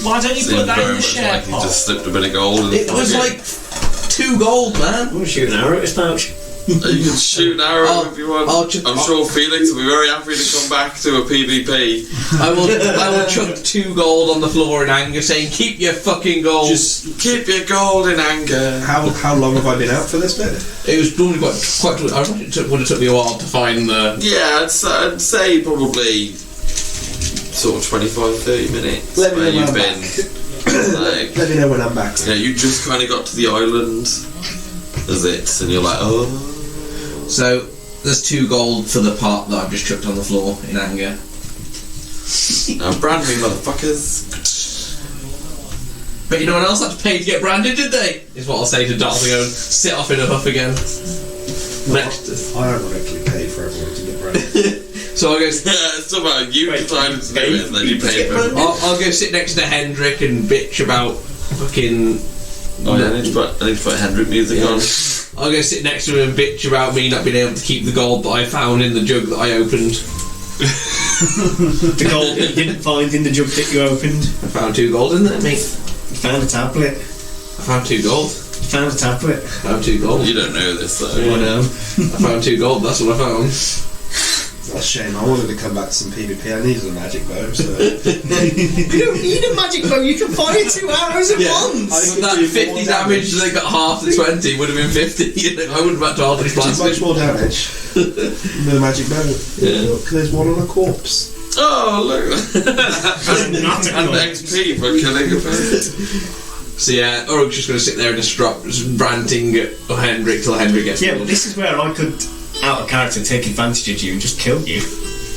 why don't you Seemed put that very in the much share like he pot? just slipped a bit of gold in his It was pocket. like 2 gold, man. I'm going to shoot an arrow at his pouch. You can shoot an arrow if you want. I'm sure Felix will be very happy to come back to a PvP. I will chuck 2 gold on the floor in anger, saying, "Keep your fucking gold." Just Keep your gold in anger. how long have I been out for this bit? It was normally quite. I imagine it would have took me a while to find the. Yeah, I'd say probably sort of 25-30 minutes. Let me where know when you've I'm been. Like, Let me know when I'm back. you know, you just kind of got to the island as it, and you're like, oh. So there's 2 gold for the part that I've just chucked on the floor in anger. Now brand me, motherfuckers. But no one else had to pay to get branded, did they? Is what I'll say to Darth and go and sit off in a huff again. Next. I ironically pay for everyone to get branded. So I'll go. Yeah, it's still about you decided to do it, and then you pay for it. I'll go sit next to Hendrik and bitch about fucking. Oh yeah, I need to put Hendrik music Yeah. on. I'll go sit next to him and bitch about me not being able to keep the gold that I found in the jug that I opened. The gold that you didn't find in the jug that you opened. I found 2 gold in there, mate. You found a tablet. I found 2 gold. You found a tablet. I found 2 gold. You don't know this though. I know. I found 2 gold, that's what I found. That's a shame. I wanted to come back to some PvP. I needed a magic bow, so You don't need a magic bow. You can fire 2 arrows at once. I With could that do 50 more damage, they got half the 20, would have been 50. I wouldn't have had to hardly Which is much more damage than a magic bow. Yeah. Look, there's one on a corpse. Oh look. Not a And corpse. XP for killing a person. So yeah, Urug's just going to sit there and just ranting at Hendrik till Hendrik gets Yeah, bored. but this is where I could, out of character, take advantage of you and just kill you.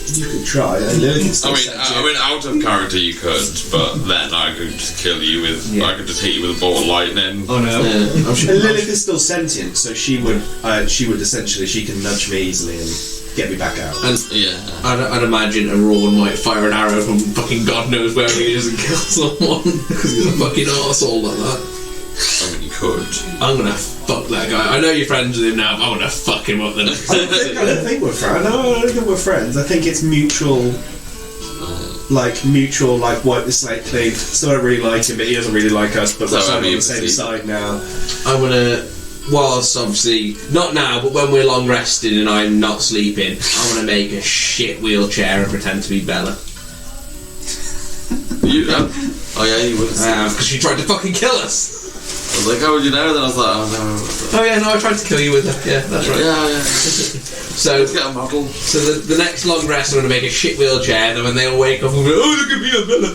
You could try. I I mean, out of character you could, but then I could just kill you with. Yeah. I could just hit you with a bolt of lightning. Oh no. Yeah, I'm sure. And Lilith is still sentient, so she would essentially, she can nudge me easily and get me back out. And Yeah. I'd imagine a Rawn might fire an arrow from fucking God knows where he is and kill someone because he's a fucking arsehole like that. I mean, you could. I'm gonna fuck that guy. I know you're friends with him now, but I'm gonna fuck him up the next I don't think we're friends. No, I don't think we're friends. I think it's mutual, like wipe the slate clean. Still don't really like him, but he doesn't really like us. But we're So, sort of on you the same see. side now. I'm gonna, whilst obviously, not now, but when we're long rested and I'm not sleeping, I'm gonna make a shit wheelchair and pretend to be Bella. You. Oh yeah, you would have. Because she tried to fucking kill us. I was like, how would you know? Then I was like, oh no. Oh yeah, no, I tried to kill you with her. Yeah, that's right. Yeah. So, Let's get a model. so the next long rest, I'm gonna make a shit wheelchair, and then when they all wake up, I'm gonna go, oh look at me, I'm Bella.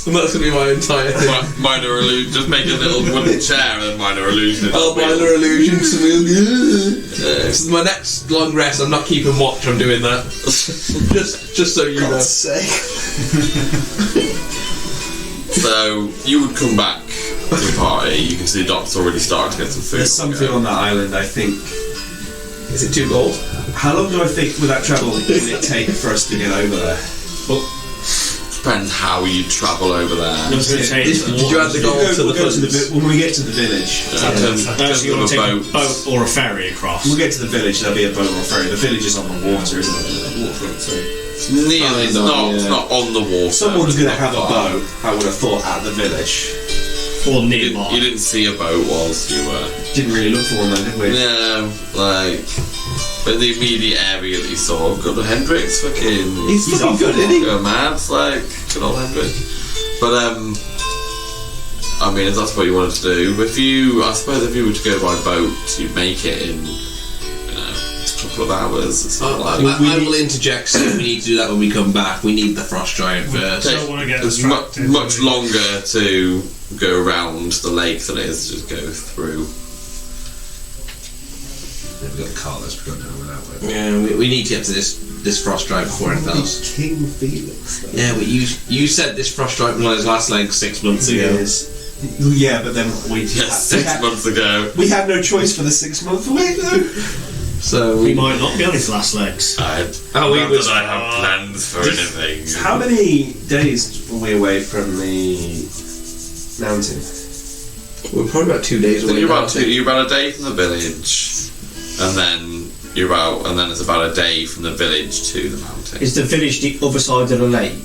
And that's going to be my entire thing. Minor illusion. Just make a little wooden chair and then minor illusion. Oh, minor illusion to This is my next long rest. I'm not keeping watch. I'm doing that. just so you know. So you would come back to the party. You can see the doc's already started to get some food. There's something on that island, I think. Is it 2 gold? How long do I think with that travel would it take for us to get over there? Depends how you travel over there. I was going to say, Did you add the gold to the funds? When we get to the village. In terms so you want of to a take a boat or a ferry across? We'll get to the village, there'll be a boat or a ferry. The village is on the water, isn't it? Waterfront, so. It's not on the water. Someone's going to It's not have a far. boat, I would have thought, at the village. Or You nearby. didn't see a boat whilst you were. Didn't really look for one then, did we? No, like. But the immediate area that you saw, good old Hendrix, fucking. He's fucking good, isn't he? Go mad, like, good old Hendrix. But, I mean, if that's what you wanted to do, I suppose if you were to go by boat, you'd make it in, a couple of hours. It's not like. I will interject, so we need to do that when we come back. We need the frost giant first. Don't want to get It's distracted. much longer to go around the lake than it is to just go through. We've got the car, let's go down with that way. Yeah, we need to get to this frost giant before anything else. King Felix. Though. Yeah, but you said this frost giant was on his last leg 6 months ago. Yes. Yeah, but then we Yes, 6 months ago. We had no choice for the 6 month wait though. So He might not be on his last legs. Not was- that I have plans for anything. How many days were we away from the mountain? we're probably about 2 days away. You're now, you're about a day from the village, and then it's about a day from the village to the mountain. Is the village the other side of the lake?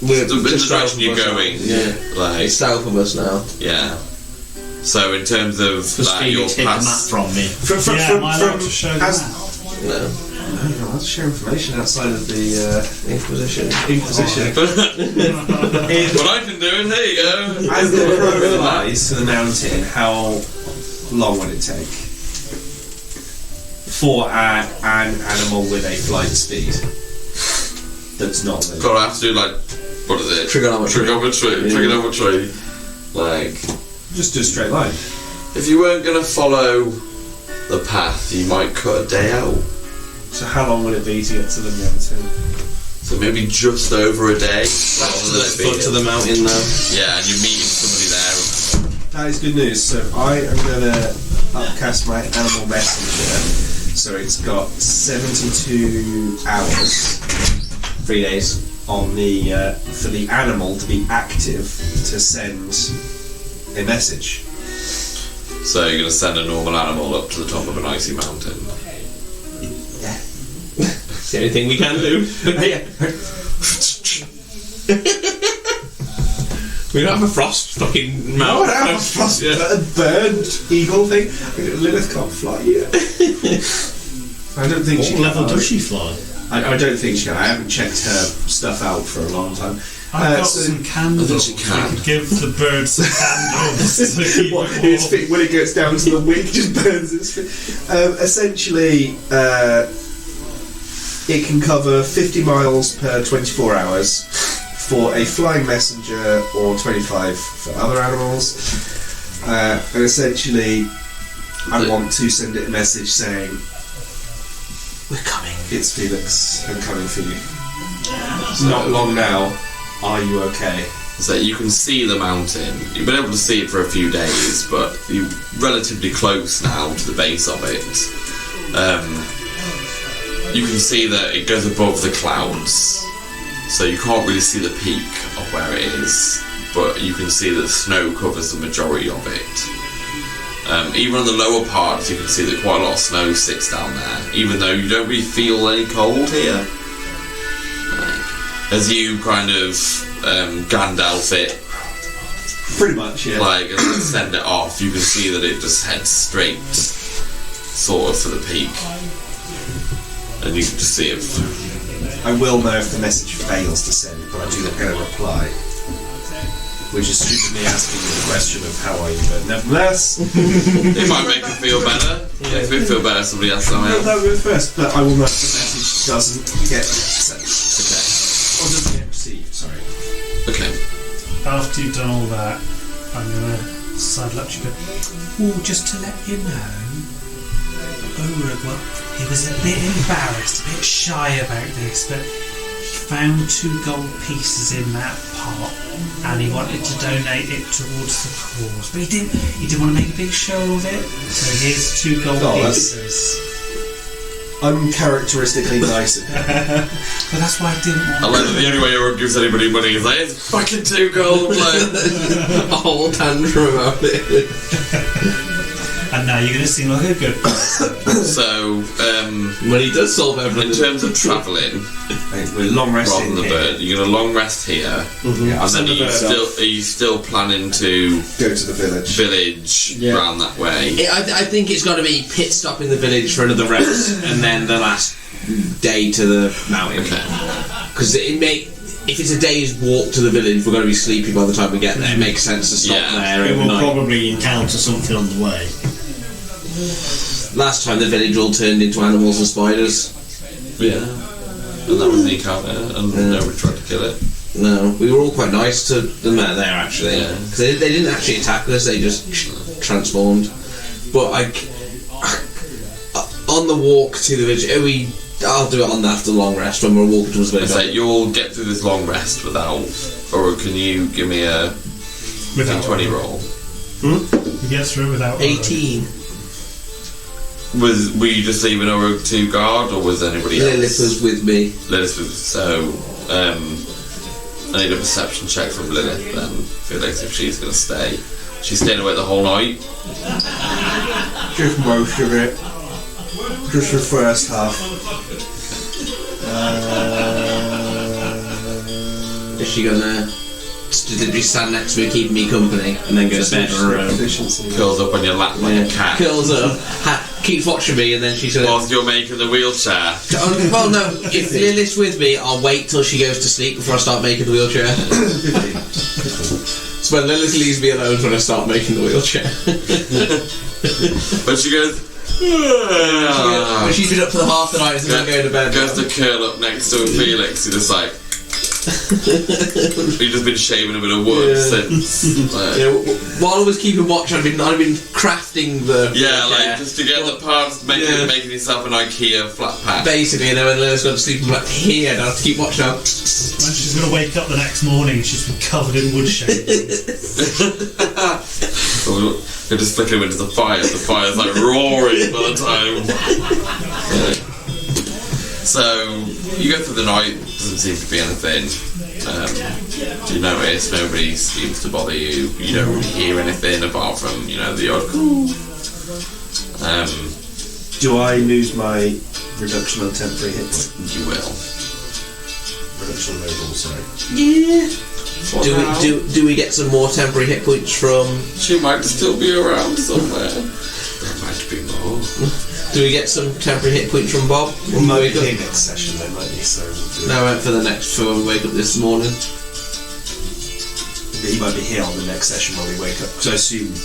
We're The just south direction of you're us now. going, Yeah, like, it's south of us now. yeah. So in terms of Because that, you'll Felix hid the map pass. from me. Yeah, am I allowed to show as- that? No, No, you're not allowed to share information outside of the Inquisition. Inquisition. What I can do is, here you go. As the crow flies to the mountain, how long would it take for an animal with a flight speed that's not living? God, I have to do like, what is it? Trigonometry. Trigonometry. Like, Just do a straight line. if you weren't going to follow the path, you might cut a day out. So how long would it be to get to the mountain? So maybe just over a day. Let's foot to the mountain now. Yeah, and you're meeting somebody there. That is good news. So I am going to upcast my animal messenger. So it's got 72 hours, 3 days. on the for the animal to be active to send a message. So you're going to send a normal animal up to the top of an icy mountain. It's the only thing we can do. We don't have a frost fucking No, mount. I don't have a frost bird eagle thing. Lilith can't fly yet. I don't think she What level can. does she fly? I don't think she can. I haven't checked her stuff out for a long time. I've got so- some candles. you We can. could give the birds some candles to keep What, it its warm. feet, when it gets down to the wick, just burns its feet. Essentially, it can cover 50 miles per 24 hours for a flying messenger or 25 for other animals. And essentially, I want to send it a message saying, We're coming. "It's Felix, I'm coming for you. Not long now. Are you okay?" So you can see the mountain. You've been able to see it for a few days, but you're relatively close now to the base of it. You can see that it goes above the clouds, so you can't really see the peak of where it is, but you can see that the snow covers the majority of it. Even on the lower parts, you can see that quite a lot of snow sits down there, even though you don't really feel any cold here. As you kind of Gandalf it, Pretty much, yeah. like, and then send it off, you can see that it just heads straight, sort of, for the peak. And you can just see it. I will know if the message fails to send, but I do not get a reply. Which is stupidly asking you the question of how are you, but nevertheless. It might make me feel better. Makes me feel better if somebody asks something I'll else. go first, but I will know if the message doesn't get sent. Okay. Or doesn't get received, sorry. Okay. after you've done all that, I'm going to sidle up to you. Oh, just to let you know, Orug, well, he was a bit embarrassed, a bit shy about this, but he found 2 gold pieces in that pot, and he wanted to donate it towards the cause. But he didn't want to make a big show of it, so here's 2 gold pieces. Uncharacteristically nice of him. But that's why I didn't want I like that the only way Orug gives anybody money is like, it's fucking 2 gold, like, A whole tantrum about it. And now you're going to seem like a good person. So, When he does solve everything. in terms of travelling, We're long rather resting than the here. bird, you're going to long rest here, Yeah, and then send the bird off, are you still planning to go to the village. village round that way? I think it's got to be pit stop in the village for another rest, and then the last day to the mountain. Because if it's a day's walk to the village, we're going to be sleepy by the time we get there. It makes sense to stop there We will overnight. probably encounter something on the way. Last time the village all turned into animals and spiders. Yeah. And that was the encounter, and nobody tried to kill it. No, we were all quite nice to them out there actually. Yeah. Because they didn't actually attack us; they just transformed. But on the walk to the village, I'll do it on after the long rest when we're walking towards the village. So you'll get through this long rest without, or can you give me a Without D20 roll? You get through without 18. Were you just leaving Orug to guard, or was anybody else? Lilith was with me. Lilith was, so, I need a perception check from Lilith then, Felix, if she's going to stay. She's staying awake the whole night? Just most of it. Just the first half. Is she gonna just stand next to me, keeping me company, and then go to bed on her own? Curls up on your lap like a cat. Curls up, keeps watching me, and then she's gonna. Whilst you're making the wheelchair. Well, no. If Lilith's with me, I'll wait till she goes to sleep before I start making the wheelchair. So when Lilith leaves me alone, is when I start making the wheelchair. But she goes, When she's been up for half the night, and then go to bed. goes to curl up next to Felix, you're just like, you've just been shaving a bit of wood since. Like, While I was keeping watch, I'd been crafting the like just to get the parts, making yourself an IKEA flat pack. basically, and then when Lilith's gone to sleep, I'm like, here, now I have to keep watch now. When she's going to wake up the next morning and she's been covered in wood shavings. You're just flicking him into the fire. The fire's like roaring by the time. So you go through the night. Doesn't seem to be anything. You notice nobody seems to bother you. You don't really hear anything apart from the odd. Do I lose my reduction on temporary hit point? You will. Reduction on overall, sorry. Do we get some more temporary hit points from? She might still be around somewhere. There might be more. Do we get some temporary hit points from Bob? We might be here next session, though, might be, so... No, I went for the next when we wake up this morning. He might be here on the next session when we wake up, because I assume...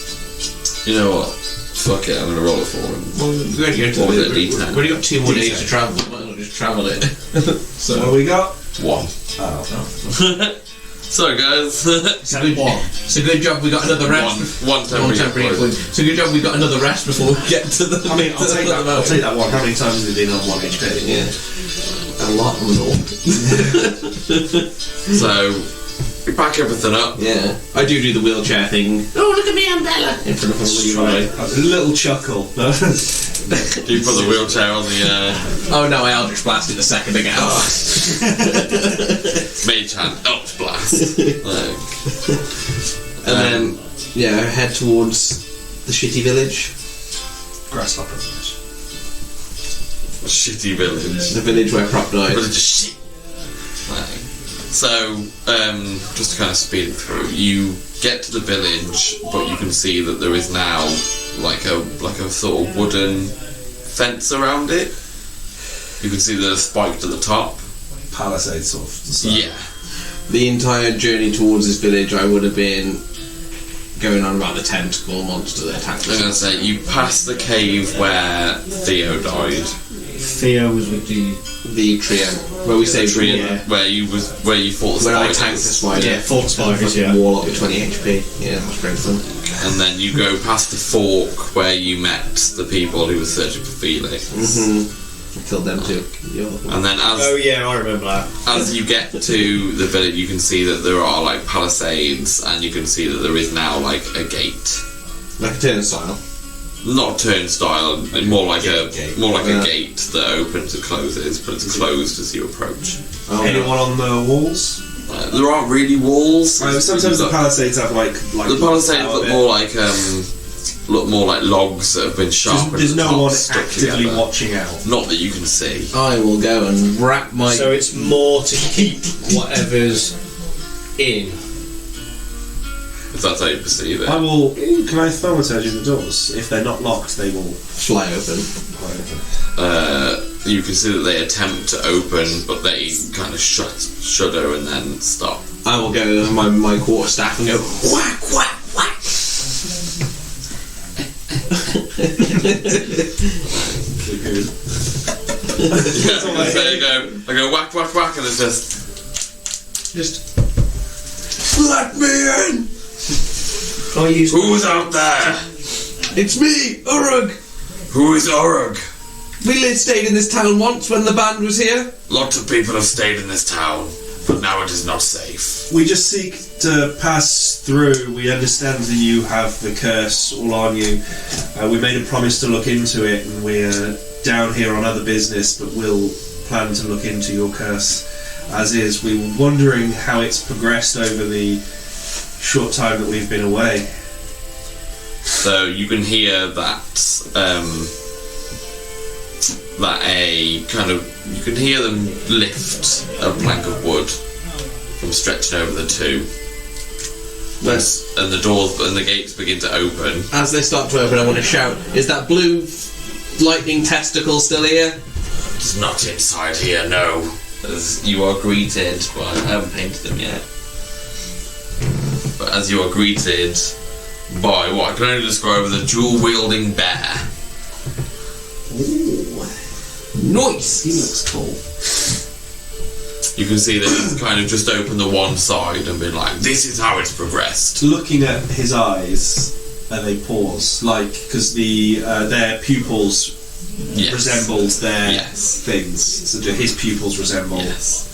You know what? Fuck it, I'm gonna roll it for him. Well, we've already got 2 more days to travel. Why not just travel it? So what we got? 1. Oh. Sorry guys. It's a good job we got another rest. One temporary hit point. It's a good job we got another rest before we get to the. I mean, I'll take that. I'll take that one. How many times have you been on 1 HP? Yeah, a lot of them all. So we pack everything up. Yeah, I do the wheelchair thing. Oh, look at me, umbrella! In front of a Leroy. A little chuckle. Do you put the wheelchair on the Oh no, I Eldritch Blast it the second I get out. mage hand Eldritch Blast. And then, head towards the shitty village. Grasshopper village. Shitty village. The village where Prop died. Village of shit. So, just to kind of speed it through, you get to the village, but you can see that there is now like a sort of wooden fence around it. You can see that it's spiked at the top. Palisade sort of stuff. Yeah. The entire journey towards this village, I would have been going on about the tentacle monster that attacked I'm us. going to say, you pass the cave where Theo died, Theo was with The trio. Where we saved the tree water. where you fought the Where I spiders. tanked the spider. Yeah, fought spiders, Fucking yeah. warlock with 20 HP. Yeah, that was great fun. And then you go past the fork where you met the people who were searching for Felix. I killed them too. And then Oh yeah, I remember that. as you get to the village, you can see that there are like palisades, and you can see that there is now like a gate. Like a turnstile. Not a turnstile, more like a Yeah. gate that opens and closes, but it's closed as you approach. Oh, Anyone on the walls? There aren't really walls. Sometimes the palisades have like the palisades look more like logs that have been sharpened. There's at the no top, one stuck actively together. watching out. Not that you can see. I will go and wrap my. So it's more to keep whatever's in. If that's how you perceive it. I will. Can I thaumaturge the doors? If they're not locked, they will fly open. fly open. You can see that they attempt to open, but they kind of shudder and then stop. I will go with my quarterstaff and go whack, whack, whack. So I go whack, whack, whack, and it's just Let me in. I use who's out there? It's me, Urug. Who is Orug? We stayed in this town once when the band was here. Lots of people have stayed in this town, but now it is not safe. We just seek to pass through. We understand that you have the curse all on you. We made a promise to look into it, and we're down here on other business, but we'll plan to look into your curse as is. We were wondering how it's progressed over the short time that we've been away. So you can hear that you can hear them lift a plank of wood from stretching over the two. And the doors and the gates begin to open. As they start to open, I want to shout, is that blue lightning testicle still here? It's not inside here, no. As you are greeted, well, I haven't painted them yet. But as you are greeted by what I can only describe as a dual-wielding bear. Nice! He looks cool. You can see that he's kind of just opened the one side and been like, this is how it's progressed. Looking at his eyes, and they pause, like because their pupils Yes. resembled their Yes. things. So do his pupils resemble? Yes.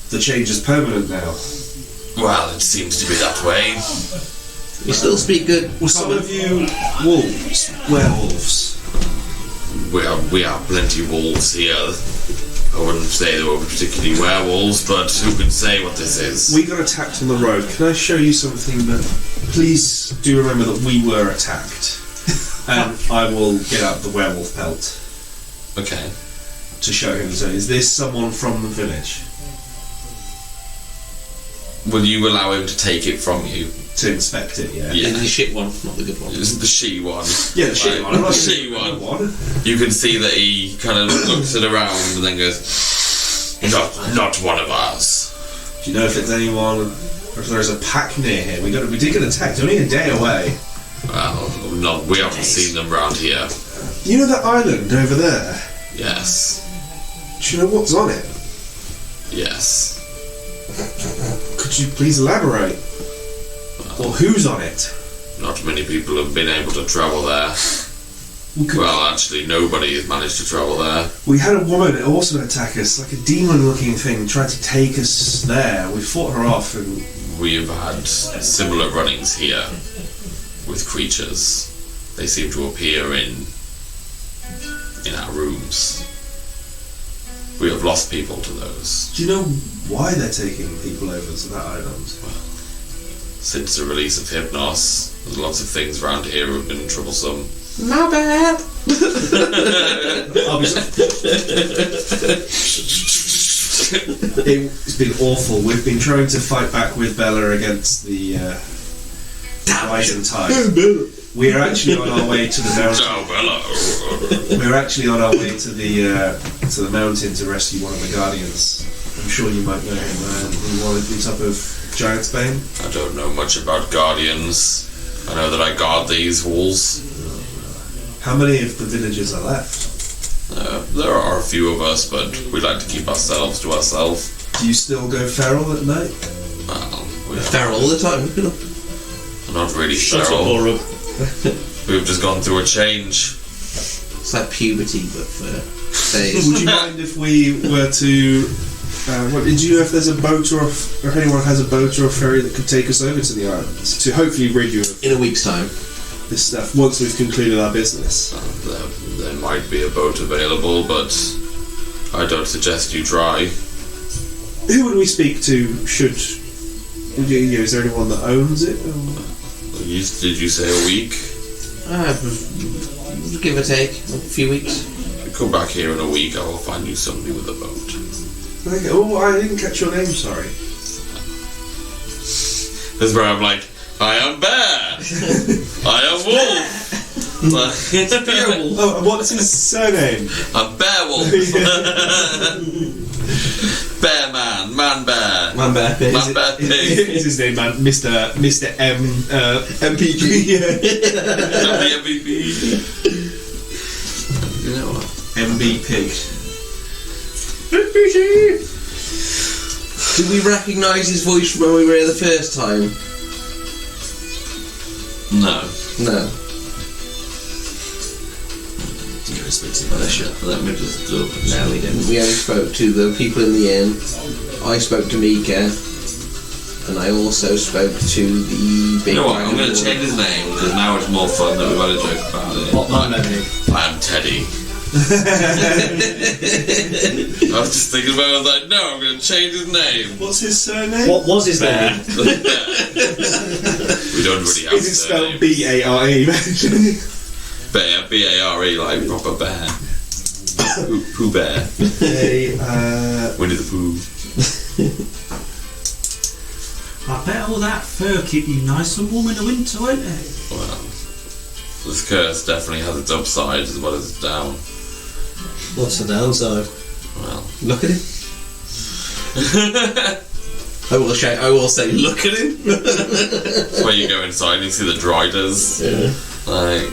The change is permanent now. Well, it seems to be that way. You still speak good. Well, some of you wolves, werewolves. We are plenty wolves here. I wouldn't say they were particularly werewolves, but who can say what this is? We got attacked on the road. Can I show you something? But please do remember that we were attacked. And I will get out the werewolf pelt Okay. to show him. So, is this someone from the village? Will you allow him to take it from you? To inspect it, yeah. Yeah. The shit one, not the good one. Isn't the she one? Yeah, the shit one. I'm not The saying she the one. good one. You can see that he kind of looks it around and then goes, not one of ours. Do you know if it's anyone, or if there's a pack near here? We did get attacked. Only a day away. Well, we haven't seen them round here. You know that island over there? Yes. Do you know what's on it? Yes. Could you please elaborate? Or who's on it? Not many people have been able to travel there. Well, actually, nobody has managed to travel there. We had a woman also attack us, like a demon-looking thing, tried to take us there. We fought her off, and We have had similar runnings here with creatures. They seem to appear in our rooms. We have lost people to those. do you know why they're taking people over to that island? Since the release of Hypnos, there's lots of things around here have been troublesome. My bad. It's been awful. We've been trying to fight back with Bella against the rising tide. We're actually on our way to the mountain. Oh, hello. We're actually on our way to the mountain to rescue one of the guardians. I'm sure you might know him. He wanted to be top of Giant's Bane. I don't know much about guardians. I know that I guard these walls. How many of the villagers are left? There are a few of us, but we like to keep ourselves to ourselves. Do you still go feral at night? Well, Feral all the time. we're not really Shut up, feral. Ulrug. We've just gone through a change. It's like puberty, but for days. Would you mind if we were to... did you know if there's a boat or if anyone has a boat or a ferry that could take us over to the islands to hopefully rid you of In a week's time. this stuff once we've concluded our business? There might be a boat available, but I don't suggest you try. Who would we speak to should... is there anyone that owns it? Or? Did you say a week? Give or take a few weeks. Come back here in a week, I will find you somebody with a boat. Okay. Oh, I didn't catch your name, sorry. This is where I'm like, I am bear! I am wolf! Oh, what's his surname? I'm bear-wolf! Bear man, man bear. Man bear pig. Man bear pig. Is his name, man? Mr. M. MPG. I'm the MVP. You know what? MB Pig. Did we recognise his voice when we were here the first time? No. No. Let me just do it. No, we didn't. We only spoke to the people in the inn. I spoke to Mika. And I also spoke to the big You know what? guy I'm going in to the change his name because now it's more fun that we've had a joke about it. What my name? I am Teddy. I was just thinking about it. I was like, no, I'm going to change his name. What's his surname? What was his name? We don't really have Is it spelled surnames. B-A-R-E? Bear, B-A-R-E, like proper bear. Pooh Bear. Winnie the Pooh. I bet all that fur keep you nice and warm in the winter, won't it? Well, this curse definitely has its upside as well as its down. What's the downside? Well, Look at him. I will say, look at him. that's where you go inside and you see the driders. Yeah. Like,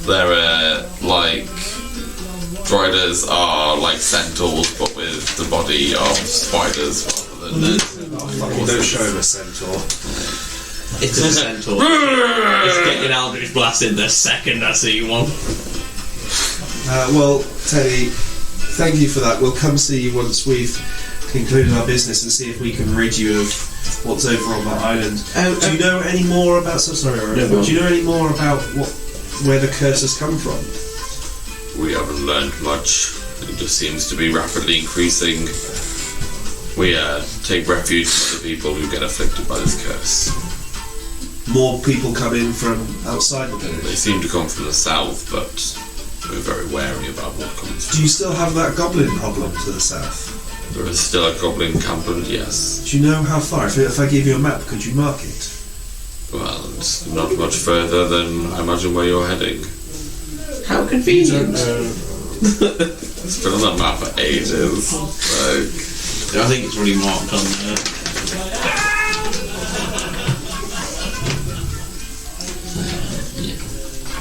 they're like driders are like centaurs, but with the body of spiders rather than. Don't show him a centaur. It's a centaur. It's getting Eldritch Blasted the second I see one. Well, Teddy, thank you for that. We'll come see you once we've concluded our business and see if we can rid you of what's over on that island. Do you know any more about... Sorry, No, do you know any more about where the curse has come from? We haven't learned much. It just seems to be rapidly increasing. We take refuge from the people who get afflicted by this curse. More people come in from outside the village. They seem to come from the south, but we're very wary about what comes Do you still have that goblin problem to the south? There is still a goblin campment, yes. Do you know how far? If I give you a map, could you mark it? Well, it's not much further than I imagine where you're heading. How convenient. It's been on that map for ages. I think it's already marked on there.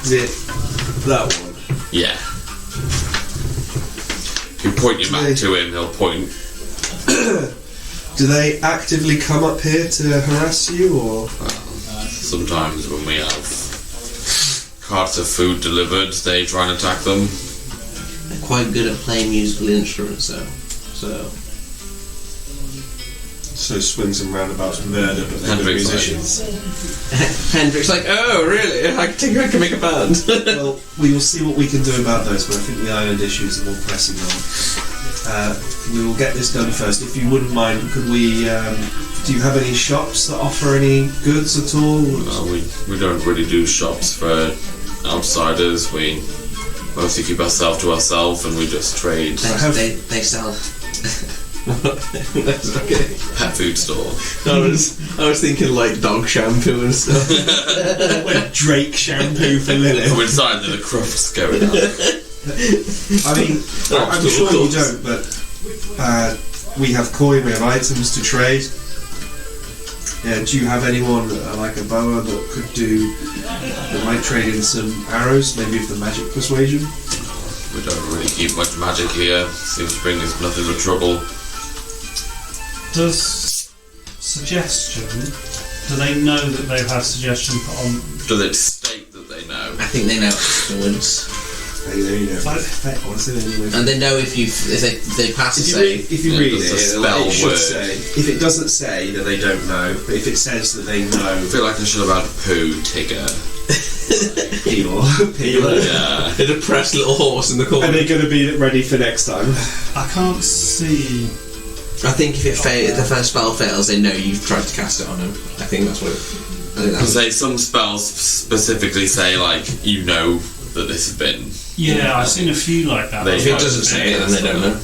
Is it that one? Yeah. If you point your map to him, he'll point. Do they actively come up here to harass you, or...? Sometimes when we have carts of food delivered, they try and attack them. They're quite good at playing musical instruments, though. So swings and roundabouts murder, but they're good Hendrix, musicians. Hendrix like, oh really? I think I can make a band. Well, we will see what we can do about those, but I think the island issues are more pressing on. We will get this done first. If you wouldn't mind, could we... do you have any shops that offer any goods at all? We don't really do shops for outsiders. We mostly keep ourselves to ourselves and we just trade. They sell. That's okay. Pet food store. I was thinking like dog shampoo and stuff. Drake shampoo for Lily. Come inside and the crufts going up. I mean, I'm sure you don't, but we have coin, we have items to trade. Yeah, do you have anyone like a boa that might trade in some arrows, maybe with the magic persuasion? We don't really keep much magic here. Seems to bring us nothing but trouble. Does suggestion? Do they know that they've had suggestion put on? Does it state that they know? I think they know afterwards. And they know if they pass a save. If you read It's a it, spell it should word. say. If it doesn't say, then they don't know. But if it says that they I know, feel like I should have had poo Tigger. Peeler. Yeah. A depressed little horse in the corner. Are they going to be ready for next time? I can't see. I think if the first spell fails, they know you've tried to cast it on them. I think that's what. Because some spells specifically say, like, you know that this has been. Yeah, I've seen a few like that. They If it doesn't say it, then they don't know.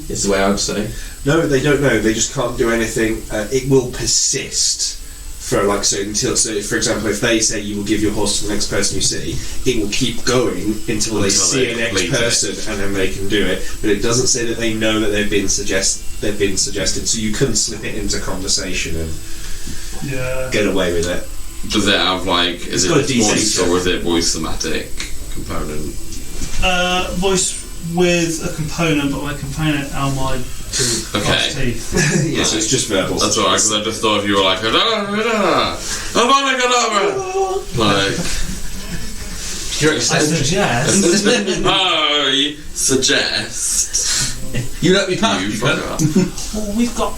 It's the way I'd say. No, they don't know. They just can't do anything. It will persist for until. So, for example, if they say you will give your horse to the next person you see, it will keep going until they see they a next complete person, and then they can do it. But it doesn't say that they know that they've been suggested. So you couldn't slip it into conversation and get away with it. Does it have, like, is it got a voice D6. or is it voice somatic component? Voice with a component, but my component are my Okay. teeth. Yes, it's just verbal. That's alright, because I just thought if you were like, like, I suggest. I suggest You let me pass. you fuck up. Well, we've got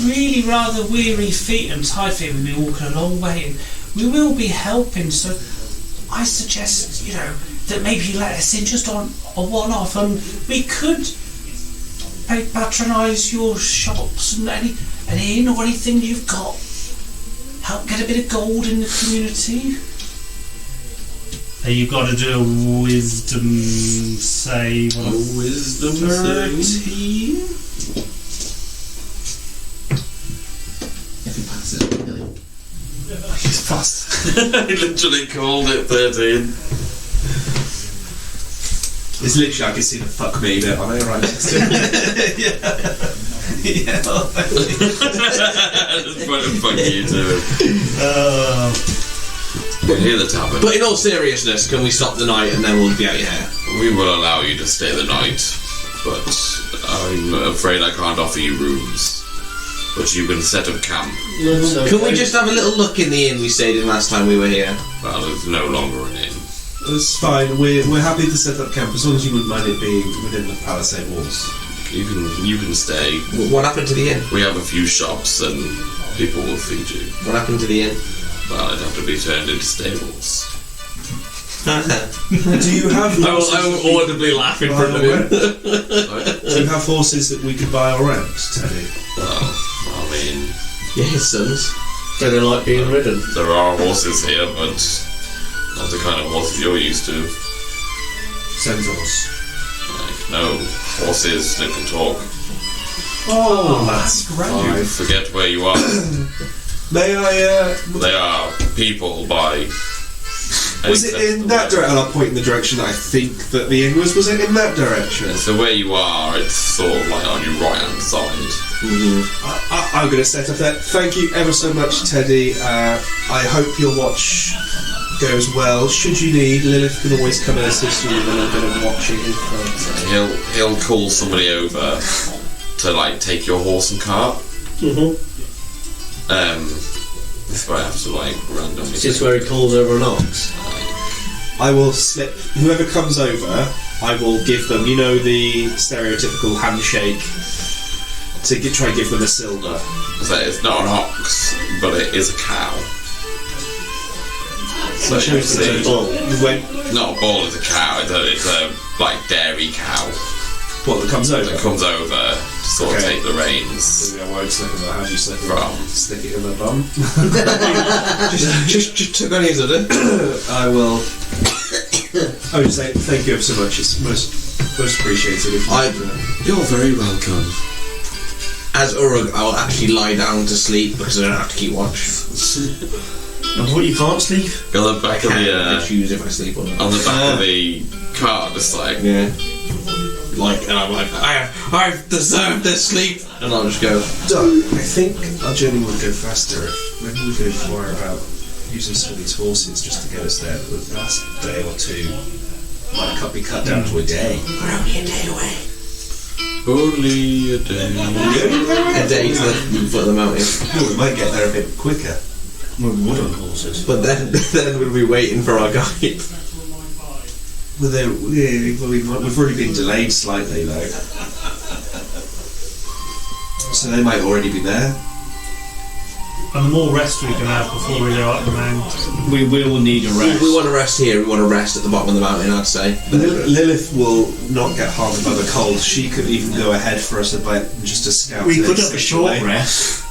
really rather weary feet and tired feet. We've been walking a long way, and we will be helping. So, I suggest that maybe you let us in just on a one-off, and we could patronise your shops and an inn or anything you've got. Help get a bit of gold in the community. You've got to do a wisdom save. Wisdom 13. If he passes, really. He's fast. I literally called it 13. It's literally, I can see the fuck me bit on it right next to it. What the fuck are you doing? You hear the tavern. But in all seriousness, can we stop the night and then we'll be out your hair? We will allow you to stay the night, but I'm afraid I can't offer you rooms. But you can set up camp. Can we just have a little look in the inn we stayed in last time we were here? Well, it's no longer an inn. It's fine. We're happy to set up camp as long as you wouldn't mind it being within the palisade walls. You can stay. What happened to the inn? We have a few shops and people will feed you. What happened to the inn? Well, it'd have to be turned into stables. Do you have I will audibly laugh in front of him. Do you have horses that we could buy or rent, Teddy? Well, I mean, Yeah, his sons. Do they like being ridden? there are horses here, but not the kind of horses you're used to. Centaurs. Like, no, horses that can talk. Oh, that's You forget where you are. May I, They are people by. was it in that direction? And I'll point in the direction that I think that the inn was. Was it in that direction? So where you are, it's sort of like on your right hand side. I'm going to set up there. Thank you ever so much, Teddy. I hope your watch goes well. Should you need, Lilith can always come and assist you with a little bit of watching in front. He'll call somebody over to like take your horse and cart. This way I have to like randomly. Is this where he calls over an ox? I will slip. Whoever comes over, I will give them, the stereotypical handshake to try and give them a silver. So it's not an ox, but it is a cow. So you see, not a bull, it's a cow. It's a like dairy cow What, that comes over? that comes over to sort of Okay. take the reins. Maybe I won't slip it. How do you slip it? From. Stick it in the bum. Just took on his other. I will. I would say thank you ever so much. It's most appreciated. If you You're very welcome. As Urug, I will actually lie down to sleep because I don't have to keep watch. And what, you can't sleep? On the back of I the choose if I sleep or not. on the back of the cart, just like Yeah. And I'm like, I've deserved this sleep, and I'll just go. I think our journey would go faster if maybe we could inquire about using some of these horses just to get us there. The last day or two, might be cut down to a day. We're only a day away. Only a day. A day to the foot of the mountain. Oh, we might get there a bit quicker. We would on horses. But then we'll be waiting for our guide. Well, we've already been delayed slightly though. So they might already be there. And the more rest we can have before we go up the mountain. We will need a rest. We want to rest here. We want to rest at the bottom of the mountain, I'd say. Lilith will not get harmed by the cold. She could even go ahead for us a bit just to scout. We it could have a 6 short away. rest.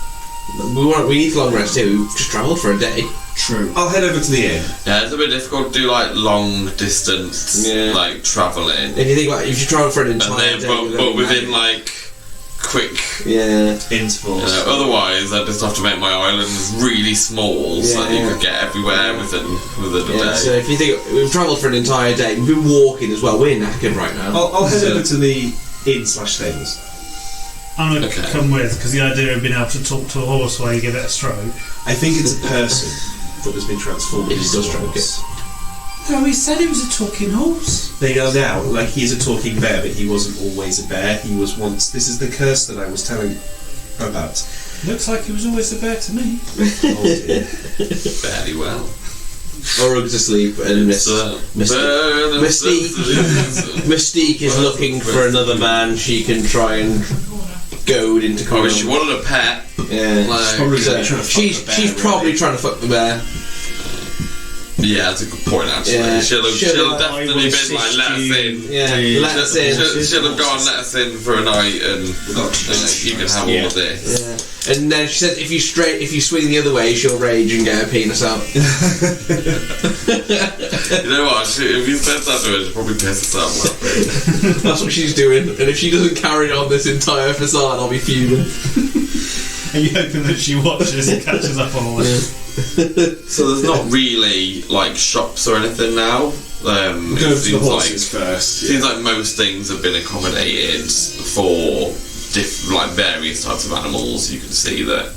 We need a long rest here. We've just travelled for a day. True. I'll head over to the inn. Yeah, it's a bit difficult to do like long distance, like travelling. If you think about it, if you travel for an And entire then, day, but within like quick. yeah. Intervals. Otherwise, I just have to make my islands really small so that you could get everywhere within a day. So if you think we've travelled for an entire day, we've been walking as well. We're knackered right now. I'll head over to the inn/stables. I'm going to Okay. come with, because the idea of being able to talk to a horse while you give it a stroke. I think it's a person that has been transformed If he into does a stroke horse. No, he said he was a talking horse. They are now, like he is a talking bear, but he wasn't always a bear. He was once. This is the curse that I was telling about. Looks like he was always a bear to me. Oh dear. Fairly well. Orug's asleep and Mystique is looking for another man she can try and goad into I wish she coming. wanted a pet. Yeah. Like, probably gonna be trying to fuck she's the bear, probably really. trying to fuck the bear. yeah, that's a good point actually. Yeah. She'll have She'll- definitely been like, let us in. Yeah, let us in. She'll have gone, let us in for a night and you can have all of this. Yeah. And then she said, if you swing the other way, she'll rage and get her penis out. You know what? If you said that to her, she'll probably piss herself laughing. That's what she's doing. And if she doesn't carry on this entire facade, I'll be fuming. Are you hoping that she watches and catches up on all this? So there's not really like shops or anything now. Go It to the seems horses first. Seems like most things have been accommodated for like various types of animals. You can see that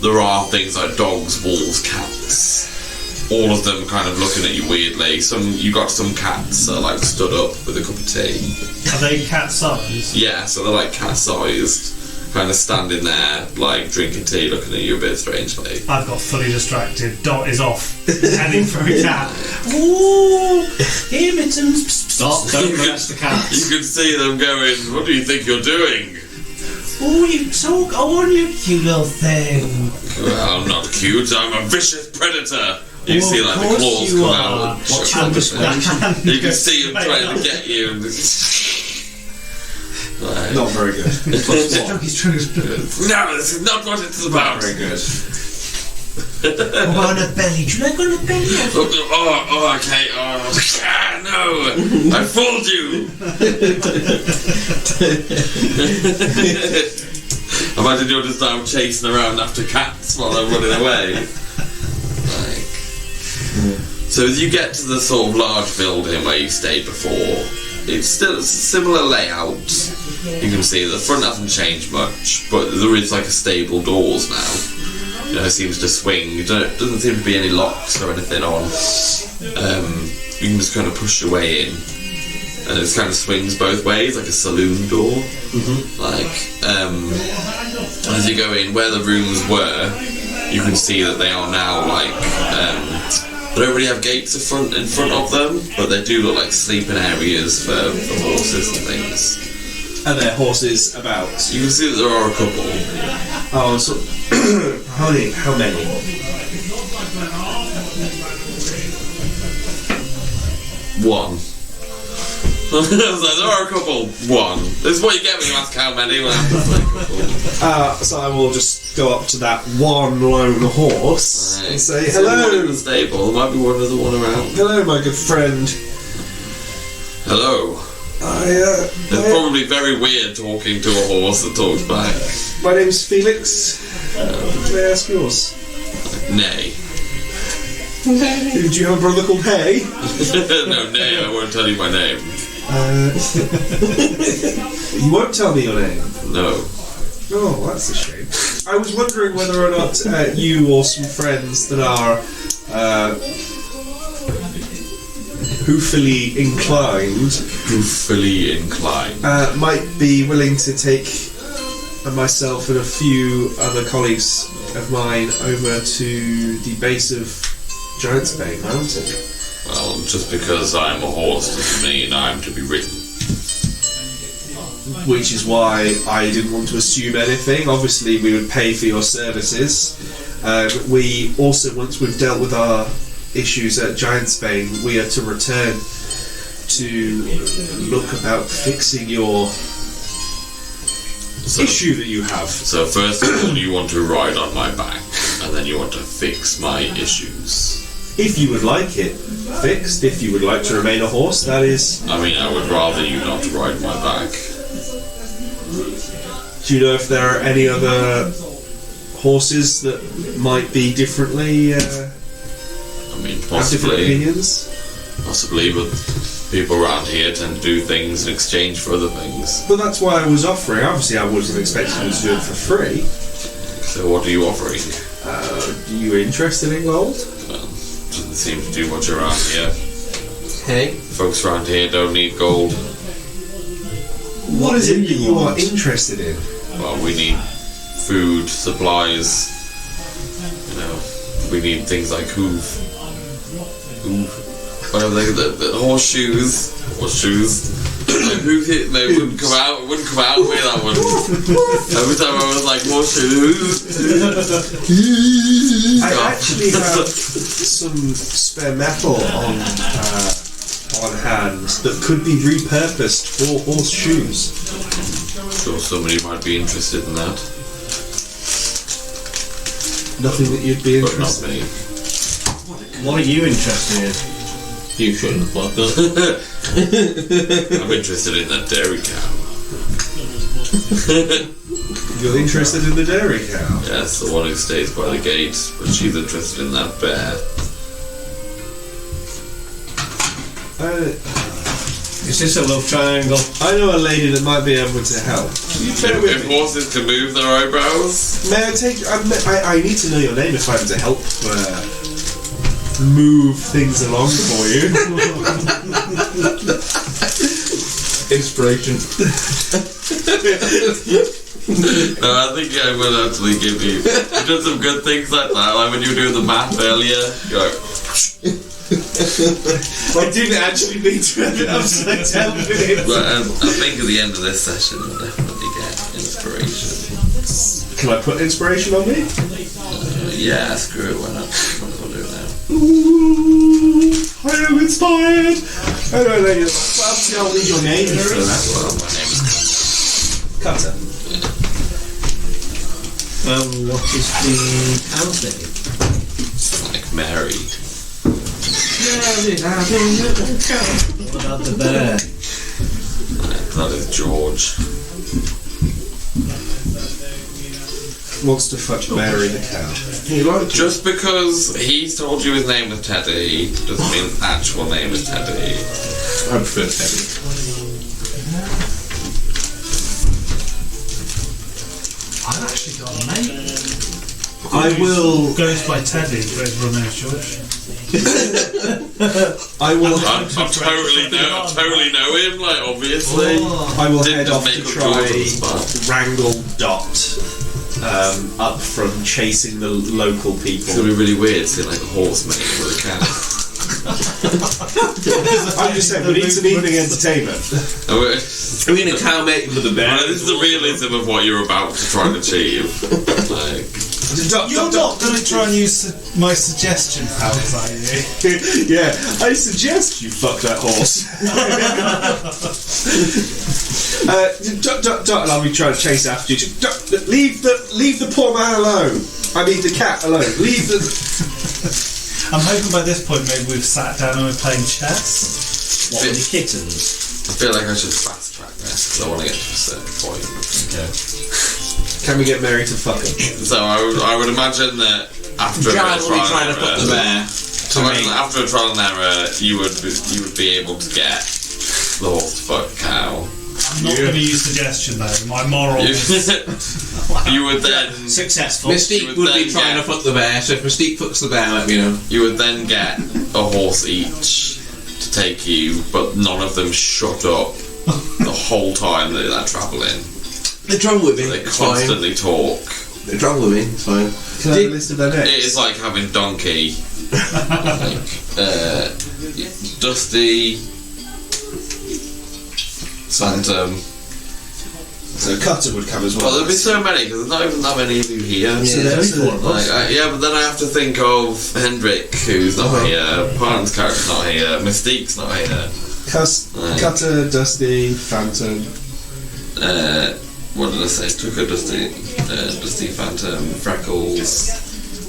there are things like dogs, wolves, cats. All of them kind of looking at you weirdly. You got some cats that are like stood up with a cup of tea. Are they cat sized? Yeah, so they're like cat-sized, kind of standing there, like drinking tea, looking at you a bit strangely. I've got fully distracted. Dot is off, heading for a cat. Ooh, here, Mittens. Stop, don't molest the You cats. can see them going, what do you think you're doing? Oh, you talk on, you cute little thing. Well, I'm not cute, I'm a vicious predator. You Oh, see of like the course claws you come are. out. and What's shoot your at persuasion? them. You can see them trying to get you. And like, Not very good. He's trying to. no, this is not what it's about. Very good. Oh, on a belly. Do you like on a belly? Oh, okay. Oh, no, I fooled you. Imagine you're just now chasing around after cats while they're running away. Like, so as you get to the sort of large building where you stayed before, it's still a similar layout. You can see the front hasn't changed much, but there is like a stable doors now. You know, it seems to swing. Doesn't seem to be any locks or anything on. You can just kind of push your way in, and it kind of swings both ways, like a saloon door. Like, as you go in, where the rooms were, you can see that they are now like they don't really have gates in front of them, but they do look like sleeping areas for horses and things. Are there horses about? You can see that there are a couple. Oh, so how many? One. I was like, there are a couple. One. This is what you get when you ask how many. We'll have to say a couple. So I will just go up to that one lone horse and say, So one in "Hello, the stable. There might be one other one around. hello, my good friend. Hello. It's probably very weird talking to a horse that talks back. My name's Felix. May I ask yours? Nay. Do you have a brother called Hay? No, nay, I won't tell you my name. You won't tell me your name. No. Oh, that's a shame. I was wondering whether or not you or some friends that are hoofily inclined, might be willing to take myself and a few other colleagues of mine over to the base of Giantsbane Mountain. Well, just because I'm a horse doesn't mean I'm to be ridden. Which is why I didn't want to assume anything. Obviously, we would pay for your services. We also, once we've dealt with our issues at Giantsbane, we are to return to look about fixing your issue that you have. So first of all, you want to ride on my back, and then you want to fix my issues. If you would like it fixed, if you would like to remain a horse, that is... I mean, I would rather you not ride my back. Do you know if there are any other horses that might be differently... I mean, have different possibly. opinions? Possibly, but people around here tend to do things in exchange for other things. But that's why I was offering. Obviously, I wasn't expecting you to do it for free. So what are you offering? Are you interested in gold? Well, doesn't seem to do much around here. Hey? Folks around here don't need gold. What is it that you are interested in? Well, we need food, supplies. You know, we need things like whatever the horseshoes. Who hit? They wouldn't come out. It wouldn't come out with that one. Every time I was like horseshoes. I actually have some spare metal on hand that could be repurposed for horseshoes. Sure, somebody might be interested in that, Nothing that you'd be but not interested in. me. What are you interested in? You shouldn't have fucked up. I'm interested in that dairy cow. You're interested in the dairy cow? Yes, the one who stays by the gate, but she's interested in that bear. Is this a love triangle? I know a lady that might be able to help. You bear with If me. horses can move their eyebrows, May I take? I need to know your name if I'm to help move things along for you. Inspiration. no, I think I will actually give you. You did some good things like that, like when you were doing the math earlier. You're like, I didn't actually mean to have it upside down with it. but I think at the end of this session, you'll definitely get inspiration. Can I put inspiration on me? Yeah, screw it. Why not? What do I do now? Ooh, I am inspired. Anyway, ladies, well, obviously I'll need your name for that. Well, my name is Cutter. What is the cow's name? like Mary. What about the bear? That is George. Wants to fuck Mary the cow. Just because he told you his name was Teddy doesn't mean his actual name is Teddy. I prefer Teddy. I've actually got a mate. I will. Goes by Teddy, but his real name's George. I will. I totally know him, like obviously. I will Didn't head just off make to up try Jordan's spot. wrangle Dot up from chasing the local It's people. gonna be really weird seeing like a horse mating with a cat. I'm just saying, we need some evening entertainment. I mean, a cow mating with a bear. this is the realism of what you're about to try and achieve. Like, You're not going to try and use my suggestion powers, are you? Yeah, I suggest you fuck that horse. Dot, and I'll be trying to chase after you. Dot, leave the poor man alone. I mean the cat alone. Leave the. I'm hoping by this point maybe we've sat down and we're playing chess. What, with the kittens? I feel like I should fast track this because I want to get to a certain point. Okay. Can we get Mary to fuck him? So I would imagine that after a bit of Generally trying trial to and put the error, bear. after a trial and error, you would be able to get the horse to fuck cow. I'm not going to use suggestion though. My moral You, is you would then Successful. Mystique would be trying to fuck the bear, so if Mystique fucks the bear, let me know. you would then get a horse each, to take you, but none of them shut up the whole time that they're travelling. They travel with me. They It's constantly talk. fine. They travel with me. It's fine. Can I have a list of their names? It is like having Donkey, Dusty, Phantom. So Cutter would come as well. Well, there'll be so many because there's not even that many of you here. So there's four of us. Yeah, but then I have to think of Hendrik, who's not here. Parn's character's not here. Mystique's not here. Cutter, Dusty, Phantom. What did I say? Tucker, Dusty, Phantom, Freckles.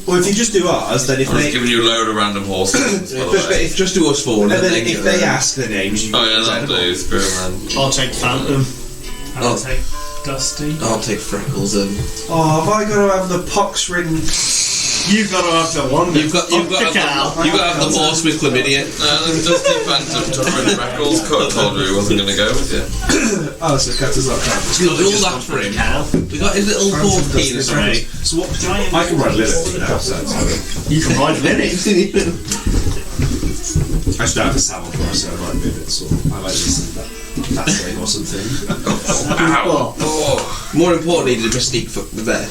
Well, if you just do ours, then if I'm just they giving you a load of random horses. by the But way. if just do us four, and then they if they ask their names, you Oh yeah, can that'll do. Spearman. I'll take Phantom. I'll Oh. take Dusty. I'll take Freckles and Oh, have I got to have the pox-ridden? You've got to have the one. you've got to have the horse with chlamydia. Then Dusty, Phantom, Tucker, and Freckles. Cut told you he wasn't going to go with you. Oh, so Cutter's not coming. We got all that for him. We got his little fourth penis ready. So what? I can ride Lilith now, so it's fine. You can ride Vinny. I just don't have a saddle for us, so I might be a bit sore. I might just that thing or something. Ow! Oh. More importantly, the Mystique fuck the bear.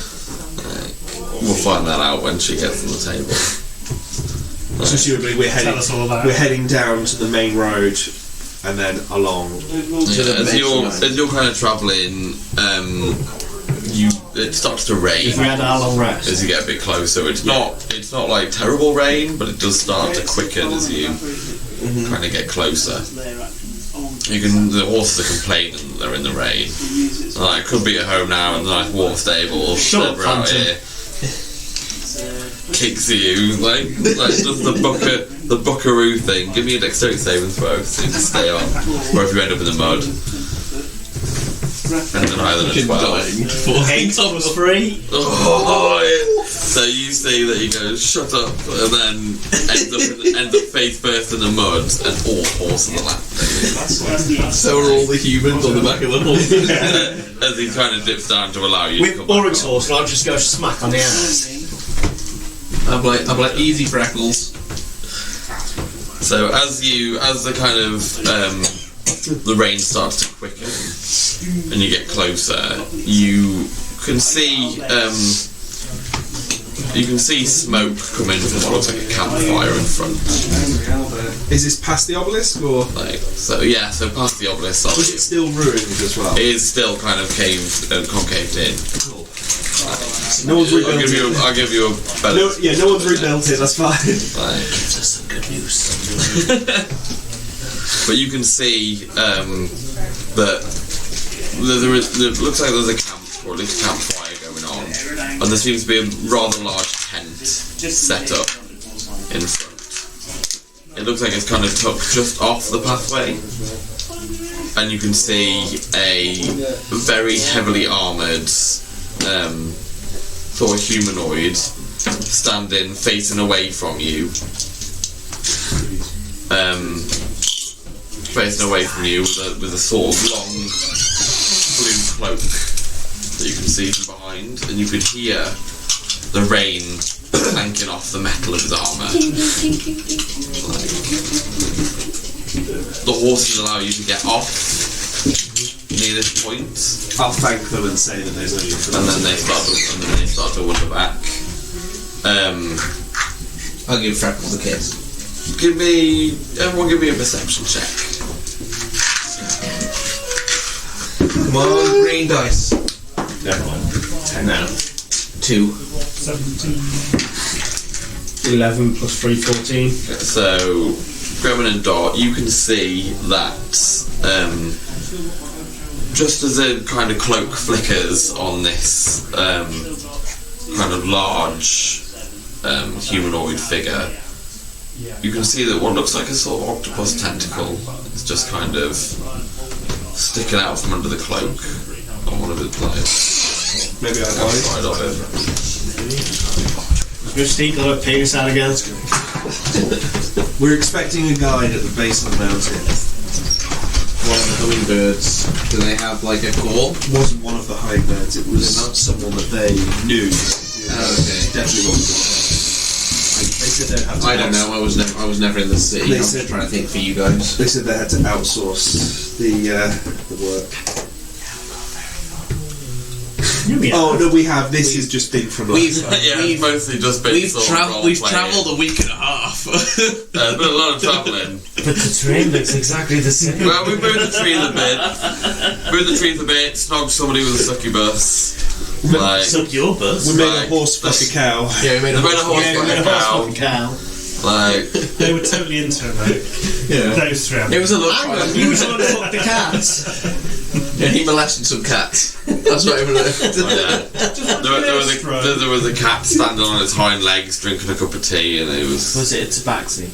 We'll find that out when she gets on the table. So presumably we're Tell us all about we're it. heading down to the main road and then along. Yeah, as you're kind of travelling, it starts to rain. If we had our long rest. As you get a bit closer, it's not like terrible rain, but it does start to quicken as you kind of get closer. The horses are complaining that they're in the rain. So, like, could be at home now in the nice warm stable. Shut up, they're out Phantom. here. Kicks at you, like does the buckaroo thing. Give me a dexterity saving throw so you can stay on, or if you end up in the mud. Anything higher than a 12. 8 plus 3. Oh, yeah. So you see that he goes, shut up, and then ends up face first in the mud, and all horses are laughing. So are all the humans on the back of the horse. As he kind of dips down to allow you to With come back Ulrich's on. horse, and I'll just go smack on the ass. I'm like easy Freckles. So as the kind of the rain starts to quicken and you get closer, you can see smoke coming from what looks like a campfire in front. Is this past the obelisk or? So past the obelisk. Was it still ruined as well? It is still kind of caved and concaved in. No one's rebuilt it. I'll give you a better. No one's rebuilt it. That's fine. Gives us some good news. But you can see that there looks like there's a camp, or at least a campfire going on, and there seems to be a rather large tent set up in front. It looks like it's kind of tucked just off the pathway, and you can see a very heavily armoured sort of humanoid standing facing away from you. Facing away from you with a sort of long blue cloak that you can see from behind, and you can hear the rain clanking off the metal of his armour. The horses allow you to get off near this point. I'll thank them and say that there's no need for that. And then they start to wander back. I'll give Freckles a kiss. Everyone give me a perception check. Come on, green dice. Never mind. 10 No. 2. 17. 11 plus 3, 14. So, Gremlin and Dot, you can see that just as a kind of cloak flickers on this kind of large humanoid figure, you can see that what looks like a sort of octopus tentacle is just kind of sticking out from under the cloak on one of his players. Maybe I Outside of it. Mystique got her penis out again. We're expecting a guide at the base of the mountain. One of the hummingbirds. Do they have like a call? It wasn't one of the hummingbirds, it was someone that they knew. Oh, okay. Definitely wasn't one. I said they'd have to I don't know. I was never in the city. They I'm said- just trying to think for you guys. They said they had to outsource the work. Oh no, we have. This has just been from last time. Yeah, it's mostly just been We've sort of we've role-playing. travelled a week and a half. There's been a lot of travelling. But the terrain looks exactly the same. Well, we moved the trees a bit. Snogged somebody with a succubus. Like, Suck your bus. We made Like, a horse fuck a cow. Yeah, we made a they made a horse fuck a cow. Like, They were totally into it, though. Yeah. Those three. It was a look. You were trying to fuck the cats. Yeah, he molested some cats. That's what it was. there was a cat standing on its hind legs drinking a cup of tea, and it was. Was it a tabaxi?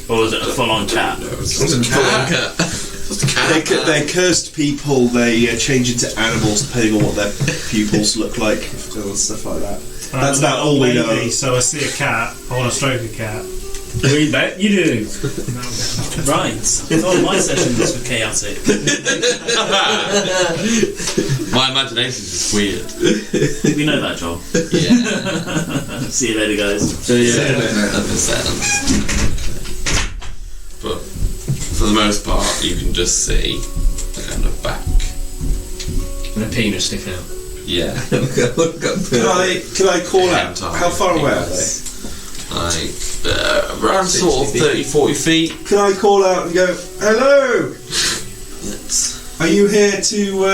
Or was it a full-on cat? It was just a cat. Just a cat. They're cursed people. They change into animals depending on what their pupils look like and stuff like that. That's about all we know. So I see a cat. I want to stroke a cat. We bet you do. Right. Oh, my sessions were chaotic. My imagination's just weird. We know that, John. Yeah. See you later, guys. But for the most part, you can just see the kind of back. And a penis sticking out. Yeah. Can I call out? How far away are they? Like, around sort of 30, 40 feet. Can I call out and go, hello? Are you here to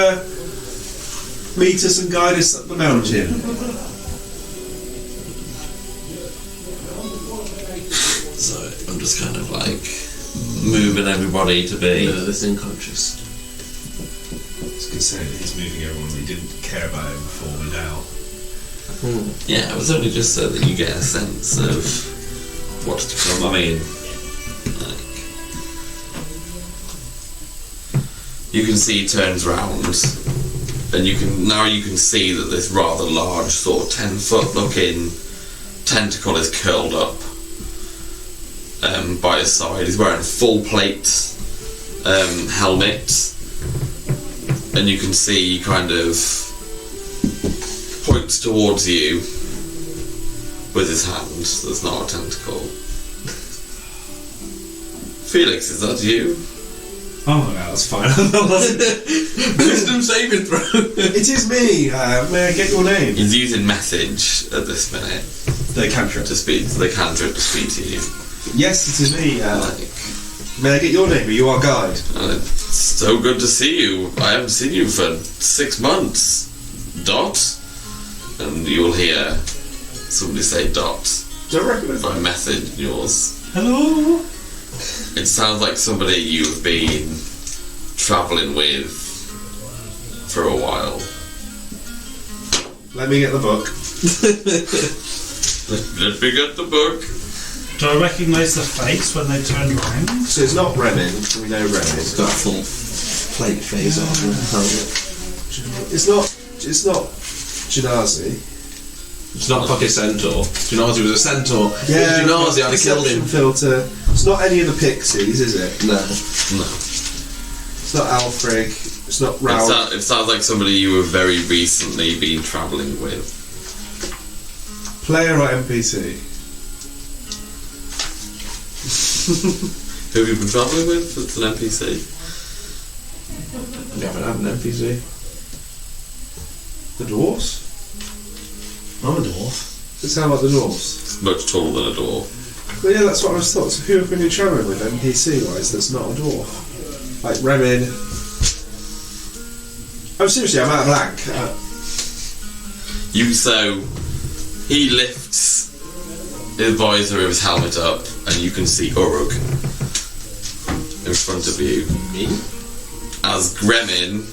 meet us and guide us up the mountain? So I'm just kind of like moving everybody to be. Nervous and conscious. I was going to say that he's moving everyone. We didn't care about him before, but now. Yeah, it was only just so that you get a sense of what's to come. I mean, like, you can see he turns round, and you can see that this rather large, sort of 10-foot looking tentacle is curled up by his side. He's wearing a full plate helmet, and you can see he kind of points towards you with his hand. There's not a tentacle. Felix, is that you? Oh, no, that's fine. Wisdom saving throw. It is me. May I get your name? He's using message at this minute The cantrip. to speak. They cantrip to speak to you. Yes, it is me. May I get your name? Are you our guide? It's so good to see you. I haven't seen you for 6 months. Dot? And you'll hear somebody say Dot Do I recognise by message in yours. Hello. It sounds like somebody you've been travelling with for a while. Let me get the book. Let me get the book. Do I recognise the face when they turn round? So it's not Remin. We know Remin. It's got a full plate phase on it. It's not Janazi. It's not fucking centaur. Janazi was a centaur. Yeah, Janazi, I'd have killed him. Filter. It's not any of the pixies, is it? No. No. It's not Alfred. It's not Raoul. It sounds like somebody you have very recently been travelling with. Player or NPC? Who have you been travelling with? It's an NPC. You haven't had an NPC. The dwarves? I'm a dwarf. Does it sound like the dwarves? It's much taller than a dwarf. Well, yeah, that's what I was thought. So who have we been travelling with NPC-wise that's not a dwarf? Like Remin. Oh, seriously, I'm out of blank. He lifts the visor of his helmet up, and you can see Uruk in front of you. Me? As Gremin,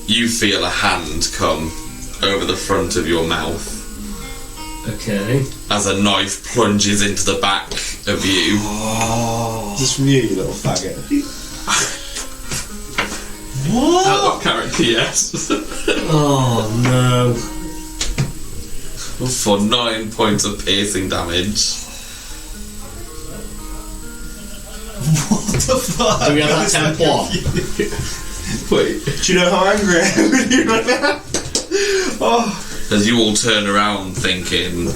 you feel a hand come over the front of your mouth Okay. as a knife plunges into the back of you. Just from you little faggot. Out of character, yes. Oh no. For 9 points of piercing damage. Do we have that 10 plot? Wait, do you know how angry I am with you right now? Oh. As you all turn around thinking,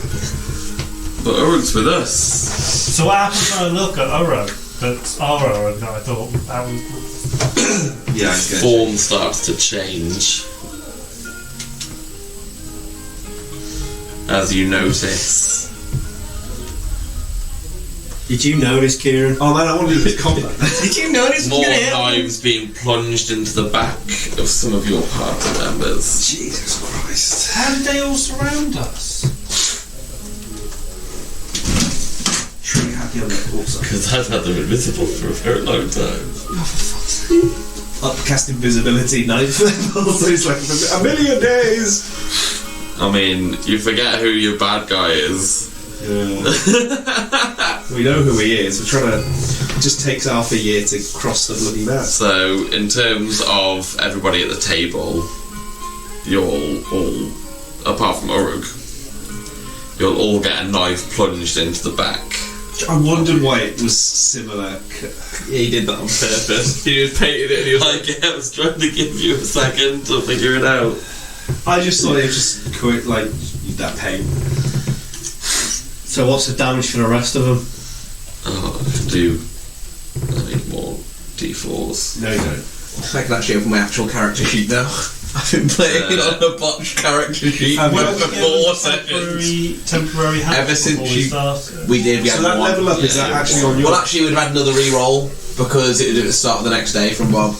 But Urug's with us. So what happens when I look at Urug? That's our Urug that I thought that was. Yeah, it's good. Form starts to change. As you notice. Did you notice, Kieran? Oh man, I want to do this combat. Did you notice? More knives being plunged into the back of some of your party members. Jesus Christ. How did they all surround us? Tree happy on that also. Because I've had them invisible for a very long time. Upcast invisibility knife level, so it's like a million days. I mean, you forget who your bad guy is. Yeah. We know who he is. We're trying to. It just takes half a year to cross the bloody map. So, in terms of everybody at the table, you'll all, apart from Urug, you'll all get a knife plunged into the back. I wondered why it was similar. Yeah, he did that on purpose. He just painted it and he was like, I was trying to give you a second to figure it out. I just thought it was just quick, like that pain. So what's the damage for the rest of them? Oh, I can do, more d4s. No, you don't. I can actually open my actual character sheet now. I've been playing on a botched character sheet Have for you? 4 seconds. Temporary help Ever since before we you- start. We did, we So had that one. level up, is that actually on your... Well, actually, we'd have had another re-roll because it would at the start of the next day from Bob.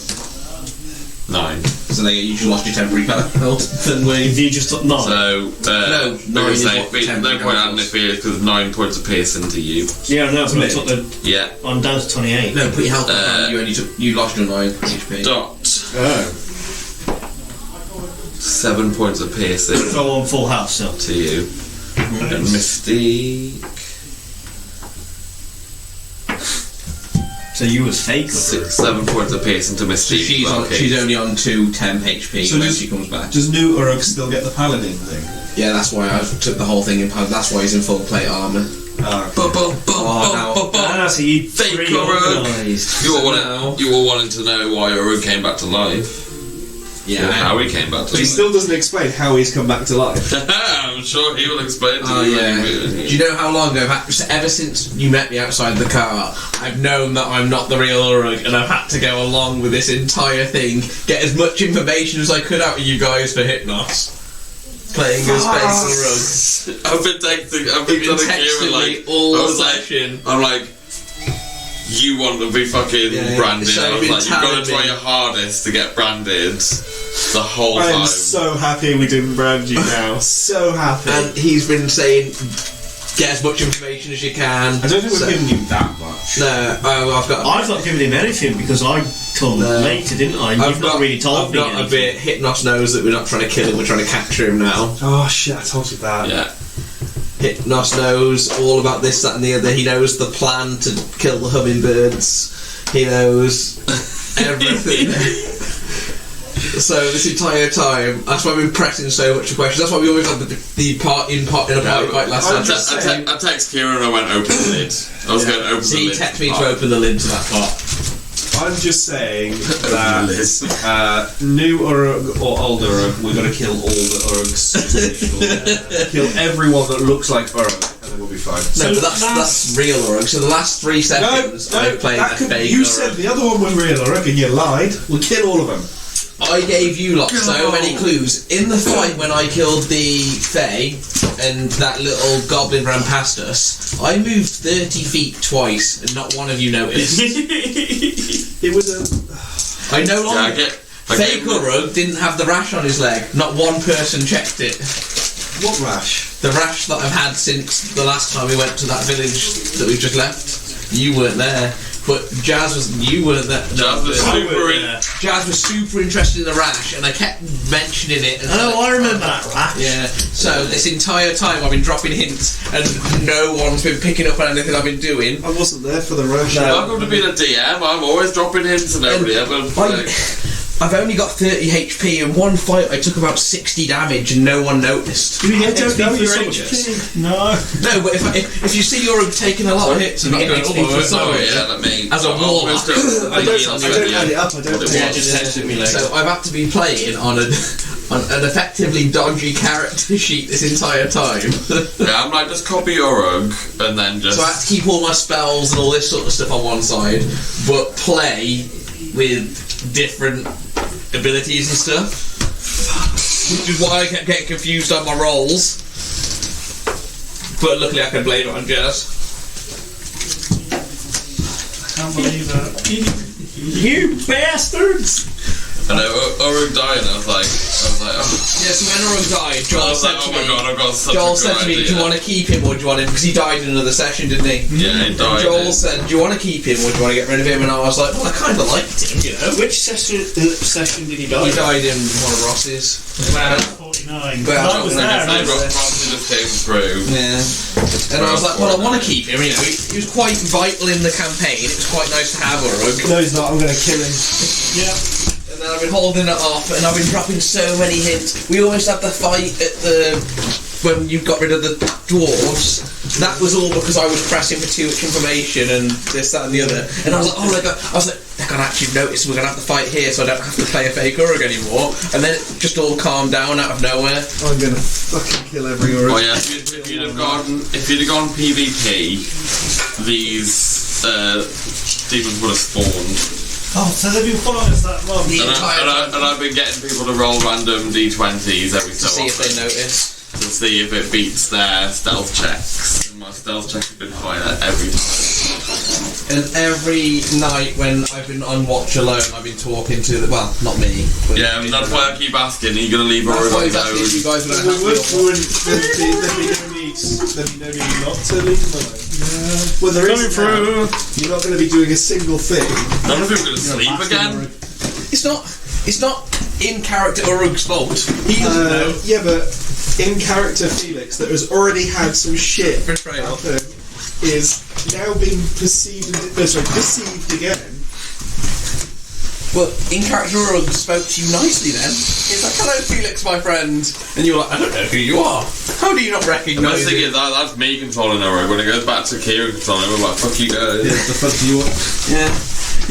9. So they usually lost your temporary health. Then we. If you just took 9. So, No, 9 is what the no temporary point adding was. it for you because 9 points of piercing to you. Yeah, no, but I took the. Yeah. I'm down to 28. No, put your health back on. You lost your 9 HP. Dot. Oh. 7 points of piercing So I'm full health still. to you. And Mystique. So you was fake. 7 points of piercing to So Mystique. she's only on 210 HP So when does- she comes back. Does New Uruk still get the paladin thing? Yeah, that's why I took the whole thing in. That's why he's in full plate armor. Ah, so you Fake pre-organised. You were wanting to know why Uruk came back to life. Yeah. Or how he came back to But he life. still doesn't explain how he's come back to life. I'm sure he will explain to Oh you. yeah. when Do he- you know how long I've had, ever since you met me outside the car, I've known that I'm not the real Urug, and I've had to go along with this entire thing, get as much information as I could out of you guys for Hypnos. Playing as fake Urug. I've been texting You've been Kieran texting like me all I was the like, session. I'm like, you want to be fucking Yeah, branded. so I was you've like, been you've got telling to try me. your hardest to get branded the whole I time. am so happy we didn't brand you now. So happy. And he's been saying, get as much information as you can. I don't think we've So- given you that much. No, I've got. I've not given him anything because I told him No. later, didn't I? And I've you've not really told I've me got a anything. bit. Hypnos knows that we're not trying to kill him, we're trying to capture him now. Oh shit, I told you that. Yeah. Hypnos knows all about this, that, and the other. He knows the plan to kill the hummingbirds. He knows everything. So this entire time, that's why we've been pressing so much questions. That's why we always had the part in a party fight last I'm time. just saying- I text Kieran and I went open the lid. I was going to open So the he lid. texted me to open the lid to that part. I'm just saying that new Urug or old Urug, we've got to kill all the Urugs. Kill everyone that looks like Urug, and then we'll be fine. No, but that's real Urug. So the last 3 seconds, I played that the fake you Urug. said the other one was real Urug and you lied. We'll kill all of them. I gave you lot so many clues. In the fight when I killed the Fae and that little goblin ran past us, I moved 30 feet twice and not one of you noticed. It was a... I no Yeah, I longer... get Fake Urug didn't have the rash on his leg. Not one person checked it. What rash? The rash that I've had since the last time we went to that village that we've just left. You weren't there. But you weren't there. Jazz was super interested in the rash, and I kept mentioning it. And Oh, I remember that rash. Yeah. So this entire time I've been dropping hints, and no one's been picking up on anything I've been doing. I wasn't there for the rash. Welcome to being a DM. I'm always dropping hints and nobody ever. I've only got 30 HP. In one fight, I took about 60 damage, and no one noticed. Do we get It's to no be use for so ages? No. No, but if you see you're taking a lot of hits and not going, oh, sorry, yeah, let me. as a warlock. I don't add it up, I don't Yeah, just text me later. So I've had to be playing on a on an effectively dodgy character sheet this entire time. Yeah, I'm like, just copy Urug and then just. So I have to keep all my spells and all this sort of stuff on one side, but play with different abilities and stuff. Which is why I kept getting confused on my rolls. But luckily I can blame it on Jazz. Can't believe it. You bastards! I know, Urug died and I was like, oh. Yeah, so when Urug died, I Joel was said like, to oh my me, god, I've got such Joel a good said to me, idea. do you want to keep him or do you want him? Because he died in another session, didn't he? Yeah, he And died. Joel said, do you want to keep him or do you want to get rid of him? And I was like, well, I kind of liked him, you know. Which session did he die? He died in one of Ross's. 49. Well, I was there. and I was there. Ross just came through. Yeah. And I was like, well, I want to keep him, you know. He was quite vital in the campaign. It was quite nice to have Urug. No, he's not. I'm going to kill him. Yeah. And then I've been holding it off, and I've been dropping so many hints. We almost had the fight at when you got rid of the dwarves. That was all because I was pressing for too much information and this, that, and the other. And I was like, oh my god! I was like, they're gonna actually notice we're gonna have the fight here, so I don't have to play a fake Urug anymore. And then it just all calmed down out of nowhere. I'm going to fucking kill every Urug. Oh yeah, if you'd have gone PvP, these demons would have spawned. Oh, so they've been following us that long. And I've been getting people to roll random d20s every so To see if often they notice. to see if it beats their stealth checks. And my stealth check has been higher every time. And every night when I've been on watch alone, I've been talking to the, well, not me. But Yeah, and that's why I keep asking, are you going to leave That's Urug why on his exactly if you own? guys were going to There'd be no need not to leave him alone. Well, there is now. You're not going to be doing a single thing. None of them are going to sleep again. It's not in character Urug's fault. He doesn't know. Yeah, but in character Felix, that has already had some shit Betrayal. happen, is now being deceived again. Well, in character Urug spoke to you nicely then. He's like, hello Felix, my friend. And you're like, I don't know who you are. How do you not The recognise best thing it? is that's me controlling Urug. When it goes back to Kieran controlling him, I'm like, fuck you guys. The fuck do you want? Yeah.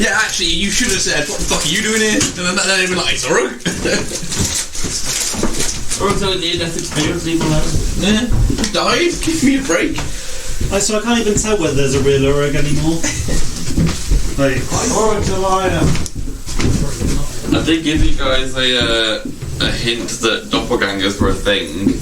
Yeah, actually, you should have said, what the fuck are you doing here? And then they'd be like, it's Urug. Urug's only near-death experience, leave him alone. Yeah. Died, give me a break. So I can't even tell whether there's a real Urug anymore. Like, Urug's a liar. I did give you guys a hint that doppelgangers were a thing.